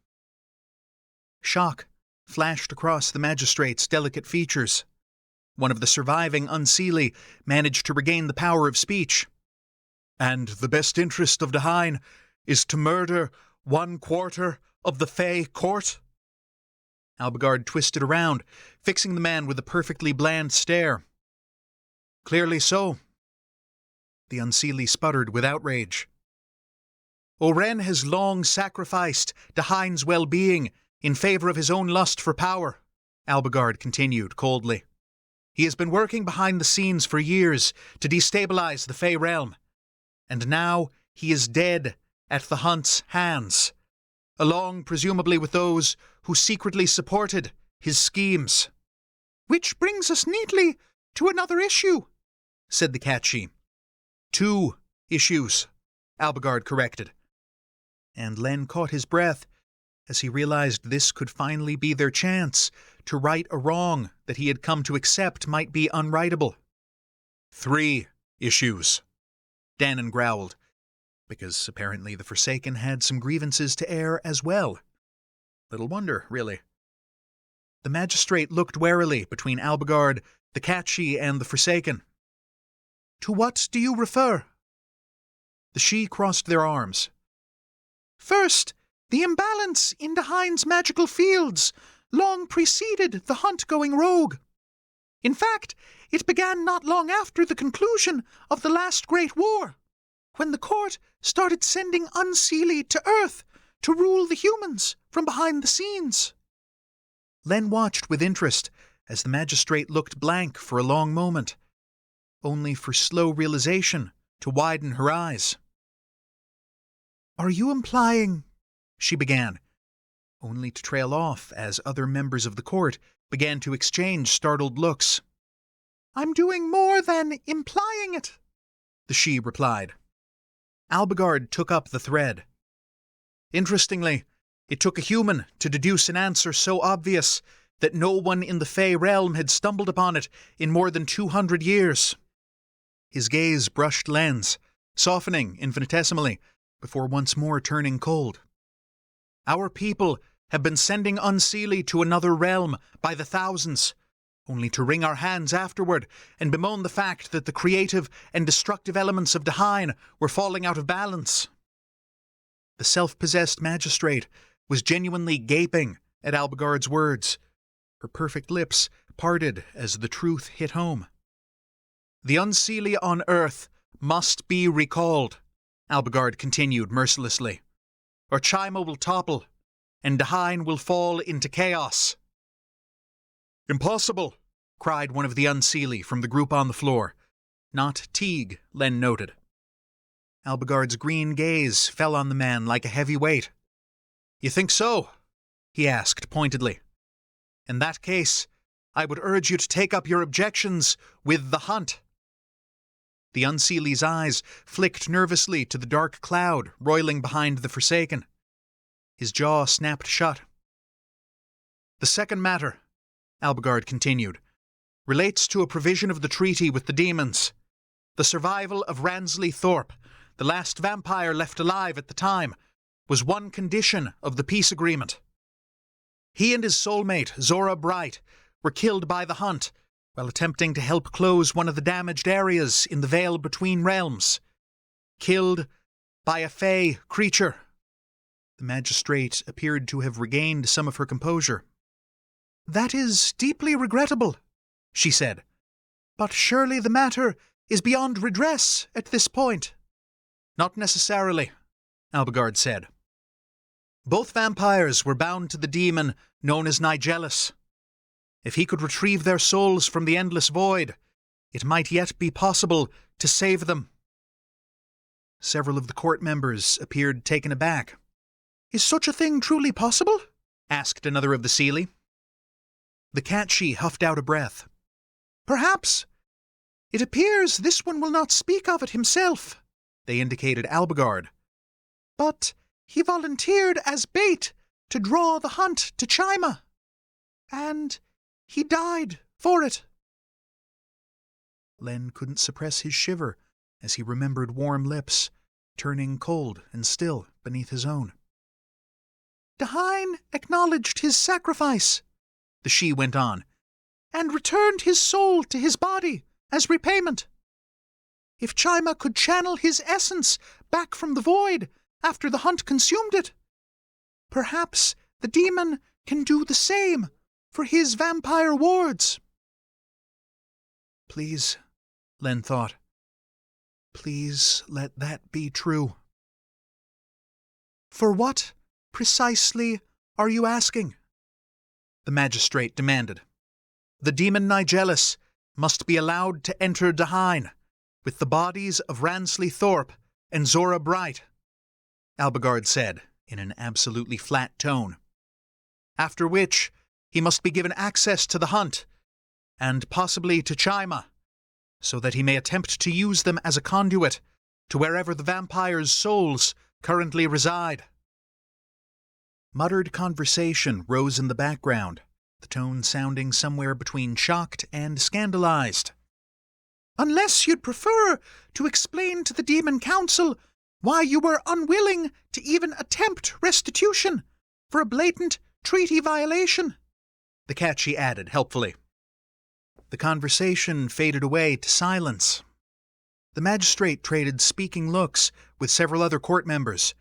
Shock flashed across the magistrate's delicate features. One of the surviving unseelie managed to regain the power of speech. "And the best interest of Dhuinne is to murder 1/4 of the Fae Court?" Albigard twisted around, fixing the man with a perfectly bland stare. "Clearly so." The unseelie sputtered with outrage. "Oren has long sacrificed Dhuinne's well-being in favor of his own lust for power," Albigard continued coldly. "He has been working behind the scenes for years to destabilize the Fae realm, and now he is dead at the Hunt's hands, along presumably with those who secretly supported his schemes." "Which brings us neatly to another issue," said the catchi. "2 issues," Albigard corrected. And Len caught his breath as he realized this could finally be their chance to right a wrong that he had come to accept might be unrightable. 3 issues, Danon growled, because apparently the Forsaken had some grievances to air as well. Little wonder, really. The magistrate looked warily between Albigard, the catchi, and the Forsaken. "To what do you refer?" The she crossed their arms. "First, the imbalance in Dhuinne's magical fields long preceded the Hunt going rogue. In fact, it began not long after the conclusion of the last Great War, when the court started sending unseelie to Earth to rule the humans from behind the scenes." Len watched with interest as the magistrate looked blank for a long moment, only for slow realization to widen her eyes. "Are you implying—" she began, only to trail off as other members of the court began to exchange startled looks. "I'm doing more than implying it," the she replied. Albigard took up the thread. "Interestingly, it took a human to deduce an answer so obvious that no one in the Fae realm had stumbled upon it in more than 200 years. His gaze brushed Len's, softening infinitesimally before once more turning cold. "Our people have been sending unseelie to another realm by the thousands, only to wring our hands afterward and bemoan the fact that the creative and destructive elements of Dhuinne were falling out of balance." The self-possessed magistrate was genuinely gaping at Albigard's words, her perfect lips parted as the truth hit home. "The unseelie on Earth must be recalled," Albigard continued mercilessly, "or Chima will topple, and Dhuinne will fall into chaos." "Impossible!" cried one of the unseelie from the group on the floor. Not Teague, Len noted. Albigard's green gaze fell on the man like a heavy weight. "You think so?" he asked pointedly. "In that case, I would urge you to take up your objections with the hunt." The unseelie's eyes flicked nervously to the dark cloud roiling behind the Forsaken. His jaw snapped shut. "The second matter," Albigard continued, "relates to a provision of the treaty with the demons. The survival of Ransley Thorpe, the last vampire left alive at the time, was one condition of the peace agreement. He and his soulmate, Zora Bright, were killed by the hunt while attempting to help close one of the damaged areas in the Veil Between Realms. Killed by a Fae creature." The magistrate appeared to have regained some of her composure. "That is deeply regrettable," she said. "But surely the matter is beyond redress at this point." "Not necessarily," Albigard said. "Both vampires were bound to the demon known as Nigellus. If he could retrieve their souls from the endless void, it might yet be possible to save them." Several of the court members appeared taken aback. "Is such a thing truly possible?" asked another of the Seelie. The Catchy huffed out a breath. "Perhaps. It appears this one will not speak of it himself." They indicated Albigard. "But he volunteered as bait to draw the hunt to Chima. And he died for it." Len couldn't suppress his shiver as he remembered warm lips, turning cold and still beneath his own. "Dhuinne acknowledged his sacrifice," the she went on, "and returned his soul to his body as repayment. If Chima could channel his essence back from the void after the hunt consumed it, perhaps the demon can do the same for his vampire wards." Please, Len thought. Please let that be true. "For what precisely are you asking?" the magistrate demanded. "The demon Nigellus must be allowed to enter Dhuinne with the bodies of Ransley Thorpe and Zora Bright," Albigard said in an absolutely flat tone. "After which, he must be given access to the hunt, and possibly to Chima, so that he may attempt to use them as a conduit to wherever the vampires' souls currently reside." Muttered conversation rose in the background, the tone sounding somewhere between shocked and scandalized. "Unless you'd prefer to explain to the Demon Council why you were unwilling to even attempt restitution for a blatant treaty violation," the Catchy added helpfully. The conversation faded away to silence. The magistrate traded speaking looks with several other court members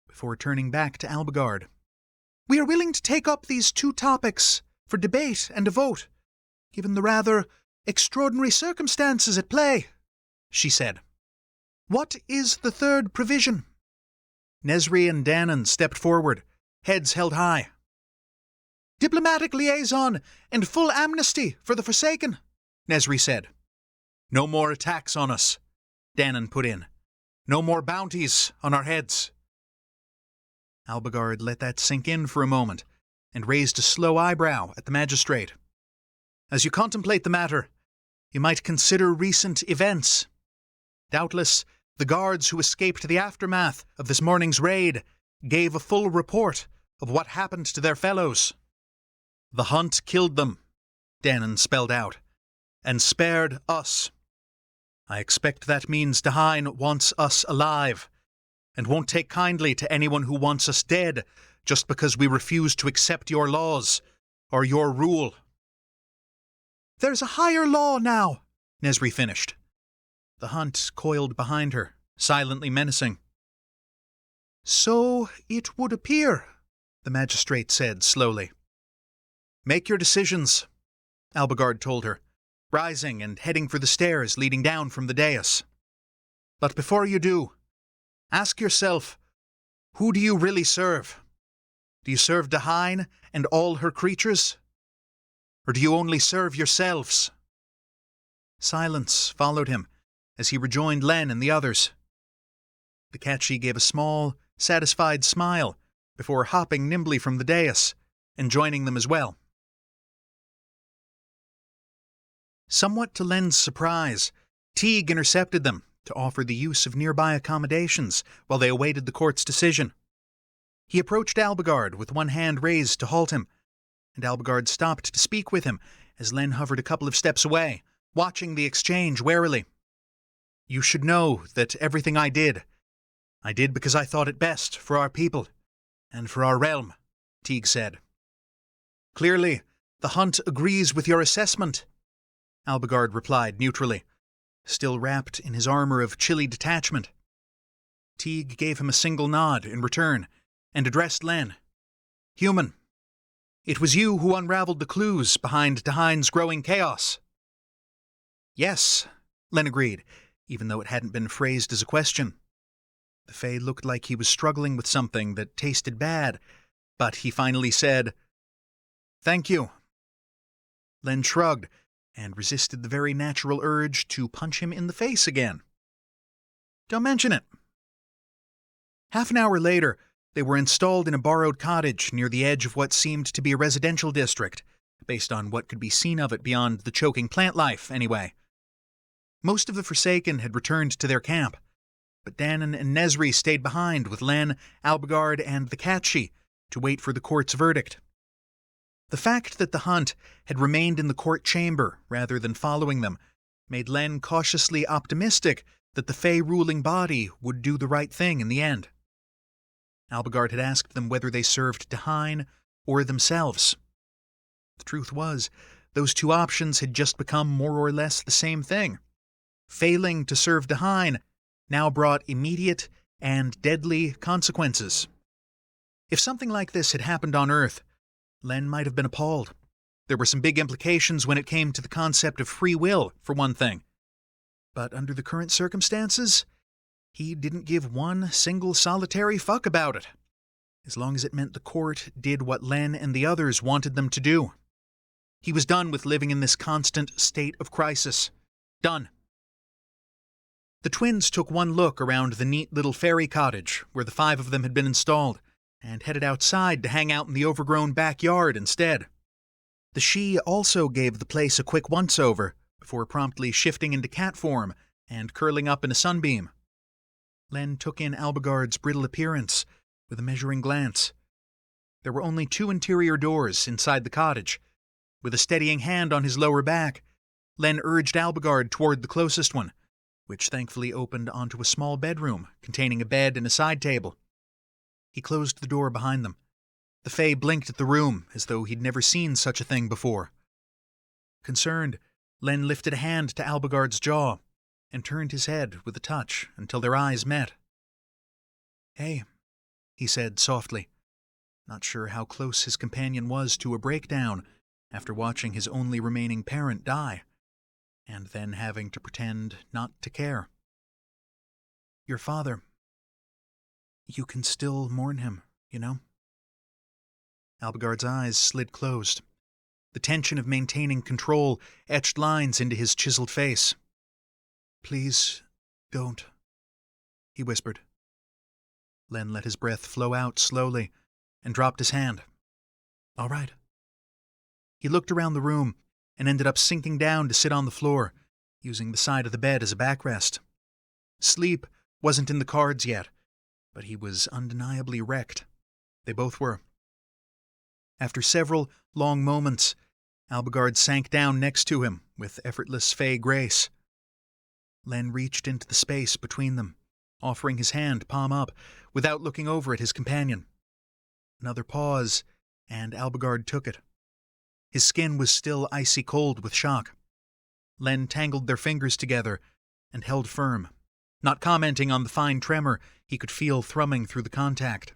before turning back to Albigard. "We are willing to take up these two topics for debate and a vote, given the rather Extraordinary circumstances at play, she said. What is the third provision? Nesri and Dhuinne stepped forward, heads held high. Diplomatic liaison and full amnesty for the Forsaken, Nesri said. No more attacks on us, Dhuinne put in. No more bounties on our heads. Albigard let that sink in for a moment and raised a slow eyebrow at the magistrate. As you contemplate the matter, you might consider recent events. Doubtless, the guards who escaped the aftermath of this morning's raid gave a full report of what happened to their fellows. The hunt killed them, Dhuinne spelled out, and spared us. I expect that means Dhuinne wants us alive, and won't take kindly to anyone who wants us dead just because we refuse to accept your laws or your rule. There's a higher law now, Nesri finished. The hunt coiled behind her, silently menacing. So it would appear, the magistrate said slowly. Make your decisions, Albigard told her, rising and heading for the stairs leading down from the dais. But before you do, ask yourself, who do you really serve? Do you serve Dhuinne and all her creatures? Or do you only serve yourselves? Silence followed him as he rejoined Len and the others. The Catchy gave a small, satisfied smile before hopping nimbly from the dais and joining them as well. Somewhat to Len's surprise, Teague intercepted them to offer the use of nearby accommodations while they awaited the court's decision. He approached Albigard with one hand raised to halt him, and Albigard stopped to speak with him as Len hovered a couple of steps away, watching the exchange warily. You should know that everything I did because I thought it best for our people and for our realm, Teague said. Clearly, the hunt agrees with your assessment, Albigard replied neutrally, still wrapped in his armor of chilly detachment. Teague gave him a single nod in return and addressed Len. Human, it was you who unraveled the clues behind Dhuinne's growing chaos. Yes, Len agreed, even though it hadn't been phrased as a question. The Fae looked like he was struggling with something that tasted bad, but he finally said, Thank you. Len shrugged and resisted the very natural urge to punch him in the face again. Don't mention it. Half an hour later, they were installed in a borrowed cottage near the edge of what seemed to be a residential district, based on what could be seen of it beyond the choking plant life, anyway. Most of the Forsaken had returned to their camp, but Dhuinne and Nesri stayed behind with Len, Albigard, and the Catchy to wait for the court's verdict. The fact that the hunt had remained in the court chamber rather than following them made Len cautiously optimistic that the Fae ruling body would do the right thing in the end. Albigard had asked them whether they served Dhuinne or themselves. The truth was, those two options had just become more or less the same thing. Failing to serve Dhuinne now brought immediate and deadly consequences. If something like this had happened on Earth, Len might have been appalled. There were some big implications when it came to the concept of free will, for one thing. But under the current circumstances, he didn't give one single solitary fuck about it, as long as it meant the court did what Len and the others wanted them to do. He was done with living in this constant state of crisis. Done. The twins took one look around the neat little fairy cottage where the 5 of them had been installed, and headed outside to hang out in the overgrown backyard instead. The she also gave the place a quick once-over before promptly shifting into cat form and curling up in a sunbeam. Len took in Albigard's brittle appearance with a measuring glance. There were only 2 interior doors inside the cottage. With a steadying hand on his lower back, Len urged Albigard toward the closest one, which thankfully opened onto a small bedroom containing a bed and a side table. He closed the door behind them. The Fae blinked at the room as though he'd never seen such a thing before. Concerned, Len lifted a hand to Albigard's jaw and turned his head with a touch until their eyes met. Hey, he said softly, not sure how close his companion was to a breakdown after watching his only remaining parent die. and then having to pretend not to care. Your father, you can still mourn him, you know? Albigard's eyes slid closed. The tension of maintaining control etched lines into his chiseled face. Please, don't, he whispered. Len let his breath flow out slowly and dropped his hand. All right. He looked around the room and ended up sinking down to sit on the floor, using the side of the bed as a backrest. Sleep wasn't in the cards yet, but he was undeniably wrecked. They both were. After several long moments, Albigard sank down next to him with effortless Fae grace. Len reached into the space between them, offering his hand palm up, without looking over at his companion. Another pause, and Albigard took it. His skin was still icy cold with shock. Len tangled their fingers together and held firm, not commenting on the fine tremor he could feel thrumming through the contact.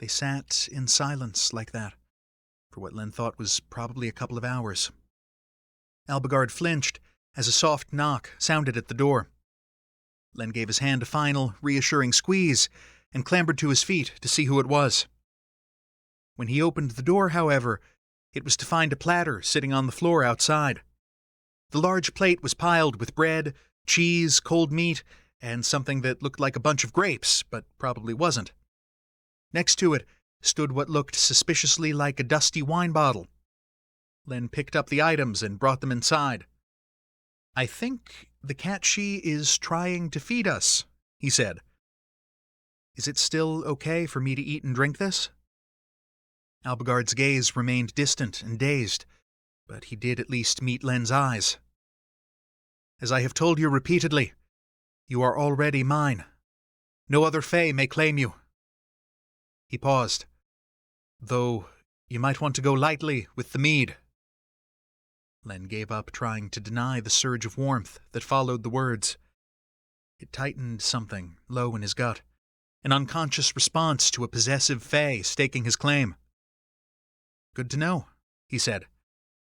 They sat in silence like that, for what Len thought was probably a couple of hours. Albigard flinched as a soft knock sounded at the door. Len gave his hand a final, reassuring squeeze and clambered to his feet to see who it was. When he opened the door, however, it was to find a platter sitting on the floor outside. The large plate was piled with bread, cheese, cold meat, and something that looked like a bunch of grapes, but probably wasn't. Next to it stood what looked suspiciously like a dusty wine bottle. Len picked up the items and brought them inside. I think the cat-she is trying to feed us, he said. Is it still okay for me to eat and drink this? Albigard's gaze remained distant and dazed, but he did at least meet Len's eyes. As I have told you repeatedly, you are already mine. No other Fae may claim you. He paused. Though you might want to go lightly with the mead. Len gave up trying to deny the surge of warmth that followed the words. It tightened something low in his gut, an unconscious response to a possessive Fae staking his claim. Good to know, he said,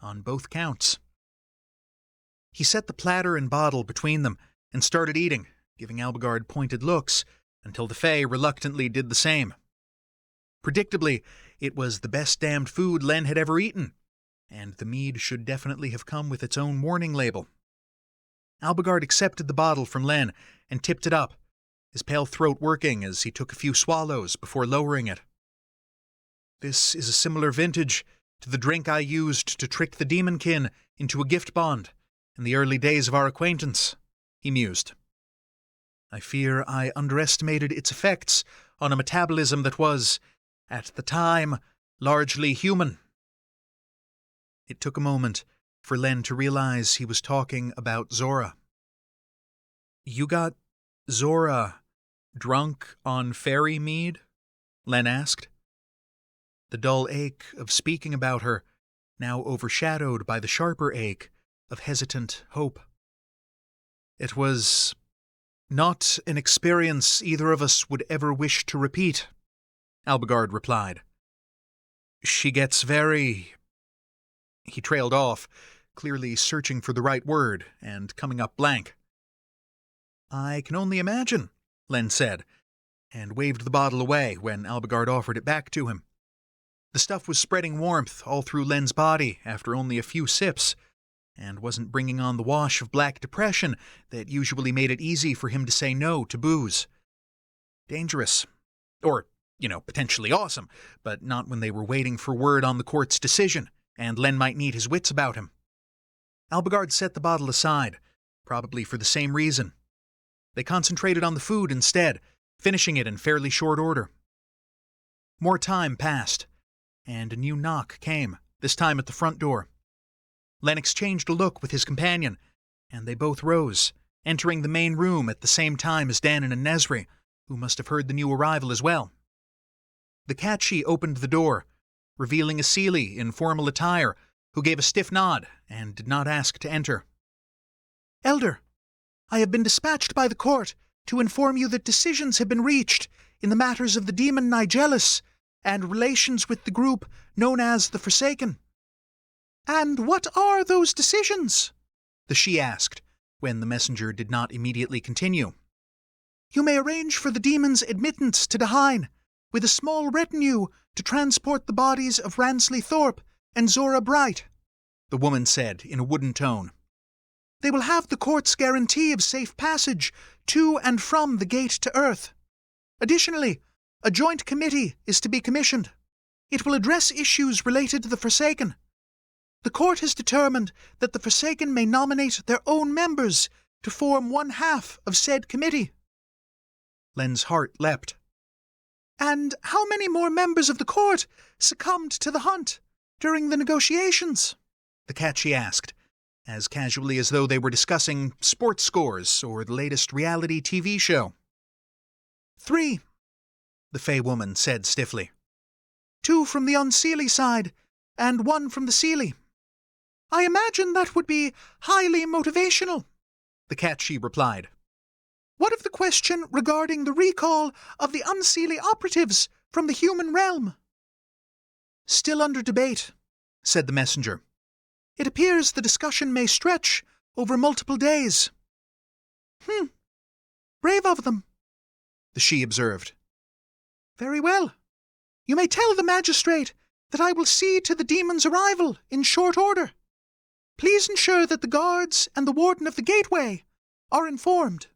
on both counts. He set the platter and bottle between them and started eating, giving Albigard pointed looks until the Fae reluctantly did the same. Predictably, it was the best damned food Len had ever eaten, and the mead should definitely have come with its own warning label. Albigard accepted the bottle from Len and tipped it up, his pale throat working as he took a few swallows before lowering it. This is a similar vintage to the drink I used to trick the demonkin into a gift bond in the early days of our acquaintance, he mused. I fear I underestimated its effects on a metabolism that was, at the time, largely human. It took a moment for Len to realize he was talking about Zora. You got Zora drunk on fairy mead? Len asked. The dull ache of speaking about her, now overshadowed by the sharper ache of hesitant hope. It was not an experience either of us would ever wish to repeat, Albigard replied. She gets very... He trailed off, clearly searching for the right word and coming up blank. I can only imagine, Len said, and waved the bottle away when Albigard offered it back to him. The stuff was spreading warmth all through Len's body after only a few sips, and wasn't bringing on the wash of black depression that usually made it easy for him to say no to booze. Dangerous. Or, potentially awesome, but not when they were waiting for word on the court's decision, and Len might need his wits about him. Albigard set the bottle aside, probably for the same reason. They concentrated on the food instead, finishing it in fairly short order. More time passed, and a new knock came, this time at the front door. Len exchanged a look with his companion, and they both rose, entering the main room at the same time as Dhuinne and Nezri, who must have heard the new arrival as well. The cat-she opened the door, revealing a Seelie in formal attire, who gave a stiff nod and did not ask to enter. Elder, I have been dispatched by the court to inform you that decisions have been reached in the matters of the demon Nigellus and relations with the group known as the Forsaken. And what are those decisions? the Sidhe asked, when the messenger did not immediately continue. You may arrange for the demon's admittance to Dhuinne, with a small retinue to transport the bodies of Ransley Thorpe and Zora Bright, the woman said in a wooden tone. They will have the court's guarantee of safe passage to and from the gate to Earth. Additionally, a joint committee is to be commissioned. It will address issues related to the Forsaken. The court has determined that the Forsaken may nominate their own members to form one half of said committee. Len's heart leapt. And how many more members of the court succumbed to the hunt during the negotiations? The Sidhe asked, as casually as though they were discussing sports scores or the latest reality TV show. 3, the Fae woman said stiffly. 2 from the Unseelie side, and 1 from the Seelie. I imagine that would be highly motivational, the Sidhe replied. What of the question regarding the recall of the Unseelie operatives from the human realm? Still under debate, said the messenger. It appears the discussion may stretch over multiple days. Brave of them, the Sidhe observed. Very well. You may tell the magistrate that I will see to the demon's arrival in short order. Please ensure that the guards and the warden of the gateway are informed.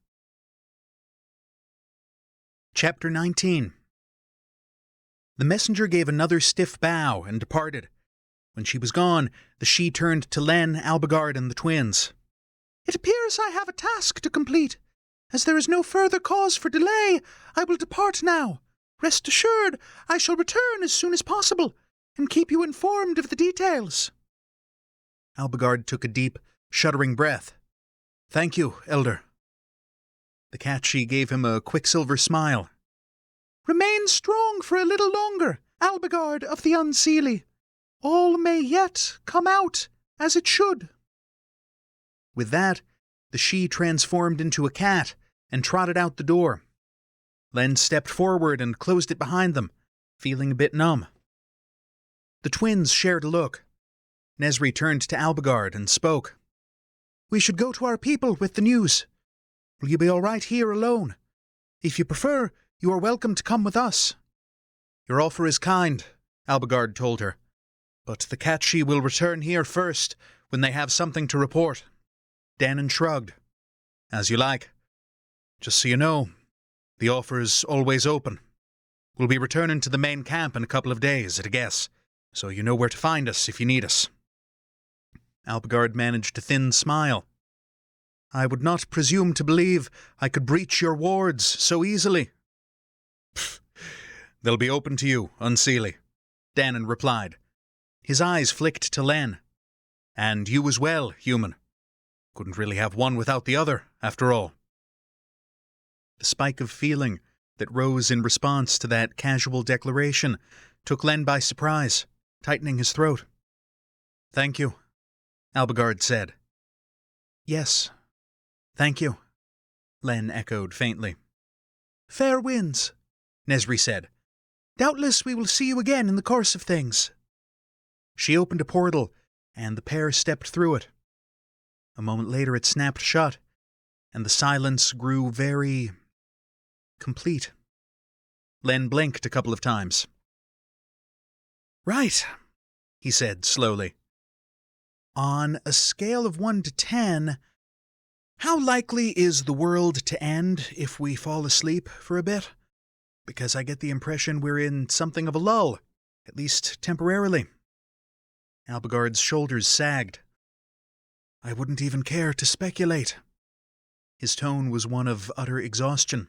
Chapter 19. The messenger gave another stiff bow and departed. When she was gone, the Sidhe turned to Len, Albigard, and the twins. It appears I have a task to complete. As there is no further cause for delay, I will depart now. Rest assured, I shall return as soon as possible, and keep you informed of the details. Albigard took a deep, shuddering breath. Thank you, Elder. The Sidhe gave him a quicksilver smile. Remain strong for a little longer, Albigard of the Unseelie. All may yet come out as it should. With that, the Sidhe transformed into a cat and trotted out the door. Len stepped forward and closed it behind them, feeling a bit numb. The twins shared a look. Nesri turned to Albigard and spoke. We should go to our people with the news. Will you be all right here alone? If you prefer, you are welcome to come with us. Your offer is kind, Albigard told her. But the Sidhe will return here first when they have something to report. Dhuinne shrugged. As you like. Just so you know, the offer's always open. We'll be returning to the main camp in a couple of days, at a guess, so you know where to find us if you need us. Albigard managed a thin smile. I would not presume to believe I could breach your wards so easily. Pfft, they'll be open to you, Unseelie, Dhuinne replied. His eyes flicked to Len. And you as well, human. Couldn't really have one without the other, after all. The spike of feeling that rose in response to that casual declaration took Len by surprise, tightening his throat. Thank you, Albigard said. Yes, thank you, Len echoed faintly. Fair winds, Nesri said. Doubtless we will see you again in the course of things. She opened a portal, and the pair stepped through it. A moment later it snapped shut, and the silence grew very complete. Len blinked a couple of times. Right, he said slowly. On a scale of 1 to 10, how likely is the world to end if we fall asleep for a bit? Because I get the impression we're in something of a lull, at least temporarily. Albigard's shoulders sagged. I wouldn't even care to speculate. His tone was one of utter exhaustion.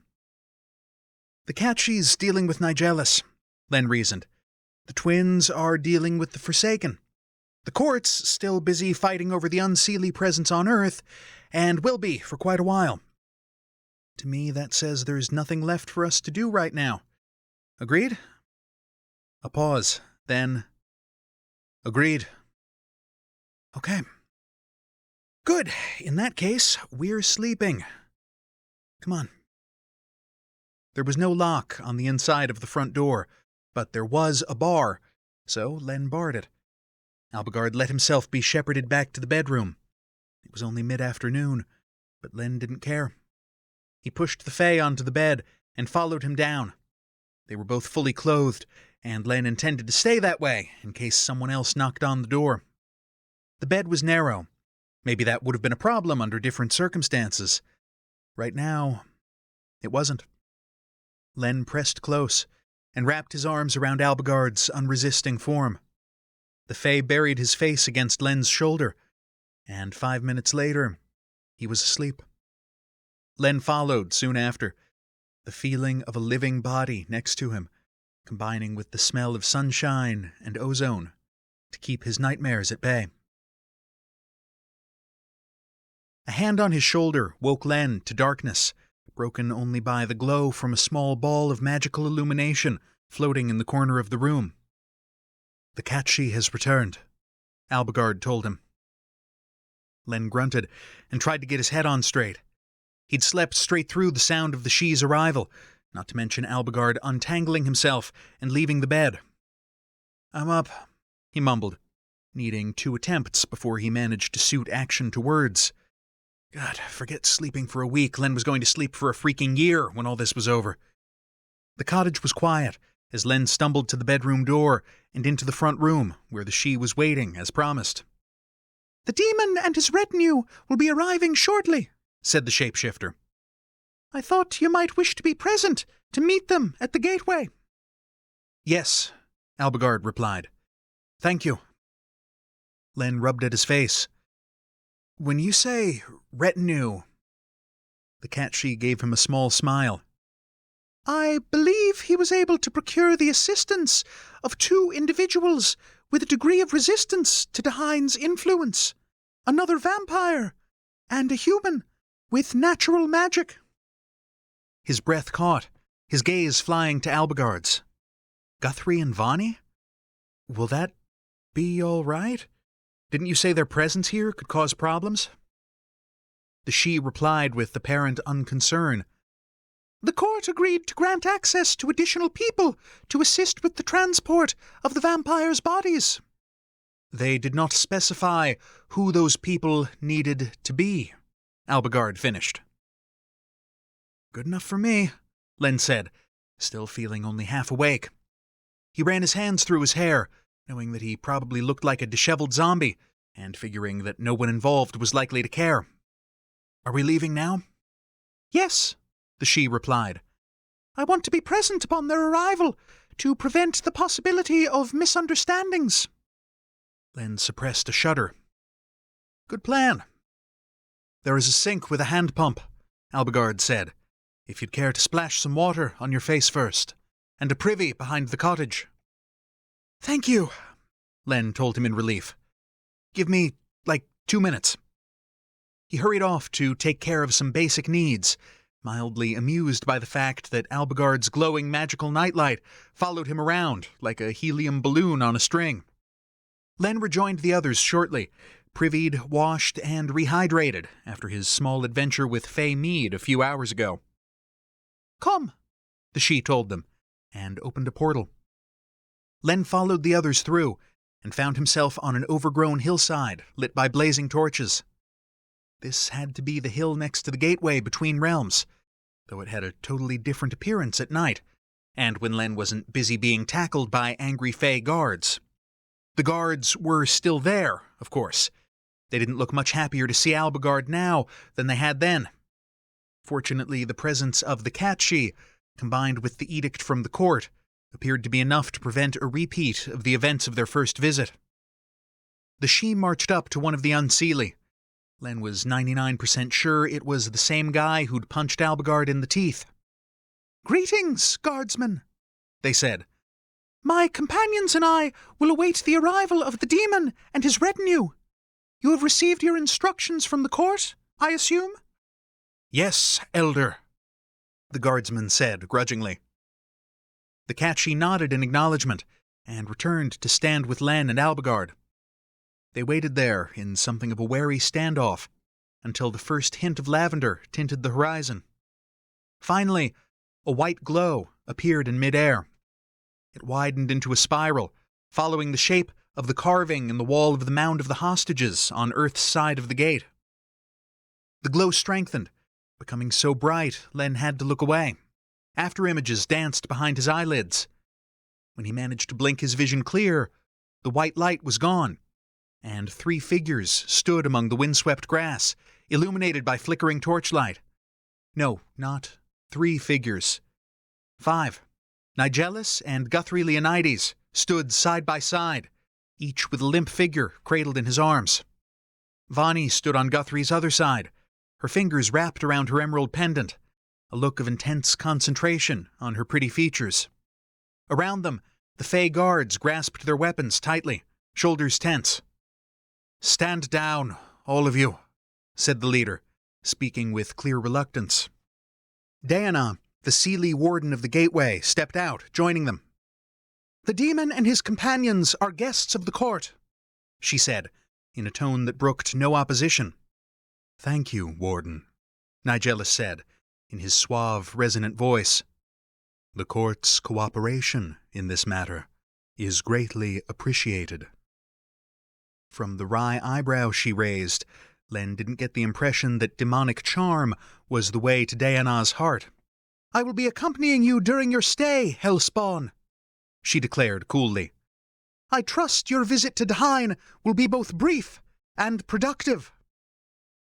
The Sidhe's dealing with Nigelis, Len reasoned. The twins are dealing with the Forsaken. The court's still busy fighting over the Unseelie presence on Earth, and will be for quite a while. To me, that says there's nothing left for us to do right now. Agreed? A pause, then... Agreed. Okay. Good. In that case, we're sleeping. Come on. There was no lock on the inside of the front door, but there was a bar, so Len barred it. Albigard let himself be shepherded back to the bedroom. It was only mid-afternoon, but Len didn't care. He pushed the Fae onto the bed and followed him down. They were both fully clothed, and Len intended to stay that way in case someone else knocked on the door. The bed was narrow. Maybe that would have been a problem under different circumstances. Right now, it wasn't. Len pressed close and wrapped his arms around Albigard's unresisting form. The Fae buried his face against Len's shoulder, and 5 minutes later, he was asleep. Len followed soon after, the feeling of a living body next to him, combining with the smell of sunshine and ozone to keep his nightmares at bay. A hand on his shoulder woke Len to darkness, broken only by the glow from a small ball of magical illumination floating in the corner of the room. "The cat-she has returned," Albigard told him. Len grunted and tried to get his head on straight. He'd slept straight through the sound of the she's arrival, not to mention Albigard untangling himself and leaving the bed. "I'm up," he mumbled, needing 2 attempts before he managed to suit action to words. God, forget sleeping for a week. Len was going to sleep for a freaking year when all this was over. The cottage was quiet as Len stumbled to the bedroom door and into the front room where the she was waiting as promised. "The demon and his retinue will be arriving shortly," said the shapeshifter. "I thought you might wish to be present to meet them at the gateway." "Yes," Albigard replied. "Thank you." Len rubbed at his face. "When you say retinue..." The cat-she gave him a small smile. "I believe he was able to procure the assistance of 2 individuals with a degree of resistance to Dhuinne's influence, another vampire, and a human with natural magic." His breath caught, his gaze flying to Albigard's. "Guthrie and Vonnie? Will that be all right? Didn't you say their presence here could cause problems?" The she replied with apparent unconcern. "The court agreed to grant access to additional people to assist with the transport of the vampires' bodies." "They did not specify who those people needed to be," Albigard finished. "Good enough for me," Len said, still feeling only half awake. He ran his hands through his hair, knowing that he probably looked like a disheveled zombie, and figuring that no one involved was likely to care. "Are we leaving now?" "Yes," the she replied. "I want to be present upon their arrival to prevent the possibility of misunderstandings." Len suppressed a shudder. "Good plan." "There is a sink with a hand pump," Albigard said, "if you'd care to splash some water on your face first, and a privy behind the cottage." "Thank you," Len told him in relief. "Give me, 2 minutes." He hurried off to take care of some basic needs, mildly amused by the fact that Albigard's glowing magical nightlight followed him around like a helium balloon on a string. Len rejoined the others shortly, privied, washed, and rehydrated after his small adventure with Fae Mead a few hours ago. "Come," the she told them, and opened a portal. Len followed the others through, and found himself on an overgrown hillside lit by blazing torches. This had to be the hill next to the gateway between realms, though it had a totally different appearance at night, and when Len wasn't busy being tackled by angry Fae guards. The guards were still there, of course. They didn't look much happier to see Albigard now than they had then. Fortunately, the presence of the cat-she, combined with the edict from the court, appeared to be enough to prevent a repeat of the events of their first visit. The she marched up to one of the unseelie. Len was 99% sure it was the same guy who'd punched Albigard in the teeth. "Greetings, guardsmen," they said. "My companions and I will await the arrival of the demon and his retinue. You have received your instructions from the court, I assume?" "Yes, Elder," the guardsman said grudgingly. The cat-she nodded in acknowledgement and returned to stand with Len and Albigard. They waited there in something of a wary standoff until the first hint of lavender tinted the horizon. Finally, a white glow appeared in midair. It widened into a spiral, following the shape of the carving in the wall of the Mound of the Hostages on Earth's side of the gate. The glow strengthened, becoming so bright Len had to look away. After-images danced behind his eyelids. When he managed to blink his vision clear, the white light was gone, and 3 figures stood among the windswept grass, illuminated by flickering torchlight. No, not 3 figures. 5. Nigellus and Guthrie Leonides stood side by side, each with a limp figure cradled in his arms. Vani stood on Guthrie's other side, her fingers wrapped around her emerald pendant, a look of intense concentration on her pretty features. Around them, the Fae guards grasped their weapons tightly, shoulders tense. "Stand down, all of you," said the leader, speaking with clear reluctance. Dhuinne, the Seelie warden of the gateway, stepped out, joining them. "The demon and his companions are guests of the court," she said, in a tone that brooked no opposition. "Thank you, warden," Nigellus said, in his suave, resonant voice. "The court's cooperation in this matter is greatly appreciated." From the wry eyebrow she raised, Len didn't get the impression that demonic charm was the way to Dhuinne's heart. "I will be accompanying you during your stay, Hellspawn," she declared coolly. "I trust your visit to Dhuinne will be both brief and productive."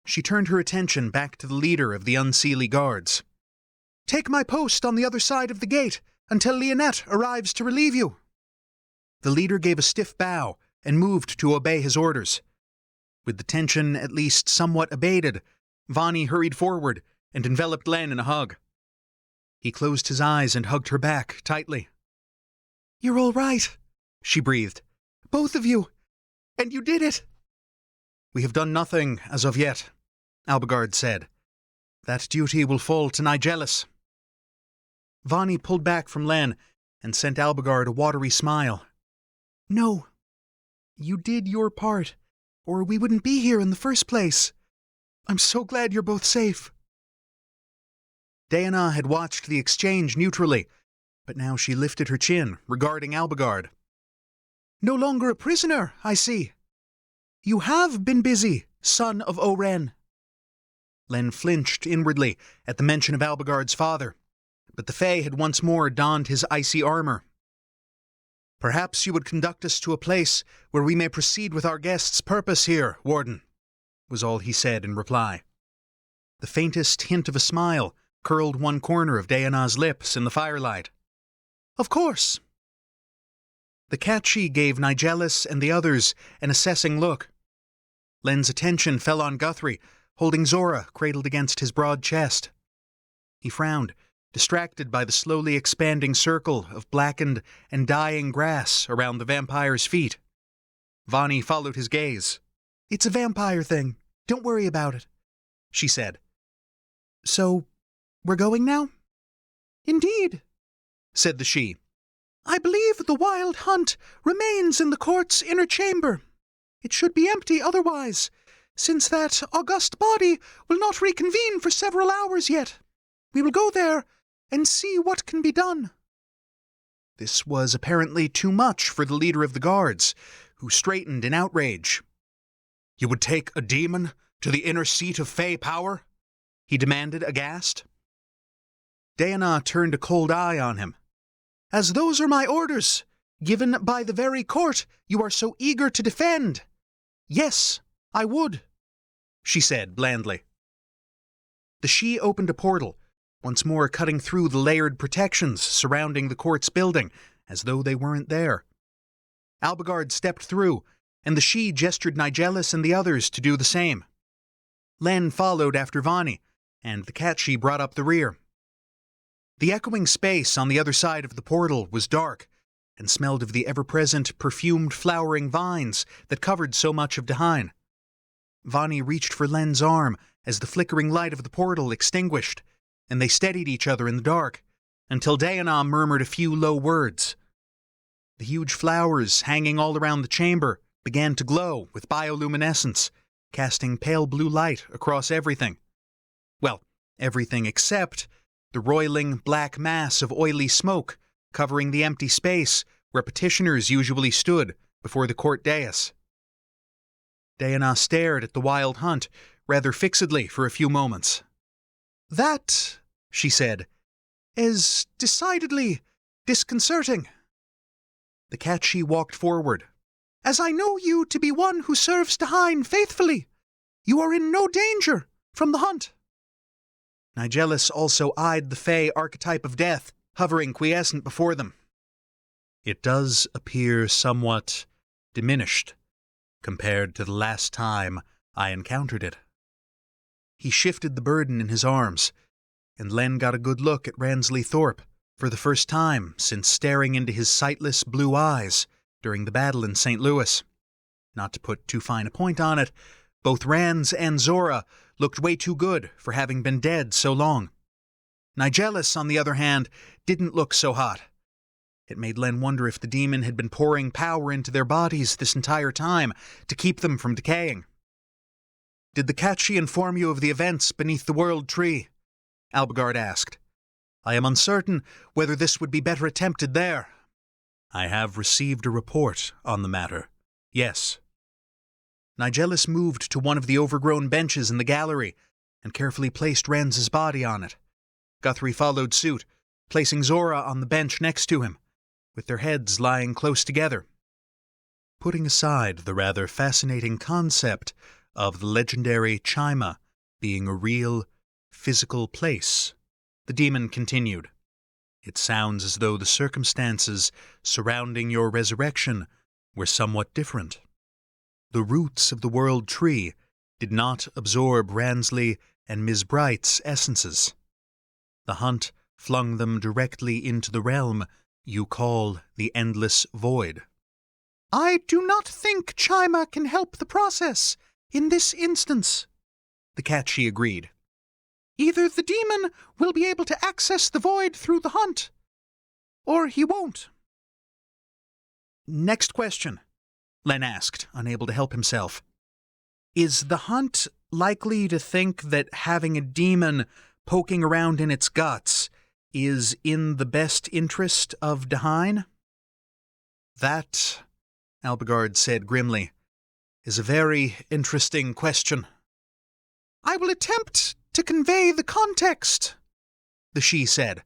She turned her attention back to the leader of the Unseelie guards. "Take my post on the other side of the gate until Leonette arrives to relieve you." The leader gave a stiff bow and moved to obey his orders. With the tension at least somewhat abated, Vani hurried forward and enveloped Len in a hug. He closed his eyes and hugged her back tightly. "You're all right," she breathed. "Both of you. And you did it." "We have done nothing as of yet," Albigard said. "That duty will fall to Nigellus." Vani pulled back from Len and sent Albigard a watery smile. "No. You did your part, or we wouldn't be here in the first place. I'm so glad you're both safe." Dhuinne had watched the exchange neutrally, but now she lifted her chin, regarding Albigard. "No longer a prisoner, I see. You have been busy, son of Oren." Len flinched inwardly at the mention of Albigard's father, but the Fae had once more donned his icy armor. "Perhaps you would conduct us to a place where we may proceed with our guest's purpose here, warden," was all he said in reply. The faintest hint of a smile curled one corner of Dhuinne's lips in the firelight. "Of course." The Catchy gave Nigellus and the others an assessing look. Len's attention fell on Guthrie, holding Zora cradled against his broad chest. He frowned, distracted by the slowly expanding circle of blackened and dying grass around the vampire's feet. Vani followed his gaze. "It's a vampire thing. Don't worry about it," she said. "So, we're going now?" "Indeed," said the she. "I believe the wild hunt remains in the court's inner chamber. It should be empty otherwise, since that august body will not reconvene for several hours yet. We will go there and see what can be done." This was apparently too much for the leader of the guards, who straightened in outrage. "You would take a demon to the inner seat of Fae power?" he demanded, aghast. Dhuinne turned a cold eye on him. "As those are my orders, given by the very court you are so eager to defend. Yes, I would," she said blandly. The she opened a portal, once more cutting through the layered protections surrounding the court's building, as though they weren't there. Albigard stepped through, and the she gestured Nigellus and the others to do the same. Len followed after Vani, and the Catchy brought up the rear. The echoing space on the other side of the portal was dark, and smelled of the ever-present perfumed flowering vines that covered so much of Dhuinne. Vani reached for Len's arm as the flickering light of the portal extinguished, and they steadied each other in the dark, until Dhuinne murmured a few low words. The huge flowers hanging all around the chamber began to glow with bioluminescence, casting pale blue light across everything. Well, everything except the roiling black mass of oily smoke covering the empty space where petitioners usually stood before the court dais. Dhuinne stared at the wild hunt, rather fixedly for a few moments. That, she said, is decidedly disconcerting. The Catchy walked forward. As I know you to be one who serves Dhuinne faithfully, you are in no danger from the hunt. Nigellus also eyed the Fae archetype of death, hovering quiescent before them. It does appear somewhat diminished compared to the last time I encountered it. He shifted the burden in his arms, and Len got a good look at Ransley Thorpe for the first time since staring into his sightless blue eyes during the battle in St. Louis. Not to put too fine a point on it, both Rans and Zora looked way too good for having been dead so long. Nigellus, on the other hand, didn't look so hot. It made Len wonder if the demon had been pouring power into their bodies this entire time to keep them from decaying. "Did the Catchy inform you of the events beneath the World Tree?" Albigard asked. "I am uncertain whether this would be better attempted there." "I have received a report on the matter, yes." Nigellus moved to one of the overgrown benches in the gallery and carefully placed Rens's body on it. Guthrie followed suit, placing Zora on the bench next to him, with their heads lying close together. Putting aside the rather fascinating concept of the legendary Chima being a real, physical place, the demon continued, "It sounds as though the circumstances surrounding your resurrection were somewhat different. The roots of the World Tree did not absorb Ransley and Ms. Bright's essences. The hunt flung them directly into the realm you call the Endless Void." "I do not think Chima can help the process in this instance," the Catchy agreed. "Either the demon will be able to access the void through the hunt, or he won't." "Next question," Len asked, unable to help himself. "Is the hunt likely to think that having a demon poking around in its guts is in the best interest of Dhuinne?" "That," Albigard said grimly, "is a very interesting question." "I will attempt to convey the context," the she said,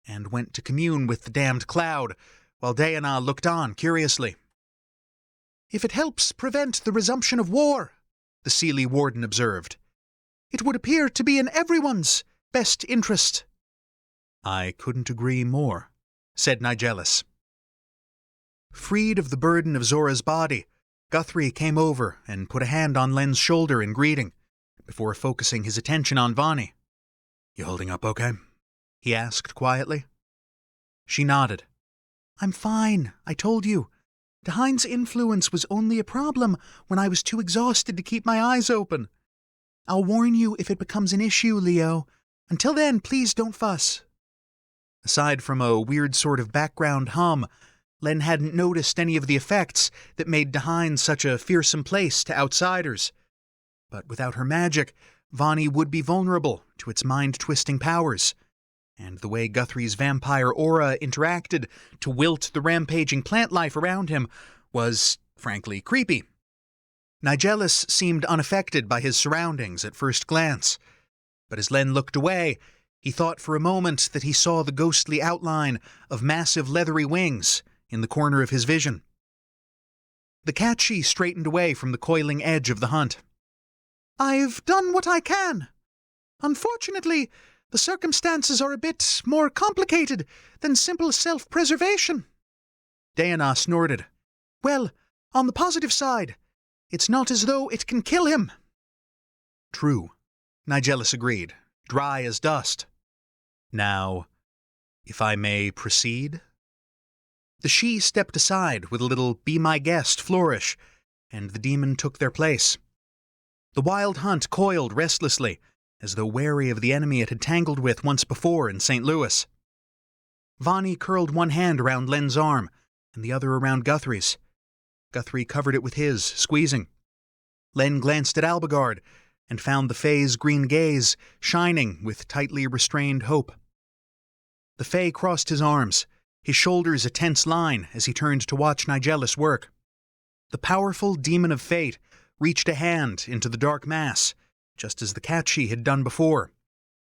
and went to commune with the damned cloud, while Dhuinne looked on curiously. "If it helps prevent the resumption of war," the Seelie warden observed, "it would appear to be in everyone's best interest." "I couldn't agree more," said Nigellus. Freed of the burden of Zora's body, Guthrie came over and put a hand on Len's shoulder in greeting, before focusing his attention on Vani. "You holding up okay?" he asked quietly. She nodded. "I'm fine, I told you. Dhuinne's influence was only a problem when I was too exhausted to keep my eyes open. I'll warn you if it becomes an issue, Leo. Until then, please don't fuss." Aside from a weird sort of background hum, Len hadn't noticed any of the effects that made Dhuinne such a fearsome place to outsiders. But without her magic, Vani would be vulnerable to its mind-twisting powers, and the way Guthrie's vampire aura interacted to wilt the rampaging plant life around him was, frankly, creepy. Nigellus seemed unaffected by his surroundings at first glance, but as Len looked away, he thought for a moment that he saw the ghostly outline of massive leathery wings in the corner of his vision. The Catchy straightened away from the coiling edge of the hunt. "I've done what I can. Unfortunately, the circumstances are a bit more complicated than simple self-preservation." Dhuinne snorted. "Well, on the positive side, it's not as though it can kill him." "True," Nigellus agreed, dry as dust. "Now, if I may proceed?" The she stepped aside with a little "be my guest" flourish, and the demon took their place. The wild hunt coiled restlessly, as though wary of the enemy it had tangled with once before in St. Louis. Vani curled one hand around Len's arm, and the other around Guthrie's. Guthrie covered it with his, squeezing. Len glanced at Albigard, and found the Fae's green gaze shining with tightly restrained hope. The Fae crossed his arms, his shoulders a tense line as he turned to watch Nigellus work. The powerful demon of fate reached a hand into the dark mass just as the catchy had done before.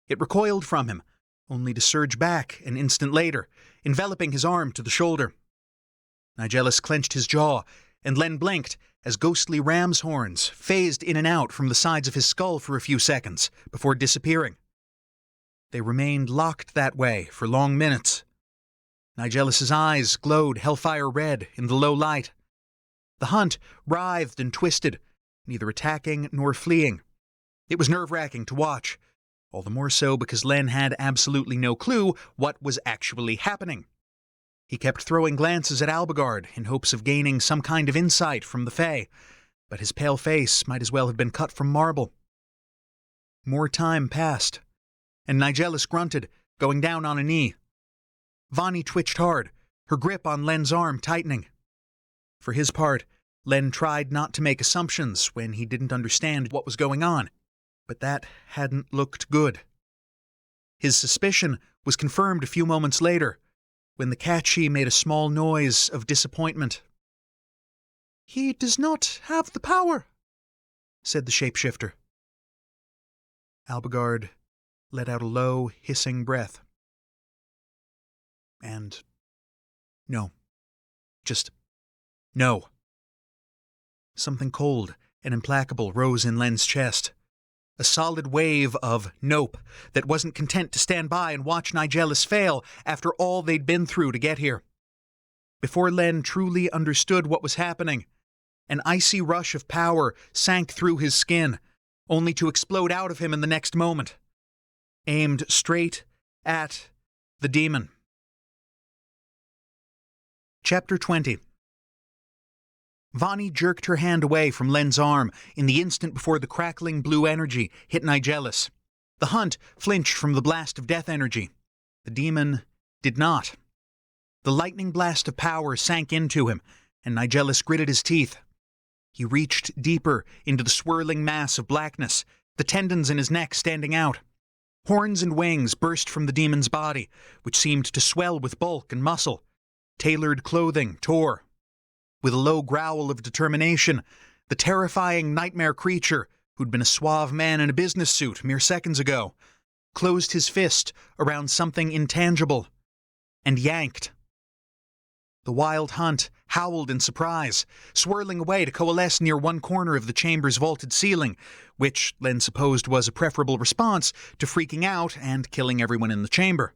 It recoiled from him, only to surge back an instant later, enveloping his arm to the shoulder. Nigellus clenched his jaw, and Len blinked as ghostly ram's horns phased in and out from the sides of his skull for a few seconds before disappearing. They remained locked that way for long minutes. Nigellus's eyes glowed hellfire red in the low light. The hunt writhed and twisted, neither attacking nor fleeing. It was nerve-wracking to watch, all the more so because Len had absolutely no clue what was actually happening. He kept throwing glances at Albigard in hopes of gaining some kind of insight from the Fae, but his pale face might as well have been cut from marble. More time passed, and Nigellus grunted, going down on a knee. Dhuinne twitched hard, her grip on Len's arm tightening. For his part, Len tried not to make assumptions when he didn't understand what was going on, but that hadn't looked good. His suspicion was confirmed a few moments later, when the catchy made a small noise of disappointment. "He does not have the power," said the shapeshifter. Albigard let out a low, hissing breath. And no. Just no. Something cold and implacable rose in Len's chest. A solid wave of nope that wasn't content to stand by and watch Nigellus fail after all they'd been through to get here. Before Len truly understood what was happening, an icy rush of power sank through his skin, only to explode out of him in the next moment, aimed straight at the demon. Chapter 20. Dhuinne jerked her hand away from Len's arm in the instant before the crackling blue energy hit Nigellus. The hunt flinched from the blast of death energy. The demon did not. The lightning blast of power sank into him, and Nigellus gritted his teeth. He reached deeper into the swirling mass of blackness, the tendons in his neck standing out. Horns and wings burst from the demon's body, which seemed to swell with bulk and muscle. Tailored clothing tore. With a low growl of determination, the terrifying nightmare creature, who'd been a suave man in a business suit mere seconds ago, closed his fist around something intangible and yanked. The wild hunt howled in surprise, swirling away to coalesce near one corner of the chamber's vaulted ceiling, which Len supposed was a preferable response to freaking out and killing everyone in the chamber.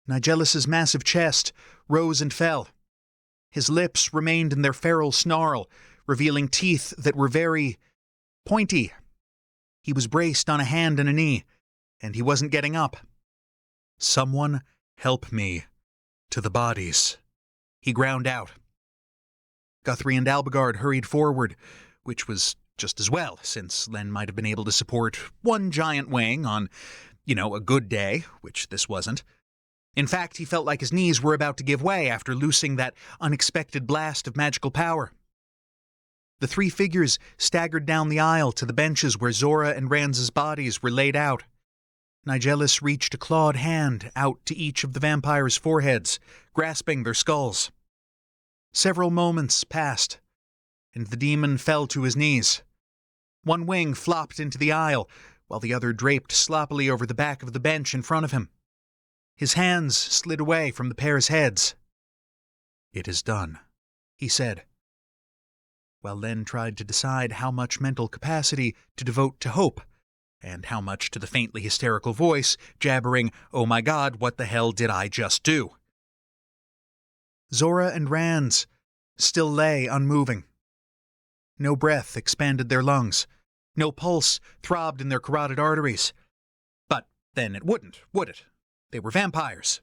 Nigellus's massive chest rose and fell. His lips remained in their feral snarl, revealing teeth that were very pointy. He was braced on a hand and a knee, and he wasn't getting up. "Someone help me to the bodies," he ground out. Guthrie and Albigard hurried forward, which was just as well, since Len might have been able to support one giant wing on, a good day, which this wasn't. In fact, he felt like his knees were about to give way after loosing that unexpected blast of magical power. The three figures staggered down the aisle to the benches where Zora and Ranz's bodies were laid out. Nigellus reached a clawed hand out to each of the vampires' foreheads, grasping their skulls. Several moments passed, and the demon fell to his knees. One wing flopped into the aisle, while the other draped sloppily over the back of the bench in front of him. His hands slid away from the pair's heads. "It is done," he said, while Len tried to decide how much mental capacity to devote to hope, and how much to the faintly hysterical voice jabbering, "Oh my God, what the hell did I just do?" Zora and Ranz still lay unmoving. No breath expanded their lungs. No pulse throbbed in their carotid arteries. But then it wouldn't, would it? They were vampires.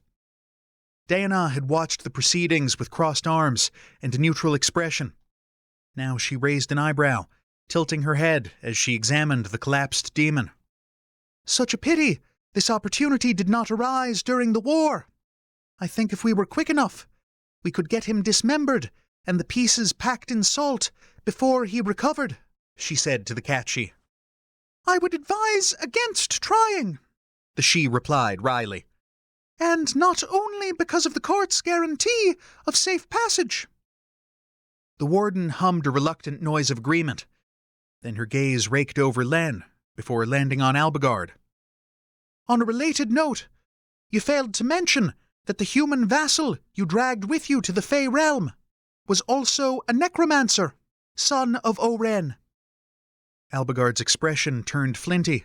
Dhuinne had watched the proceedings with crossed arms and a neutral expression. Now she raised an eyebrow, tilting her head as she examined the collapsed demon. "Such a pity this opportunity did not arise during the war. I think if we were quick enough, we could get him dismembered and the pieces packed in salt before he recovered," she said to the catchy. "I would advise against trying," the she replied wryly. "And not only because of the court's guarantee of safe passage." The warden hummed a reluctant noise of agreement. Then her gaze raked over Len, before landing on Albigard. On a related note, you failed to mention that the human vassal you dragged with you to the Fae realm was also a necromancer, son of Oren. Albigard's expression turned flinty.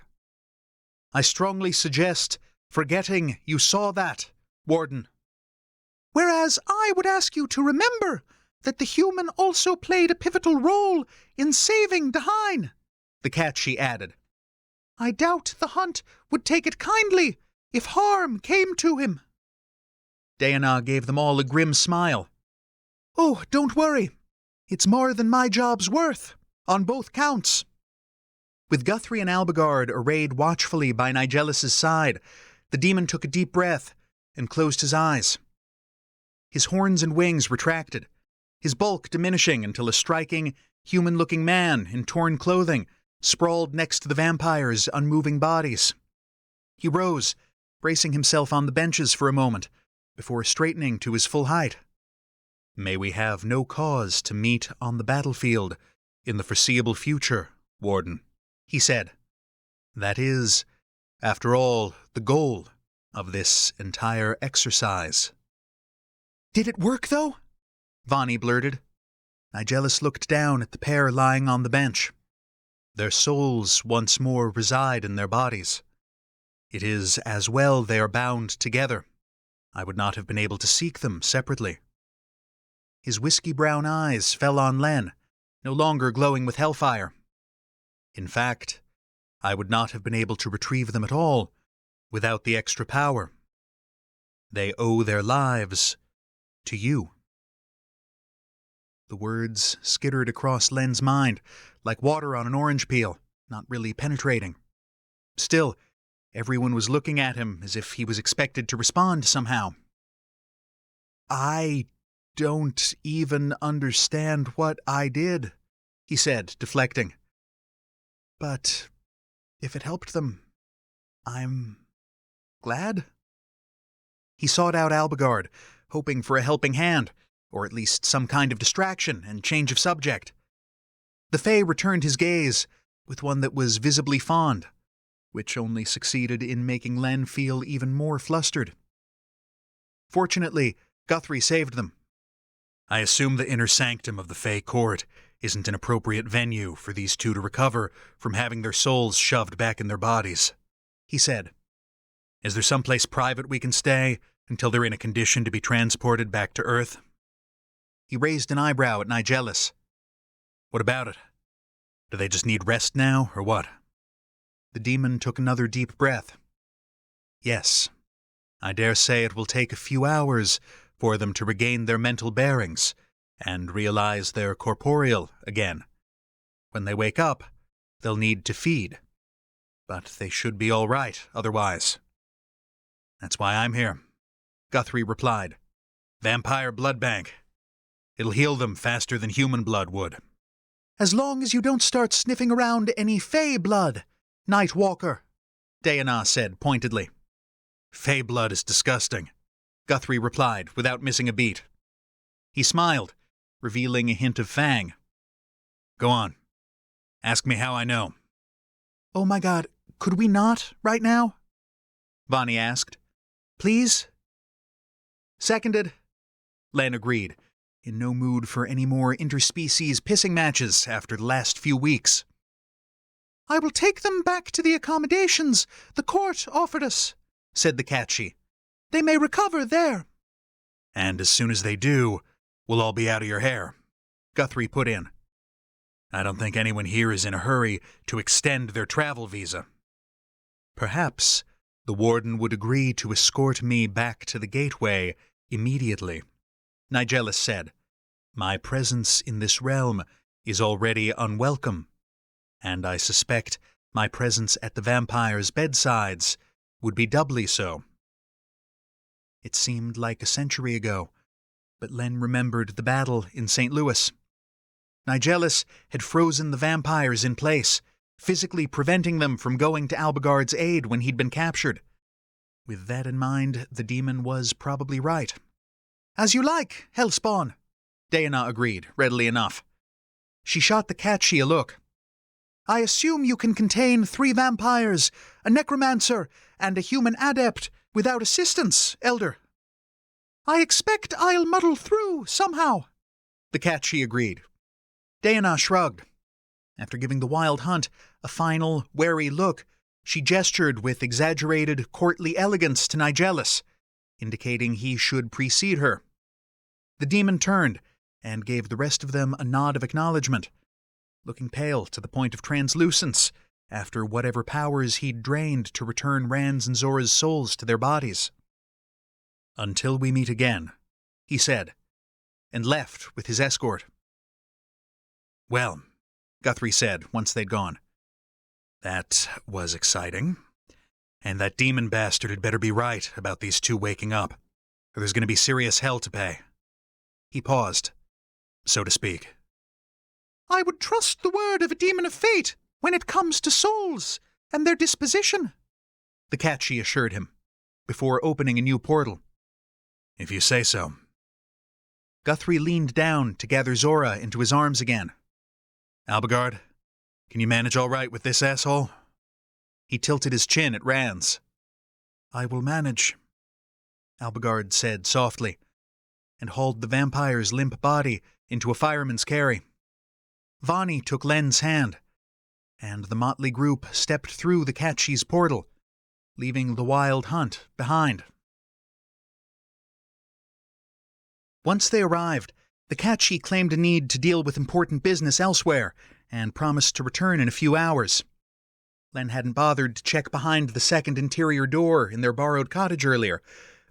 I strongly suggest forgetting you saw that, Warden. Whereas I would ask you to remember that the human also played a pivotal role in saving Dhuinne, the Catchy added. I doubt the hunt would take it kindly if harm came to him. Dhuinne gave them all a grim smile. Oh, don't worry. It's more than my job's worth, on both counts. With Guthrie and Albigard arrayed watchfully by Nigelus's side, the demon took a deep breath and closed his eyes. His horns and wings retracted, his bulk diminishing until a striking, human-looking man in torn clothing sprawled next to the vampires' unmoving bodies. He rose, bracing himself on the benches for a moment, before straightening to his full height. May we have no cause to meet on the battlefield in the foreseeable future, Warden, he said. That is, after all, the goal of this entire exercise. Did it work, though? Dhuinne blurted. Nigelus looked down at the pair lying on the bench. Their souls once more reside in their bodies. It is as well they are bound together. I would not have been able to seek them separately. His whiskey-brown eyes fell on Len, no longer glowing with hellfire. In fact, I would not have been able to retrieve them at all without the extra power. They owe their lives to you. The words skittered across Len's mind like water on an orange peel, not really penetrating. Still, everyone was looking at him as if he was expected to respond somehow. I don't even understand what I did, he said, deflecting. But if it helped them, I'm glad. He sought out Albigard, hoping for a helping hand, or at least some kind of distraction and change of subject. The Fae returned his gaze with one that was visibly fond, which only succeeded in making Len feel even more flustered. Fortunately, Guthrie saved them. I assume the inner sanctum of the Fae Court isn't an appropriate venue for these two to recover from having their souls shoved back in their bodies, he said. Is there someplace private we can stay until they're in a condition to be transported back to Earth? He raised an eyebrow at Nigelus. What about it? Do they just need rest now, or what? The demon took another deep breath. Yes, I dare say it will take a few hours for them to regain their mental bearings and realize they're corporeal again. When they wake up, they'll need to feed. But they should be all right otherwise. That's why I'm here, Guthrie replied. Vampire blood bank. It'll heal them faster than human blood would. As long as you don't start sniffing around any Fae blood, Night Walker, Dhuinne said pointedly. Fae blood is disgusting, Guthrie replied without missing a beat. He smiled, revealing a hint of fang. Go on. Ask me how I know. Oh my God, could we not, right now? Dhuinne asked. Please? Seconded, Len agreed, in no mood for any more interspecies pissing matches after the last few weeks. I will take them back to the accommodations the court offered us, said the Catchy. They may recover there. And as soon as they do, we'll all be out of your hair, Guthrie put in. I don't think anyone here is in a hurry to extend their travel visa. Perhaps the warden would agree to escort me back to the gateway immediately, Nigelus said. My presence in this realm is already unwelcome, and I suspect my presence at the vampires' bedsides would be doubly so. It seemed like a century ago, but Len remembered the battle in St. Louis. Nigelus had frozen the vampires in place, physically preventing them from going to Albigard's aid when he'd been captured. With that in mind, the demon was probably right. As you like, Hellspawn, Dhuinne agreed, readily enough. She shot the Catchy a look. I assume you can contain 3 vampires, a necromancer, and a human adept without assistance, Elder. I expect I'll muddle through somehow, the Catchy agreed. Dhuinne shrugged. After giving the Wild Hunt a final, wary look, she gestured with exaggerated, courtly elegance to Nigellus, indicating he should precede her. The demon turned and gave the rest of them a nod of acknowledgement, looking pale to the point of translucence after whatever powers he'd drained to return Rand's and Zora's souls to their bodies. "Until we meet again," he said, and left with his escort. "Well," Guthrie said once they'd gone, "that was exciting. And that demon bastard had better be right about these 2 waking up, or there's going to be serious hell to pay." He paused, so to speak. I would trust the word of a demon of fate when it comes to souls and their disposition, the Catchy assured him, before opening a new portal. "If you say so." Guthrie leaned down to gather Zora into his arms again. "Albigard, can you manage all right with this asshole?" He tilted his chin at Rand's. "I will manage," Albigard said softly, and hauled the vampire's limp body into a fireman's carry. Vani took Len's hand, and the motley group stepped through the Catchy's portal, leaving the Wild Hunt behind. Once they arrived, the Catchy claimed a need to deal with important business elsewhere, and promised to return in a few hours. Len hadn't bothered to check behind the second interior door in their borrowed cottage earlier,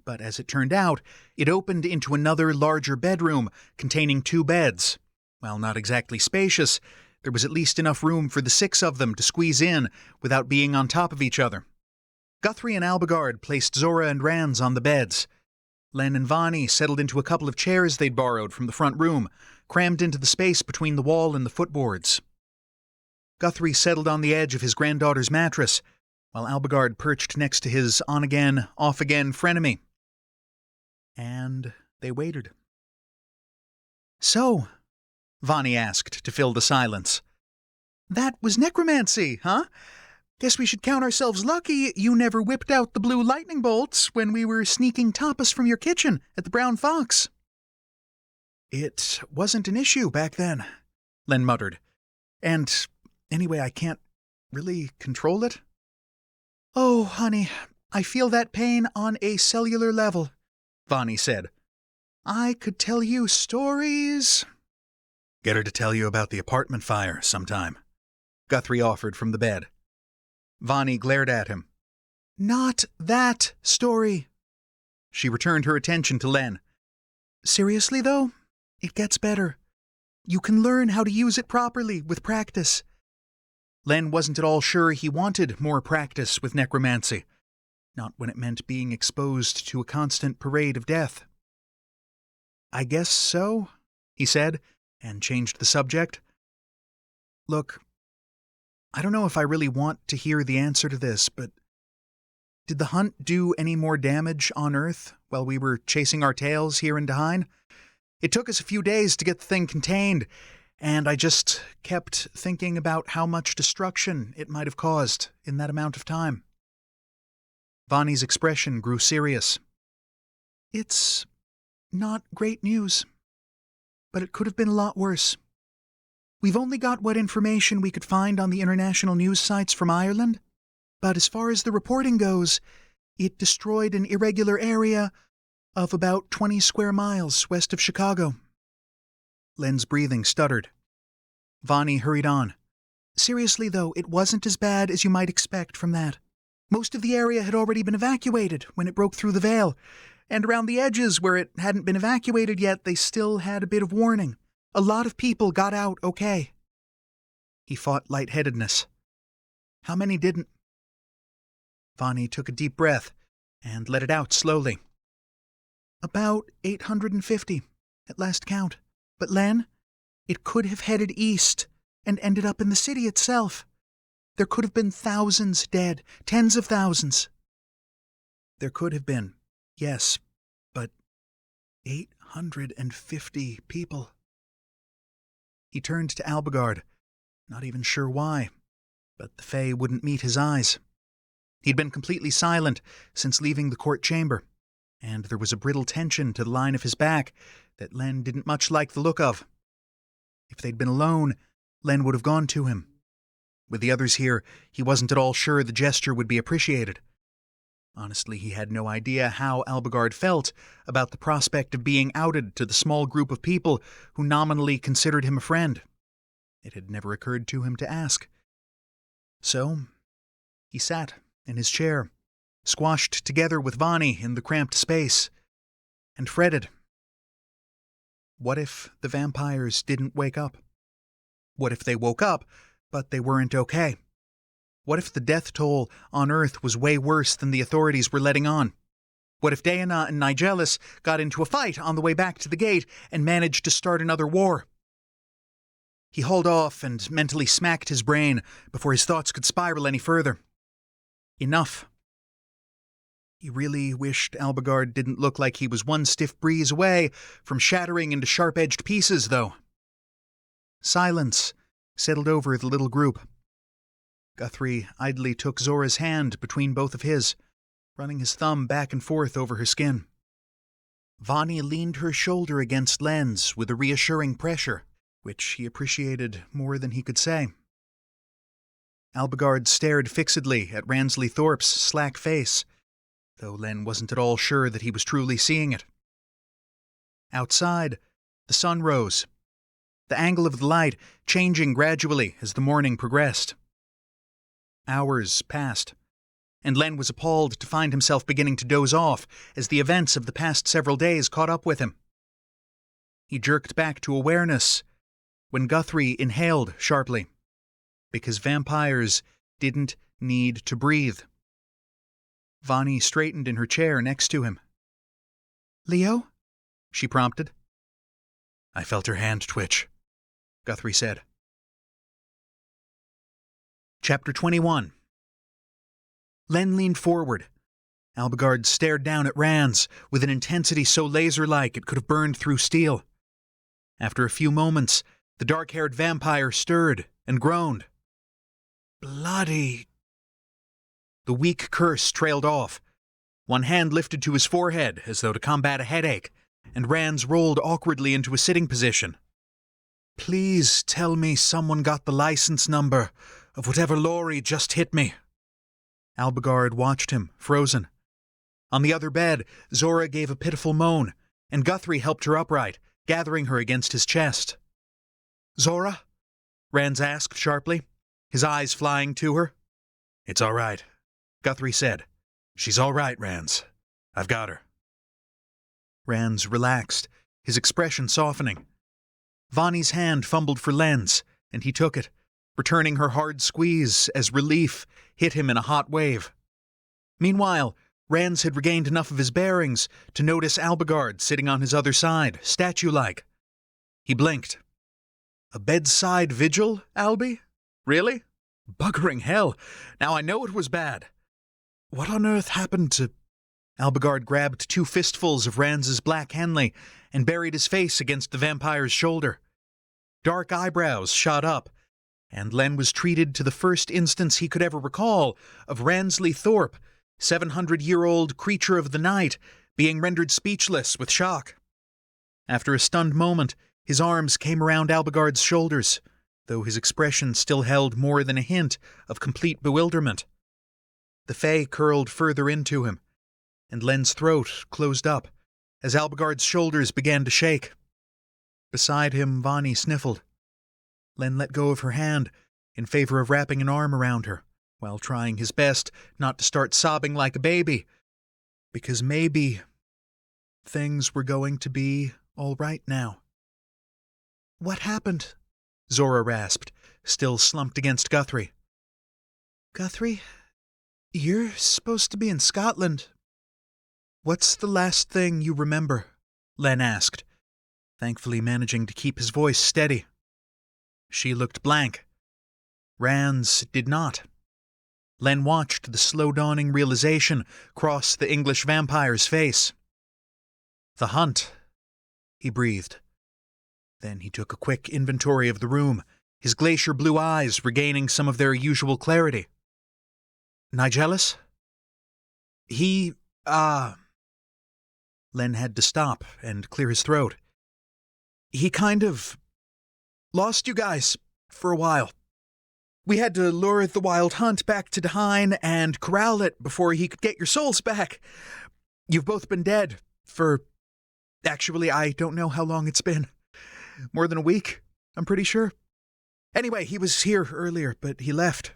but as it turned out, it opened into another larger bedroom containing 2 beds. While not exactly spacious, there was at least enough room for the 6 of them to squeeze in without being on top of each other. Guthrie and Albigard placed Zora and Rand's on the beds. Len and Vani settled into a couple of chairs they'd borrowed from the front room, crammed into the space between the wall and the footboards. Guthrie settled on the edge of his granddaughter's mattress, while Albigard perched next to his on-again, off-again frenemy. And they waited. "So," Vani asked to fill the silence, "that was necromancy, huh? Guess we should count ourselves lucky you never whipped out the blue lightning bolts when we were sneaking tapas from your kitchen at the Brown Fox." "It wasn't an issue back then," Len muttered. "And anyway, I can't really control it." "Oh, honey, I feel that pain on a cellular level," Vani said. "I could tell you stories." "Get her to tell you about the apartment fire sometime," Guthrie offered from the bed. Vani glared at him. "Not that story." She returned her attention to Len. "Seriously, though, it gets better. You can learn how to use it properly with practice." Len wasn't at all sure he wanted more practice with necromancy, not when it meant being exposed to a constant parade of death. "I guess so," he said, and changed the subject. "Look, I don't know if I really want to hear the answer to this, but did the hunt do any more damage on Earth while we were chasing our tails here in Dhuinne? It took us a few days to get the thing contained, and I just kept thinking about how much destruction it might have caused in that amount of time." Vani's expression grew serious. "It's not great news, but it could have been a lot worse. We've only got what information we could find on the international news sites from Ireland, but as far as the reporting goes, it destroyed an irregular area of about 20 square miles west of Chicago." Len's breathing stuttered. Vani hurried on. "Seriously, though, it wasn't as bad as you might expect from that. Most of the area had already been evacuated when it broke through the veil, and around the edges where it hadn't been evacuated yet, they still had a bit of warning. A lot of people got out okay." He fought lightheadedness. "How many didn't?" Vani took a deep breath and let it out slowly. "About 850, at last count. But Len, it could have headed east and ended up in the city itself. There could have been thousands dead, tens of thousands." "There could have been, yes, but 850 people." He turned to Albigard, not even sure why. But the Fae wouldn't meet his eyes. He'd been completely silent since leaving the court chamber, and there was a brittle tension to the line of his back that Len didn't much like the look of. If they'd been alone, Len would have gone to him. With the others here, he wasn't at all sure the gesture would be appreciated. Honestly, he had no idea how Albigard felt about the prospect of being outed to the small group of people who nominally considered him a friend. It had never occurred to him to ask. So, he sat in his chair, squashed together with Dhuinne in the cramped space, and fretted. What if the vampires didn't wake up? What if they woke up, but they weren't okay? What if the death toll on Earth was way worse than the authorities were letting on? What if Dhuinne and Nigelis got into a fight on the way back to the gate and managed to start another war? He hauled off and mentally smacked his brain before his thoughts could spiral any further. Enough. He really wished Albigard didn't look like he was one stiff breeze away from shattering into sharp-edged pieces, though. Silence settled over the little group. Guthrie idly took Zora's hand between both of his, running his thumb back and forth over her skin. Dhuinne leaned her shoulder against Len's with a reassuring pressure, which he appreciated more than he could say. Albigard stared fixedly at Ransley Thorpe's slack face, though Len wasn't at all sure that he was truly seeing it. Outside, the sun rose, the angle of the light changing gradually as the morning progressed. Hours passed, and Len was appalled to find himself beginning to doze off as the events of the past several days caught up with him. He jerked back to awareness when Guthrie inhaled sharply, because vampires didn't need to breathe. Dhuinne straightened in her chair next to him. "Leo?" she prompted. I felt her hand twitch, Guthrie said. Chapter 21. Len leaned forward. Albigard stared down at Rans with an intensity so laser-like it could have burned through steel. After a few moments, the dark-haired vampire stirred and groaned. Bloody... The weak curse trailed off. One hand lifted to his forehead as though to combat a headache, and Rans rolled awkwardly into a sitting position. Please tell me someone got the license number of whatever lorry just hit me. Albigard watched him, frozen. On the other bed, Zora gave a pitiful moan, and Guthrie helped her upright, gathering her against his chest. Zora? Rans asked sharply, his eyes flying to her. It's all right, Guthrie said. She's all right, Rans. I've got her. Rans relaxed, his expression softening. Vonnie's hand fumbled for Len's, and he took it, returning her hard squeeze as relief hit him in a hot wave. Meanwhile, Rans had regained enough of his bearings to notice Albigard sitting on his other side, statue-like. He blinked. A bedside vigil, Albi? Really? Buggering hell. Now I know it was bad. What on earth happened to... Albigard grabbed 2 fistfuls of Rans's black Henley and buried his face against the vampire's shoulder. Dark eyebrows shot up, and Len was treated to the first instance he could ever recall of Ransley Thorpe, 700-year-old creature of the night, being rendered speechless with shock. After a stunned moment, his arms came around Albigard's shoulders, though his expression still held more than a hint of complete bewilderment. The Fae curled further into him, and Len's throat closed up as Albigard's shoulders began to shake. Beside him, Dhuinne sniffled. Len let go of her hand in favor of wrapping an arm around her, while trying his best not to start sobbing like a baby, because maybe things were going to be all right now. What happened? Zora rasped, still slumped against Guthrie. Guthrie, you're supposed to be in Scotland. What's the last thing you remember? Len asked, thankfully managing to keep his voice steady. She looked blank. Rans did not. Len watched the slow-dawning realization cross the English vampire's face. The hunt, he breathed. Then he took a quick inventory of the room, his glacier blue eyes regaining some of their usual clarity. Nigelis? He, Len had to stop and clear his throat. He kind of lost you guys for a while. We had to lure the wild hunt back to Dhuinne and corral it before he could get your souls back. You've both been dead for... Actually, I don't know how long it's been. More than a week, I'm pretty sure. Anyway, he was here earlier, but he left.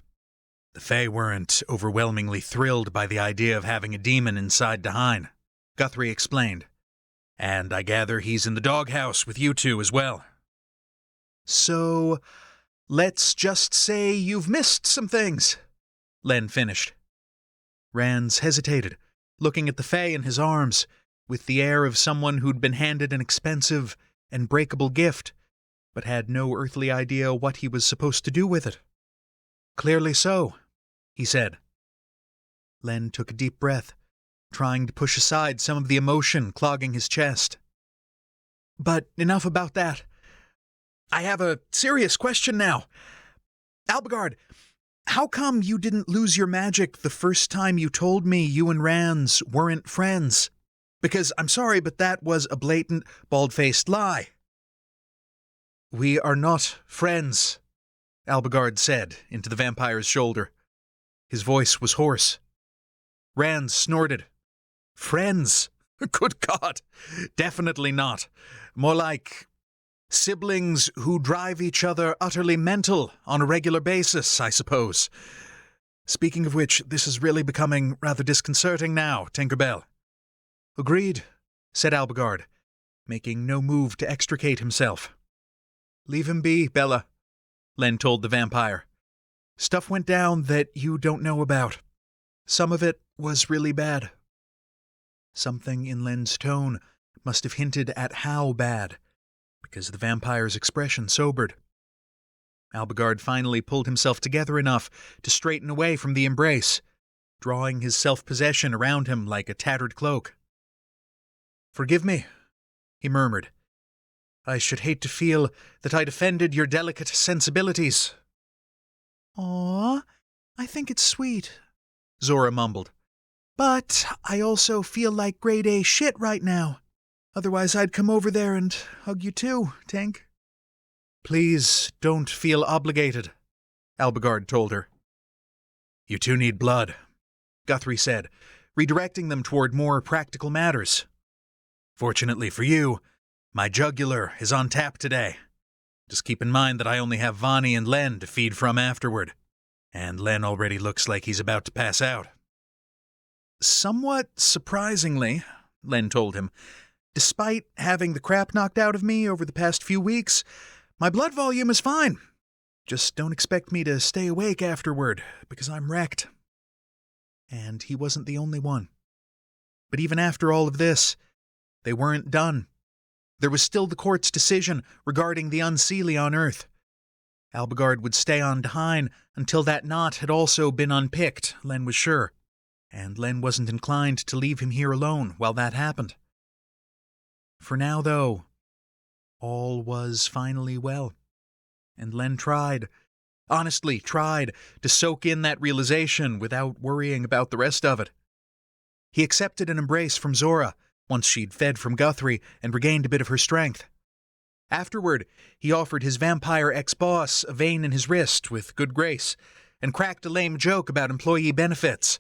The Fae weren't overwhelmingly thrilled by the idea of having a demon inside Dhuinne, Guthrie explained. And I gather he's in the doghouse with you two as well. So, let's just say you've missed some things, Len finished. Rands hesitated, looking at the Fae in his arms, with the air of someone who'd been handed an expensive and breakable gift, but had no earthly idea what he was supposed to do with it. Clearly so, he said. Len took a deep breath, trying to push aside some of the emotion clogging his chest. But enough about that. I have a serious question now. Albigard, how come you didn't lose your magic the first time you told me you and Rands weren't friends? Because I'm sorry, but that was a blatant, bald-faced lie. We are not friends, Albigard said into the vampire's shoulder. His voice was hoarse. Rands snorted. Friends? Good God! Definitely not. More like siblings who drive each other utterly mental on a regular basis, I suppose. Speaking of which, this is really becoming rather disconcerting now, Tinkerbell. Agreed, said Albigard, making no move to extricate himself. Leave him be, Bella, Len told the vampire. Stuff went down that you don't know about. Some of it was really bad. Something in Len's tone must have hinted at how bad, because the vampire's expression sobered. Albigard finally pulled himself together enough to straighten away from the embrace, drawing his self-possession around him like a tattered cloak. Forgive me, he murmured. I should hate to feel that I'd offended your delicate sensibilities. Aw, I think it's sweet, Zora mumbled. But I also feel like grade A shit right now. Otherwise I'd come over there and hug you too, Tink. Please don't feel obligated, Albigard told her. You two need blood, Guthrie said, redirecting them toward more practical matters. Fortunately for you, my jugular is on tap today. Just keep in mind that I only have Vani and Len to feed from afterward, and Len already looks like he's about to pass out. Somewhat surprisingly, Len told him, despite having the crap knocked out of me over the past few weeks, my blood volume is fine. Just don't expect me to stay awake afterward, because I'm wrecked. And he wasn't the only one. But even after all of this, they weren't done. There was still the court's decision regarding the unseelie on Earth. Albigard would stay on Dhuinne until that knot had also been unpicked, Len was sure. And Len wasn't inclined to leave him here alone while that happened. For now, though, all was finally well. And Len tried, honestly tried, to soak in that realization without worrying about the rest of it. He accepted an embrace from Zora, once she'd fed from Guthrie and regained a bit of her strength. Afterward, he offered his vampire ex-boss a vein in his wrist with good grace, and cracked a lame joke about employee benefits.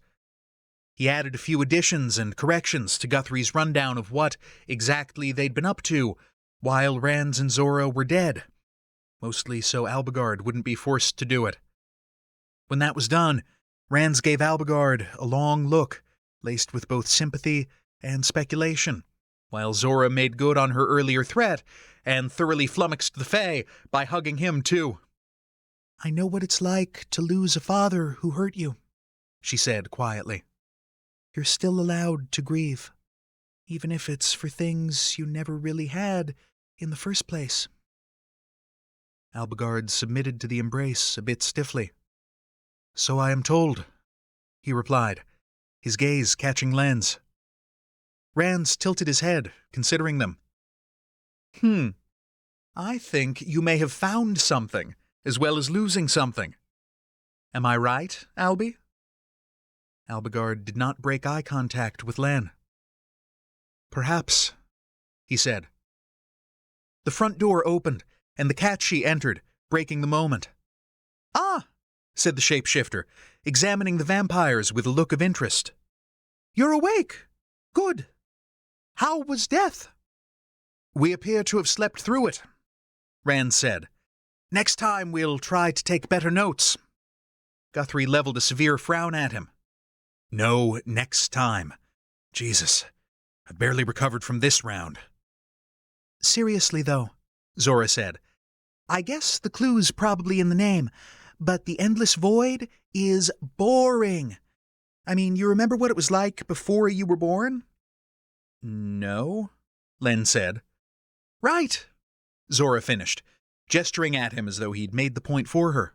He added a few additions and corrections to Guthrie's rundown of what exactly they'd been up to while Rands and Zora were dead, mostly so Albigard wouldn't be forced to do it. When that was done, Rands gave Albigard a long look, laced with both sympathy and speculation, while Zora made good on her earlier threat and thoroughly flummoxed the Fae by hugging him too. I know what it's like to lose a father who hurt you, she said quietly. You're still allowed to grieve, even if it's for things you never really had in the first place. Albigard submitted to the embrace a bit stiffly. So I am told, he replied, his gaze catching Len's. Rands tilted his head, considering them. I think you may have found something as well as losing something. Am I right, Albi? Albigard did not break eye contact with Len. Perhaps, he said. The front door opened, and the Catchy entered, breaking the moment. Ah, said the shapeshifter, examining the vampires with a look of interest. You're awake. Good. How was death? We appear to have slept through it, Rand said. Next time we'll try to take better notes. Guthrie leveled a severe frown at him. No, next time. Jesus, I barely recovered from this round. Seriously, though, Zora said, I guess the clue's probably in the name, but the Endless Void is boring. I mean, you remember what it was like before you were born? No, Len said. Right, Zora finished, gesturing at him as though he'd made the point for her.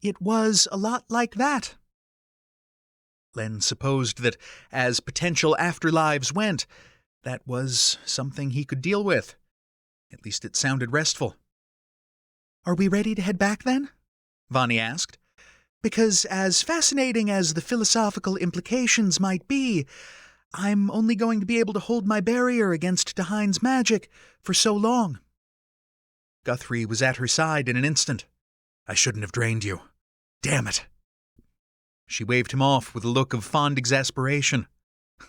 It was a lot like that. Len supposed that, as potential afterlives went, that was something he could deal with. At least it sounded restful. Are we ready to head back, then? Vani asked. Because as fascinating as the philosophical implications might be, I'm only going to be able to hold my barrier against Dhuinne's magic for so long. Guthrie was at her side in an instant. I shouldn't have drained you. Damn it. She waved him off with a look of fond exasperation.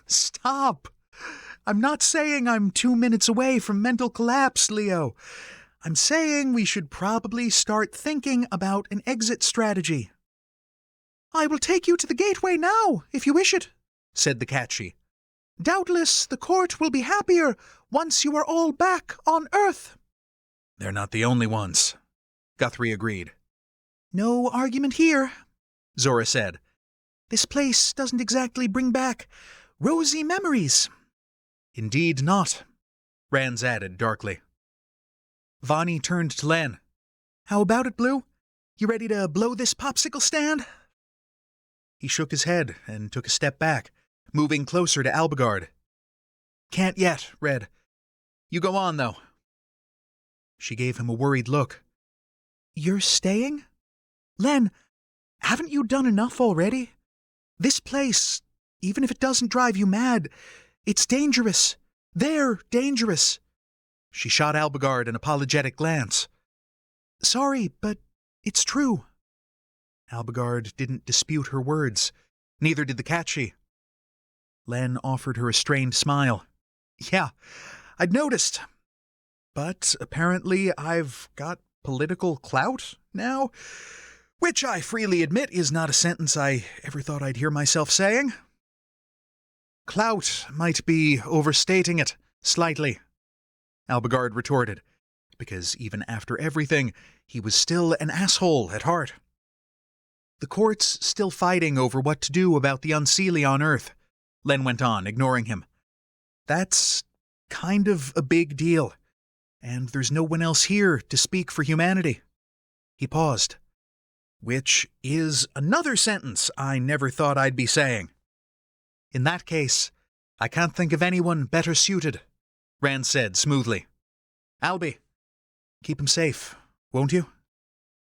Stop! I'm not saying I'm 2 minutes away from mental collapse, Leo. I'm saying we should probably start thinking about an exit strategy. I will take you to the gateway now, if you wish it, said the Catchy. Doubtless the court will be happier once you are all back on Earth. They're not the only ones, Guthrie agreed. No argument here, Zora said. This place doesn't exactly bring back rosy memories. Indeed not, Rands added darkly. Vani turned to Len. How about it, Blue? You ready to blow this popsicle stand? He shook his head and took a step back, moving closer to Albigard. Can't yet, Red. You go on, though. She gave him a worried look. You're staying? Len, haven't you done enough already? This place, even if it doesn't drive you mad, it's dangerous. They're dangerous. She shot Albigard an apologetic glance. Sorry, but it's true. Albigard didn't dispute her words. Neither did the Catchy. Len offered her a strained smile. Yeah, I'd noticed. But apparently I've got political clout now, which I freely admit is not a sentence I ever thought I'd hear myself saying. Clout might be overstating it slightly, Albigard retorted, because even after everything, he was still an asshole at heart. The court's still fighting over what to do about the Unseelie on Earth, Len went on, ignoring him. That's kind of a big deal, and there's no one else here to speak for humanity. He paused. Which is another sentence I never thought I'd be saying. In that case, I can't think of anyone better suited, Rand said smoothly. Albi, keep him safe, won't you?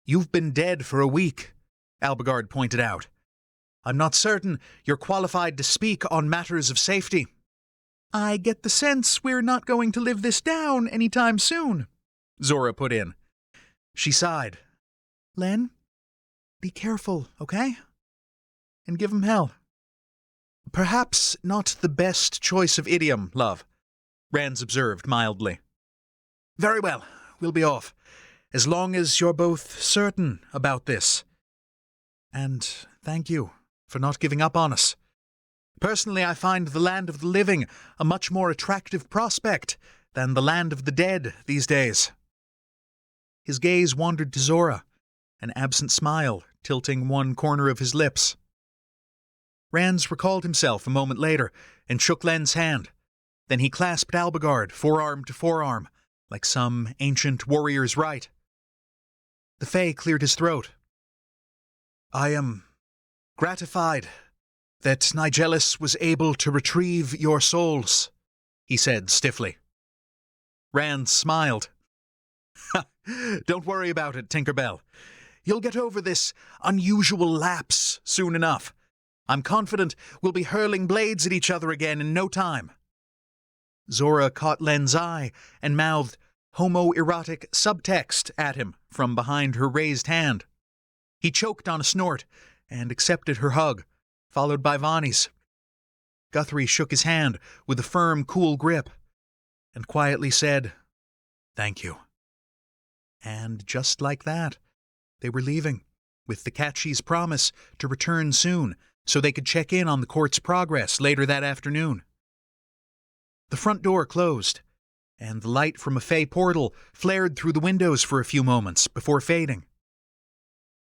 You've been dead for a week, Albigard pointed out. I'm not certain you're qualified to speak on matters of safety. I get the sense we're not going to live this down any time soon, Zora put in. She sighed. Len, be careful, okay? And give him hell. Perhaps not the best choice of idiom, love, Rands observed mildly. Very well, we'll be off, as long as you're both certain about this. And thank you for not giving up on us. Personally, I find the land of the living a much more attractive prospect than the land of the dead these days. His gaze wandered to Zora, an absent smile tilting one corner of his lips. Rands recalled himself a moment later and shook Len's hand. Then he clasped Albigard, forearm to forearm, like some ancient warrior's rite. The Fae cleared his throat. I am gratified that Nigelis was able to retrieve your souls, he said stiffly. Rand smiled. Don't worry about it, Tinkerbell. You'll get over this unusual lapse soon enough. I'm confident we'll be hurling blades at each other again in no time. Zora caught Len's eye and mouthed homoerotic subtext at him from behind her raised hand. He choked on a snort and accepted her hug, followed by Vonnie's. Guthrie shook his hand with a firm, cool grip and quietly said, "Thank you." And just like that, they were leaving, with the Catchies' promise to return soon so they could check in on the court's progress later that afternoon. The front door closed, and the light from a Fae portal flared through the windows for a few moments before fading.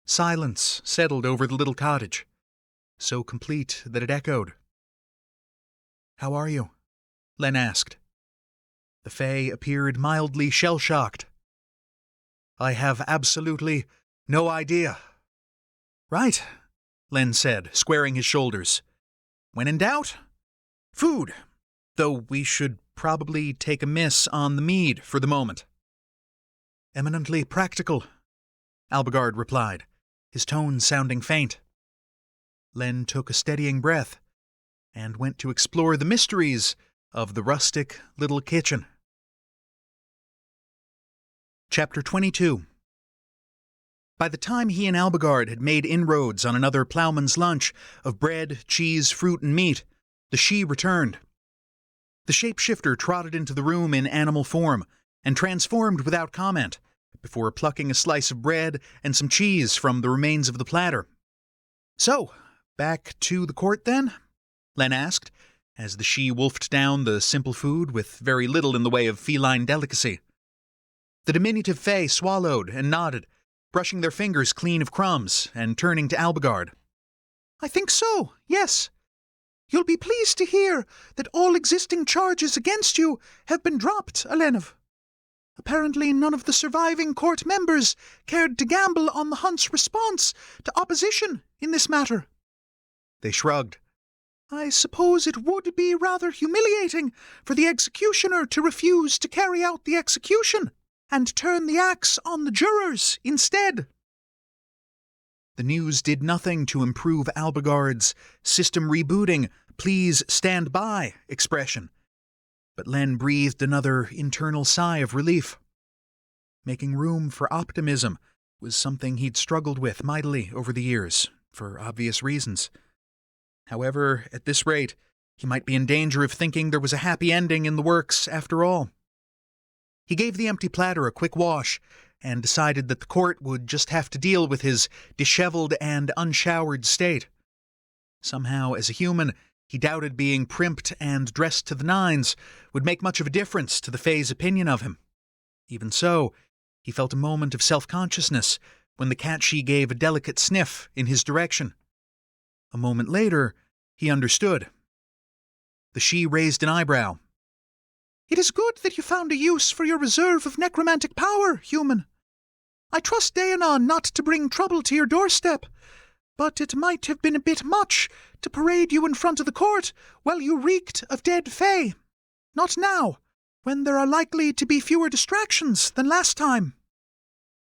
Silence settled over the little cottage, so complete that it echoed. "How are you?" Len asked. The Fae appeared mildly shell-shocked. "I have absolutely no idea." "Right," Len said, squaring his shoulders. "When in doubt, food. Though we should probably take a miss on the mead for the moment." "Eminently practical," Albigard replied, his tone sounding faint. Len took a steadying breath and went to explore the mysteries of the rustic little kitchen. Chapter 22. By the time he and Albigard had made inroads on another ploughman's lunch of bread, cheese, fruit, and meat, the Sidhe returned. The shapeshifter trotted into the room in animal form and transformed without comment, before plucking a slice of bread and some cheese from the remains of the platter. "So, back to the court then?" Len asked, as the Sidhe wolfed down the simple food with very little in the way of feline delicacy. The diminutive Fae swallowed and nodded, brushing their fingers clean of crumbs and turning to Albigard. "I think so, yes. You'll be pleased to hear that all existing charges against you have been dropped, Alenov. Apparently none of the surviving court members cared to gamble on the Hunt's response to opposition in this matter." They shrugged. "I suppose it would be rather humiliating for the executioner to refuse to carry out the execution and turn the axe on the jurors instead." The news did nothing to improve Albigard's system rebooting, "please stand by" expression, but Len breathed another internal sigh of relief. Making room for optimism was something he'd struggled with mightily over the years, for obvious reasons. However, at this rate, he might be in danger of thinking there was a happy ending in the works after all. He gave the empty platter a quick wash and decided that the court would just have to deal with his disheveled and unshowered state. Somehow, as a human, he doubted being primped and dressed to the nines would make much of a difference to the Fae's opinion of him. Even so, he felt a moment of self-consciousness when the Catchie gave a delicate sniff in his direction. A moment later, he understood. The Sidhe raised an eyebrow. "It is good that you found a use for your reserve of necromantic power, human. I trust Dhuinne not to bring trouble to your doorstep, but it might have been a bit much to parade you in front of the court while you reeked of dead Fae. Not now, when there are likely to be fewer distractions than last time."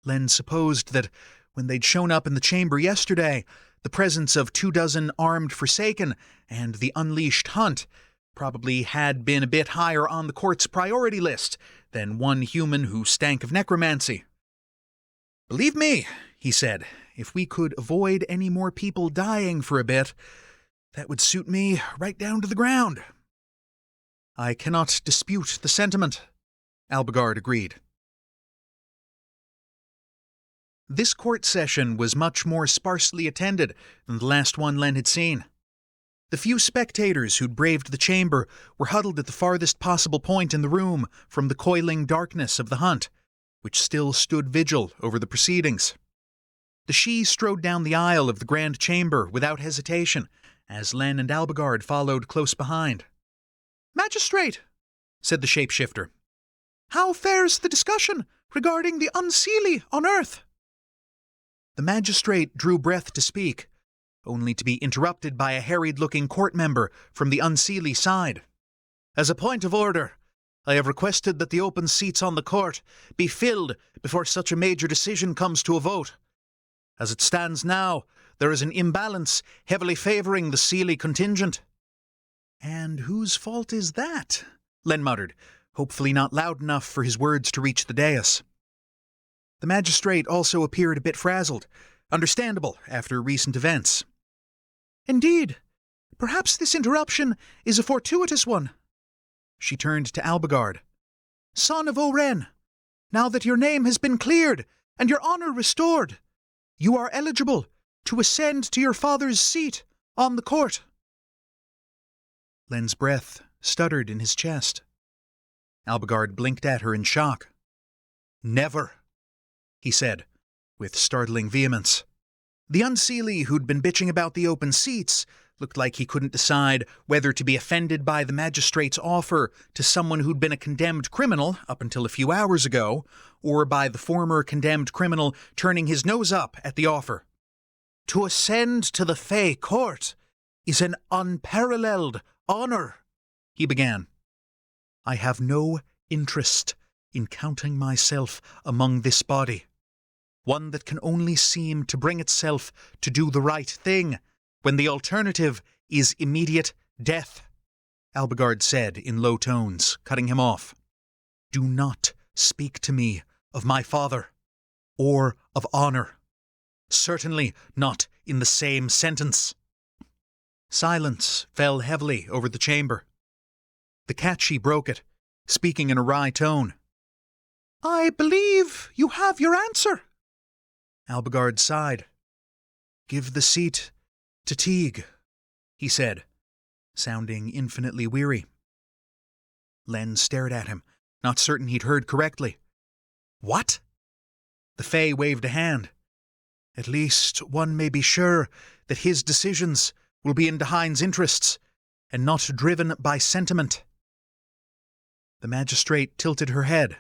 Len supposed that when they'd shown up in the chamber yesterday, the presence of 24 armed Forsaken and the unleashed Hunt probably had been a bit higher on the court's priority list than one human who stank of necromancy. "Believe me," he said, "if we could avoid any more people dying for a bit, that would suit me right down to the ground." "I cannot dispute the sentiment," Albigard agreed. This court session was much more sparsely attended than the last one Len had seen. The few spectators who'd braved the chamber were huddled at the farthest possible point in the room from the coiling darkness of the Hunt, which still stood vigil over the proceedings. The Sidhe strode down the aisle of the grand chamber without hesitation, as Len and Albigard followed close behind. "Magistrate," said the shapeshifter, "how fares the discussion regarding the unseelie on Earth?" The magistrate drew breath to speak, only to be interrupted by a harried-looking court member from the unseelie side. "As a point of order, I have requested that the open seats on the court be filled before such a major decision comes to a vote. As it stands now, there is an imbalance heavily favouring the Seelie contingent." "And whose fault is that?" Len muttered, hopefully not loud enough for his words to reach the dais. The magistrate also appeared a bit frazzled, understandable after recent events. "Indeed. Perhaps this interruption is a fortuitous one." She turned to Albigard. "Son of Oren, now that your name has been cleared and your honour restored, you are eligible to ascend to your father's seat on the court." Len's breath stuttered in his chest. Albigard blinked at her in shock. "Never," he said, with startling vehemence. The Unseelie who'd been bitching about the open seats looked like he couldn't decide whether to be offended by the magistrate's offer to someone who'd been a condemned criminal up until a few hours ago, or by the former condemned criminal turning his nose up at the offer. "To ascend to the Fae Court is an unparalleled honour," he began. "I have no interest in counting myself among this body, one that can only seem to bring itself to do the right thing when the alternative is immediate death," Albigard said in low tones, cutting him off. "Do not speak to me of my father, or of honour. Certainly not in the same sentence." Silence fell heavily over the chamber. The Catchy broke it, speaking in a wry tone. "I believe you have your answer." Albigard sighed. "Give the seat to Teague," he said, sounding infinitely weary. Len stared at him, not certain he'd heard correctly. "What?" The Fae waved a hand. "At least one may be sure that his decisions will be in Dhuinne's interests, and not driven by sentiment." The magistrate tilted her head.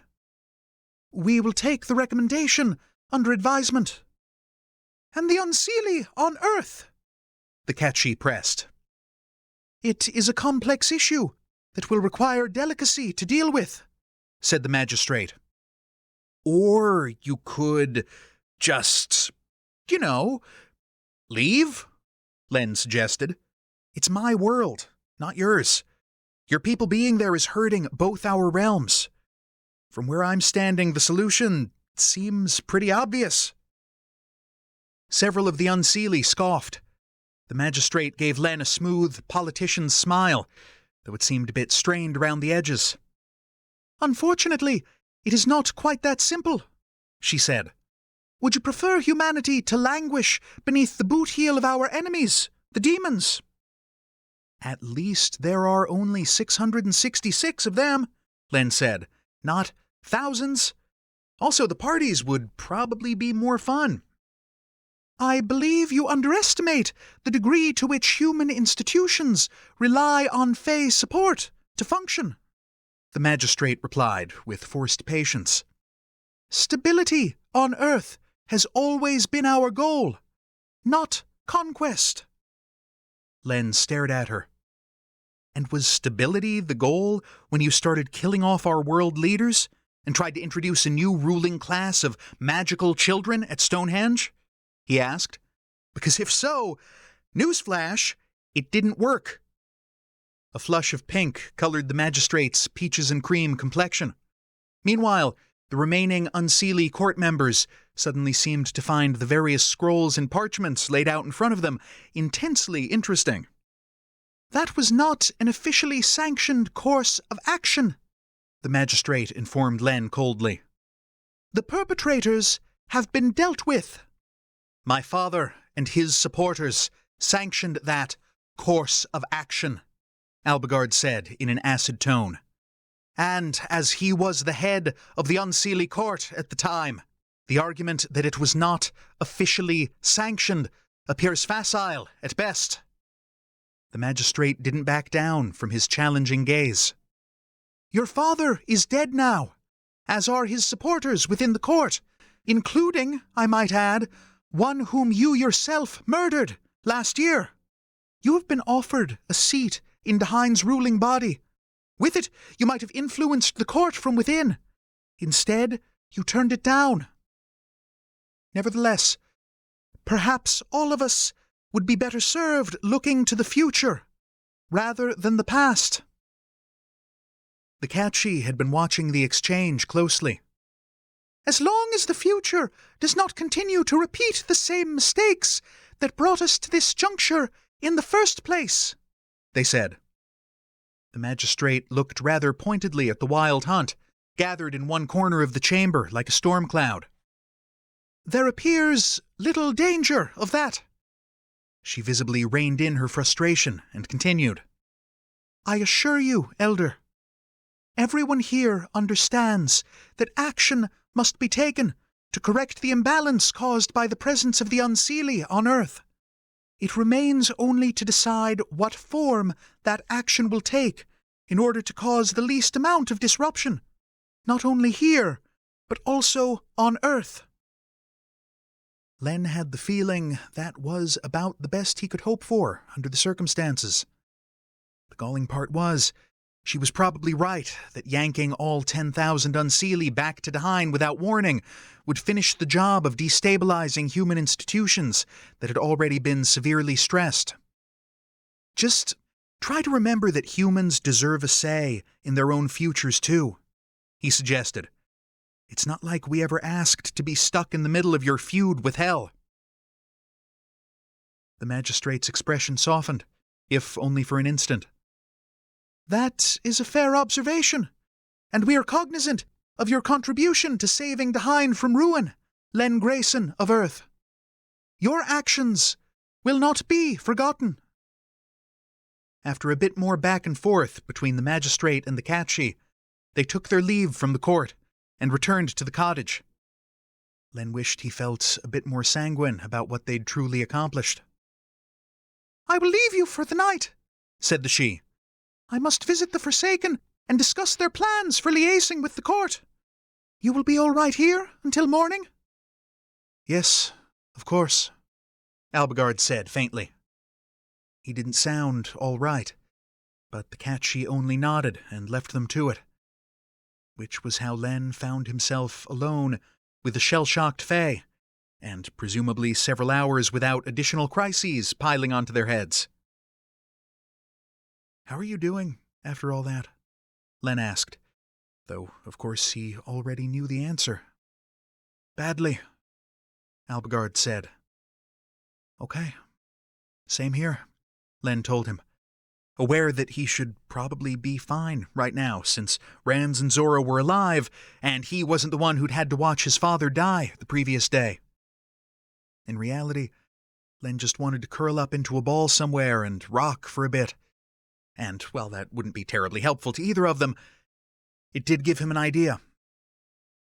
"We will take the recommendation under advisement." "And the Unseelie on Earth?" the Catchy pressed. "It is a complex issue that will require delicacy to deal with," said the magistrate. "Or you could just, leave?" Len suggested. "It's my world, not yours. Your people being there is hurting both our realms. From where I'm standing, the solution seems pretty obvious." Several of the Unseelie scoffed. The magistrate gave Len a smooth politician's smile, though it seemed a bit strained around the edges. "Unfortunately, it is not quite that simple," she said. "Would you prefer humanity to languish beneath the boot heel of our enemies, the demons?" "At least there are only 666 of them," Len said. "Not thousands. Also, the parties would probably be more fun." "I believe you underestimate the degree to which human institutions rely on Fae support to function," the magistrate replied with forced patience. "Stability on Earth has always been our goal, not conquest." Len stared at her. "And was stability the goal when you started killing off our world leaders and tried to introduce a new ruling class of magical children at Stonehenge?" he asked. "Because if so, newsflash, it didn't work." A flush of pink colored the magistrate's peaches and cream complexion. Meanwhile, the remaining Unseelie court members suddenly seemed to find the various scrolls and parchments laid out in front of them intensely interesting. "That was not an officially sanctioned course of action," the magistrate informed Len coldly. "The perpetrators have been dealt with." "My father and his supporters sanctioned that course of action," Albigard said in an acid tone. "And as he was the head of the Unseelie court at the time, the argument that it was not officially sanctioned appears facile at best." The magistrate didn't back down from his challenging gaze. "Your father is dead now, as are his supporters within the court, including, I might add, one whom you yourself murdered last year. You have been offered a seat in Dhuinne's ruling body, With it, you might have influenced the court from within. Instead, you turned it down. Nevertheless, perhaps all of us would be better served looking to the future rather than the past. The Catchy had been watching the exchange closely. As long as the future does not continue to repeat the same mistakes that brought us to this juncture in the first place, they said. The magistrate looked rather pointedly at the wild hunt, gathered in one corner of the chamber like a storm cloud. There appears little danger of that. She visibly reined in her frustration and continued. I assure you, Elder, everyone here understands that action must be taken to correct the imbalance caused by the presence of the unseelie on Earth. It remains only to decide what form that action will take in order to cause the least amount of disruption, not only here, but also on Earth. Len had the feeling that was about the best he could hope for under the circumstances. The galling part was, she was probably right that yanking all 10,000 unseelie back to Dhuinne without warning would finish the job of destabilizing human institutions that had already been severely stressed. Just try to remember that humans deserve a say in their own futures too, he suggested. It's not like we ever asked to be stuck in the middle of your feud with hell. The magistrate's expression softened, if only for an instant. That is a fair observation, and we are cognizant of your contribution to saving Dhuinne from ruin, Len Grayson of Earth. Your actions will not be forgotten. After a bit more back and forth between the magistrate and the Catchy, they took their leave from the court and returned to the cottage. Len wished he felt a bit more sanguine about what they'd truly accomplished. I will leave you for the night, said the she. I must visit the Forsaken and discuss their plans for liaising with the court. You will be all right here until morning? Yes, of course, Albigard said faintly. He didn't sound all right, but the Catchy only nodded and left them to it. Which was how Len found himself alone with the shell-shocked Fae, and presumably several hours without additional crises piling onto their heads. How are you doing after all that? Len asked, though, of course, he already knew the answer. Badly, Albigard said. Okay, same here, Len told him, aware that he should probably be fine right now since Rans and Zora were alive and he wasn't the one who'd had to watch his father die the previous day. In reality, Len just wanted to curl up into a ball somewhere and rock for a bit. And, while that wouldn't be terribly helpful to either of them, it did give him an idea.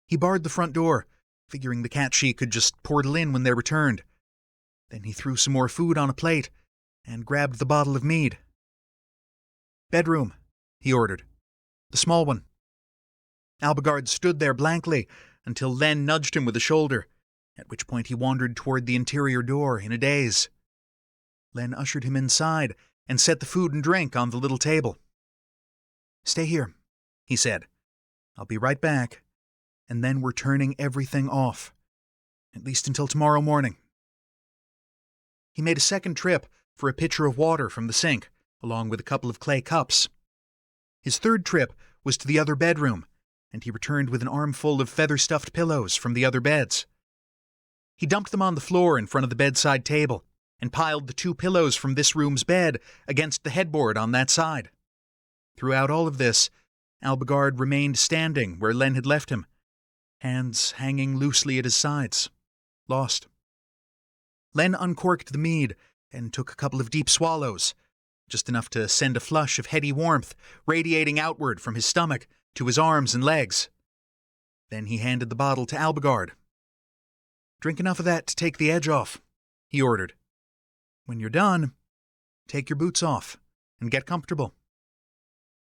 He barred the front door, figuring the Catchy could just portal in when they returned. Then he threw some more food on a plate and grabbed the bottle of mead. Bedroom, he ordered. The small one. Albigard stood there blankly until Len nudged him with a shoulder, at which point he wandered toward the interior door in a daze. Len ushered him inside and set the food and drink on the little table. Stay here, he said. I'll be right back, and then we're turning everything off, at least until tomorrow morning. He made a second trip for a pitcher of water from the sink, along with a couple of clay cups. His third trip was to the other bedroom, and he returned with an armful of feather-stuffed pillows from the other beds. He dumped them on the floor in front of the bedside table, and piled the 2 pillows from this room's bed against the headboard on that side. Throughout all of this, Albigard remained standing where Len had left him, hands hanging loosely at his sides, lost. Len uncorked the mead and took a couple of deep swallows, just enough to send a flush of heady warmth radiating outward from his stomach to his arms and legs. Then he handed the bottle to Albigard. Drink enough of that to take the edge off, he ordered. When you're done, take your boots off and get comfortable.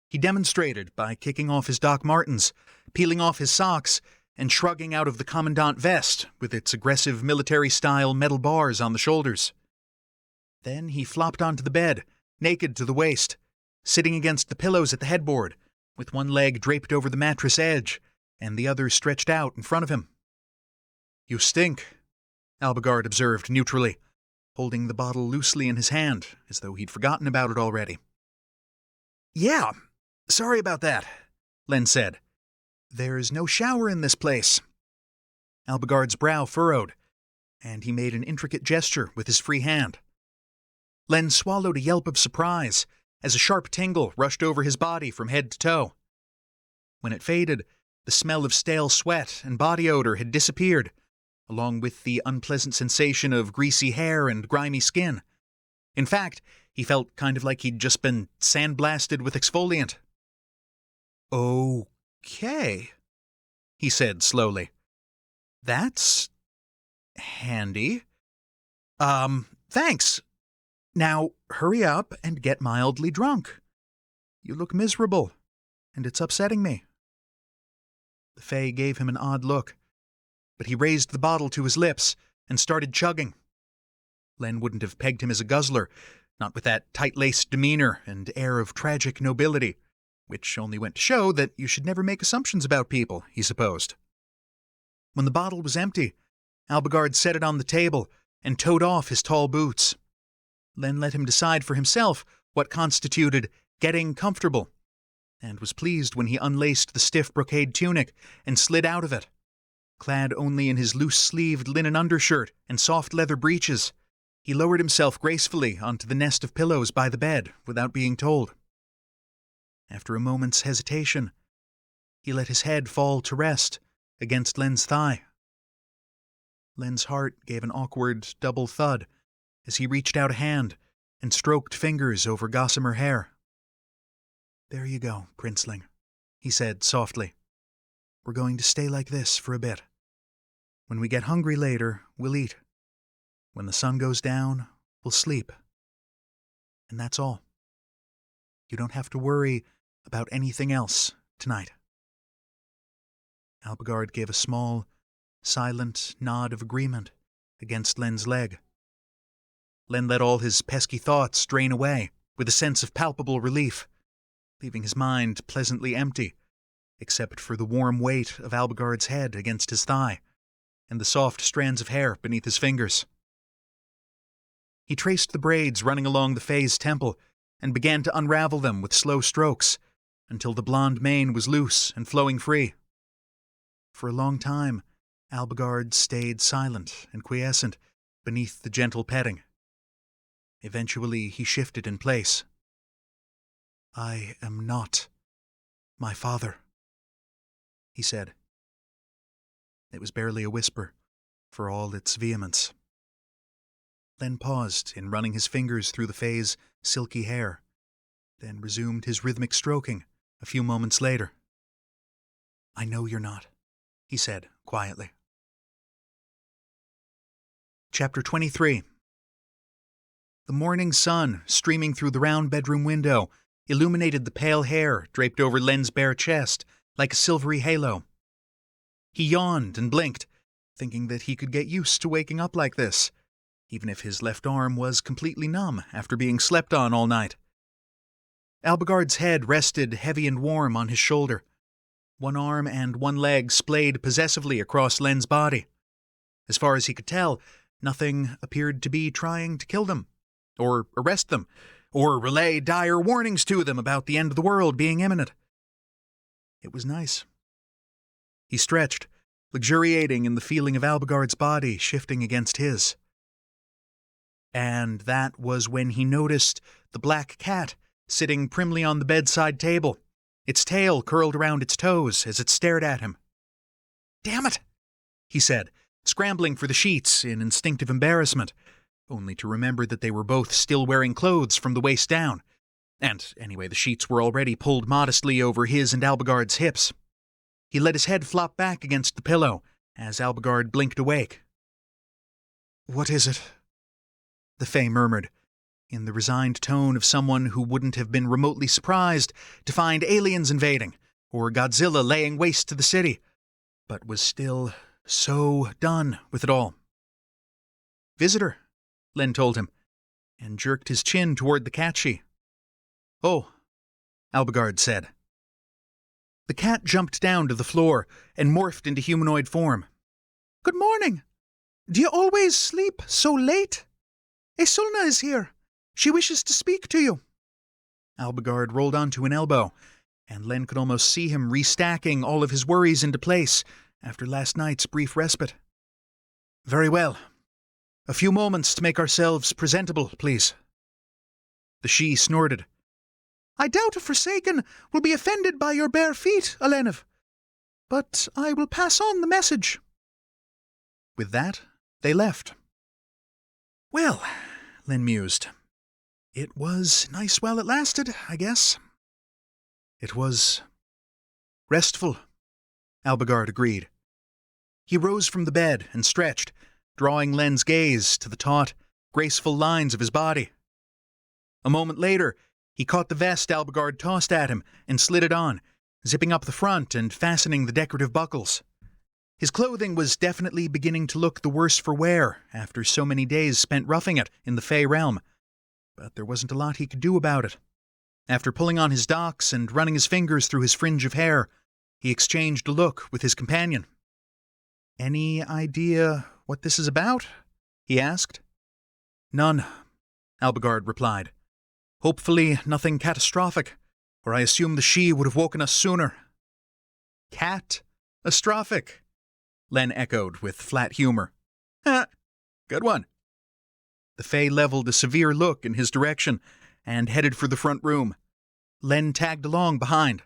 He demonstrated by kicking off his Doc Martens, peeling off his socks, and shrugging out of the commandant vest with its aggressive military-style metal bars on the shoulders. Then he flopped onto the bed, naked to the waist, sitting against the pillows at the headboard, with one leg draped over the mattress edge, and the other stretched out in front of him. "You stink," Albigard observed neutrally, holding the bottle loosely in his hand, as though he'd forgotten about it already. "Yeah, sorry about that," Len said. "There's no shower in this place." Albigard's brow furrowed, and he made an intricate gesture with his free hand. Len swallowed a yelp of surprise as a sharp tingle rushed over his body from head to toe. When it faded, the smell of stale sweat and body odor had disappeared, along with the unpleasant sensation of greasy hair and grimy skin. In fact, he felt kind of like he'd just been sandblasted with exfoliant. "Okay," he said slowly. "That's handy. Thanks. Now, hurry up and get mildly drunk. You look miserable, and it's upsetting me." The Fae gave him an odd look, but he raised the bottle to his lips and started chugging. Len wouldn't have pegged him as a guzzler, not with that tight-laced demeanor and air of tragic nobility, which only went to show that you should never make assumptions about people, he supposed. When the bottle was empty, Albigard set it on the table and toed off his tall boots. Len let him decide for himself what constituted getting comfortable, and was pleased when he unlaced the stiff brocade tunic and slid out of it. Clad only in his loose-sleeved linen undershirt and soft leather breeches, he lowered himself gracefully onto the nest of pillows by the bed without being told. After a moment's hesitation, he let his head fall to rest against Len's thigh. Len's heart gave an awkward double thud as he reached out a hand and stroked fingers over gossamer hair. "There you go, princeling," he said softly. "We're going to stay like this for a bit. When we get hungry later, we'll eat. When the sun goes down, we'll sleep. And that's all. You don't have to worry about anything else tonight." Albigard gave a small, silent nod of agreement against Len's leg. Len let all his pesky thoughts drain away with a sense of palpable relief, leaving his mind pleasantly empty, except for the warm weight of Albigard's head against his thigh and the soft strands of hair beneath his fingers. He traced the braids running along the Fae's temple and began to unravel them with slow strokes until the blonde mane was loose and flowing free. For a long time, Albigard stayed silent and quiescent beneath the gentle petting. Eventually, he shifted in place. "I am not my father," he said. It was barely a whisper, for all its vehemence. Len paused in running his fingers through the Fae's silky hair, then resumed his rhythmic stroking a few moments later. "I know you're not," he said quietly. Chapter 23. The morning sun, streaming through the round bedroom window, illuminated the pale hair draped over Len's bare chest like a silvery halo. He yawned and blinked, thinking that he could get used to waking up like this, even if his left arm was completely numb after being slept on all night. Albigard's head rested heavy and warm on his shoulder. One arm and one leg splayed possessively across Len's body. As far as he could tell, nothing appeared to be trying to kill them, or arrest them, or relay dire warnings to them about the end of the world being imminent. It was nice. He stretched, luxuriating in the feeling of Albigard's body shifting against his. And that was when he noticed the black cat sitting primly on the bedside table, its tail curled around its toes as it stared at him. "Damn it!" he said, scrambling for the sheets in instinctive embarrassment, only to remember that they were both still wearing clothes from the waist down, and anyway the sheets were already pulled modestly over his and Albigard's hips. He let his head flop back against the pillow as Albigard blinked awake. "What is it?" the Fae murmured, in the resigned tone of someone who wouldn't have been remotely surprised to find aliens invading or Godzilla laying waste to the city, but was still so done with it all. "Visitor," Len told him, and jerked his chin toward the catchy. "Oh, Albigard said. The cat jumped down to the floor and morphed into humanoid form. Good morning. Do you always sleep so late? Isulna is here. She wishes to speak to you. Albigard rolled onto an elbow, and Len could almost see him restacking all of his worries into place after last night's brief respite. Very well. A few moments to make ourselves presentable, please. The she snorted. I doubt a Forsaken will be offended by your bare feet, Alenov, but I will pass on the message. With that, they left. Well, Len mused. It was nice while it lasted, I guess. It was restful, Albigard agreed. He rose from the bed and stretched, drawing Len's gaze to the taut, graceful lines of his body. A moment later, he caught the vest Albigard tossed at him and slid it on, zipping up the front and fastening the decorative buckles. His clothing was definitely beginning to look the worse for wear after so many days spent roughing it in the Fae realm, but there wasn't a lot he could do about it. After pulling on his docks and running his fingers through his fringe of hair, he exchanged a look with his companion. Any idea what this is about? He asked. None, Albigard replied. Hopefully nothing catastrophic, or I assume the she would have woken us sooner. Cat-astrophic, Len echoed with flat humor. Good one. The Fae leveled a severe look in his direction and headed for the front room. Len tagged along behind.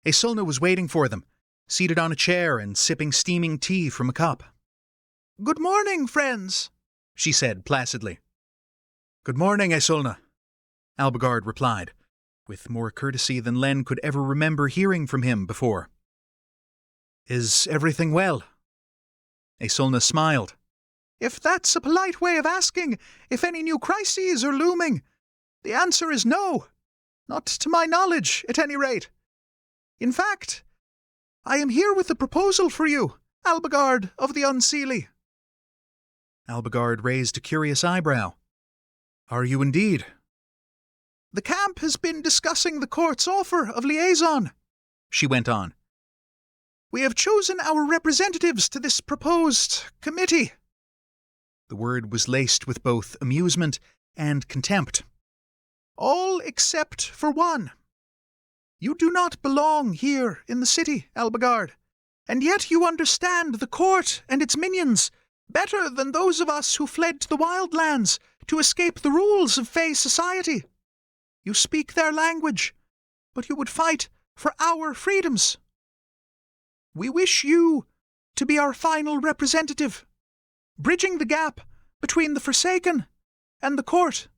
Isulna was waiting for them, seated on a chair and sipping steaming tea from a cup. Good morning, friends, she said placidly. Good morning, Isulna, Albigard replied, with more courtesy than Len could ever remember hearing from him before. Is everything well? Isulna smiled. If that's a polite way of asking if any new crises are looming, the answer is no. Not to my knowledge, at any rate. In fact, I am here with a proposal for you, Albigard of the Unseelie. Albigard raised a curious eyebrow. Are you indeed? The camp has been discussing the court's offer of liaison, she went on. We have chosen our representatives to this proposed committee. The word was laced with both amusement and contempt. All except for one. You do not belong here in the city, Albigard, and yet you understand the court and its minions better than those of us who fled to the wildlands to escape the rules of Fae society. You speak their language, but you would fight for our freedoms. We wish you to be our final representative, bridging the gap between the Forsaken and the court.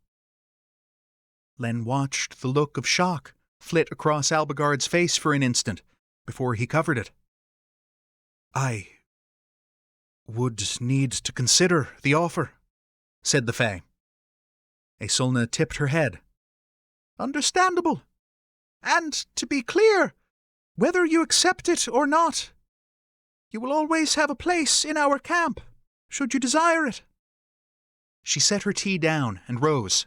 Len watched the look of shock flit across Albigard's face for an instant before he covered it. I would need to consider the offer, said the Fae. Isulna tipped her head. Understandable. And to be clear, whether you accept it or not, you will always have a place in our camp, should you desire it. She set her tea down and rose.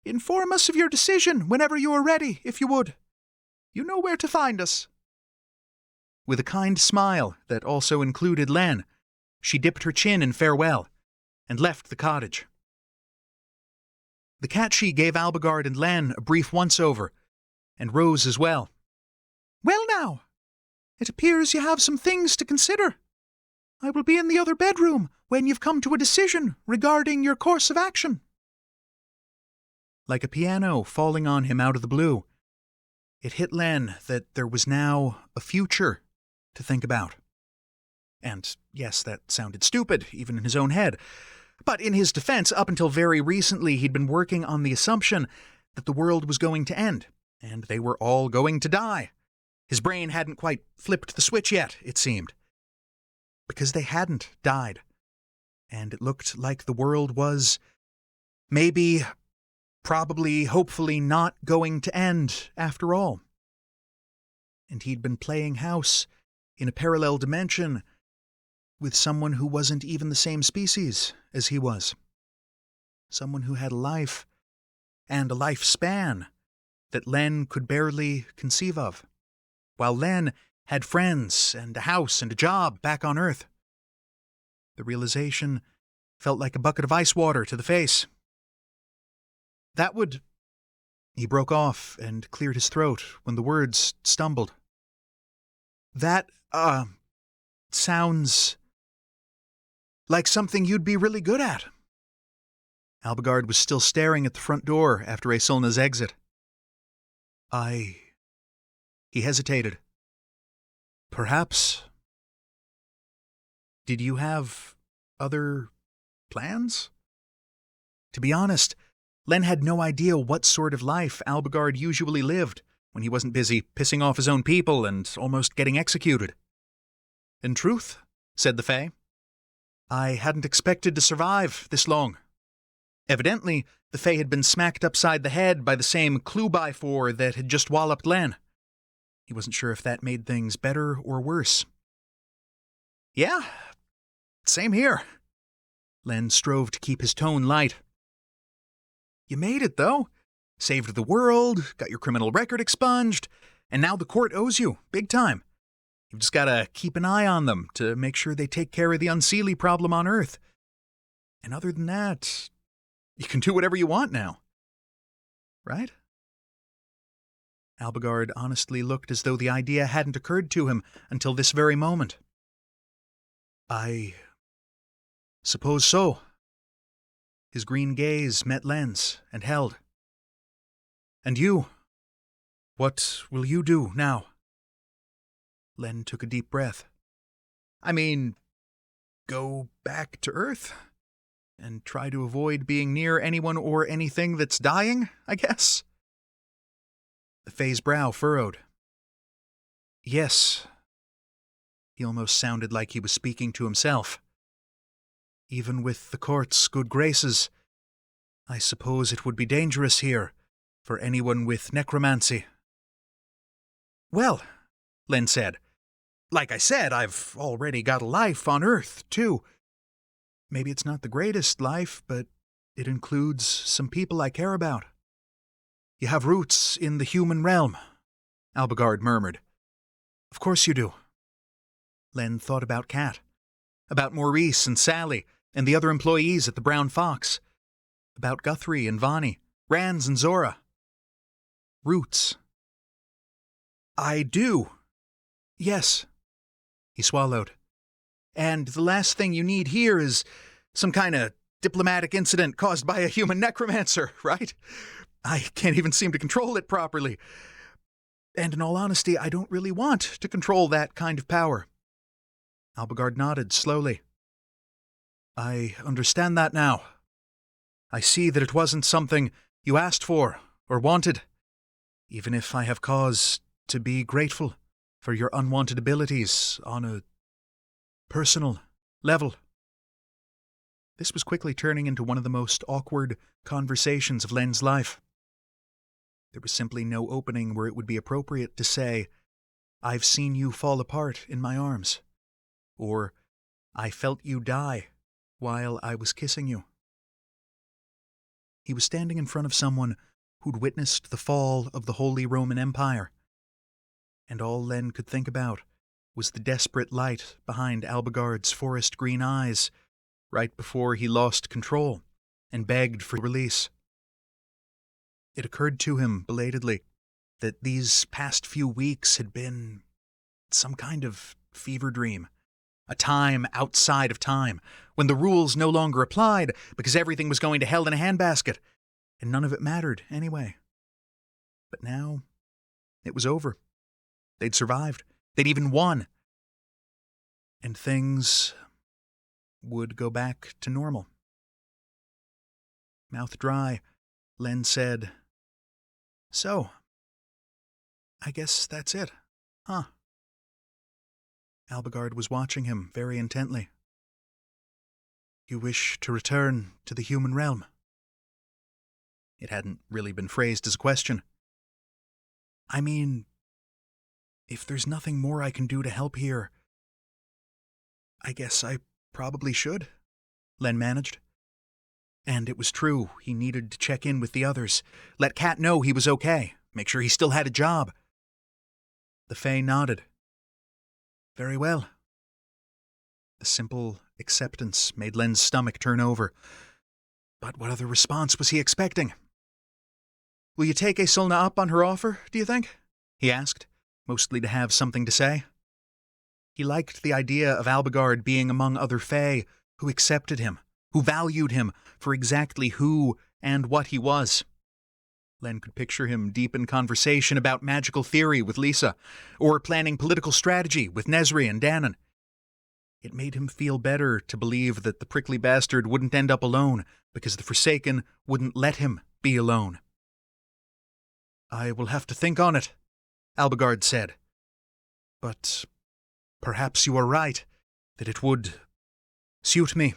Inform us of your decision whenever you are ready, if you would. You know where to find us. With a kind smile that also included Len, she dipped her chin in farewell and left the cottage. The cat-she gave Albigard and Len a brief once-over, and rose as well. Well now, it appears you have some things to consider. I will be in the other bedroom when you've come to a decision regarding your course of action. Like a piano falling on him out of the blue, it hit Len that there was now a future to think about. And yes, that sounded stupid, even in his own head. But in his defense, up until very recently, he'd been working on the assumption that the world was going to end, and they were all going to die. His brain hadn't quite flipped the switch yet, it seemed. Because they hadn't died. And it looked like the world was maybe, probably, hopefully not going to end after all. And he'd been playing house in a parallel dimension with someone who wasn't even the same species as he was. Someone who had a life and a lifespan that Len could barely conceive of, while Len had friends and a house and a job back on Earth. The realization felt like a bucket of ice water to the face. That would... He broke off and cleared his throat when the words stumbled. That, sounds like something you'd be really good at. Albigard was still staring at the front door after Aesolna's exit. He hesitated. Perhaps. Did you have other plans? To be honest, Len had no idea what sort of life Albigard usually lived when he wasn't busy pissing off his own people and almost getting executed. In truth, said the Fae, I hadn't expected to survive this long. Evidently, the Fae had been smacked upside the head by the same clue-by-four that had just walloped Len. He wasn't sure if that made things better or worse. Yeah, same here. Len strove to keep his tone light. You made it, though. Saved the world, got your criminal record expunged, and now the court owes you, big time. You've just got to keep an eye on them to make sure they take care of the unseelie problem on Earth. And other than that, you can do whatever you want now. Right? Albigard honestly looked as though the idea hadn't occurred to him until this very moment. I suppose so. His green gaze met Len's and held. And you? What will you do now? Len took a deep breath. I mean, go back to Earth? And try to avoid being near anyone or anything that's dying, I guess? The Fae's brow furrowed. Yes. He almost sounded like he was speaking to himself. Even with the court's good graces, I suppose it would be dangerous here for anyone with necromancy. Well, Len said, like I said, I've already got a life on Earth, too. Maybe it's not the greatest life, but it includes some people I care about. You have roots in the human realm, Albigard murmured. Of course you do. Len thought about Kat, about Maurice and Sally and the other employees at the Brown Fox, about Guthrie and Vonnie, Rands and Zora. Roots. I do. Yes. He swallowed. And the last thing you need here is some kind of diplomatic incident caused by a human necromancer, right? I can't even seem to control it properly. And in all honesty, I don't really want to control that kind of power. Albigard nodded slowly. I understand that now. I see that it wasn't something you asked for or wanted, even if I have cause to be grateful for your unwanted abilities on a personal level. This was quickly turning into one of the most awkward conversations of Len's life. There was simply no opening where it would be appropriate to say, I've seen you fall apart in my arms, or I felt you die while I was kissing you. He was standing in front of someone who'd witnessed the fall of the Holy Roman Empire, and all Len could think about was the desperate light behind Albigard's forest green eyes right before he lost control and begged for release. It occurred to him belatedly that these past few weeks had been some kind of fever dream, a time outside of time, when the rules no longer applied because everything was going to hell in a handbasket, and none of it mattered anyway. But now, it was over. They'd survived. They'd even won. And things would go back to normal. Mouth dry, Len said, So, I guess that's it, huh? Albigard was watching him very intently. You wish to return to the human realm? It hadn't really been phrased as a question. I mean, if there's nothing more I can do to help here, I guess I probably should, Len managed. And it was true, he needed to check in with the others, let Kat know he was okay, make sure he still had a job. The Fae nodded. Very well. The simple acceptance made Len's stomach turn over. But what other response was he expecting? Will you take Isolna up on her offer, do you think? He asked, mostly to have something to say. He liked the idea of Albigard being among other Fae who accepted him, who valued him for exactly who and what he was. Len could picture him deep in conversation about magical theory with Lisa, or planning political strategy with Nesri and Dhuinne. It made him feel better to believe that the prickly bastard wouldn't end up alone because the Forsaken wouldn't let him be alone. I will have to think on it, Albigard said. But perhaps you are right, that it would suit me.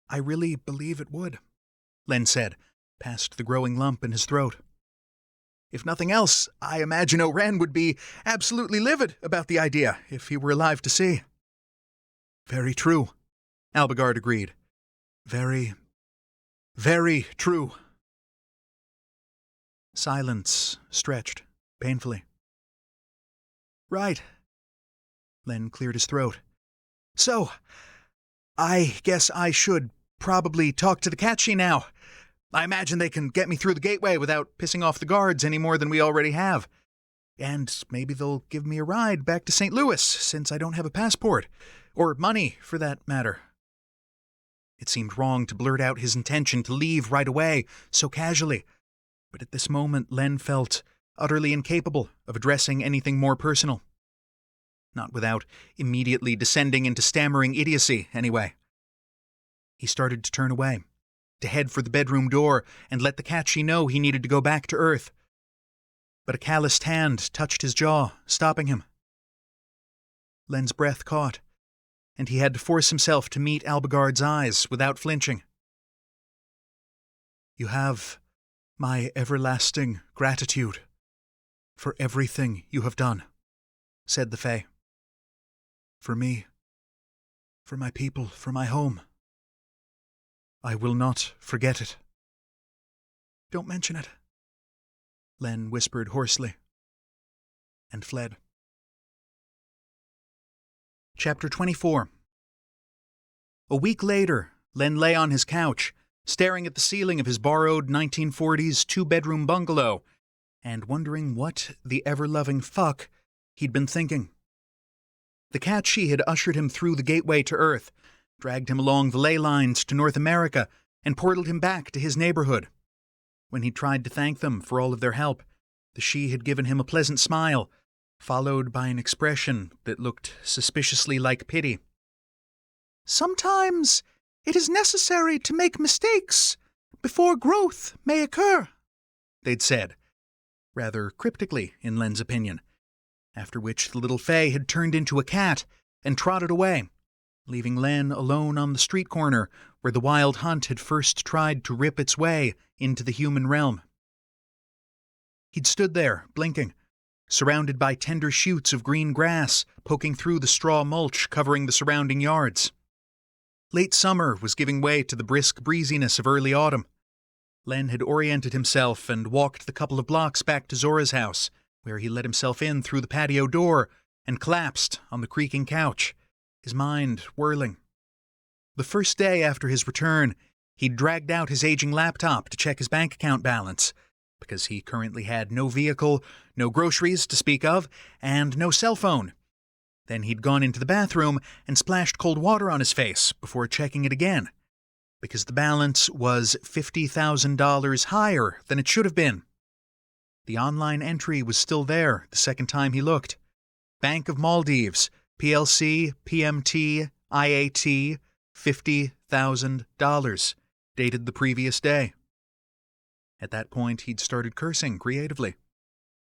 I really believe it would, Len said, past the growing lump in his throat. If nothing else, I imagine Oren would be absolutely livid about the idea if he were alive to see. Very true, Albigard agreed. Very, very true. Silence stretched painfully. Right. Len cleared his throat. So, I guess I should probably talk to the Catchy now. I imagine they can get me through the gateway without pissing off the guards any more than we already have. And maybe they'll give me a ride back to St. Louis, since I don't have a passport. Or money, for that matter. It seemed wrong to blurt out his intention to leave right away, so casually. But at this moment, Len felt utterly incapable of addressing anything more personal. Not without immediately descending into stammering idiocy, anyway. He started to turn away, to head for the bedroom door and let the Catchy know he needed to go back to Earth. But a calloused hand touched his jaw, stopping him. Len's breath caught, and he had to force himself to meet Albigard's eyes without flinching. You have my everlasting gratitude for everything you have done, said the Fae. For me, for my people, for my home. I will not forget it. Don't mention it, Len whispered hoarsely, and fled. Chapter 24. A week later, Len lay on his couch, staring at the ceiling of his borrowed 1940s two-bedroom bungalow, and wondering what the ever-loving fuck he'd been thinking. The Catchy had ushered him through the gateway to Earth, dragged him along the ley lines to North America, and portaled him back to his neighborhood. When he tried to thank them for all of their help, the she had given him a pleasant smile, followed by an expression that looked suspiciously like pity. Sometimes it is necessary to make mistakes before growth may occur, they'd said, rather cryptically in Len's opinion, after which the little Fae had turned into a cat and trotted away, leaving Len alone on the street corner where the wild hunt had first tried to rip its way into the human realm. He'd stood there, blinking, surrounded by tender shoots of green grass poking through the straw mulch covering the surrounding yards. Late summer was giving way to the brisk breeziness of early autumn. Len had oriented himself and walked the couple of blocks back to Zora's house, where he let himself in through the patio door and collapsed on the creaking couch, his mind whirling. The first day after his return, he'd dragged out his aging laptop to check his bank account balance, because he currently had no vehicle, no groceries to speak of, and no cell phone. Then he'd gone into the bathroom and splashed cold water on his face before checking it again, because the balance was $50,000 higher than it should have been. The online entry was still there the second time he looked. Bank of Maldives, PLC, PMT, IAT, $50,000, dated the previous day. At that point, he'd started cursing creatively.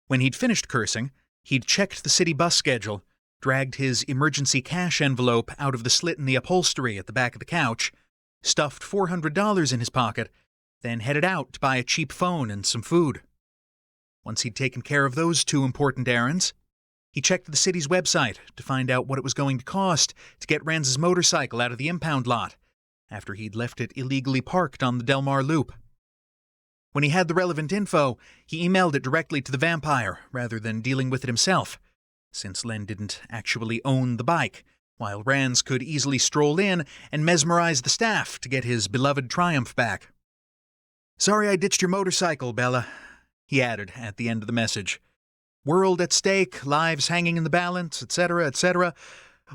When he'd finished cursing, he'd checked the city bus schedule, dragged his emergency cash envelope out of the slit in the upholstery at the back of the couch, stuffed $400 in his pocket, then headed out to buy a cheap phone and some food. Once he'd taken care of those two important errands, he checked the city's website to find out what it was going to cost to get Ranz's motorcycle out of the impound lot, after he'd left it illegally parked on the Del Mar Loop. When he had the relevant info, he emailed it directly to the vampire, rather than dealing with it himself, since Len didn't actually own the bike, while Rands could easily stroll in and mesmerize the staff to get his beloved Triumph back. "Sorry I ditched your motorcycle, Bella," he added at the end of the message. "World at stake, lives hanging in the balance, etc., etc.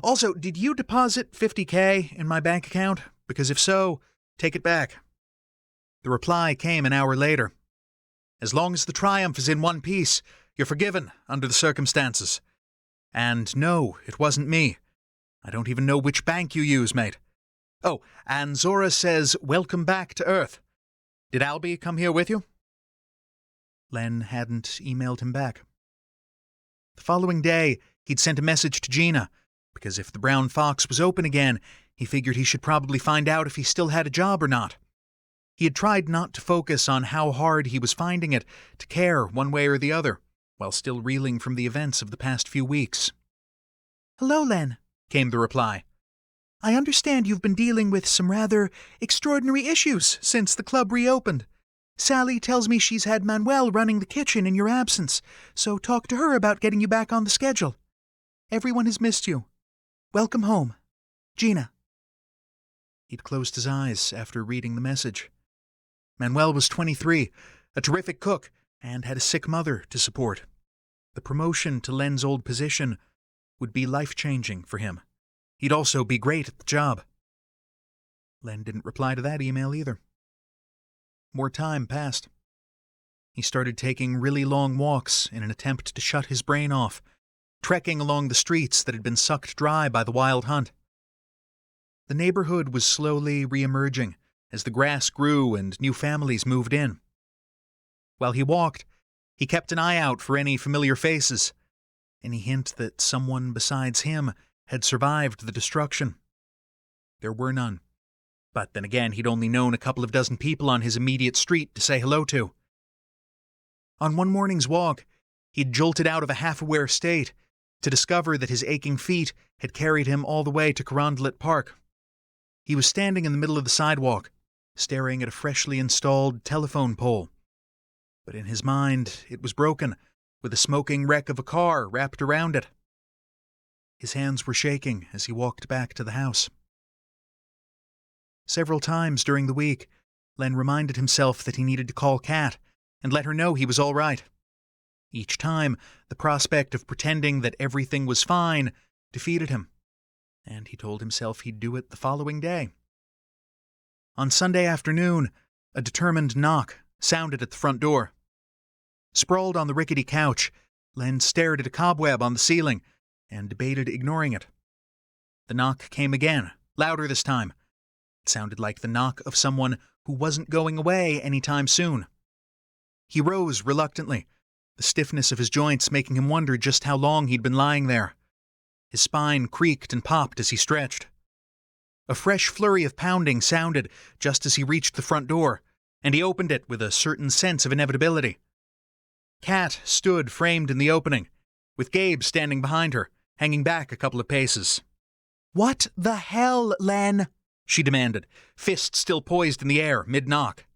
Also, did you deposit $50K in my bank account? Because if so, take it back." The reply came an hour later. "As long as the Triumph is in one piece, you're forgiven under the circumstances. And no, it wasn't me. I don't even know which bank you use, mate. Oh, and Zora says, welcome back to Earth. Did Albie come here with you?" Len hadn't emailed him back. The following day, he'd sent a message to Gina, because if the Brown Fox was open again, he figured he should probably find out if he still had a job or not. He had tried not to focus on how hard he was finding it to care one way or the other, while still reeling from the events of the past few weeks. "Hello, Len," came the reply. "I understand you've been dealing with some rather extraordinary issues since the club reopened. Sally tells me she's had Manuel running the kitchen in your absence, so talk to her about getting you back on the schedule. Everyone has missed you. Welcome home. Gina." He'd closed his eyes after reading the message. Manuel was 23, a terrific cook, and had a sick mother to support. The promotion to Len's old position would be life-changing for him. He'd also be great at the job. Len didn't reply to that email either. More time passed. He started taking really long walks in an attempt to shut his brain off, trekking along the streets that had been sucked dry by the wild hunt. The neighborhood was slowly re-emerging as the grass grew and new families moved in. While he walked, he kept an eye out for any familiar faces, any hint that someone besides him had survived the destruction. There were none. But then again, he'd only known a couple of dozen people on his immediate street to say hello to. On one morning's walk, he'd jolted out of a half-aware state to discover that his aching feet had carried him all the way to Carondelet Park. He was standing in the middle of the sidewalk, staring at a freshly installed telephone pole. But in his mind, it was broken, with a smoking wreck of a car wrapped around it. His hands were shaking as he walked back to the house. Several times during the week, Len reminded himself that he needed to call Kat and let her know he was all right. Each time, the prospect of pretending that everything was fine defeated him, and he told himself he'd do it the following day. On Sunday afternoon, a determined knock sounded at the front door. Sprawled on the rickety couch, Len stared at a cobweb on the ceiling and debated ignoring it. The knock came again, louder this time. It sounded like the knock of someone who wasn't going away anytime soon. He rose reluctantly, the stiffness of his joints making him wonder just how long he'd been lying there. His spine creaked and popped as he stretched. A fresh flurry of pounding sounded just as he reached the front door, and he opened it with a certain sense of inevitability. Kat stood framed in the opening, with Gabe standing behind her, hanging back a couple of paces. "What the hell, Len?" she demanded, fist still poised in the air, mid-knock.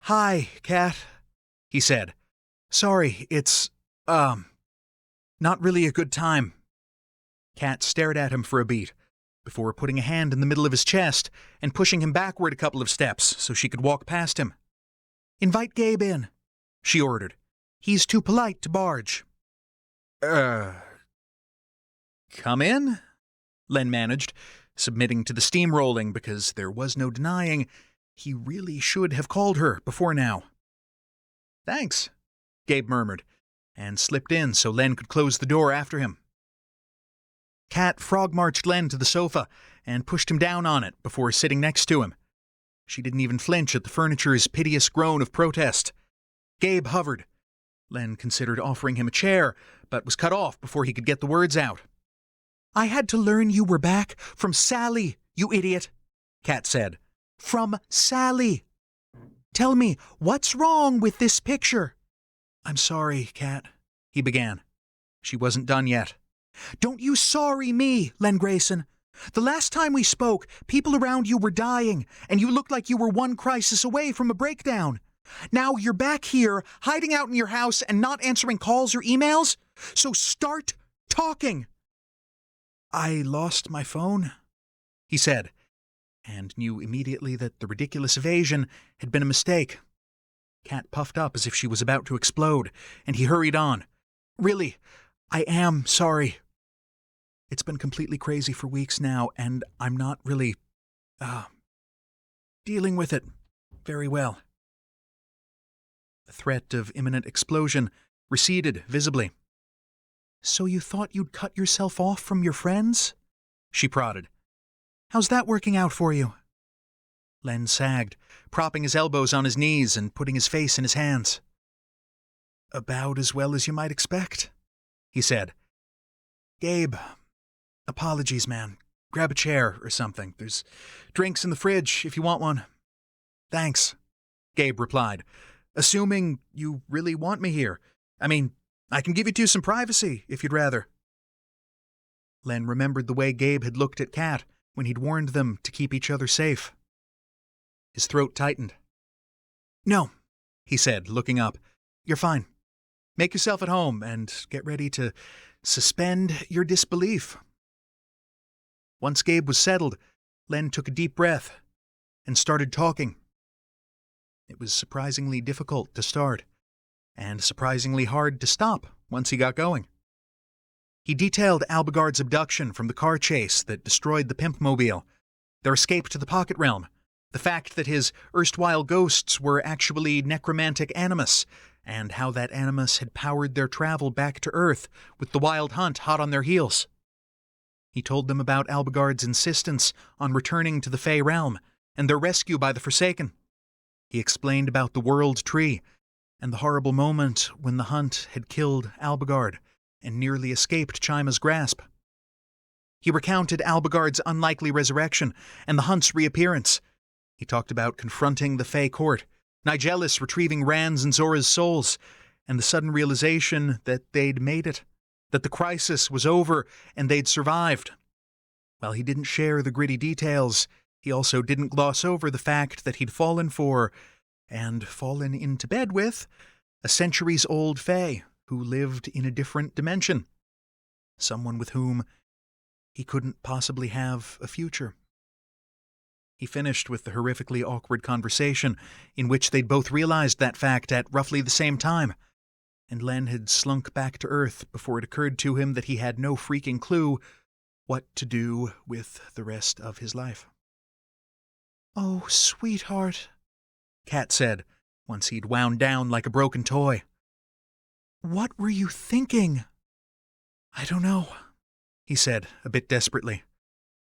"Hi, Kat," he said. "Sorry, it's, not really a good time." Kat stared at him for a beat, before putting a hand in the middle of his chest and pushing him backward a couple of steps so she could walk past him. "Invite Gabe in," she ordered. "He's too polite to barge." Come in?" Len managed, submitting to the steamrolling because there was no denying he really should have called her before now. "Thanks," Gabe murmured, and slipped in so Len could close the door after him. Kat frog-marched Len to the sofa and pushed him down on it before sitting next to him. She didn't even flinch at the furniture's piteous groan of protest. Gabe hovered. Len considered offering him a chair, but was cut off before he could get the words out. "I had to learn you were back from Sally, you idiot," Kat said. "From Sally. Tell me, what's wrong with this picture?" "I'm sorry, Kat," he began. She wasn't done yet. "Don't you sorry me, Len Grayson. The last time we spoke, people around you were dying, and you looked like you were one crisis away from a breakdown. Now you're back here, hiding out in your house and not answering calls or emails? So start talking! I lost my phone, he said, and knew immediately that the ridiculous evasion had been a mistake. Kat puffed up as if she was about to explode, and he hurried on. Really, I am sorry. It's been completely crazy for weeks now, and I'm not really, dealing with it very well. The threat of imminent explosion receded visibly. So you thought you'd cut yourself off from your friends? She prodded. How's that working out for you? Len sagged, propping his elbows on his knees and putting his face in his hands. About as well as you might expect, he said. Gabe, apologies, man. Grab a chair or something. There's drinks in the fridge if you want one. Thanks, Gabe replied, assuming you really want me here. I mean, I can give you two some privacy if you'd rather. Len remembered the way Gabe had looked at Kat when he'd warned them to keep each other safe. His throat tightened. No, he said, looking up. You're fine. Make yourself at home and get ready to suspend your disbelief. Once Gabe was settled, Len took a deep breath and started talking. It was surprisingly difficult to start, and surprisingly hard to stop once he got going. He detailed Albigard's abduction from the car chase that destroyed the Pimpmobile, their escape to the Pocket Realm, the fact that his erstwhile ghosts were actually necromantic animus, and how that animus had powered their travel back to Earth with the Wild Hunt hot on their heels. He told them about Albigard's insistence on returning to the Fae realm and their rescue by the Forsaken. He explained about the World Tree and the horrible moment when the Hunt had killed Albigard and nearly escaped Chima's grasp. He recounted Albigard's unlikely resurrection and the Hunt's reappearance. He talked about confronting the Fae Court, Nigelis retrieving Rand's and Zora's souls, and the sudden realization that they'd made it, that the crisis was over and they'd survived. While he didn't share the gritty details, he also didn't gloss over the fact that he'd fallen for, and fallen into bed with, a centuries-old Fae who lived in a different dimension. Someone with whom he couldn't possibly have a future. He finished with the horrifically awkward conversation in which they'd both realized that fact at roughly the same time, and Len had slunk back to Earth before it occurred to him that he had no freaking clue what to do with the rest of his life. Oh, sweetheart, Kat said, once he'd wound down like a broken toy. What were you thinking? I don't know, he said, a bit desperately.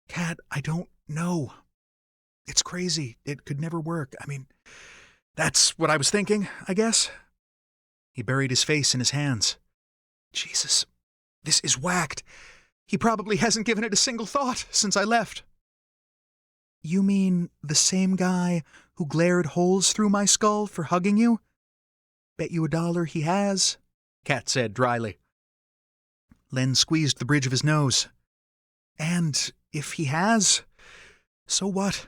Kat, I don't know. It's crazy. It could never work. I mean, that's what I was thinking, I guess. He buried his face in his hands. Jesus, this is whacked. He probably hasn't given it a single thought since I left. You mean the same guy who glared holes through my skull for hugging you? Bet you $1 he has, Kat said dryly. Len squeezed the bridge of his nose. And if he has, so what?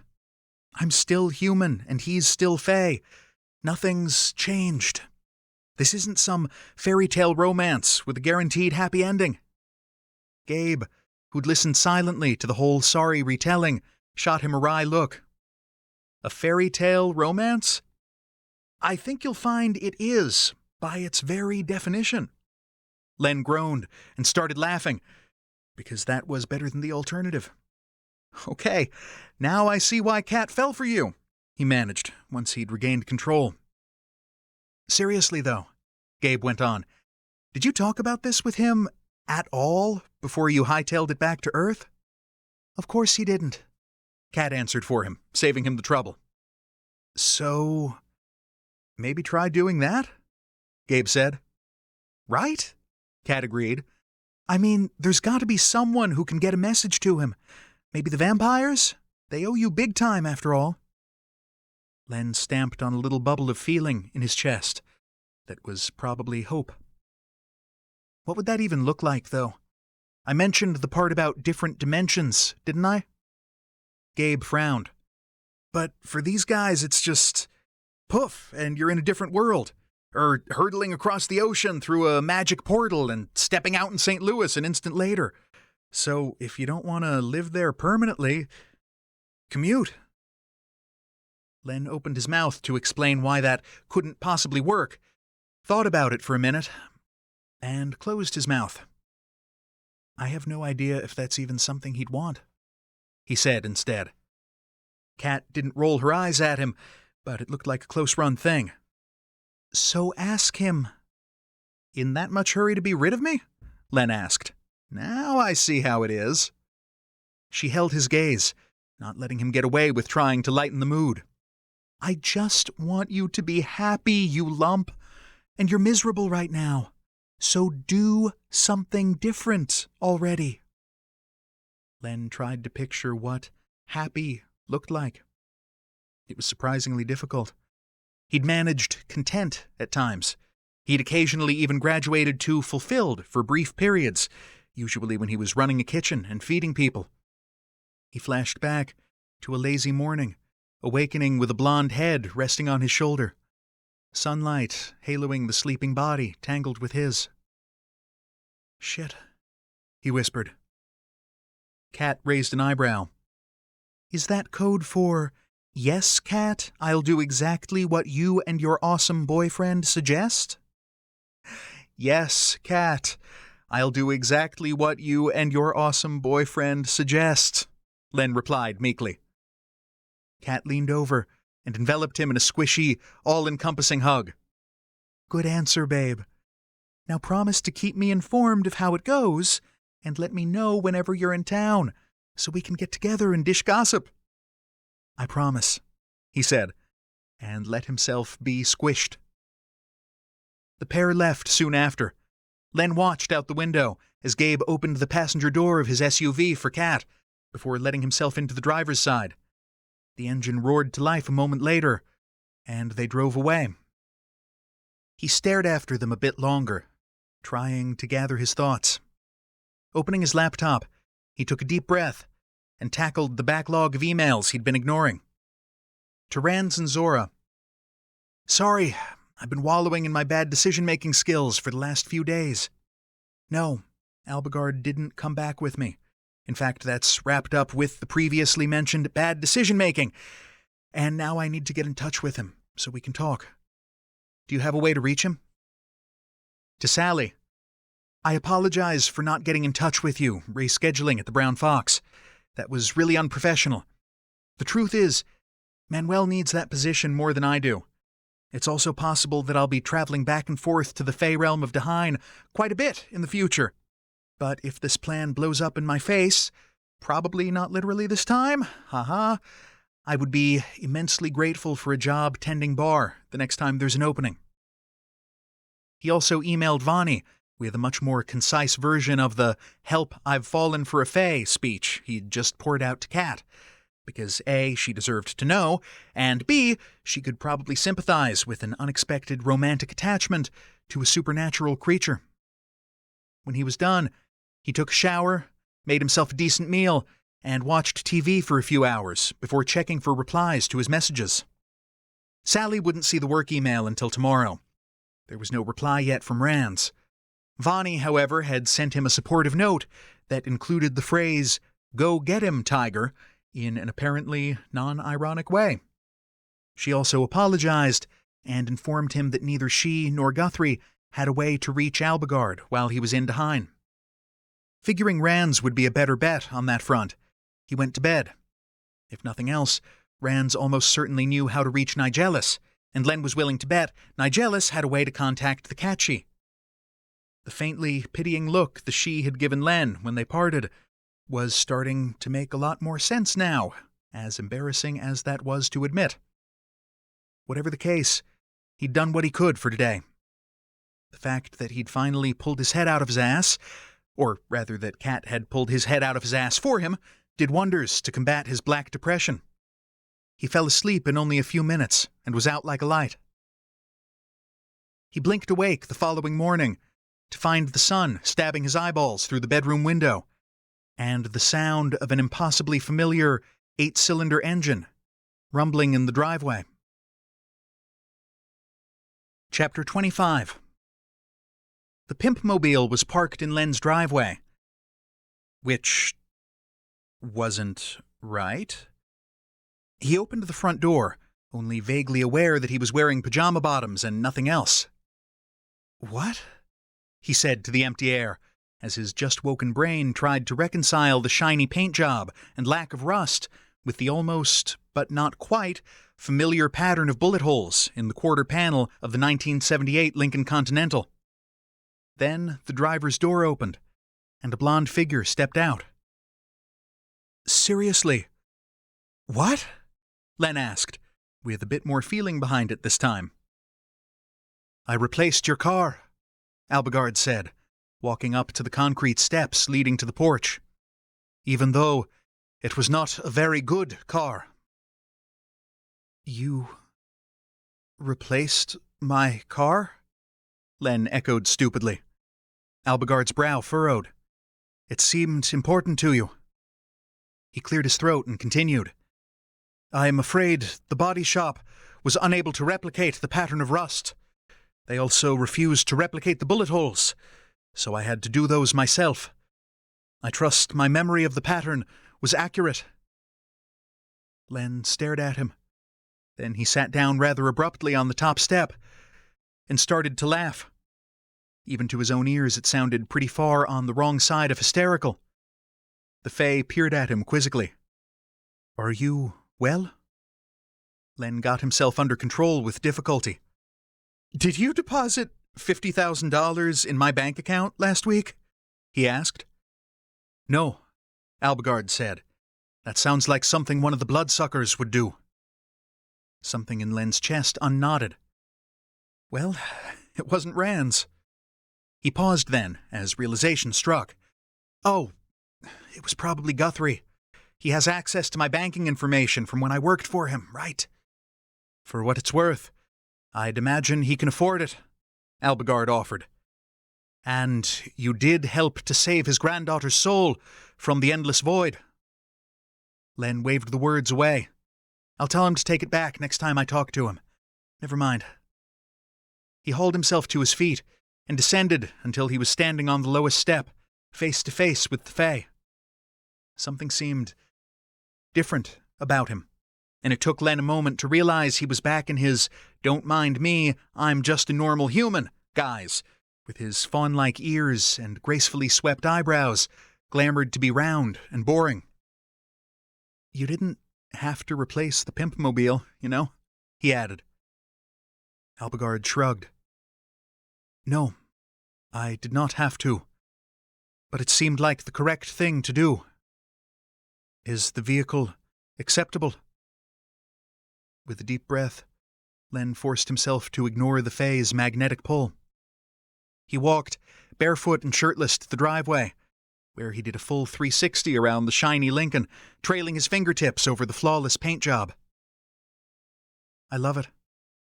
I'm still human, and he's still Fae. Nothing's changed. This isn't some fairy tale romance with a guaranteed happy ending. Gabe, who'd listened silently to the whole sorry retelling, shot him a wry look. A fairy tale romance? I think you'll find it is, by its very definition. Len groaned and started laughing, because that was better than the alternative. Okay, now I see why Kat fell for you, he managed, once he'd regained control. Seriously, though, Gabe went on, did you talk about this with him at all before you hightailed it back to Earth? Of course he didn't, Kat answered for him, saving him the trouble. So, maybe try doing that? Gabe said. Right? Kat agreed. I mean, there's got to be someone who can get a message to him. Maybe the vampires? They owe you big time, after all. Len stamped on a little bubble of feeling in his chest. That was probably hope. What would that even look like, though? I mentioned the part about different dimensions, didn't I? Gabe frowned. But for these guys, it's just poof, and you're in a different world. Or hurtling across the ocean through a magic portal and stepping out in St. Louis an instant later. So if you don't want to live there permanently, commute. Len opened his mouth to explain why that couldn't possibly work, thought about it for a minute, and closed his mouth. I have no idea if that's even something he'd want, he said instead. Kat didn't roll her eyes at him, but it looked like a close-run thing. So ask him. In that much hurry to be rid of me? Len asked. Now I see how it is. She held his gaze, not letting him get away with trying to lighten the mood. I just want you to be happy, you lump. And you're miserable right now. So do something different already. Len tried to picture what happy looked like. It was surprisingly difficult. He'd managed content at times. He'd occasionally even graduated to fulfilled for brief periods, usually when he was running a kitchen and feeding people. He flashed back to a lazy morning, awakening with a blonde head resting on his shoulder. Sunlight haloing the sleeping body tangled with his. Shit, he whispered. Kat raised an eyebrow. Is that code for, yes, Kat, I'll do exactly what you and your awesome boyfriend suggest? Yes, Kat, I'll do exactly what you and your awesome boyfriend suggest, Len replied meekly. Kat leaned over and enveloped him in a squishy, all-encompassing hug. Good answer, babe. Now promise to keep me informed of how it goes, and let me know whenever you're in town, so we can get together and dish gossip. I promise, he said, and let himself be squished. The pair left soon after. Len watched out the window as Gabe opened the passenger door of his SUV for Kat, before letting himself into the driver's side. The engine roared to life a moment later, and they drove away. He stared after them a bit longer, trying to gather his thoughts. Opening his laptop, he took a deep breath and tackled the backlog of emails he'd been ignoring. To Rands and Zora. Sorry, I've been wallowing in my bad decision-making skills for the last few days. No, Albigard didn't come back with me. In fact, that's wrapped up with the previously mentioned bad decision-making. And now I need to get in touch with him, so we can talk. Do you have a way to reach him? To Sally. I apologize for not getting in touch with you, rescheduling at the Brown Fox. That was really unprofessional. The truth is, Manuel needs that position more than I do. It's also possible that I'll be traveling back and forth to the Fae realm of Dhuinne quite a bit in the future. But if this plan blows up in my face, probably not literally this time, I would be immensely grateful for a job tending bar the next time there's an opening. He also emailed Dhuinne with a much more concise version of the "help, I've fallen for a Fae" speech he'd just poured out to Kat, because A, she deserved to know, and B, she could probably sympathize with an unexpected romantic attachment to a supernatural creature. When he was done, he took a shower, made himself a decent meal, and watched TV for a few hours before checking for replies to his messages. Sally wouldn't see the work email until tomorrow. There was no reply yet from Rands. Dhuinne, however, had sent him a supportive note that included the phrase, "Go get him, Tiger," in an apparently non-ironic way. She also apologized and informed him that neither she nor Guthrie had a way to reach Albigard while he was in Dhuinne. Figuring Rands would be a better bet on that front, he went to bed. If nothing else, Rands almost certainly knew how to reach Nigelis, and Len was willing to bet Nigelis had a way to contact the Catchy. The faintly pitying look the she had given Len when they parted was starting to make a lot more sense now, as embarrassing as that was to admit. Whatever the case, he'd done what he could for today. The fact that he'd finally pulled his head out of his ass, or rather that Kat had pulled his head out of his ass for him, did wonders to combat his black depression. He fell asleep in only a few minutes and was out like a light. He blinked awake the following morning to find the sun stabbing his eyeballs through the bedroom window, and the sound of an impossibly familiar 8-cylinder engine rumbling in the driveway. Chapter 25. The Pimpmobile was parked in Len's driveway. Which wasn't right. He opened the front door, only vaguely aware that he was wearing pajama bottoms and nothing else. "What?" he said to the empty air, as his just-woken brain tried to reconcile the shiny paint job and lack of rust with the almost, but not quite, familiar pattern of bullet holes in the quarter panel of the 1978 Lincoln Continental. Then the driver's door opened, and a blonde figure stepped out. "Seriously? What?" Len asked, with a bit more feeling behind it this time. "I replaced your car," Albigard said, walking up to the concrete steps leading to the porch. "Even though it was not a very good car." "You replaced my car?" Len echoed stupidly. Albigard's brow furrowed. "It seemed important to you." He cleared his throat and continued. "I am afraid the body shop was unable to replicate the pattern of rust. They also refused to replicate the bullet holes, so I had to do those myself. I trust my memory of the pattern was accurate." Len stared at him. Then he sat down rather abruptly on the top step and started to laugh. Even to his own ears it sounded pretty far on the wrong side of hysterical. The Fae peered at him quizzically. "Are you well?" Len got himself under control with difficulty. "Did you deposit $50,000 in my bank account last week?" he asked. "No," Albigard said. "That sounds like something one of the bloodsuckers would do." Something in Len's chest unknotted. Well, it wasn't Rand's. He paused then, as realization struck. "Oh, it was probably Guthrie. He has access to my banking information from when I worked for him, right?" "For what it's worth, I'd imagine he can afford it," Albigard offered. "And you did help to save his granddaughter's soul from the endless void." Len waved the words away. "I'll tell him to take it back next time I talk to him. Never mind." He hauled himself to his feet and descended until he was standing on the lowest step, face to face with the Fae. Something seemed different about him, and it took Len a moment to realize he was back in his "don't mind me, I'm just a normal human" guise, with his fawn-like ears and gracefully swept eyebrows, glamored to be round and boring. "You didn't have to replace the Pimpmobile, you know," he added. Albigard shrugged. "No, I did not have to, but it seemed like the correct thing to do. Is the vehicle acceptable?" With a deep breath, Len forced himself to ignore the Fae's magnetic pull. He walked, barefoot and shirtless, to the driveway, where he did a full 360 around the shiny Lincoln, trailing his fingertips over the flawless paint job. "I love it,"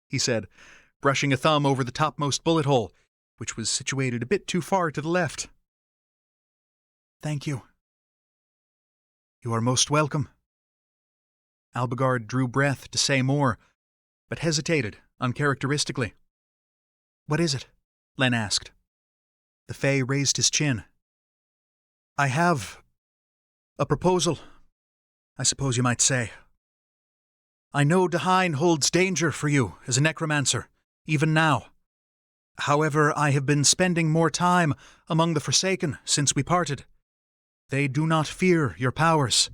he said, brushing a thumb over the topmost bullet hole, which was situated a bit too far to the left. "Thank you." "You are most welcome." Albigard drew breath to say more, but hesitated uncharacteristically. "What is it?" Len asked. The Fae raised his chin. "I have a proposal, I suppose you might say. I know Dhuinne holds danger for you as a necromancer, even now. However, I have been spending more time among the Forsaken since we parted. They do not fear your powers.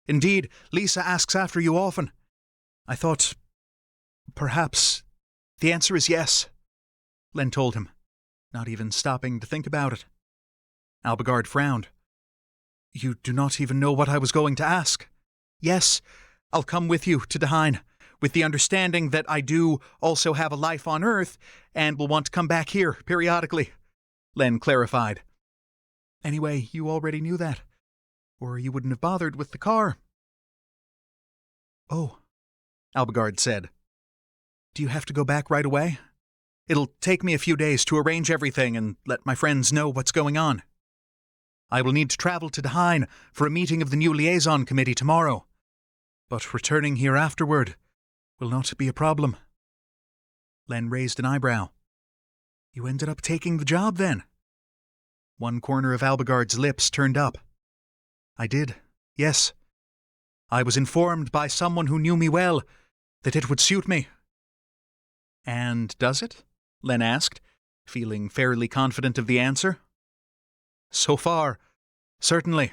Indeed, Lisa asks after you often. I thought, perhaps, the answer is yes," Len told him, not even stopping to think about it. Albigard frowned. "You do not even know what I was going to ask. Yes, I'll come with you to Dhuinne, with the understanding that I do also have a life on Earth and will want to come back here periodically," Len clarified. "Anyway, you already knew that, or you wouldn't have bothered with the car." "Oh," Albigard said. "Do you have to go back right away? It'll take me a few days to arrange everything and let my friends know what's going on. I will need to travel to Dhuinne for a meeting of the new liaison committee tomorrow, but returning here afterward will not be a problem." Len raised an eyebrow. You ended up taking the job, then? One corner of Albigard's lips turned up. I did, yes. I was informed by someone who knew me well that it would suit me. And does it? Len asked, feeling fairly confident of the answer. So far, certainly.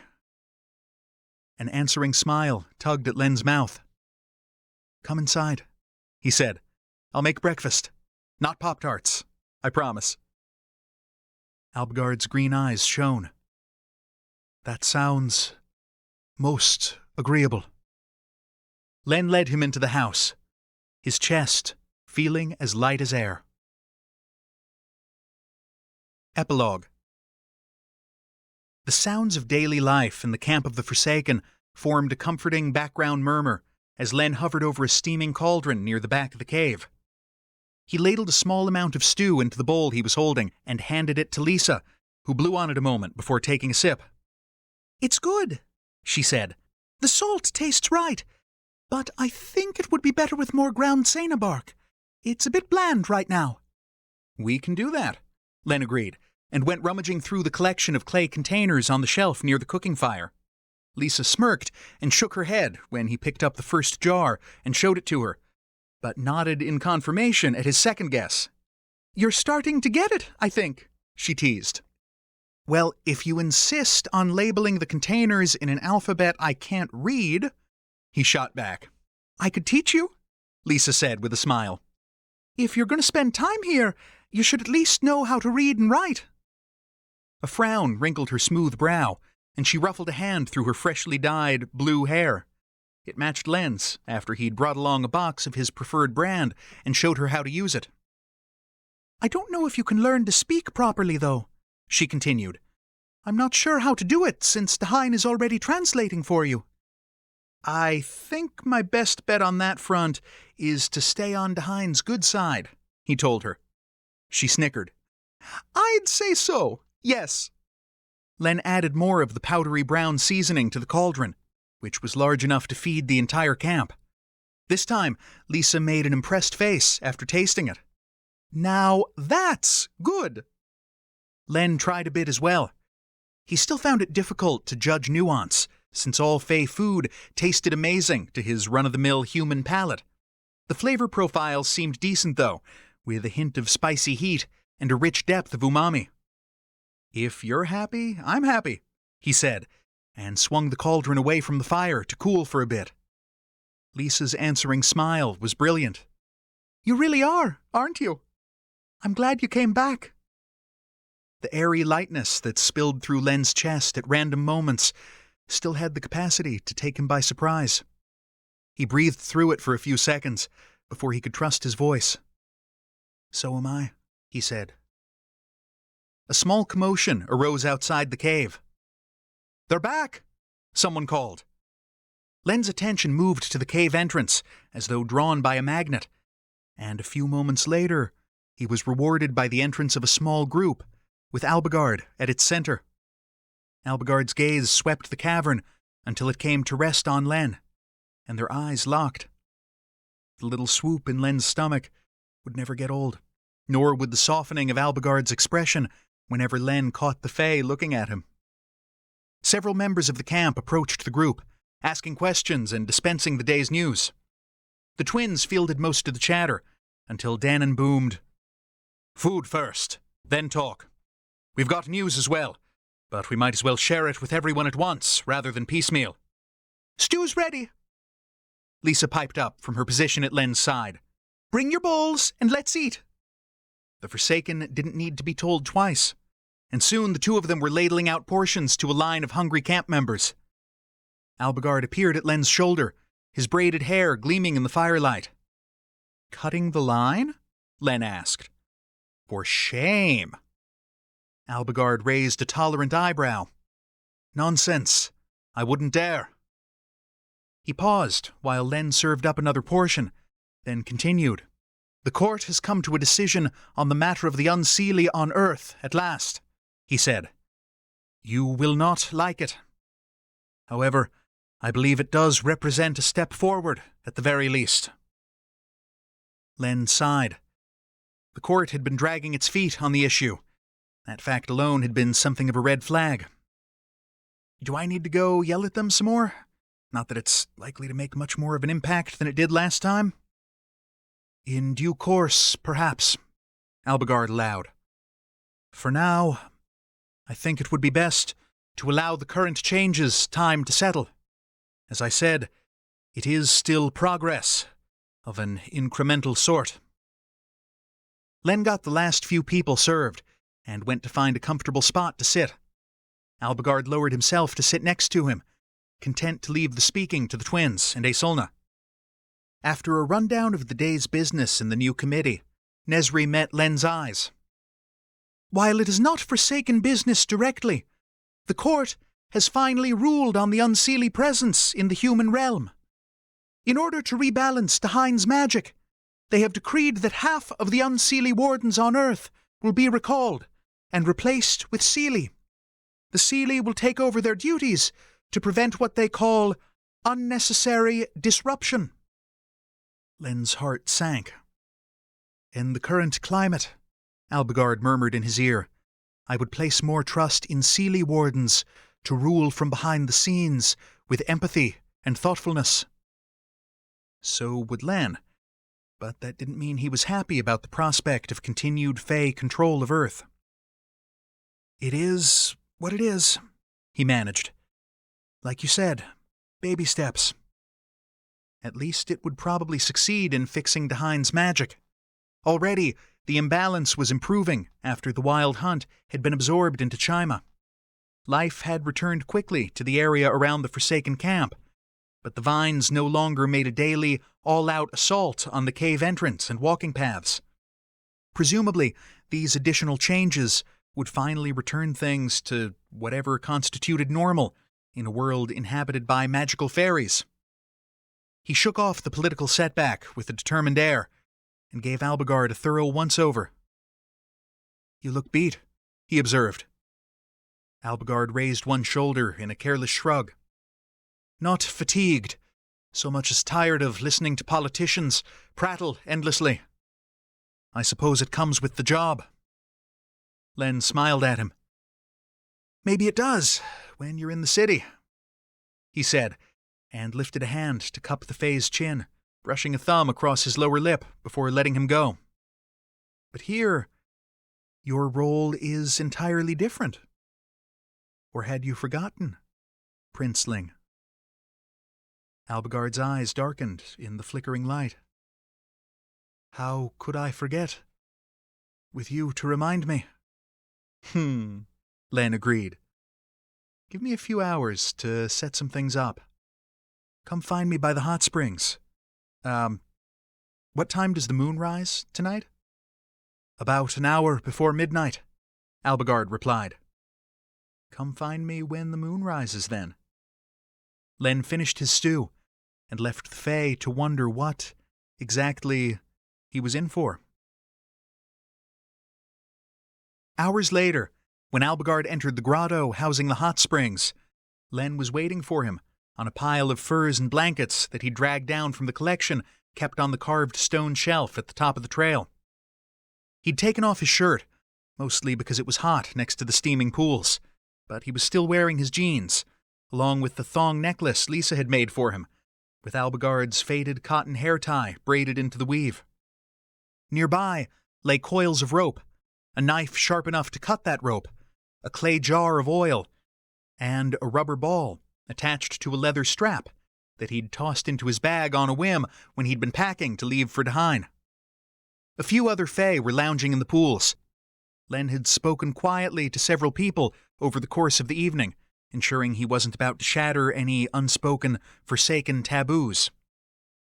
An answering smile tugged at Len's mouth. Come inside, he said. I'll make breakfast. Not Pop-Tarts, I promise. Albigard's green eyes shone. That sounds most agreeable. Len led him into the house, his chest feeling as light as air. Epilogue. The sounds of daily life in the camp of the Forsaken formed a comforting background murmur as Len hovered over a steaming cauldron near the back of the cave. He ladled a small amount of stew into the bowl he was holding and handed it to Lisa, who blew on it a moment before taking a sip. It's good, she said. The salt tastes right, but I think it would be better with more ground sena bark. It's a bit bland right now. We can do that, Len agreed, and went rummaging through the collection of clay containers on the shelf near the cooking fire. Lisa smirked and shook her head when he picked up the first jar and showed it to her, but nodded in confirmation at his second guess. You're starting to get it, I think, she teased. Well, if you insist on labeling the containers in an alphabet I can't read, he shot back. I could teach you, Lisa said with a smile. If you're going to spend time here, you should at least know how to read and write. A frown wrinkled her smooth brow, and she ruffled a hand through her freshly dyed blue hair. It matched Len's after he'd brought along a box of his preferred brand and showed her how to use it. I don't know if you can learn to speak properly, though, she continued. I'm not sure how to do it since Dhuinne is already translating for you. I think my best bet on that front is to stay on Dhuinne's good side, he told her. She snickered. I'd say so, yes. Len added more of the powdery brown seasoning to the cauldron, which was large enough to feed the entire camp. This time, Lisa made an impressed face after tasting it. Now that's good. Len tried a bit as well. He still found it difficult to judge nuance, since all Fae food tasted amazing to his run-of-the-mill human palate. The flavor profile seemed decent, though, with a hint of spicy heat and a rich depth of umami. If you're happy, I'm happy, he said, and swung the cauldron away from the fire to cool for a bit. Lisa's answering smile was brilliant. You really are, aren't you? I'm glad you came back. The airy lightness that spilled through Len's chest at random moments still had the capacity to take him by surprise. He breathed through it for a few seconds before he could trust his voice. So am I, he said. A small commotion arose outside the cave. They're back, someone called. Len's attention moved to the cave entrance, as though drawn by a magnet, and a few moments later, he was rewarded by the entrance of a small group, with Albigard at its center. Albigard's gaze swept the cavern until it came to rest on Len, and their eyes locked. The little swoop in Len's stomach would never get old, nor would the softening of Albigard's expression whenever Len caught the Fae looking at him. Several members of the camp approached the group, asking questions and dispensing the day's news. The twins fielded most of the chatter, until Dhuinne boomed, Food first, then talk. We've got news as well, but we might as well share it with everyone at once, rather than piecemeal. Stew's ready, Lisa piped up from her position at Len's side. Bring your bowls and let's eat. The Forsaken didn't need to be told twice, and soon the two of them were ladling out portions to a line of hungry camp members. Albigard appeared at Len's shoulder, his braided hair gleaming in the firelight. Cutting the line? Len asked. For shame. Albigard raised a tolerant eyebrow. Nonsense. I wouldn't dare. He paused while Len served up another portion, then continued. The court has come to a decision on the matter of the unseelie on Earth at last, he said. You will not like it. However, I believe it does represent a step forward, at the very least. Len sighed, The court had been dragging its feet on the issue. That fact alone had been something of a red flag. Do I need to go yell at them some more? Not that it's likely to make much more of an impact than it did last time. In due course, perhaps, Albigard allowed. For now, I think it would be best to allow the current changes time to settle. As I said, it is still progress, of an incremental sort. Len got the last few people served, and went to find a comfortable spot to sit. Albigard lowered himself to sit next to him, content to leave the speaking to the twins and Aesolna. After a rundown of the day's business in the new committee, Nesri met Len's eyes. While it has not forsaken business directly, the court has finally ruled on the unseelie presence in the human realm. In order to rebalance Dhuinne's magic, they have decreed that half of the unseelie wardens on Earth will be recalled and replaced with seelie. The seelie will take over their duties to prevent what they call unnecessary disruption. Len's heart sank. In the current climate, Albigard murmured in his ear, I would place more trust in seelie wardens to rule from behind the scenes with empathy and thoughtfulness. So would Len, but that didn't mean he was happy about the prospect of continued Fae control of Earth. It is what it is, he managed. Like you said, baby steps. At least it would probably succeed in fixing Dhuinne's magic. Already, the imbalance was improving after the wild hunt had been absorbed into Chima. Life had returned quickly to the area around the Forsaken camp, but the vines no longer made a daily, all-out assault on the cave entrance and walking paths. Presumably, these additional changes would finally return things to whatever constituted normal in a world inhabited by magical fairies. He shook off the political setback with a determined air and gave Albigard a thorough once-over. You look beat, he observed. Albigard raised one shoulder in a careless shrug. Not fatigued, so much as tired of listening to politicians prattle endlessly. I suppose it comes with the job. Len smiled at him. Maybe it does, when you're in the city, he said, and lifted a hand to cup the Fae's chin, brushing a thumb across his lower lip before letting him go. But here, your role is entirely different. Or had you forgotten, Princeling? Albigard's eyes darkened in the flickering light. How could I forget? With you to remind me. Len agreed. Give me a few hours to set some things up. Come find me by the hot springs. What time does the moon rise tonight? About an hour before midnight, Albigard replied. Come find me when the moon rises, then. Len finished his stew and left the Fae to wonder what, exactly, he was in for. Hours later, when Albigard entered the grotto housing the hot springs, Len was waiting for him on a pile of furs and blankets that he dragged down from the collection kept on the carved stone shelf at the top of the trail. He'd taken off his shirt, mostly because it was hot next to the steaming pools, but he was still wearing his jeans, along with the thong necklace Lisa had made for him, with Albigard's faded cotton hair tie braided into the weave. Nearby lay coils of rope, a knife sharp enough to cut that rope, a clay jar of oil, and a rubber ball attached to a leather strap that he'd tossed into his bag on a whim when he'd been packing to leave for Dhuinne. A few other Fae were lounging in the pools. Len had spoken quietly to several people over the course of the evening, ensuring he wasn't about to shatter any unspoken, forsaken taboos.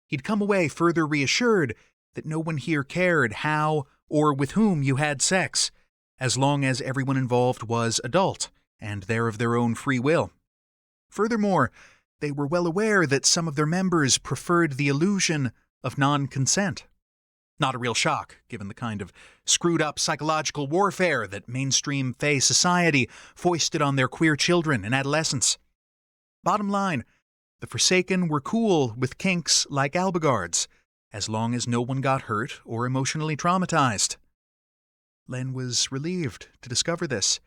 He'd come away further reassured that no one here cared how or with whom you had sex, as long as everyone involved was adult and there of their own free will. Furthermore, they were well aware that some of their members preferred the illusion of non-consent. Not a real shock, given the kind of screwed-up psychological warfare that mainstream Fae society foisted on their queer children and adolescents. Bottom line, the Forsaken were cool with kinks like Albigard's, as long as no one got hurt or emotionally traumatized. Len was relieved to discover this,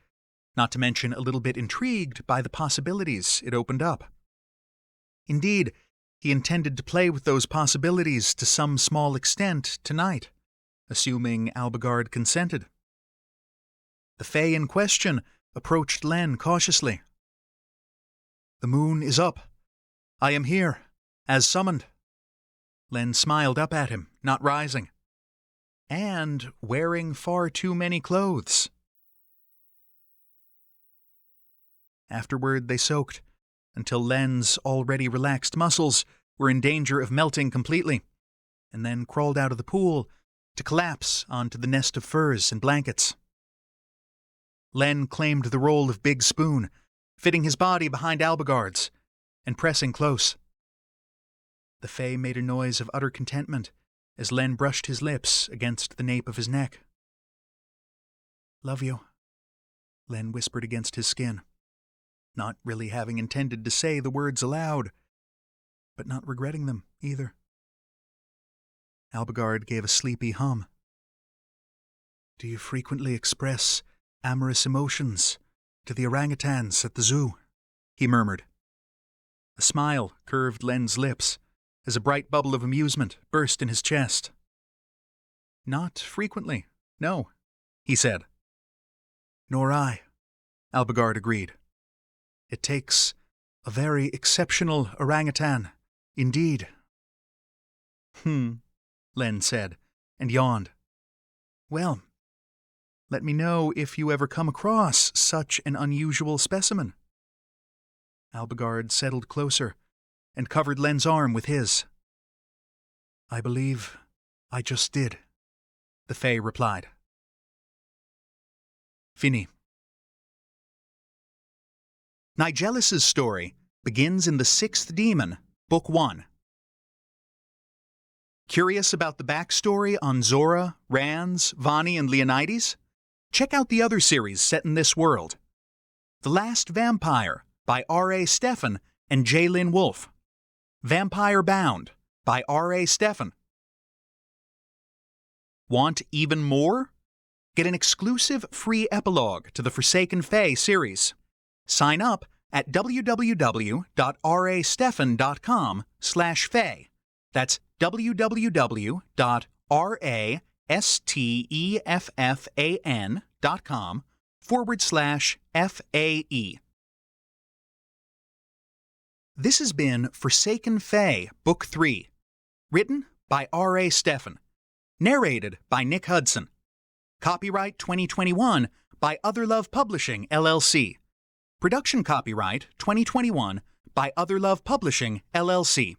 not to mention a little bit intrigued by the possibilities it opened up. Indeed, he intended to play with those possibilities to some small extent tonight, assuming Albigard consented. The Fae in question approached Len cautiously. "The moon is up. I am here, as summoned." Len smiled up at him, not rising. "And wearing far too many clothes." Afterward they soaked, until Len's already relaxed muscles were in danger of melting completely, and then crawled out of the pool to collapse onto the nest of furs and blankets. Len claimed the role of Big Spoon, fitting his body behind Albigard's, and pressing close. The Fae made a noise of utter contentment as Len brushed his lips against the nape of his neck. "Love you," Len whispered against his skin, not really having intended to say the words aloud, but not regretting them either. Albigard gave a sleepy hum. "Do you frequently express amorous emotions to the orangutans at the zoo?" he murmured. A smile curved Len's lips as a bright bubble of amusement burst in his chest. "Not frequently, no," he said. "Nor I," Albigard agreed. "It takes a very exceptional orangutan, indeed." Len said, and yawned. "Well, let me know if you ever come across such an unusual specimen." Albigard settled closer and covered Len's arm with his. "I believe I just did," the Fae replied. Fini. Nigelus's story begins in The Sixth Demon, Book 1. Curious about the backstory on Zora, Rans, Vani, and Leonidas? Check out the other series set in this world. The Last Vampire by R.A. Stephan and J. Lynn Wolfe. Vampire Bound by R.A. Stephan. Want even more? Get an exclusive free epilogue to the Forsaken Fae series. Sign up at www.rastephan.com/fae. That's www.rasteffan.com/FAE. This has been Forsaken Fae, Book 3. Written by R.A. Stephan. Narrated by Nick Hudson. Copyright 2021 by Other Love Publishing, LLC. Production copyright 2021 by Other Love Publishing, LLC.